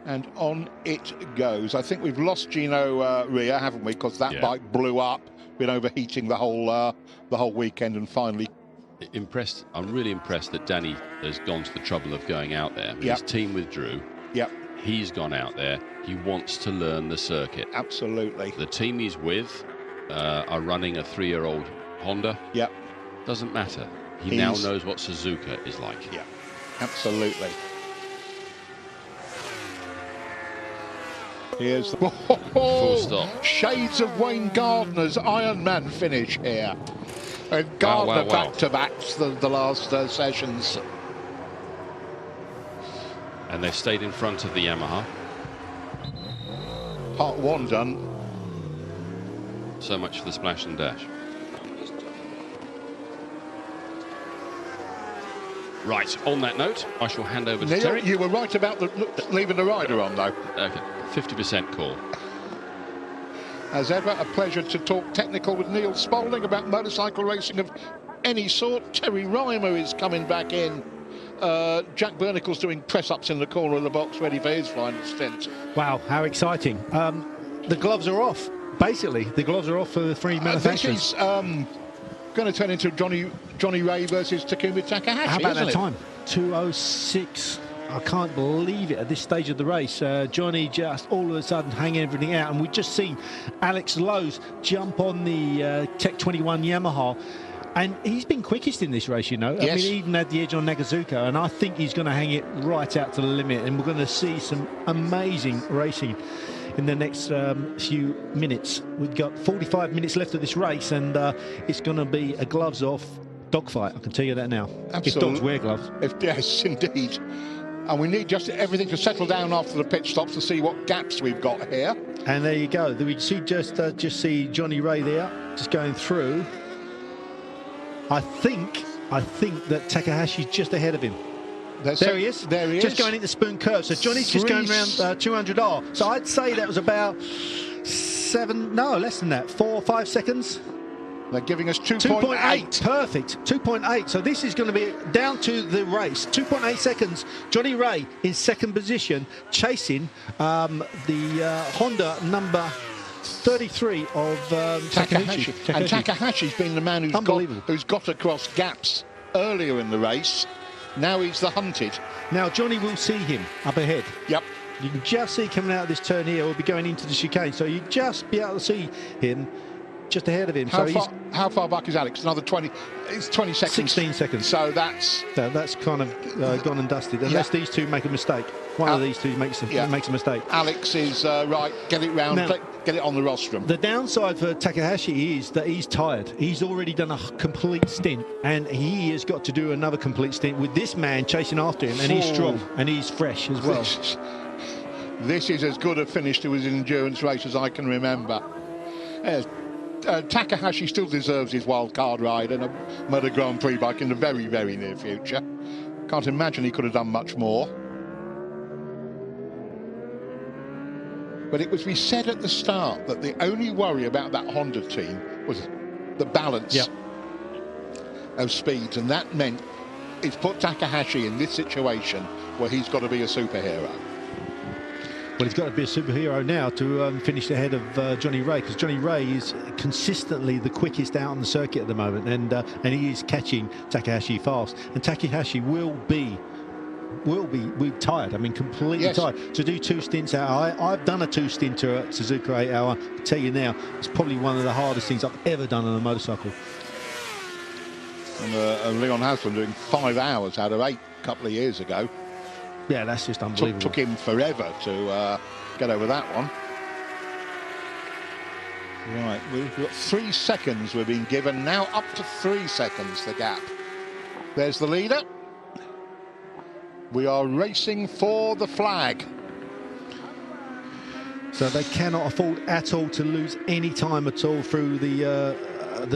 And on it goes. I think we've lost Gino Ria, haven't we? Because that bike blew up, been overheating the whole weekend, and finally. Impressed. I'm really impressed that Danny has gone to the trouble of going out there. His team withdrew. He's gone out there. He wants to learn the circuit. Absolutely. The team he's with are running a 3-year-old Honda. Doesn't matter. He now knows what Suzuka is like. Absolutely. Here's the full stop. Shades of Wayne Gardner's Ironman finish here. And Gardner back-to-backs the last sessions. And they've stayed in front of the Yamaha. Part 1 done. So much for the splash and dash. Right, on that note, I shall hand over to Neil, Terry. You were right about leaving the rider on, though. Okay, 50% call. As ever, a pleasure to talk technical with Neil Spalding about motorcycle racing of any sort. Terry Reimer is coming back in. Jack Bernicle's doing press-ups in the corner of the box, ready for his final stint. Wow, how exciting. The gloves are off. Basically, the gloves are off for the 3 manufacturers. This is going to turn into Johnny Ray versus Takumi Takahashi. How about that it? time? 2:06. I can't believe it at this stage of the race. Johnny just all of a sudden hanging everything out, and we've just seen Alex Lowe's jump on the Tech 21 Yamaha, and he's been quickest in this race, you know. I mean, he even had the edge on Nagazuka, and I think he's going to hang it right out to the limit, and we're going to see some amazing racing in the next few minutes. We've got 45 minutes left of this race, and it's going to be a gloves off dogfight, I can tell you that now. Absolutely. If dogs wear gloves. Yes, indeed. And we need just everything to settle down after the pit stops to see what gaps we've got here. And there you go. We see just see Johnny Ray there, just going through. I think that Takahashi's just ahead of him. There he is. There he is. Just going into Spoon Curve. So Johnny's just going around 200R. So I'd say that was about less than that. 4 or 5 seconds. They're giving us 2.8. Perfect. 2.8. So this is going to be down to the race. 2.8 seconds. Johnny Ray in second position, chasing the Honda number 33 of Takahashi. And Takahashi's been the man who's got across gaps earlier in the race. Now he's the hunted. Now Johnny will see him up ahead. Yep. You can just see coming out of this turn here. We'll be going into the chicane. So you just be able to see him just ahead of him. How far back is Alex? Another 20. It's 20 seconds. 16 seconds. So that's kind of gone and dusted. Unless these two make a mistake. One of these two makes a mistake. Alex is right. Get it round. Now, get it on the rostrum. The downside for Takahashi is that he's tired. He's already done a complete stint, and he has got to do another complete stint with this man chasing after him, and he's strong and he's fresh as well. This is as good a finish to his endurance race as I can remember. Takahashi still deserves his wild card ride and a Motor Grand Prix bike in the very, very near future. Can't imagine he could have done much more. But it was we said at the start that the only worry about that Honda team was the balance of speeds, and that meant it's put Takahashi in this situation where he's got to be a superhero. Well, he's got to be a superhero now to finish ahead of Johnny Ray, because Johnny Ray is consistently the quickest out on the circuit at the moment, and he is catching Takahashi fast. And Takahashi will be tired. I mean, completely tired. To do 2 stints out, I've done a 2-stinter at Suzuka 8 Hour. I tell you now, it's probably one of the hardest things I've ever done on a motorcycle. And Leon Haslam doing 5 hours out of 8 a couple of years ago. Yeah, that's just unbelievable. Took him forever to get over that one. Right, we've got 3 seconds we've been given. Now up to 3 seconds, the gap. There's the leader. We are racing for the flag. So they cannot afford at all to lose any time at all through the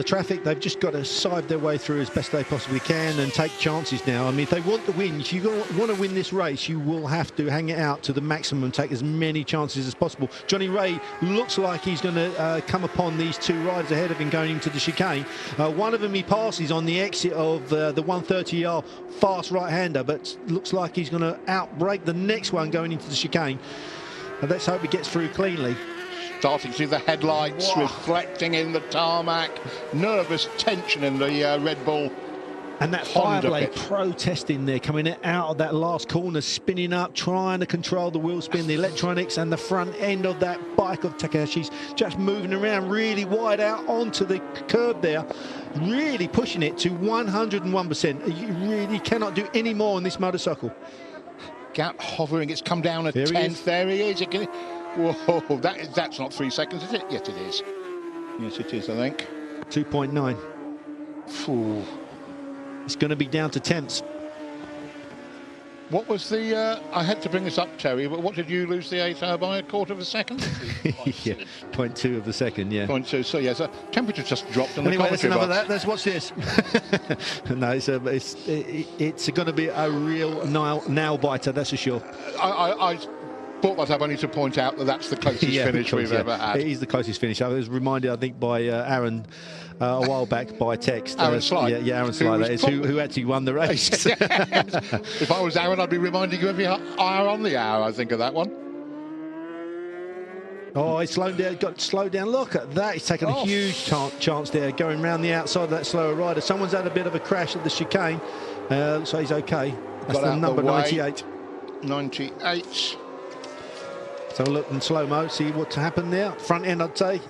traffic. They've just got to sieve their way through as best they possibly can and take chances now. I mean, if they want the win, if you want to win this race, you will have to hang it out to the maximum, take as many chances as possible. Johnny Ray looks like he's going to come upon these 2 riders ahead of him going into the chicane. One of them he passes on the exit of the 130R fast right-hander, but looks like he's going to outbrake the next one going into the chicane. And let's hope he gets through cleanly. Starting to see the headlights reflecting in the tarmac. Nervous tension in the Red Bull. And that Fireblade protesting there, coming out of that last corner, spinning up, trying to control the wheel spin, the electronics, and the front end of that bike of Takahashi's just moving around really wide out onto the curb there, really pushing it to 101%. You really cannot do any more on this motorcycle. Gap hovering, it's come down a tenth. There he is. Whoa, that's not 3 seconds, is it? Yes, it is. Yes, it is, I think. 2.9. It's going to be down to tenths. What was the... I had to bring this up, Terry, but what did you lose the 8 hour by? 1/4 of a second? Yeah, 0.2 of a second, yeah. 0.2, so yes, temperature just dropped on anyway, the commentary box. That. Let's watch this. No, it's going to be a real nail biter, that's for sure. I brought that up only to point out that that's the closest finish we've ever had. It is the closest finish. I was reminded, I think, by Aaron a while back by text. Aaron Sly. Yeah, Aaron Sly, that is, who actually won the race. If I was Aaron, I'd be reminding you every hour on the hour, I think, of that one. Oh, he's slowed down, got slowed down. Look at that. He's taken a huge chance there, going round the outside of that slower rider. Someone's had a bit of a crash at the chicane, so he's okay. That's the number 98. 98. So look in slow-mo, see what's happened there. Front end, I'd say.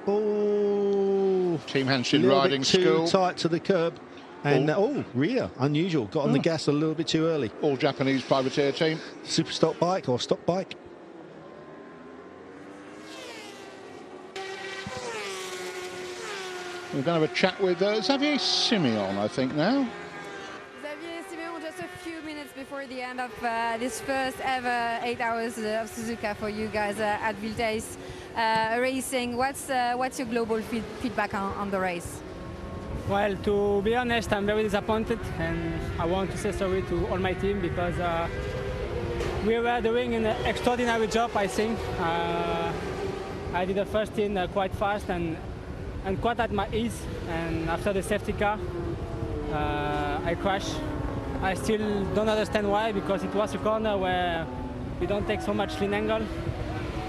Oh, Team Hanshin riding school. Too tight to the curb. And rear, unusual. Got on the gas a little bit too early. All Japanese privateer team. Super stock bike or stock bike. We're going to have a chat with Xavier Simeon, I think, now. Xavier Simeon, just a few minutes before the end of this first ever 8 hours of Suzuka for you guys at Viltes Racing. What's your global feedback on the race? Well, to be honest, I'm very disappointed, and I want to say sorry to all my team because we were doing an extraordinary job, I think. I did the first in quite fast and quite at my ease, and after the safety car, I crashed. I still don't understand why, because it was a corner where we don't take so much lean angle,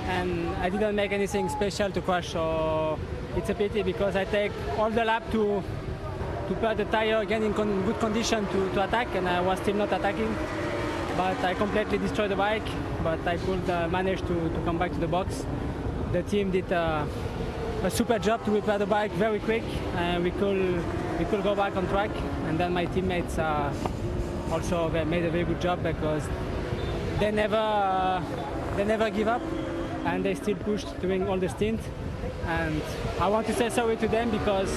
and I didn't make anything special to crash, so it's a pity because I take all the lap to put the tire again in good condition to attack, and I was still not attacking, but I completely destroyed the bike, but I could manage to come back to the box. The team did a super job to repair the bike very quick, and we could go back on track. And then my teammates also made a very good job because they never give up, and they still pushed during all the stint. And I want to say sorry to them because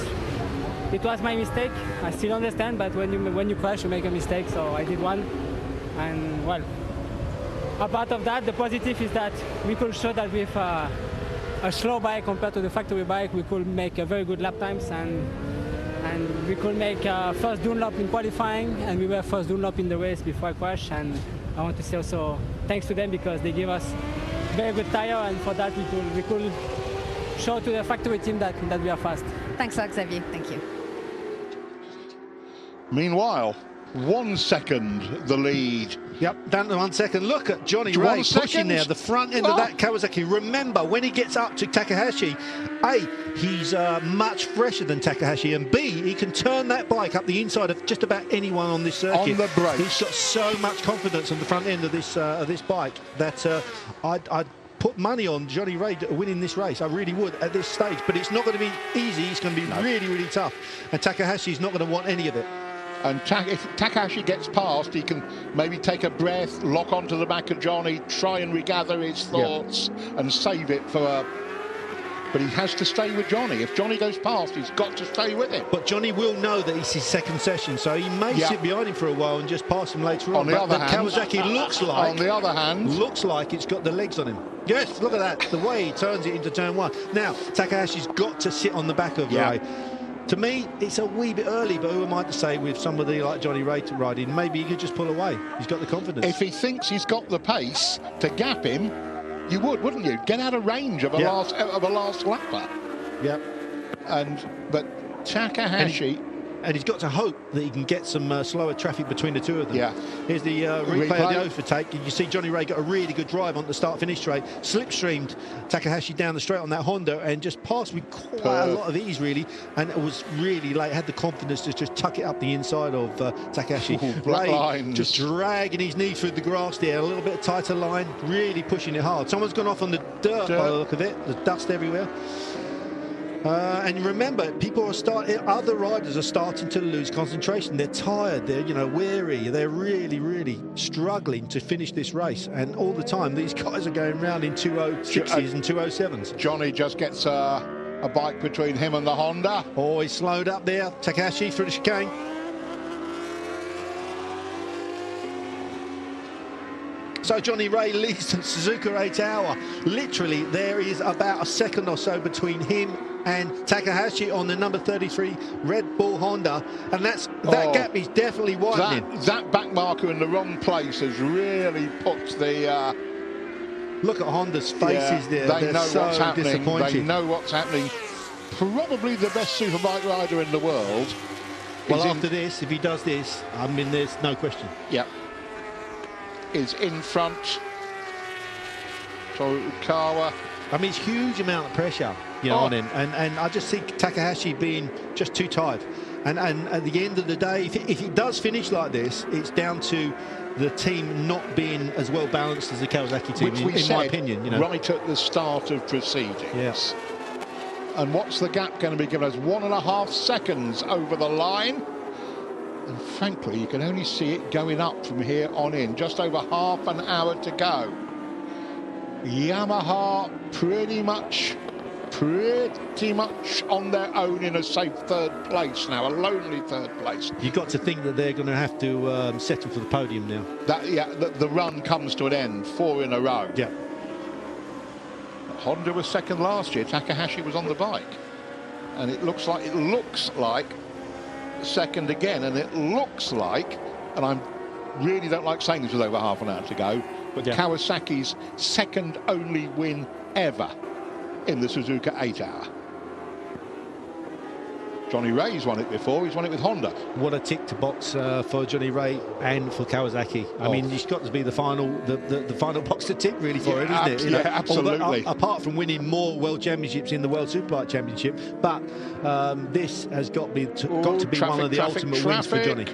it was my mistake. I still understand, but when you crash, you make a mistake. So I did one, and well, apart of that, the positive is that we could show that with a slow bike compared to the factory bike, we could make a very good lap times, and we could make first Dunlop in qualifying, and we were first Dunlop in the race before I crashed. And I want to say also thanks to them because they gave us very good tire, and for that we could show to the factory team that we are fast. Thanks a lot, Xavier. Thank you. Meanwhile, 1 second the lead. Yep, down to 1 second. Look at Johnny Ray pushing there, the front end of that Kawasaki. Remember, when he gets up to Takahashi, A, he's much fresher than Takahashi, and B, he can turn that bike up the inside of just about anyone on this circuit. On the brakes. He's got so much confidence on the front end of this bike that I'd put money on Johnny Ray winning this race. I really would at this stage, but it's not going to be easy. It's going to be really, really tough, and Takahashi's not going to want any of it. And if Takahashi gets past, he can maybe take a breath, lock onto the back of Johnny, try and regather his thoughts and save it for but he has to stay with Johnny. If Johnny goes past, he's got to stay with him. But Johnny will know that it's his second session, so he may sit behind him for a while and just pass him later on. On the other hand, Kawasaki looks like it's got the legs on him. Yes, look at that, the way he turns it into turn one. Now, Takahashi's got to sit on the back of Ray. To me, it's a wee bit early, but who am I to say with somebody like Johnny Ray to ride in? Maybe he could just pull away. He's got the confidence. If he thinks he's got the pace to gap him, you would, wouldn't you? Get out of range of a last lapper. Yep. But Takahashi. And he's got to hope that he can get some slower traffic between the two of them. Yeah. Here's the replay of the overtake. You see Johnny Ray got a really good drive on the start-finish straight, slipstreamed Takahashi down the straight on that Honda and just passed with quite a lot of ease, really, and it was really late. Had the confidence to just tuck it up the inside of Takahashi. Ray just dragging his knee through the grass there, a little bit of tighter line, really pushing it hard. Someone's gone off on the dirt by the look of it. There's dust everywhere. And remember, other riders are starting to lose concentration. They're tired, they're weary, they're really, really struggling to finish this race. And all the time, these guys are going around in 206s and 207s. Johnny just gets a bike between him and the Honda. Oh, he's slowed up there. Takahashi through the chicane. So Johnny Ray leads the Suzuka 8 Hour. Literally, there is about a second or so between him and Takahashi on the number 33 Red Bull Honda, and that gap is definitely widening. That back marker in the wrong place has really put the... Look at Honda's faces there. They're know so what's happening. Disappointed. They know what's happening. Probably the best superbike rider in the world. Well, after this, if he does this, I mean, there's no question. Yeah. Is in front. So Kawa. I mean, it's huge amount of pressure, on him, and I just think Takahashi being just too tired. And at the end of the day, if it does finish like this, it's down to the team not being as well balanced as the Kawasaki team, in my opinion. Right at the start of proceedings. Yes. And what's the gap going to be given us? 1.5 seconds over the line. And frankly, you can only see it going up from here on in. Just over half an hour to go. Yamaha pretty much on their own in a safe third place now, a lonely third place. You've got to think that they're going to have to settle for the podium now. The run comes to an end, 4 in a row. Yeah. Honda was second last year. Takahashi was on the bike, and it looks like second again, and it looks like, and I really don't like saying this with over half an hour to go, but Kawasaki's second only win ever in the Suzuka 8 Hour. Johnny Ray's won it before. He's won it with Honda. What a tick to box for Johnny Ray and for Kawasaki. I mean, it's got to be the final box to tick really for him, isn't it? Absolutely. Although, apart from winning more World Championships in the World Superbike Championship, but this has got to be one of the ultimate wins for Johnny.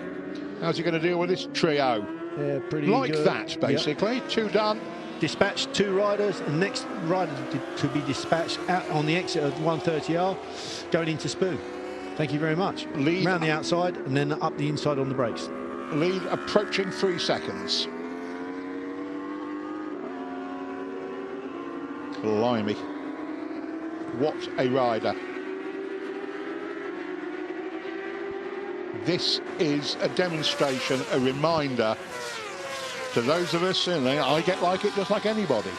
How's he going to deal with this trio? Yeah, pretty like good. That, basically. 2 done. dispatched 2 riders, and next rider to be dispatched out on the exit of 130R, going into Spoon. Thank you very much. Lead around the outside and then up the inside on the brakes. Lead approaching 3 seconds. Blimey. What a rider. This is a demonstration, a reminder to those of us, and I get like it just like anybody.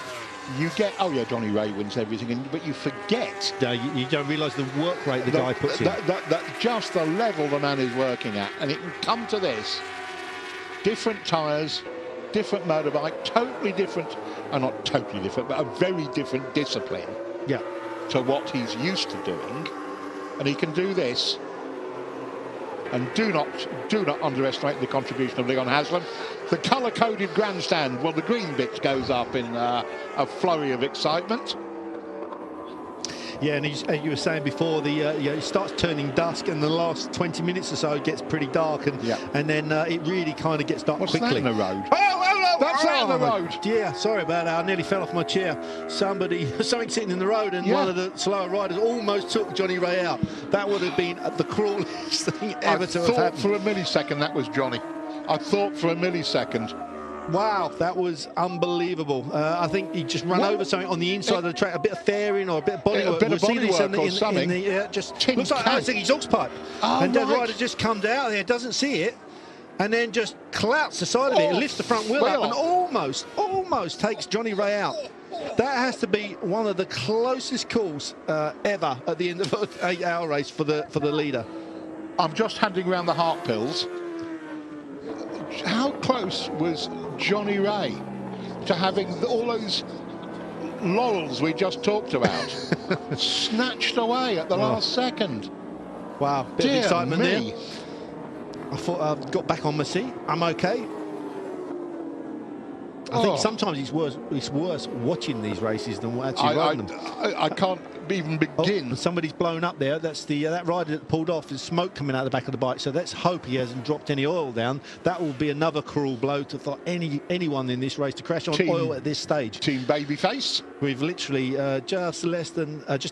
You get, oh yeah, Johnny Ray wins everything, but you forget. No, you don't realise the work rate the guy puts in. Just the level the man is working at. And it can come to this. Different tyres, different motorbike, totally different, not totally different, but a very different discipline to what he's used to doing. And he can do this. And do not underestimate the contribution of Leon Haslam. The colour-coded grandstand, well, the green bit goes up in a flurry of excitement. Yeah, and as you were saying before, it starts turning dusk, and the last 20 minutes or so it gets pretty dark, and then it really kind of gets dark quickly. What's that in the road? That's that in the road. Yeah, sorry about that. I nearly fell off my chair. Something sitting in the road, and one of the slower riders almost took Johnny Ray out. That would have been the cruelest thing ever to have happened. I thought for a millisecond that was Johnny. I thought for a millisecond. Wow, that was unbelievable. I think he just ran over something on the inside of the track, a bit of fairing or a bit of bodywork. A bit of bodywork or something. Just looks like I think his aux pipe. And the rider just comes out there, doesn't see it, and then just clouts the side of it, lifts the front wheel up, and almost takes Johnny Ray out. That has to be one of the closest calls ever at the end of an 8-hour race for the leader. I'm just handing around the heart pills. How close was Johnny Ray to having all those laurels we just talked about snatched away at the last second? Wow, bit of excitement there. I thought I've got back on my seat. I'm okay. I think sometimes it's worse watching these races than actually riding them. I can't even begin. Oh, somebody's blown up there. That's that rider that pulled off. There's smoke coming out the back of the bike. So let's hope he hasn't dropped any oil down. That will be another cruel blow for anyone in this race to crash on oil at this stage. Team Babyface. We've literally just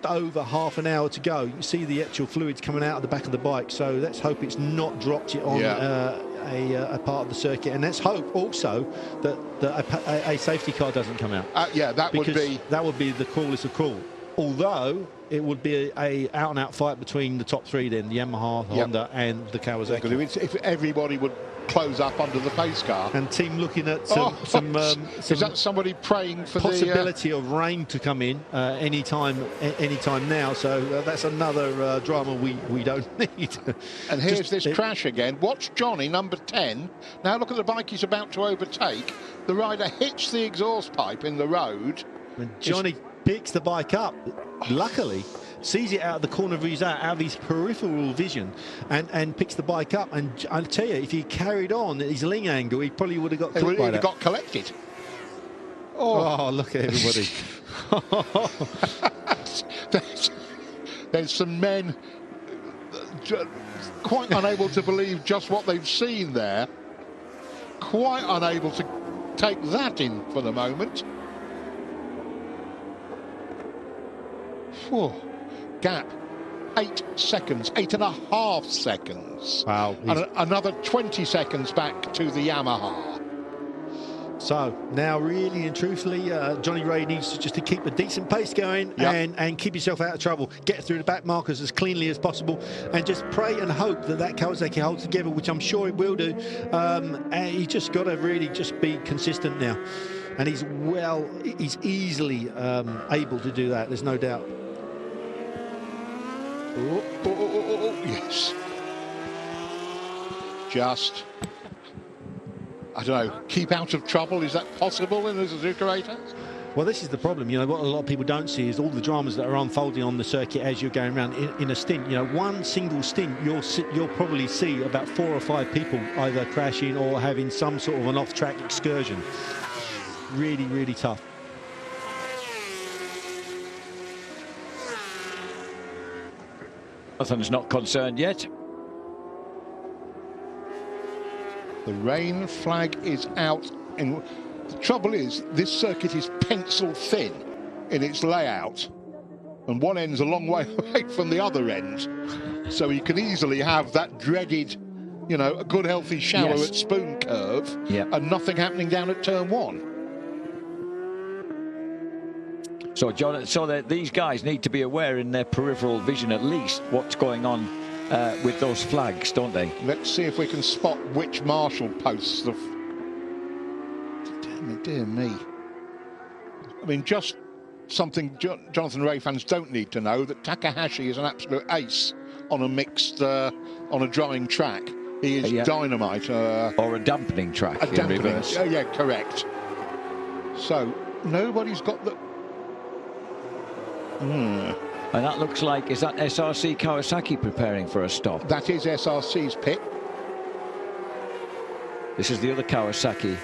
over half an hour to go. You see the actual fluids coming out of the back of the bike. So let's hope it's not dropped it on a part of the circuit, and let's hope also that a safety car doesn't come out. That would be the cruelest of cruel. Although it would be a out-and-out fight between the top 3 then, the Yamaha, Honda and the Kawasaki. If everybody would close up under the pace car. And team looking at some is that somebody praying for possibility of rain to come in any time now? So that's another drama we don't need. And here's this crash again. Watch Johnny, number 10. Now look at the bike he's about to overtake. The rider hits the exhaust pipe in the road. And Johnny picks the bike up, luckily, sees it out of the corner of his eye, out of his peripheral vision, and picks the bike up. And I'll tell you, if he carried on at his ling angle, he probably would have got clipped by that. Got collected. Oh, look at everybody. There's some men quite unable to believe just what they've seen there. Quite unable to take that in for the moment. Whew. Gap, 8 seconds, 8.5 seconds. Wow. And another 20 seconds back to the Yamaha. So now really and truthfully, Johnny Ray needs just to keep a decent pace going and keep yourself out of trouble. Get through the back markers as cleanly as possible and just pray and hope that Kawasaki holds together, which I'm sure it will do. And he's just got to really just be consistent now. And he's easily able to do that, there's no doubt. Yes. Just, I don't know, keep out of trouble. Is that possible in the Suzuka 8? Well, this is the problem. You know, what a lot of people don't see is all the dramas that are unfolding on the circuit as you're going around in a stint. You know, one single stint, you'll probably see about 4 or 5 people either crashing or having some sort of an off-track excursion. Really, really tough. Nothing's not concerned yet. The rain flag is out in The trouble is, this circuit is pencil thin in its layout, and one end's a long way away from the other end. So you can easily have that dreaded, you know, a good healthy shower at Spoon Curve, and nothing happening down at turn 1. So, John, these guys need to be aware in their peripheral vision at least what's going on with those flags, don't they? Let's see if we can spot which marshal posts the... Dear me. I mean, just something Jonathan Rea fans don't need to know, that Takahashi is an absolute ace on a mixed, on a drying track. He is dynamite. Or a dampening track in reverse. Yeah, correct. So, nobody's got the... And that looks like, is that SRC Kawasaki preparing for a stop? That is SRC's pit. This is the other Kawasaki.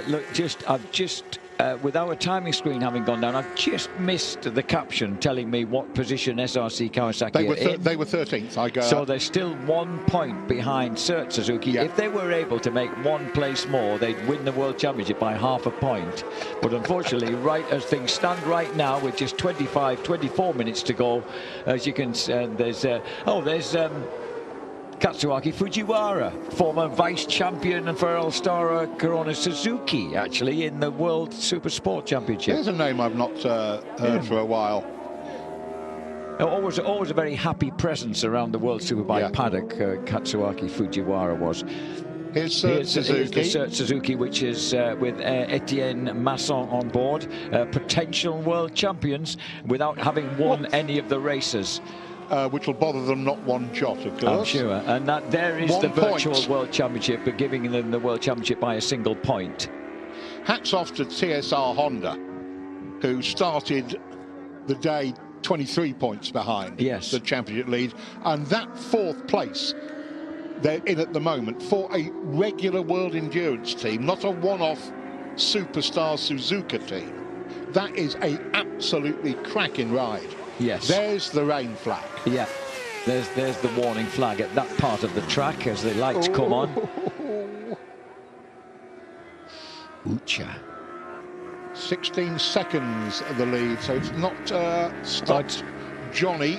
Look, I've just, with our timing screen having gone down, I've just missed the caption telling me what position SRC Kawasaki are in. They were 13th. So they're still 1 point behind Suzuki. Yeah. If they were able to make 1 place more, they'd win the World Championship by half a point. But unfortunately, right as things stand right now, with just 24 minutes to go, as you can see, there's Katsuaki Fujiwara, former vice champion for All-Star Corona Suzuki, actually, in the World Super Sport Championship. There's a name I've not heard for a while. Always a very happy presence around the World Superbike paddock, Katsuaki Fujiwara was. Here's Suzuki. Here's the Suzuki, which is with Etienne Masson on board, potential world champions without having won any of the races. Which will bother them not one jot, of course. I'm sure. And that there is the virtual World Championship, but giving them the World Championship by a single point. Hats off to TSR Honda, who started the day 23 points behind the championship lead. And that 4th place they're in at the moment for a regular World Endurance team, not a one-off superstar Suzuka team. That is an absolutely cracking ride. Yes. There's the rain flag. Yeah. There's the warning flag at that part of the track as the lights come on. Ucha. 16 seconds of the lead, so it's not stopped Johnny.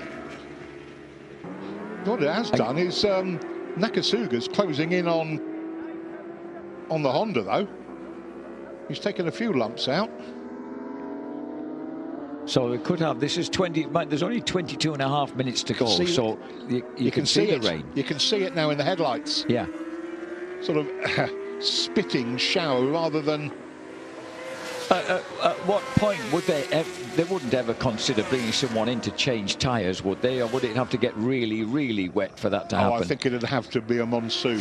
What it has done is Nakasuga's closing in on the Honda, though. He's taken a few lumps out. So we could have, this is 20, there's only 22.5 minutes to go, so you can see the rain. You can see it now in the headlights. Yeah. Sort of spitting shower rather than... At what point would they wouldn't ever consider bringing someone in to change tyres, would they? Or would it have to get really, really wet for that to happen? I think it'd have to be a monsoon.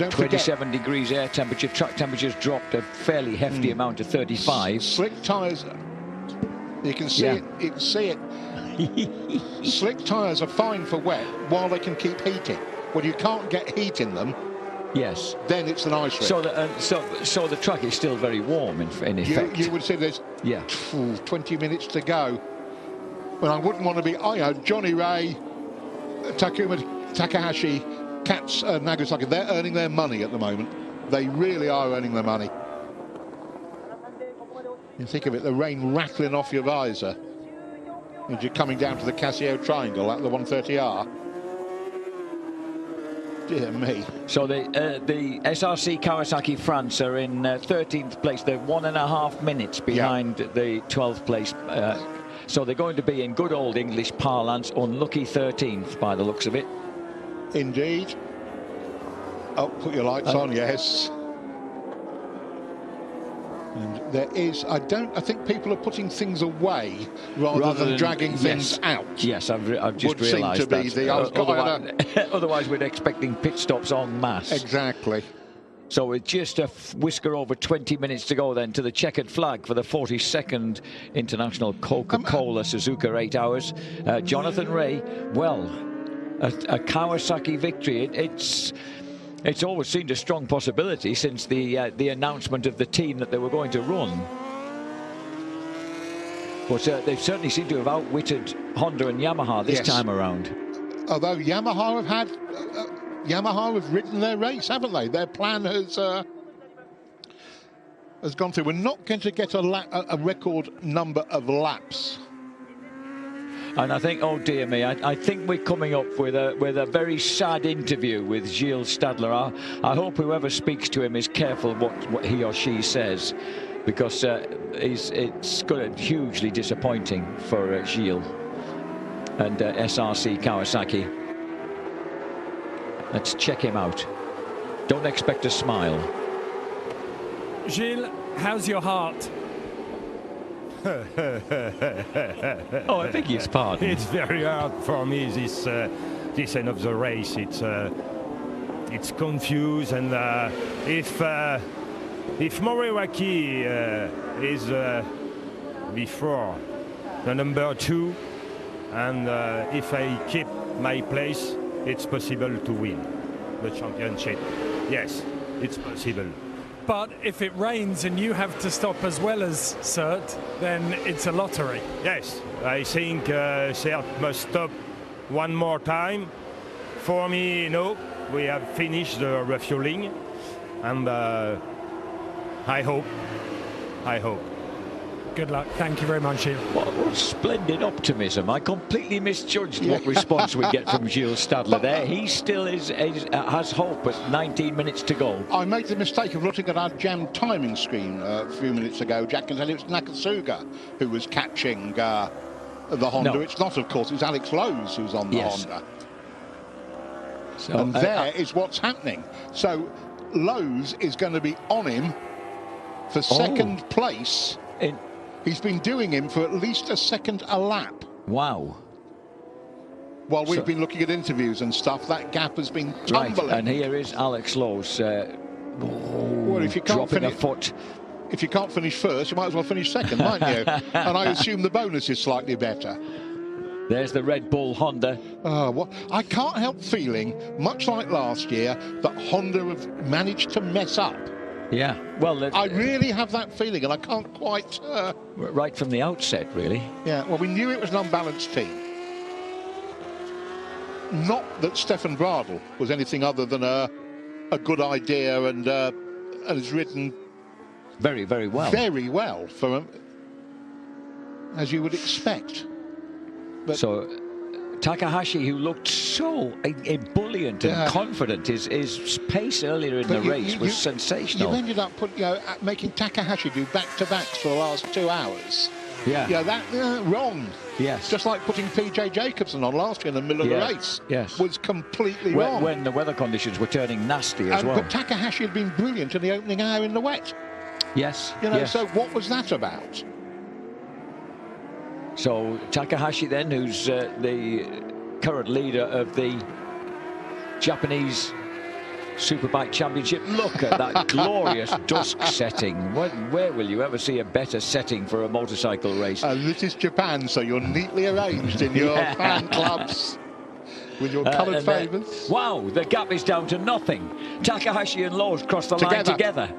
27 degrees air temperature, track temperature's dropped a fairly hefty amount to 35. Slick tyres, you can see it, you can see it. Slick tyres are fine for wet while they can keep heating. When you can't get heat in them, then it's an ice rink. So the track is still very warm in effect. You would say there's 20 minutes to go. Well, I wouldn't want to be, Johnny Rea, Takuma Takahashi, Kats Nagasaki, they're earning their money at the moment. They really are earning their money. You think of it, the rain rattling off your visor as you're coming down to the Casio Triangle at the 130R. Dear me. So the SRC Kawasaki France are in 13th place. They're 1.5 minutes behind the 12th place. So they're going to be, in good old English parlance, unlucky 13th by the looks of it. Indeed. Oh, put your lights on, yes. And there is, I think people are putting things away rather than dragging things out. Yes, I've just realised that. Otherwise, we're expecting pit stops en masse. Exactly. So with just a whisker over 20 minutes to go then to the checkered flag for the 42nd International Coca-Cola Suzuka 8 hours. Jonathan Rea, well, a Kawasaki victory. It's always seemed a strong possibility since the announcement of the team that they were going to run. But they certainly seem to have outwitted Honda and Yamaha this time around. Although Yamaha have had Yamaha have written their race, haven't they? Their plan has gone through. We're not going to get a record number of laps. And I think, oh dear me, I think we're coming up with a very sad interview with Gilles Stadler. I hope whoever speaks to him is careful what he or she says, because it's going to be hugely disappointing for Gilles and SRC Kawasaki. Let's check him out. Don't expect a smile. Gilles, how's your heart? Oh, I think he's pardoned. It's very hard for me this end of the race. It's confused, and if Moriwaki is before the number 2, and if I keep my place, it's possible to win the championship. Yes, it's possible. But if it rains and you have to stop as well as Sert, then it's a lottery. Yes, I think Sert must stop one more time. For me, no, we have finished the refueling, and I hope. Good luck. Thank you very much, Gilles. What splendid optimism. I completely misjudged what response we get from Gilles Stadler there. He still has hope at 19 minutes to go. I made the mistake of looking at our jam timing screen a few minutes ago, Jack, and said it was Nakasuga who was catching the Honda. No. It's not, of course. It's Alex Lowe's who's on the Honda. So, and there is what's happening. So Lowe's is going to be on him for second place. He's been doing him for at least a second a lap. Wow. While we've been looking at interviews and stuff, that gap has been tumbling. Right, and here is Alex Lowe's well, if you can't dropping a foot. If you can't finish first, you might as well finish second, mightn't you? And I assume the bonus is slightly better. There's the Red Bull Honda. I can't help feeling, much like last year, that Honda have managed to mess up. Yeah, well, I really have that feeling, and I can't quite... right from the outset, really. Yeah, well, we knew it was an unbalanced team. Not that Stefan Bradl was anything other than a good idea and has ridden... Very, very well. Very well, as you would expect. But so... Takahashi, who looked so ebullient and confident, his pace earlier in the race was sensational. You ended up making Takahashi do back-to-backs for the last 2 hours. Yeah. Yeah, that wrong. Yes. Just like putting PJ Jacobson on last year in the middle of the race. Yes. Was completely wrong. When the weather conditions were turning nasty as well. But Takahashi had been brilliant in the opening hour in the wet. Yes. So what was that about? So Takahashi then, who's the current leader of the Japanese Superbike Championship. Look at that glorious dusk setting. Where will you ever see a better setting for a motorcycle race? And this is Japan, so you're neatly arranged in your fan clubs with your coloured favours. Wow, the gap is down to nothing. Takahashi and Lowe's cross the line together.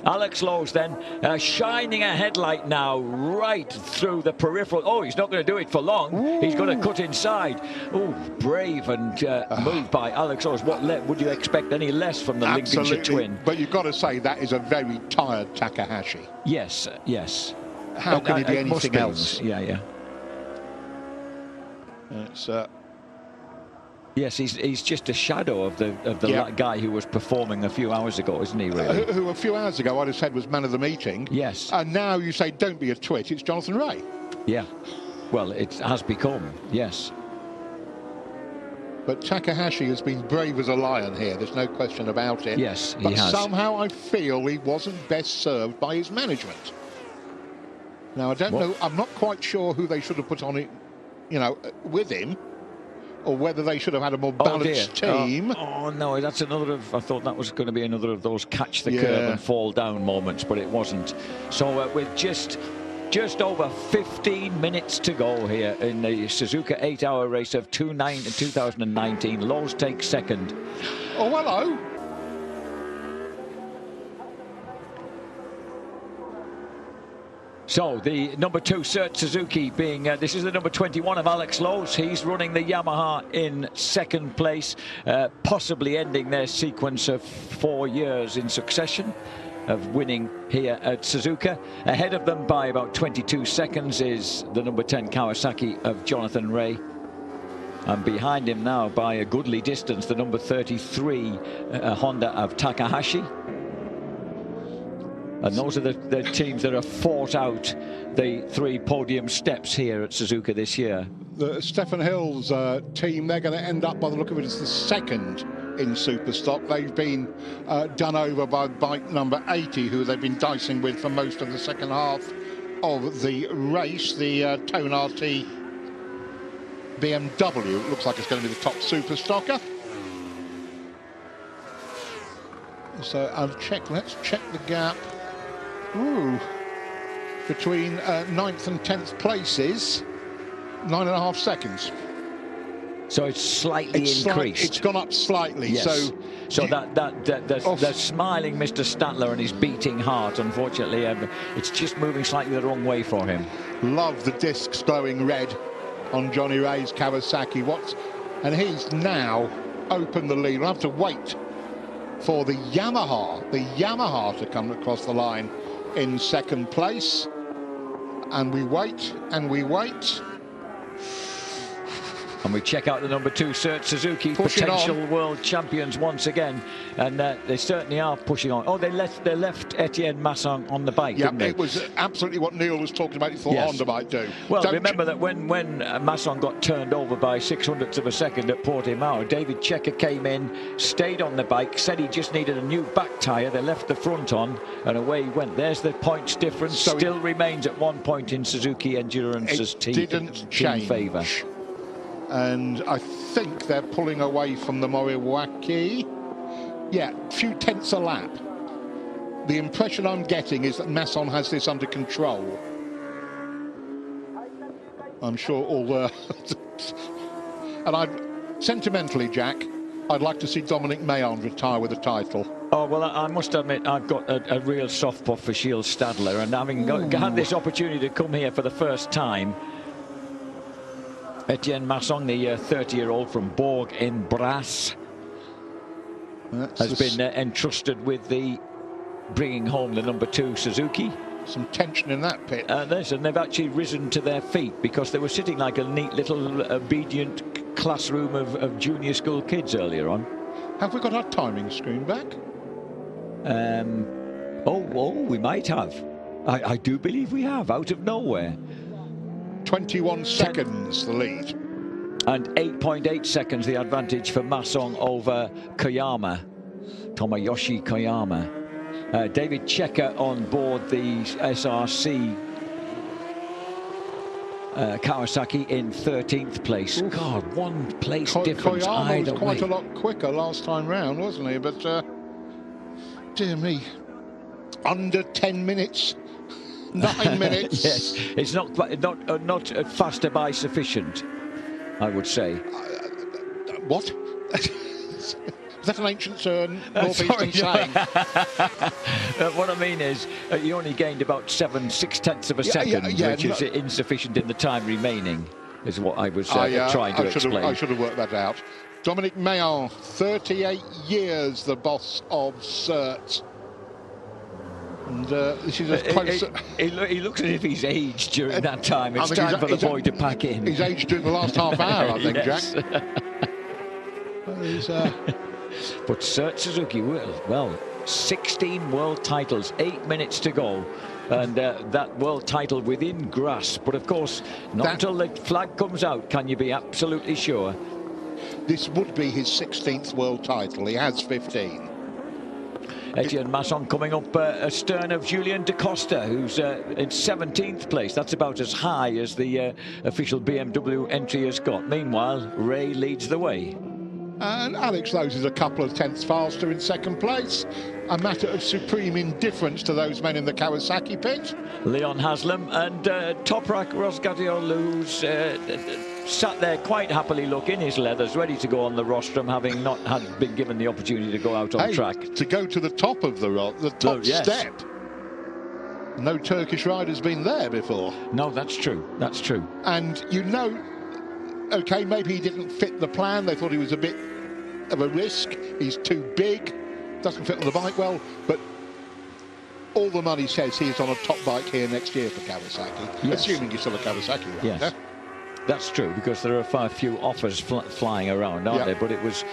Alex Lowe's then shining a headlight now right through the peripheral. Oh, he's not going to do it for long. Ooh. He's going to cut inside. Oh, brave and moved by Alex Lowe's. What would you expect any less from the Lincolnshire twin? But you've got to say that is a very tired Takahashi. Yes, yes. How can he be anything else? Yeah. It's... Yes, he's just a shadow of the guy who was performing a few hours ago, isn't he, really? Who a few hours ago I'd have said was man of the meeting. Yes. And now you say, don't be a twit, it's Jonathan Ray. Yeah. Well, it has become, yes. But Takahashi has been brave as a lion here, there's no question about it. Yes, he has. But somehow I feel he wasn't best served by his management. Now, I don't know, I'm not quite sure who they should have put on it, with him. Or whether they should have had a more balanced team. Oh no, that's another of... I thought that was going to be another of those catch the curve and fall down moments, but it wasn't. So with just over 15 minutes to go here in the Suzuka 8-hour race of 2019, Lowe's takes second. Oh, hello. So the number 2 Cert Suzuki being, this is the number 21 of Alex Lowe's. He's running the Yamaha in second place, possibly ending their sequence of 4 years in succession of winning here at Suzuka. Ahead of them by about 22 seconds is the number 10 Kawasaki of Jonathan Ray. And behind him now by a goodly distance, the number 33 Honda of Takahashi. And those are the teams that have fought out the 3 podium steps here at Suzuka this year. The Stefan Hill's team, they're going to end up, by the look of it, as the second in Superstock. They've been done over by bike number 80, who they've been dicing with for most of the second half of the race. The Tone RT BMW looks like it's going to be the top Superstocker. So let's check the gap. Ooh, between 9th and 10th places, 9.5 seconds. So it's slightly increased. It's gone up slightly. Yes. So the smiling Mr. Statler and his beating heart, unfortunately, it's just moving slightly the wrong way for him. Love the discs glowing red on Johnny Ray's Kawasaki. And he's now opened the lead. We'll have to wait for the Yamaha to come across the line in second place. And we wait, and we wait. And we check out the number 2 Cert Suzuki, potential world champions once again, and they certainly are pushing on. Oh, they left Etienne Masson on the bike, didn't they? It was absolutely what Neil was talking about. He thought Honda might do. Well, remember that when Masson got turned over by 600ths of a second at Portimao, David Checker came in, stayed on the bike, said he just needed a new back tyre. They left the front on, and away he went. There's the points difference. So still remains at 1 point in Suzuki Endurance's team favour. And I think they're pulling away from the Moriwaki. Yeah, a few tenths a lap. The impression I'm getting is that Masson has this under control. I'm sure all the... And sentimentally, Jack, I'd like to see Dominic Mayon retire with a title. Oh, well, I must admit, I've got a real soft spot for Shield Stadler, and having had this opportunity to come here for the first time, Etienne Masson, the 30-year-old from Bourg in Brasse, has been entrusted with the bringing home the number 2 Suzuki. Some tension in that pit. And they've actually risen to their feet because they were sitting like a neat little obedient classroom of junior school kids earlier on. Have we got our timing screen back? We might have. I do believe we have, out of nowhere. 21 seconds the lead. And 8.8 seconds the advantage for Masson over Koyama, Tomoyoshi Koyama. David Checker on board the SRC Kawasaki in 13th place. Oof. God, 1 place difference Koyama either was quite way. a lot quicker last time round, wasn't he? But dear me, under 10 minutes. 9 minutes. Yes, it's not faster by sufficient, I would say. What? Is that an ancient northeastern saying? What I mean is, you only gained about 6/10 of a second, which is insufficient in the time remaining, is what I was trying to explain. I should have worked that out. Dominic Mayon, 38 years, the boss of Cert. And this is as close. He looks as if he's aged during that time. It's time for the boy to pack in. He's aged during the last half hour, I think, yes. Jack. But Cert Suzuki, well, 16 world titles, 8 minutes to go. And that world title within grasp. But of course, not until the flag comes out can you be absolutely sure. This would be his 16th world title. He has 15. Etienne Masson coming up astern of Julien Da Costa, who's in 17th place. That's about as high as the official BMW entry has got. Meanwhile, Ray leads the way. And Alex Lowe's is a couple of tenths faster in second place. A matter of supreme indifference to those men in the Kawasaki pit. Leon Haslam and Toprak Rosgadiol, who's sat there quite happily looking, his leathers, ready to go on the rostrum, having not been given the opportunity to go out on track. To go to the top of the top yes. step. No Turkish rider's been there before. No, that's true. That's true. And you know, okay, maybe he didn't fit the plan. They thought he was a bit of a risk. He's too big, doesn't fit on the bike well. But all the money says he's on a top bike here next year for Kawasaki, yes. assuming he's still a Kawasaki rider. Yes, that's true, because there are far few offers flying around, aren't there? But it was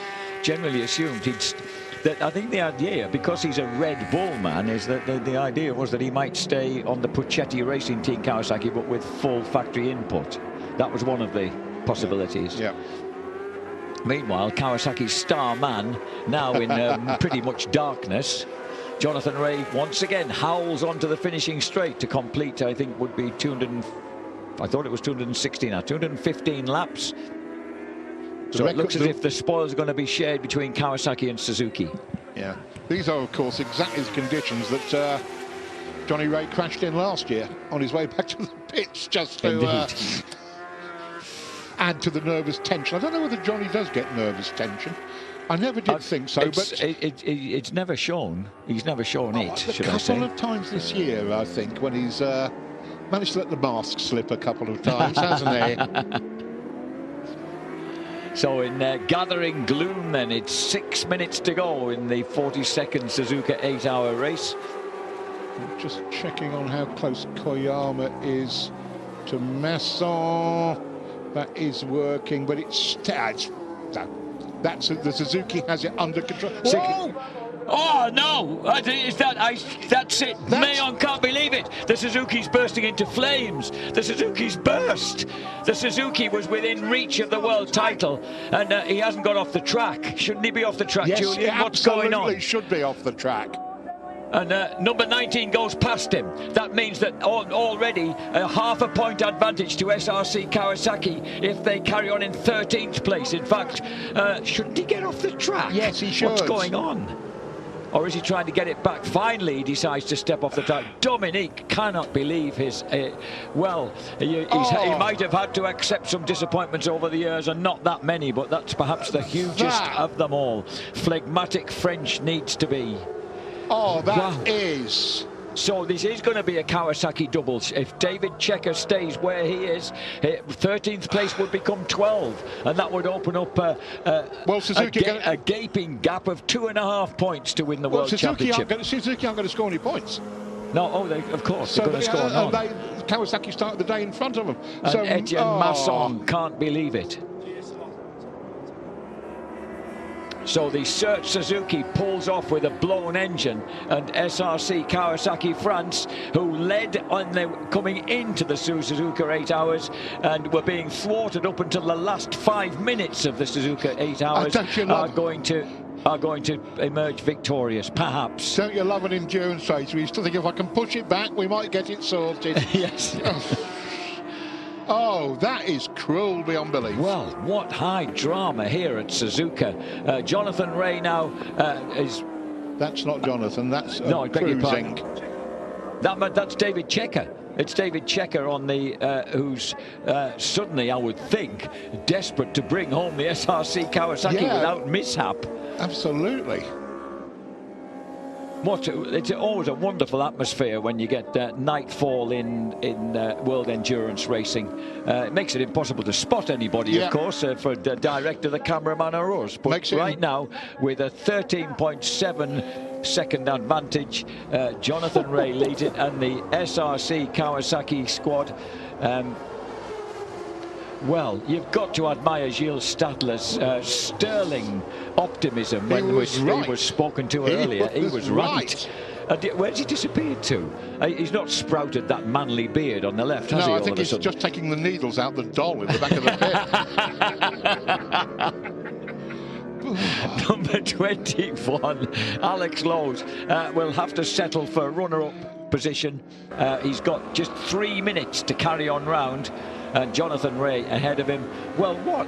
generally assumed that I think the idea, because he's a Red Bull man, is that the idea was that he might stay on the Puccetti Racing Team Kawasaki, but with full factory input. That was one of the possibilities. Yeah. Meanwhile, Kawasaki's star man, now in pretty much darkness, Jonathan Rea once again howls onto the finishing straight to complete, I think, would be 200. I thought it was 216 now, 215 laps. So it looks as if the spoils are going to be shared between Kawasaki and Suzuki. Yeah, these are, of course, exactly the conditions that Johnny Rea crashed in last year on his way back to the pits, just to add to the nervous tension. I don't know whether Johnny does get nervous tension. I never did think so, but it's never shown. He's never shown it, should I say. A couple of times this year, I think, when he's managed to let the mask slip a couple of times, hasn't he? So in gathering gloom then, it's 6 minutes to go in the 42nd Suzuka 8-hour race. I'm just checking on how close Koyama is to Masson. That is working, but it's that's the Suzuki has it under control. Whoa! Oh no! That's it. Mayon can't believe it. The Suzuki's bursting into flames. The Suzuki's burst. The Suzuki was within reach of the world title, and he hasn't got off the track. Shouldn't he be off the track, yes, Julian? What's going on? Absolutely should be off the track. And number 19 goes past him. That means that already a half a point advantage to SRC Kawasaki if they carry on in 13th place. In fact, shouldn't he get off the track? Yes, he should. What's going on? Or is he trying to get it back? Finally, he decides to step off the track. Dominique cannot believe his... he might have had to accept some disappointments over the years, and not that many, but that's perhaps the hugest of them all. Phlegmatic French needs to be. Oh, that is... So this is going to be a Kawasaki doubles. If David Checker stays where he is, 13th place would become 12, and that would open up a gaping gap of 2.5 points to win the World Championship. Suzuki aren't going to score any points. No, of course, they're going to score none. Kawasaki started the day in front of them. And so, Etienne Masson can't believe it. So the Search Suzuki pulls off with a blown engine, and SRC Kawasaki France, who led on the coming into the Suzuka 8 hours and were being thwarted up until the last 5 minutes of the Suzuka 8 hours, are going to emerge victorious, perhaps. Don't you love an endurance race where you still think, if I can push it back, we might get it sorted? Yes. Oh, that is cruel beyond belief. Well, what high drama here at Suzuka. Jonathan Rea now is... That's not Jonathan, that's no, I beg your Cruising. pardon. That's David Checker. It's David Checker on the who's suddenly, I would think, desperate to bring home the SRC Kawasaki without mishap. Absolutely. It's always a wonderful atmosphere when you get nightfall in world endurance racing. It makes it impossible to spot anybody, of course, for the director, the cameraman, or us. But right now, with a 13.7 second advantage, Jonathan Rea leads it, and the SRC Kawasaki squad. Well, you've got to admire Gilles Stadler's sterling optimism when he was spoken to earlier. He was right. Where's he disappeared to? He's not sprouted that manly beard on the left, has he? No, I think he's just taking the needles out the doll in the back of the pit. Number 21, Alex Lowe's, will have to settle for runner-up position. He's got just 3 minutes to carry on round. And Jonathan Rea ahead of him. Well, what?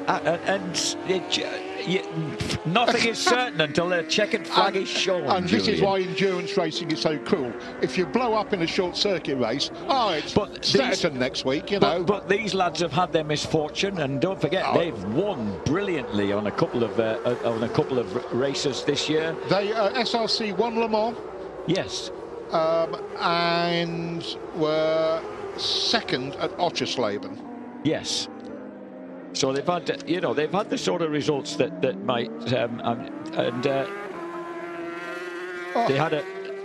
Nothing is certain until the checkered flag is shown. And Julian. This is why endurance racing is so cruel. If you blow up in a short circuit race, it's Stetterton next week, you know. But these lads have had their misfortune, and don't forget they've won brilliantly on a couple of races this year. They SRC won Le Mans. Yes. and were second at Ottersleben. Yes. So they've had, you know, they've had the sort of results that might,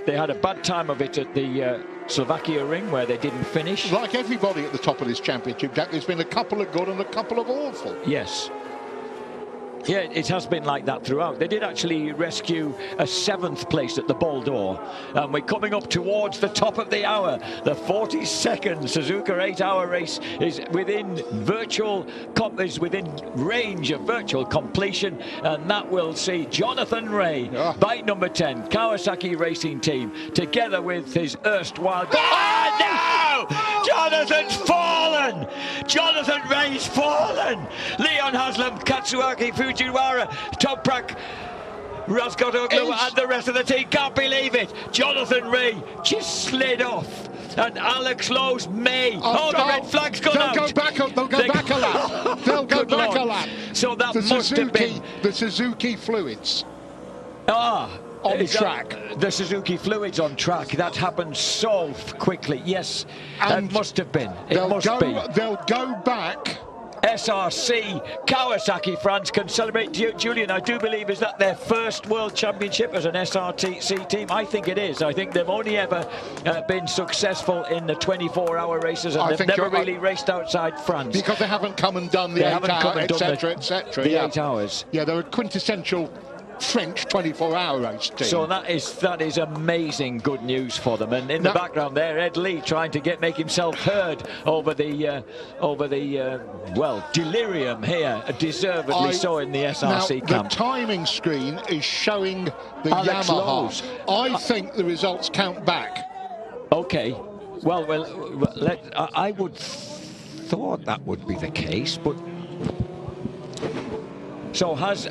they had a bad time of it at the Slovakia ring where they didn't finish. Like everybody at the top of this championship, Jack, there's been a couple of good and a couple of awful. Yes. Yeah, it has been like that throughout. They did actually rescue a 7th place at the Ball d'Or. And we're coming up towards the top of the hour. The 42nd Suzuka 8-hour race is within range of virtual completion. And that will see Jonathan Ray, bike number 10, Kawasaki Racing Team, together with his erstwhile... Oh, no! Jonathan's fallen! Jonathan Ray's fallen! Leon Haslam, Katsuaki Fujiwara, Toprak, Roscott-Oglu and the rest of the team can't believe it. Jonathan Ray just slid off. And Alex Lowe's may. The red flag's gone out. They'll go back a lap. They'll go back a lap. So that must have been... The Suzuki fluids. On track. The Suzuki fluids on track. That happened so quickly. Yes, and it must have been. It must be. They'll go back. SRC, Kawasaki France can celebrate. Julian, I do believe, is that their first World Championship as an SRC team? I think it is. I think they've only ever been successful in the 24-hour races, and they've never really raced outside France. Because they haven't come and done the 8 hours, etc., etc. The 8 hours. Yeah, they're a quintessential French 24-hour race team. So that is amazing good news for them. And in the background there, Ed Lee trying to make himself heard over the delirium here, deservedly so in the SRC camp. The timing screen is showing the Alex Yamaha. Lowe's. I think the results count back. Okay. Well, I would thought that would be the case, but. So has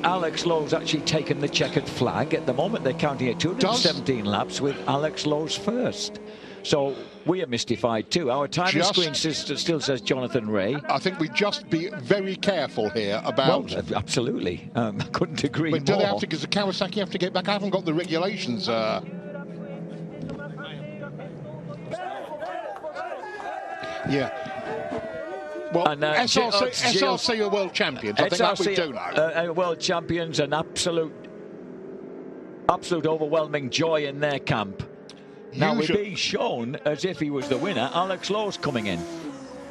Alex Lowe's actually taken the checkered flag? At the moment they're counting at 217 laps with Alex Lowe's first. So we are mystified too. Our timing screen still says Jonathan Ray. I think we just be very careful here about... Well, absolutely. I couldn't agree more. Do they have to, because the Kawasaki have to get back? I haven't got the regulations. Yeah. Well, and, SRC are world champions. I think that we do know. World champions, and absolute overwhelming joy in their camp. Now we're being shown as if he was the winner. Alex Lowe's coming in.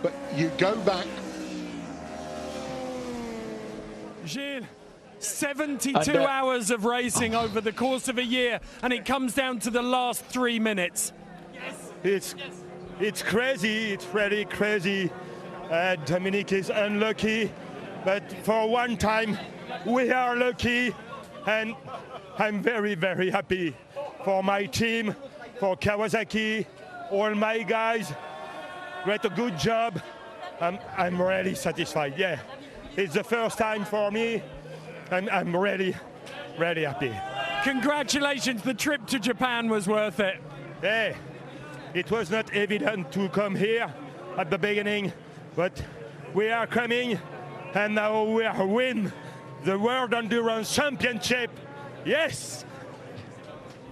But you go back. Gilles, 72 hours of racing over the course of a year, and it comes down to the last 3 minutes. Yes. It's crazy. It's really crazy. Dominic is unlucky, but for one time we are lucky, and I'm very, very happy for my team, for Kawasaki, all my guys. Great, a good job. I'm really satisfied. Yeah, it's the first time for me, and I'm really, really happy. Congratulations, the trip to Japan was worth it. Yeah, it was not evident to come here at the beginning, but we are coming, and now we are win the World Endurance Championship. Yes!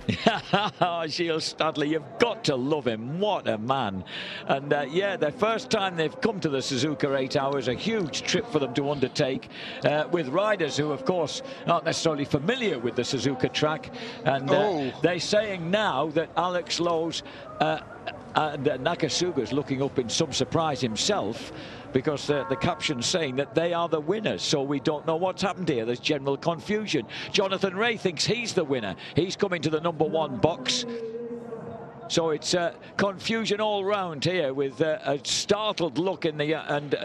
Gilles Stadler, you've got to love him. What a man. And the first time they've come to the Suzuka 8 hours, a huge trip for them to undertake, with riders who, of course, aren't necessarily familiar with the Suzuka track. And they're saying now that Alex Lowe's and Nakasuga's looking up in some surprise himself, because the caption's saying that they are the winners. So we don't know what's happened here. There's general confusion. Jonathan Ray thinks he's the winner. He's coming to the #1 box. So it's confusion all round here, with a startled look in the and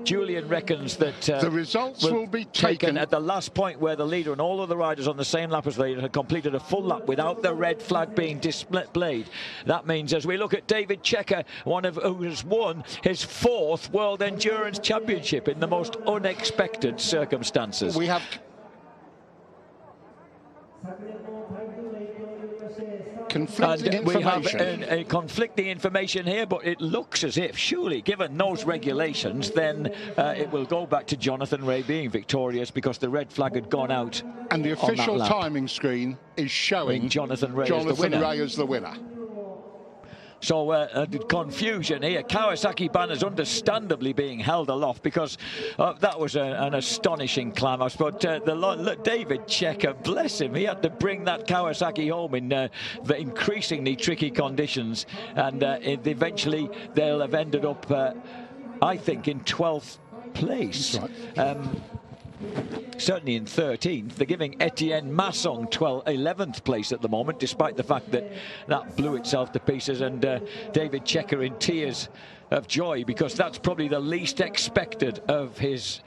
Julian reckons that the results will be taken at the last point, where the leader and all of the riders on the same lap as the leader had completed a full lap without the red flag being displayed. That means, as we look at David Checker, who has won his 4th World Endurance Championship in the most unexpected circumstances. We have... conflicting information. We have conflicting information here, but it looks as if, surely, given those regulations, then it will go back to Jonathan Rea being victorious because the red flag had gone out. And the official timing screen is showing Jonathan Rea as the winner. So confusion here. Kawasaki banners understandably being held aloft because that was an astonishing climb. But David Checker, bless him, he had to bring that Kawasaki home in the increasingly tricky conditions, and eventually they'll have ended up, I think, in 12th place. That's right. Certainly in 13th. They're giving Etienne Masson 11th place at the moment, despite the fact that that blew itself to pieces, and David Checker in tears of joy because that's probably the least expected of his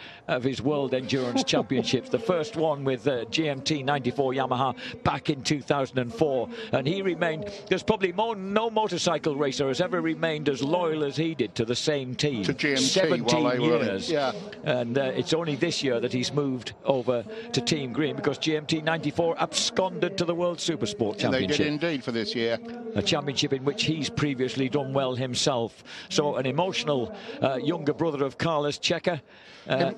World Endurance Championships. The first one with GMT 94 Yamaha back in 2004, and he remained. There's probably no motorcycle racer has ever remained as loyal as he did to the same team. To GMT, 17 years. Yeah. And it's only this year that he's moved over to Team Green because GMT 94 absconded to the World Supersport Championship. They did indeed for this year. A championship in which he's previously done well himself. So an emotional younger brother of Carlos Checker.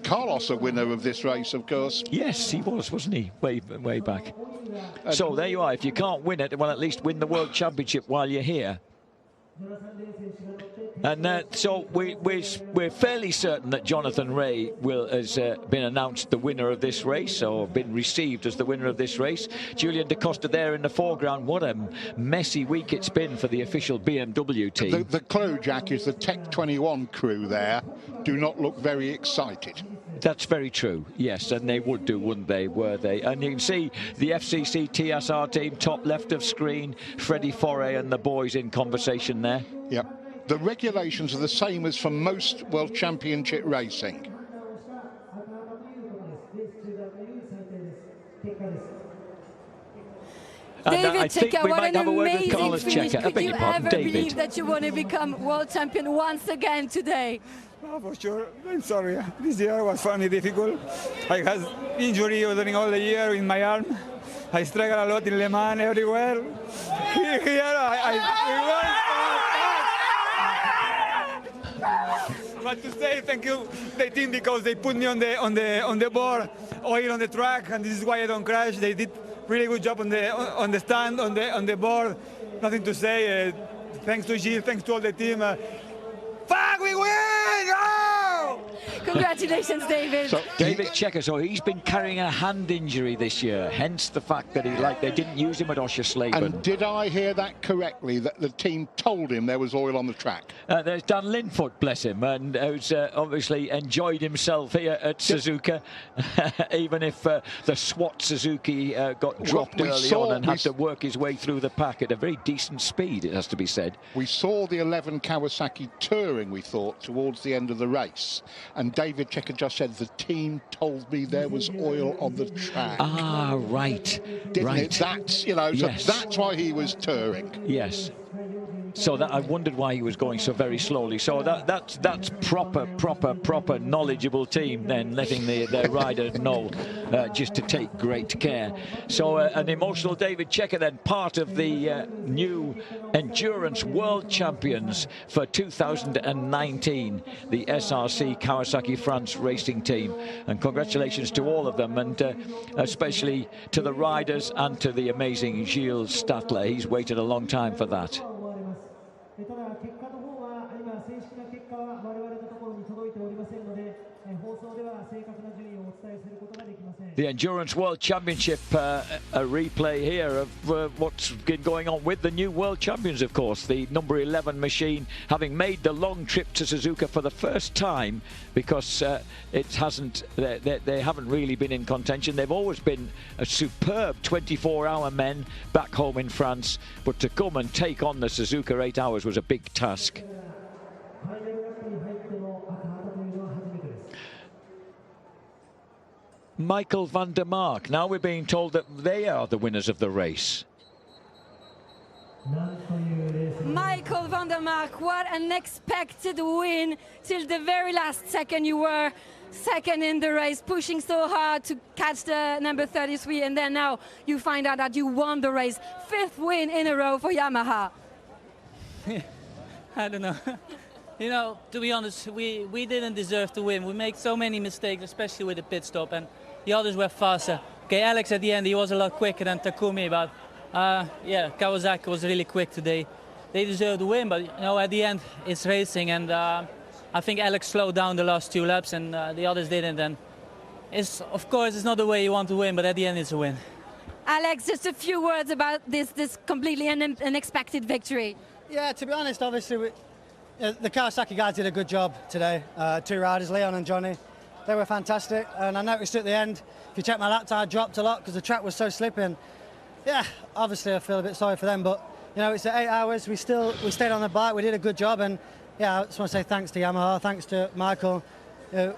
Carlos, a winner of this race, of course. Yes, he was, wasn't he? Way back. So there you are. If you can't win it, well, at least win the World Championship while you're here. And so we're fairly certain that Jonathan Rea has been announced the winner of this race, or been received as the winner of this race. Julian Da Costa there in the foreground. What a messy week it's been for the official BMW team. The clue, Jack, is the Tech 21 crew there do not look very excited. That's very true, yes, and they would do, wouldn't they, were they? And you can see the FCC TSR team, top left of screen, Freddie Foray and the boys in conversation there. Yep. The regulations are the same as for most World Championship racing. David Checker, what an amazing finish. Could you ever David. believe that you want to become world champion once again today? Oh, for sure. I'm sorry. This year was funny, difficult. I had injury during all the year in my arm. I struggled a lot in Le Mans, everywhere. Here, But to say thank you the team because they put me on the board, oil on the track, and this is why I don't crash. They did really good job on the stand, on the board. Nothing to say. Thanks to Gilles, thanks to all the team. Fuck, we win! Go! Congratulations, David. So David Checker, so he's been carrying a hand injury this year, hence the fact that they didn't use him at Oschersleben. And did I hear that correctly, that the team told him there was oil on the track? There's Dan Linfoot, bless him, and who's obviously enjoyed himself here at Suzuka, even if the SWAT Suzuki got dropped early on and had to work his way through the pack at a very decent speed, it has to be said. We saw the 11 Kawasaki touring, we thought, towards the end of the race. And David Checker just said, the team told me there was oil on the track. Ah, right. Didn't it? That's, yes. So that's why he was touring. Yes. So that I wondered why he was going so very slowly. So that's proper knowledgeable team then, letting their rider know just to take great care. So an emotional David Checker then, part of the new Endurance World Champions for 2019, the SRC Kawasaki France racing team. And congratulations to all of them, and especially to the riders and to the amazing Gilles Statler. He's waited a long time for that. The Endurance World Championship, a replay here of what's been going on with the new world champions, of course. The number 11 machine having made the long trip to Suzuka for the first time, because it hasn't, they haven't really been in contention. They've always been a superb 24-hour men back home in France, but to come and take on the Suzuka 8 hours was a big task. Michael van der Mark. Now we're being told that they are the winners of the race. Michael van der Mark, what an unexpected win. Till the very last second you were second in the race, pushing so hard to catch the number 33, and then now you find out that you won the race. 5th win in a row for Yamaha. I don't know. You know, to be honest, we didn't deserve to win. We made so many mistakes, especially with the pit stop, and the others were faster. Okay, Alex at the end, he was a lot quicker than Takumi, but yeah, Kawasaki was really quick today. They deserved to win, but you know, at the end, it's racing, and I think Alex slowed down the last 2 laps, and the others didn't. And of course, it's not the way you want to win, but at the end, it's a win. Alex, just a few words about this completely unexpected victory. Yeah, to be honest, obviously, the Kawasaki guys did a good job today. 2 riders, Leon and Johnny, they were fantastic. And I noticed at the end, if you check my lap time, I dropped a lot because the track was so slipping. Yeah, obviously I feel a bit sorry for them, but you know, it's 8 hours. We stayed on the bike. We did a good job, and yeah, I just want to say thanks to Yamaha, thanks to Michael.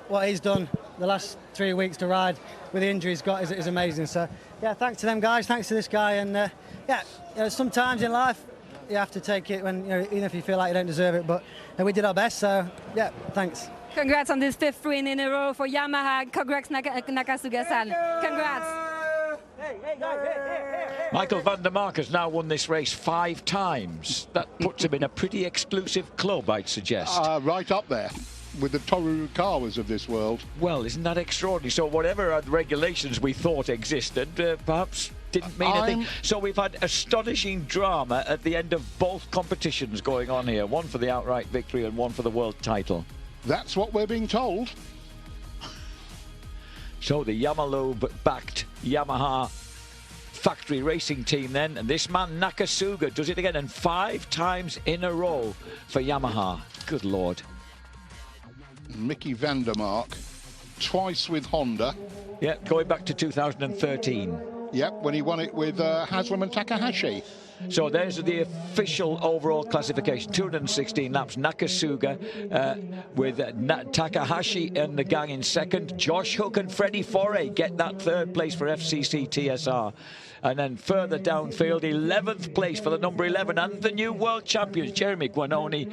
What he's done the last 3 weeks to ride with the injury he's got is amazing. So yeah, thanks to them guys, thanks to this guy, and yeah, you know, sometimes in life you have to take it when, you know, even if you feel like you don't deserve it, but we did our best. So yeah, thanks. Congrats on this 5th win in a row for Yamaha. Congrats Nakasuga-san. Congrats. Michael van der Mark has now won this race 5 times. That puts him in a pretty exclusive club, I'd suggest. Right up there with the Toru Kawas of this world. Well, isn't that extraordinary? So whatever regulations we thought existed, perhaps didn't mean a thing. So we've had astonishing drama at the end of both competitions going on here. One for the outright victory and one for the world title. That's what we're being told. So the Yamaha-backed Yamaha factory racing team then, and this man Nakasuga does it again, and 5 times in a row for Yamaha. Good Lord. Mickey van der Mark, twice with Honda. Yeah, going back to 2013. Yep, when he won it with Haslam and Takahashi. So there's the official overall classification, 216 laps. Nakasuga with Takahashi and the gang in second. Josh Hook and Freddie Foray get that 3rd place for FCC TSR. And then further downfield, 11th place for the number 11 and the new world champions, Jeremy Guanoni,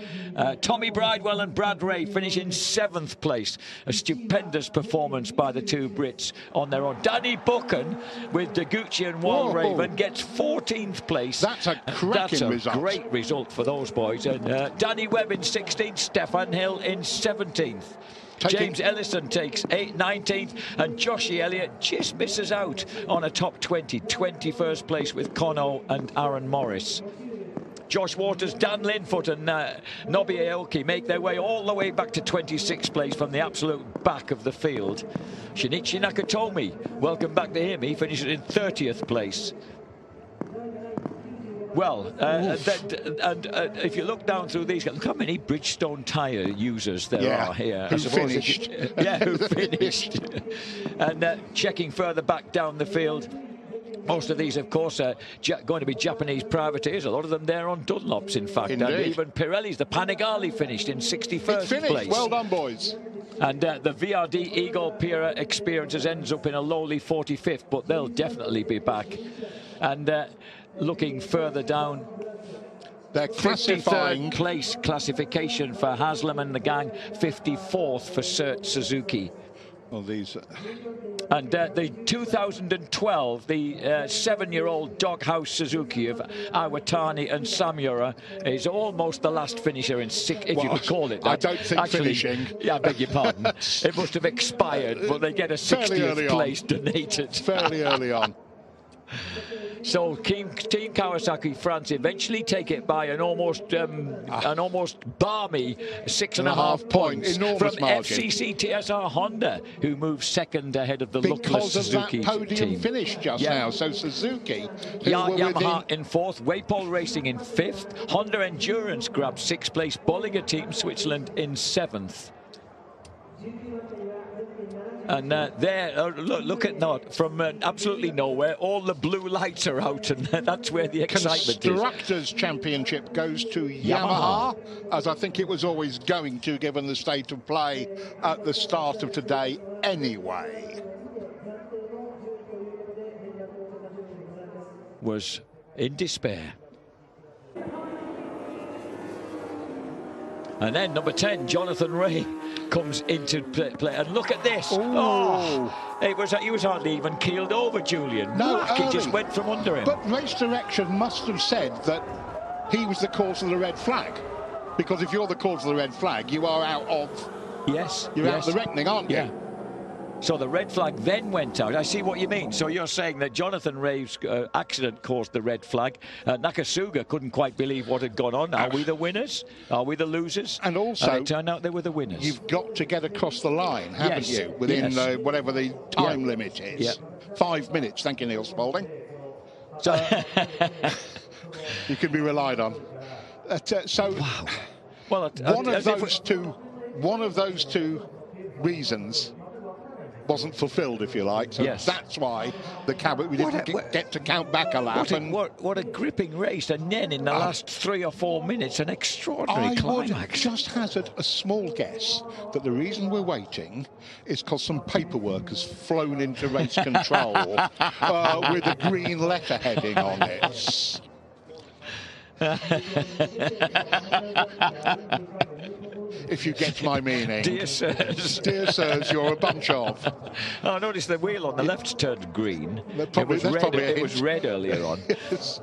Tommy Bridewell and Brad Ray finish in 7th place. A stupendous performance by the 2 Brits on their own. Danny Buchan with Deguchi and Walraven gets 14th place. That's a cracking result. Great result for those boys. And Danny Webb in 16th, Stefan Hill in 17th. James Ellison takes 19th, and Joshie Elliott just misses out on a top 20, 21st place with Kono and Aaron Morris. Josh Waters, Dan Linfoot and Nobby Aoki make their way all the way back to 26th place from the absolute back of the field. Shinichi Nakatomi, welcome back to him. He finishes in 30th place. Well, if you look down through these, look how many Bridgestone tyre users there are here. Who finished. Who finished. And checking further back down the field, most of these, of course, are going to be Japanese privateers. A lot of them there on Dunlops, in fact. Indeed. And even Pirelli's, the Panigale finished in 61st place. Well done, boys. And the VRD Eagle Pira Experiences ends up in a lowly 45th, but they'll definitely be back. And looking further down, they're classifying 53rd place classification for Haslam and the gang, 54th for Cert Suzuki. Well, these and the 2012, the 7-year-old Doghouse Suzuki of Iwatani and Samura is almost the last finisher in 6, if you could call it that. I don't think finishing. Yeah, I beg your pardon. It must have expired, but they get a 60th place donated. Fairly early on. So Team Kawasaki France eventually take it by an almost balmy 6.5 points enormous from margin. FCC TSR Honda, who moves second ahead of the luckless Suzuki because of that podium team. finish just now. So Suzuki, who were Yamaha in 4th, Waypole Racing in 5th, Honda Endurance grabbed 6th place, Bollinger Team Switzerland in 7th. And there, look at that, from absolutely nowhere, all the blue lights are out, and that's where the excitement is. Constructors' Championship goes to Yamaha, as I think it was always going to, given the state of play at the start of today anyway. Was in despair. And then number 10, Jonathan Ray, comes into play. And look at this. Oh, he was hardly even keeled over, Julian. No, he just went from under him. But Race Direction must have said that he was the cause of the red flag. Because if you're the cause of the red flag, you are out of... Yes. You're out of the reckoning, aren't you? So the red flag then went out. I see what you mean. So you're saying that Jonathan Ray's accident caused the red flag. Nakasuga couldn't quite believe what had gone on. Are we the winners? Are we the losers? And also, it turned out they were the winners. You've got to get across the line, haven't you? Within whatever the time limit is. 5 minutes. Thank you, Neil Spaulding. So you can be relied on. Well, one of those two reasons wasn't fulfilled, if you like. So that's why we didn't get to count back a lap. What a gripping race. And then in the last 3 or 4 minutes, an extraordinary climax. I would just hazard a small guess that the reason we're waiting is because some paperwork has flown into race control with a green letter heading on it. If you get my meaning. Dear sirs. Dear sirs, you're a bunch of. Oh, notice the wheel on the left turned green. It was red earlier on. Yes.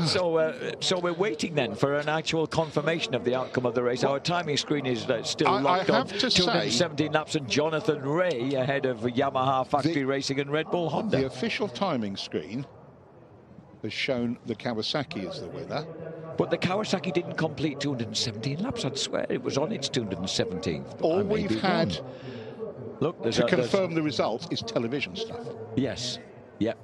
So we're waiting then for an actual confirmation of the outcome of the race. Our timing screen is still locked on 217 laps, and Jonathan Ray ahead of Yamaha Factory Racing and Red Bull Honda. The official timing screen has shown the Kawasaki as the winner. But the Kawasaki didn't complete 217 laps, I'd swear. It was on its 217th. All we've had to confirm the result is television stuff. Yes. Yep.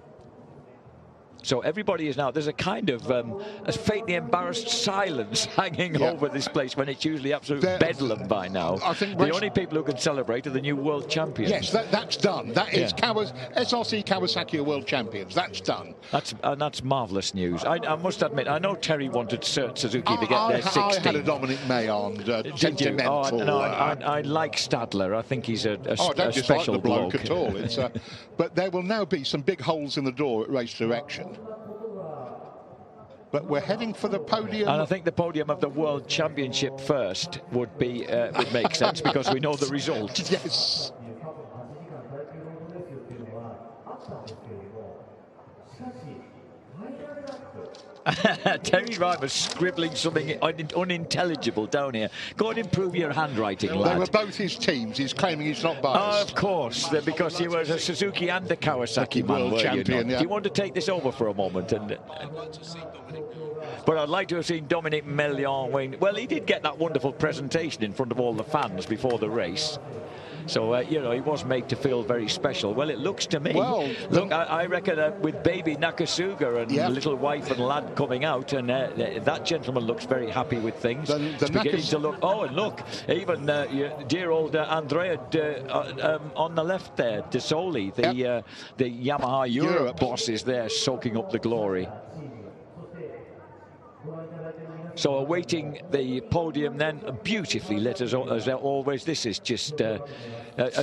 So everybody is now, there's a kind of a faintly embarrassed silence hanging over this place when it's usually absolute bedlam by now. I think the only people who can celebrate are the new world champions. Yes, that's done. That is SRC Kawasaki are world champions. That's done. That's marvellous news. I must admit, I know Terry wanted Suzuki to get their 16th. I had a Dominic Mayond sentimental. No, I like Stadler. I think he's a I don't special dislike the bloke bloke at all. It's, but there will now be some big holes in the door at Race Direction. But we're heading for the podium. And I think the podium of the World Championship first would make sense because we know the result. Yes. Terry Ryan was scribbling something unintelligible down here. Go and improve your handwriting, lad. They were both his teams. He's claiming he's not biased. Of course, because he was a Suzuki and a Kawasaki world champion. Do you want to take this over for a moment? But I'd like to have seen Dominic Melion win. Well, he did get that wonderful presentation in front of all the fans before the race. So, he was made to feel very special. Well, it looks to me. Well, look, I reckon with baby Nakasuga and little wife and lad coming out, and that gentleman looks very happy with things. It's beginning to look. Oh, and look, even dear old Andrea on the left there, De Soli, the Yamaha Europe boss is there soaking up the glory. So awaiting the podium then, beautifully lit as always. This is just a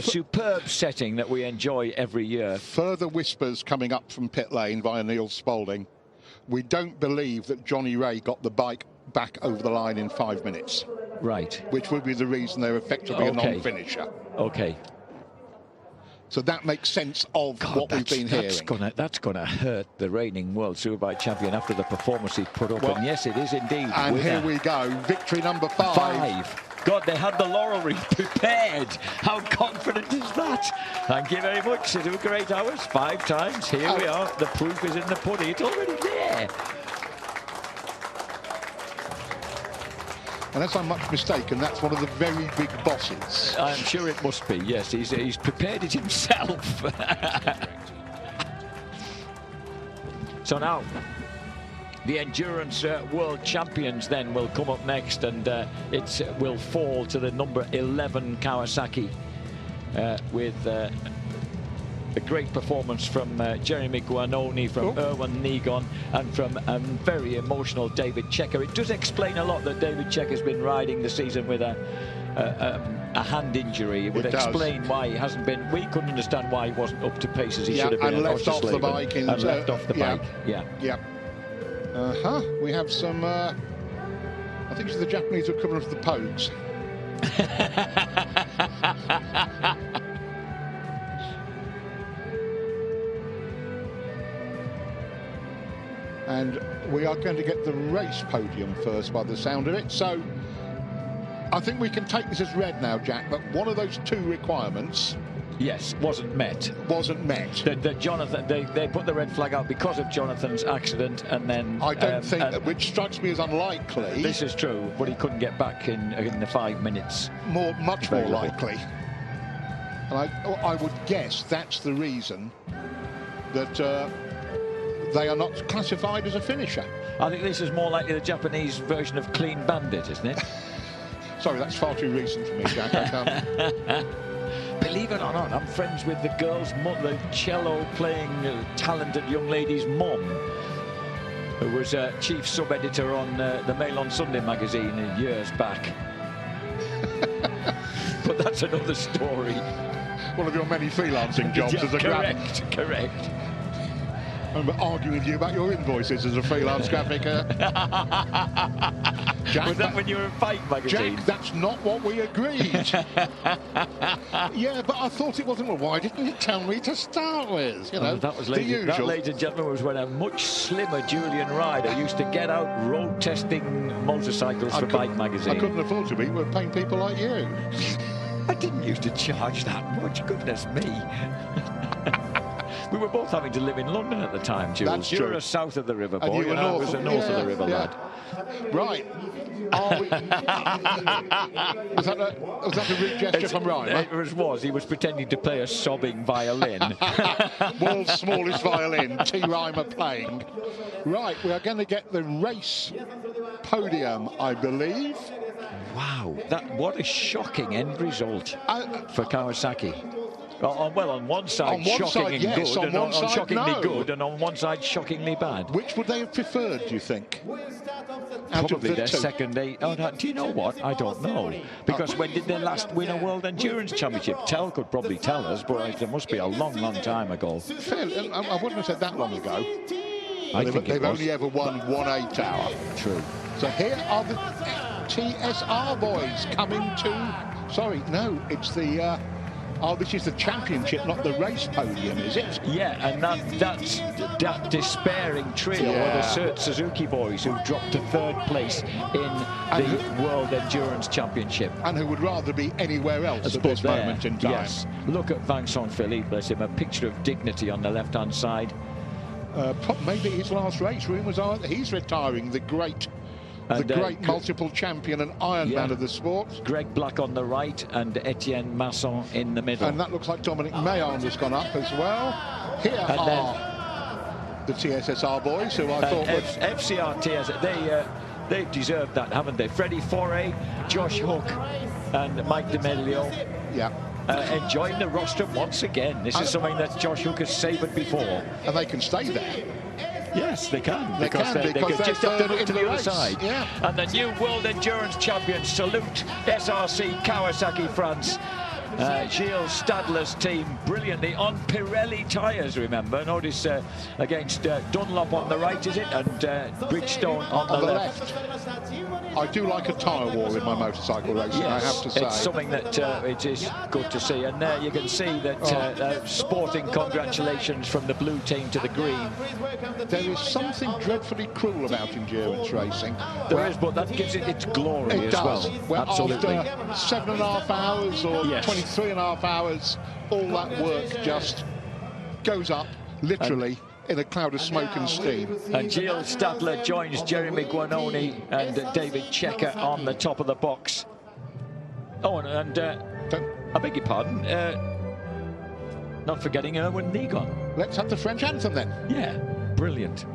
superb setting that we enjoy every year. Further whispers coming up from pit lane via Neil Spaulding. We don't believe that Johnny Ray got the bike back over the line in 5 minutes. Right. Which would be the reason they're effectively a non-finisher. Okay. So that makes sense of what we've been hearing. That's gonna hurt the reigning World Superbike champion after the performance he put up. And yes, it is indeed. And here we go, victory number 5. God, they had the laurel wreath prepared. How confident is that? Thank you very much, Suzuka 8 Hours, 5 times. Here we are. The proof is in the pudding. It's already there. Unless I'm much mistaken, that's one of the very big bosses. I'm sure it must be, yes. He's prepared it himself. So now, the Endurance World Champions then will come up next, and it will fall to the number 11 Kawasaki with a great performance from Jeremy Guanoni, from Erwin Negon, and from very emotional David Checker. It does explain a lot that David Checker's been riding the season with a hand injury. It would explain why he hasn't been. We couldn't understand why he wasn't up to pace as he should have been. And left off the bike. And left off the bike, Yeah. We have some I think it's the Japanese who are coming off the Pogues. And we are going to get the race podium first by the sound of it. So I think we can take this as read now, Jack, but one of those two requirements... Yes, wasn't met. Wasn't met. That Jonathan, they put the red flag out because of Jonathan's accident, and then... I don't think, which strikes me as unlikely. This is true, but he couldn't get back in the 5 minutes. Much more likely. And I would guess that's the reason that they are not classified as a finisher. I think this is more likely the Japanese version of Clean Bandit, isn't it? Sorry, that's far too recent for me, Jack. I can't... Believe it or not, I'm friends with the girl's mother, cello-playing talented young lady's mum, who was chief sub-editor on the Mail on Sunday magazine years back. But that's another story. One of your many freelancing jobs as a graphic. Correct. I remember arguing with you about your invoices as a freelance graphic. Jack, was that when you were in Fight magazine? Jack, that's not what we agreed. Yeah, but I thought it wasn't. Well, why didn't you tell me to start with? You know, that was the usual. That, ladies and gentlemen, was when a much slimmer Julian Ryder used to get out road testing motorcycles for Bike magazine. I couldn't afford to be. We're paying people like you. I didn't used to charge that much. Goodness me. We were both having to live in London at the time, Jules. That's you true. were a south of the river boy, And you were I was a north of the river lad. Right. Are we... was that a rude gesture from Ryan? It was. He was pretending to play a sobbing violin. World's smallest violin, T. Reimer playing. Right, we are going to get the race podium, I believe. Wow, what a shocking end result for Kawasaki. Well, on one side, shocking and good, and on shockingly good, and on one side, shockingly bad. Which would they have preferred, do you think? Probably their second eight. Oh, no, do you know what? I don't know. Because when did they last win a World Endurance Championship? Tel could probably tell us, but it must be a long, long time ago. Fairly, I wouldn't have said that long ago. They've only ever won 1 8-hour. True. So here are the TSR boys coming to... Sorry, no, it's the... this is the championship, not the race podium, is it? Yeah, and that despairing trio are the Cert Suzuki boys who dropped to 3rd place in the World Endurance Championship. And who would rather be anywhere else at this moment in time. Yes. Look at Vincent Philippe, bless him, a picture of dignity on the left-hand side. Maybe his last race. Rumours are that he's retiring, the great multiple champion and Ironman of the sport. Greg Black on the right and Etienne Masson in the middle. And that looks like Dominic Mayon has gone up as well. Here are the TSSR boys, who I thought were... FCR TSR, they've deserved that, haven't they? Freddie Foray, Josh Hook and Mike D'Amelio. Yeah. Enjoying the rostrum once again. This is something that Josh Hook has savoured before. And they can stay there. Yes, they can. They because can, they just have to look to the other side. Yeah. And the new World Endurance Champions salute SRC Kawasaki France. Gilles Stadler's team brilliantly on Pirelli tyres, remember. Notice against Dunlop on the right, is it? And Bridgestone on the left. I do like a tyre war in my motorcycle racing, yes, I have to say. It's something that it is good to see. And there you can see that sporting congratulations from the blue team to the green. There is something dreadfully cruel about endurance racing. There is, but that gives it its glory as well. Absolutely. After 7.5 hours or 23.5 hours, all that work just goes up, literally, in a cloud of smoke and steam. And Gilles Stadler joins Jeremy Guanoni and David Checker on the top of the box. Oh, and I beg your pardon, not forgetting Erwin Negon. Let's have the French anthem then. Yeah, brilliant.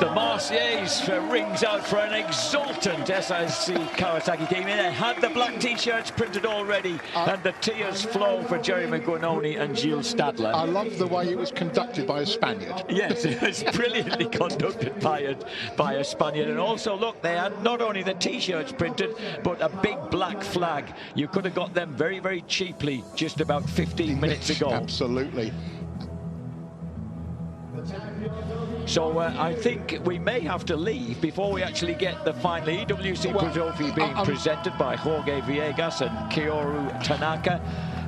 The Marseillaise rings out for an exultant SIC Kawasaki team. They had the black T-shirts printed already, and the tears flow for Jeremy Guanoni and Gilles Stadler. I love the way it was conducted by a Spaniard. Yes, it was brilliantly conducted by a Spaniard. And also, look, they had not only the T-shirts printed, but a big black flag. You could have got them very, very cheaply just about 15 minutes ago. Absolutely. So I think we may have to leave before we actually get the final EWC trophy being presented by Jorge Villegas and Kyoru Tanaka.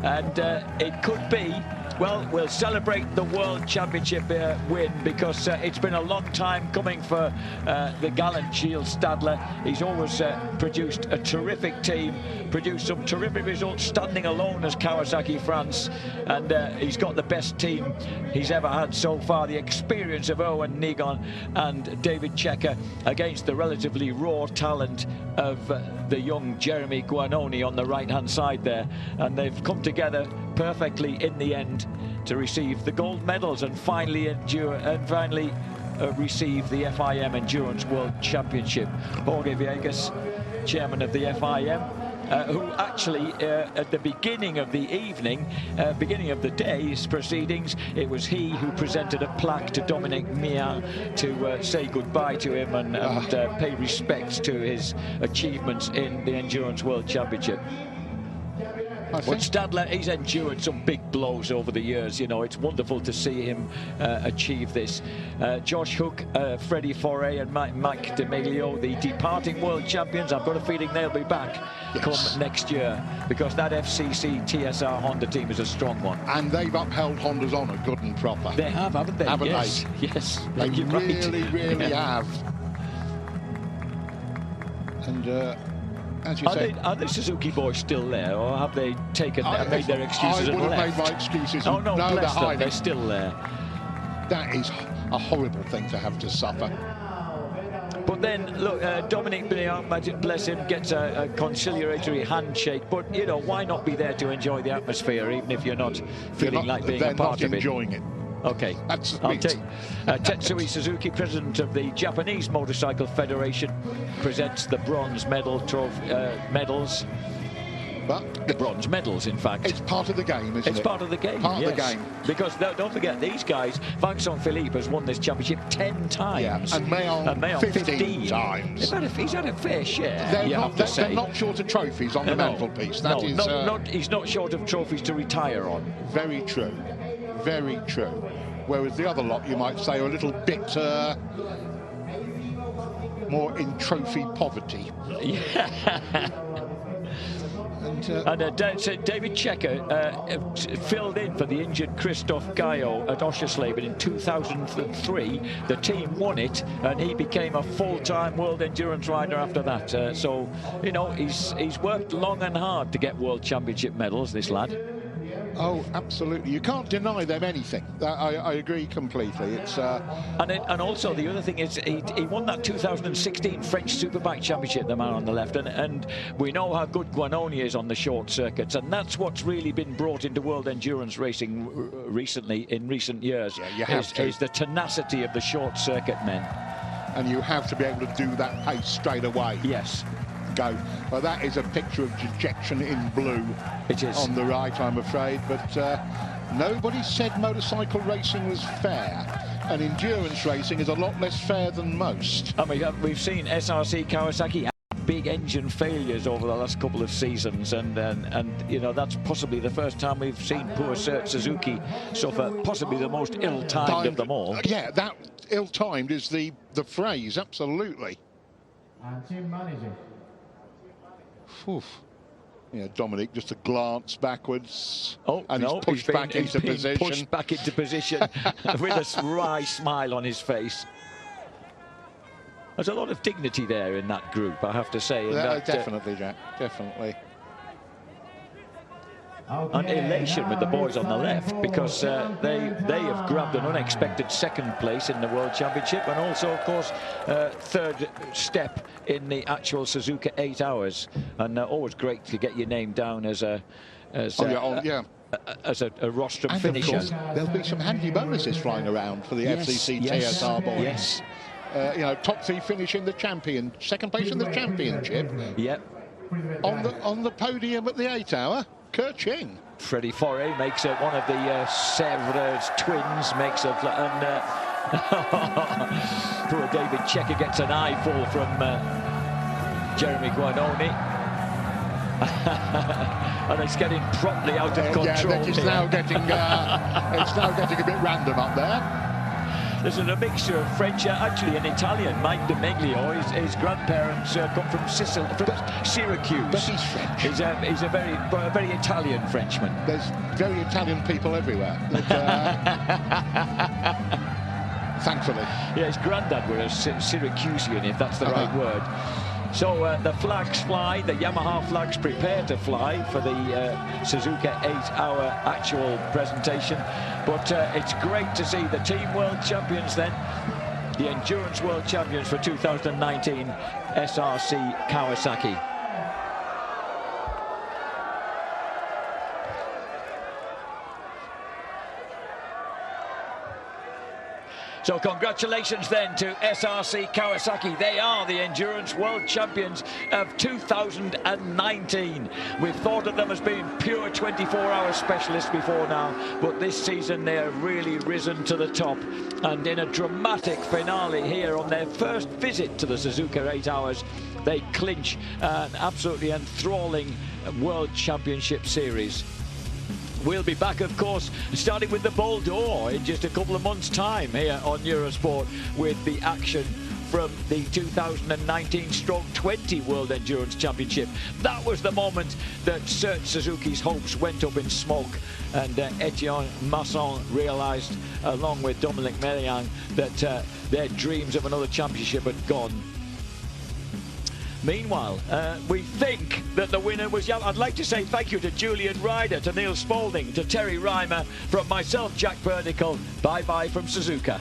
And it could be, well, we'll celebrate the World Championship win, because it's been a long time coming for the gallant Gilles Stadler. He's always produced a terrific team, produced some terrific results standing alone as Kawasaki France, and he's got the best team he's ever had so far. The experience of Owen Nigon and David Checker against the relatively raw talent of the young Jeremy Guanoni on the right-hand side there, and they've come together perfectly in the end to receive the gold medals and finally receive the FIM Endurance World Championship. Jorge Villegas, chairman of the FIM, who actually at the beginning of the evening, beginning of the day's proceedings, it was he who presented a plaque to Dominic Mian to say goodbye to him and pay respects to his achievements in the Endurance World Championship. But Stadler, he's endured some big blows over the years. You know, it's wonderful to see him achieve this. Josh Hook, Freddie Foray and Mike D'Amelio, the departing world champions, I've got a feeling they'll be back come next year, because that FCC TSR Honda team is a strong one. And they've upheld Honda's honour good and proper. They have, haven't they? Haven't yes. they? Yes, they really have. And as you say, are the Suzuki boys still there, or have they made their excuses and left? I would have made my excuses. Oh no, bless them, hiding. they're still there. That is a horrible thing to have to suffer. But then, look, Dominic Binion, bless him, gets a conciliatory handshake. But, you know, why not be there to enjoy the atmosphere, even if you're not feeling like being a part of it? They're not enjoying it. Okay, I'll take Tetsui Suzuki, president of the Japanese Motorcycle Federation, presents the bronze medals. But the bronze medals, in fact. It's part of the game, isn't it? It's part of the game, Part of the game. Because don't forget, these guys, Vincent Philippe has won this championship 10 times. Yeah, and Mayon 15 times. He's had a fair share, they're not short of trophies on the mantelpiece. He's not short of trophies to retire on. Very true. Very true. Whereas the other lot, you might say, are a little bit more in trophy poverty. Yeah. And David Checker filled in for the injured Christoph Gaillot at Oschersleben in 2003. The team won it, and he became a full-time world endurance rider after that. So, you know, he's worked long and hard to get world championship medals, this lad. Oh, absolutely. You can't deny them anything. I agree completely. It's and also the other thing is he won that 2016 French Superbike Championship, the man on the left, and we know how good Guanoni is on the short circuits, and that's what's really been brought into world endurance racing in recent years. Yeah, you have is the tenacity of the short circuit men. And you have to be able to do that pace straight away. Yes. Go. Well, that is a picture of dejection in blue. It is. On the right, I'm afraid, but nobody said motorcycle racing was fair, and endurance racing is a lot less fair than most. I mean, we've seen SRC Kawasaki have big engine failures over the last couple of seasons, and you know, that's possibly the first time we've seen poor Suzuki suffer possibly the most ill-timed of them all. Yeah, that ill-timed is the phrase, absolutely. And team manager. Oof. Yeah, Dominic, just a glance backwards. Oh, and no, he's pushed back into position. Pushed back into position with a wry smile on his face. There's a lot of dignity there in that group, I have to say. Definitely, Jack, definitely. And elation with the boys on the left, because they have grabbed an unexpected second place in the World Championship, and also, of course, third step in the actual Suzuka 8 hours. And always great to get your name down as a rostrum finisher. Of course, there'll be some handy bonuses flying around for the FCC TSR boys. Yes. you know, top 3 finish in the second place in the championship. Yep. On the podium at the 8 hour, Kerching. Freddie Foray makes one of the Sèvres twins, makes a poor David Checker gets an eyeful from Jeremy Guanoni. And it's getting properly out of control. Yeah, it's now getting a bit random up there. There's a mixture of French, actually an Italian. Mike De Meglio, his grandparents come from Sicily, from Syracuse. But he's French. He's a very Italian Frenchman. There's very Italian people everywhere. Thankfully. Yeah, his granddad was a Syracusean, if that's the right word. So the flags fly, the Yamaha flags prepare to fly for the Suzuka 8-hour actual presentation. But it's great to see the Team World Champions then, the Endurance World Champions for 2019, SRC Kawasaki. So congratulations then to SRC Kawasaki. They are the Endurance World Champions of 2019. We've thought of them as being pure 24-hour specialists before now, but this season they have really risen to the top. And in a dramatic finale here on their first visit to the Suzuka 8 hours, they clinch an absolutely enthralling World Championship series. We'll be back, of course, starting with the Ball d'Or in just a couple of months' time here on Eurosport with the action from the 2019-20 World Endurance Championship. That was the moment that Sert Suzuki's hopes went up in smoke, and Etienne Masson realised, along with Dominic Merian, that their dreams of another championship had gone. Meanwhile, we think that the winner was Yamaha. I'd like to say thank you to Julian Ryder, to Neil Spalding, to Terry Reimer, from myself, Jack Burnicle. Bye-bye from Suzuka.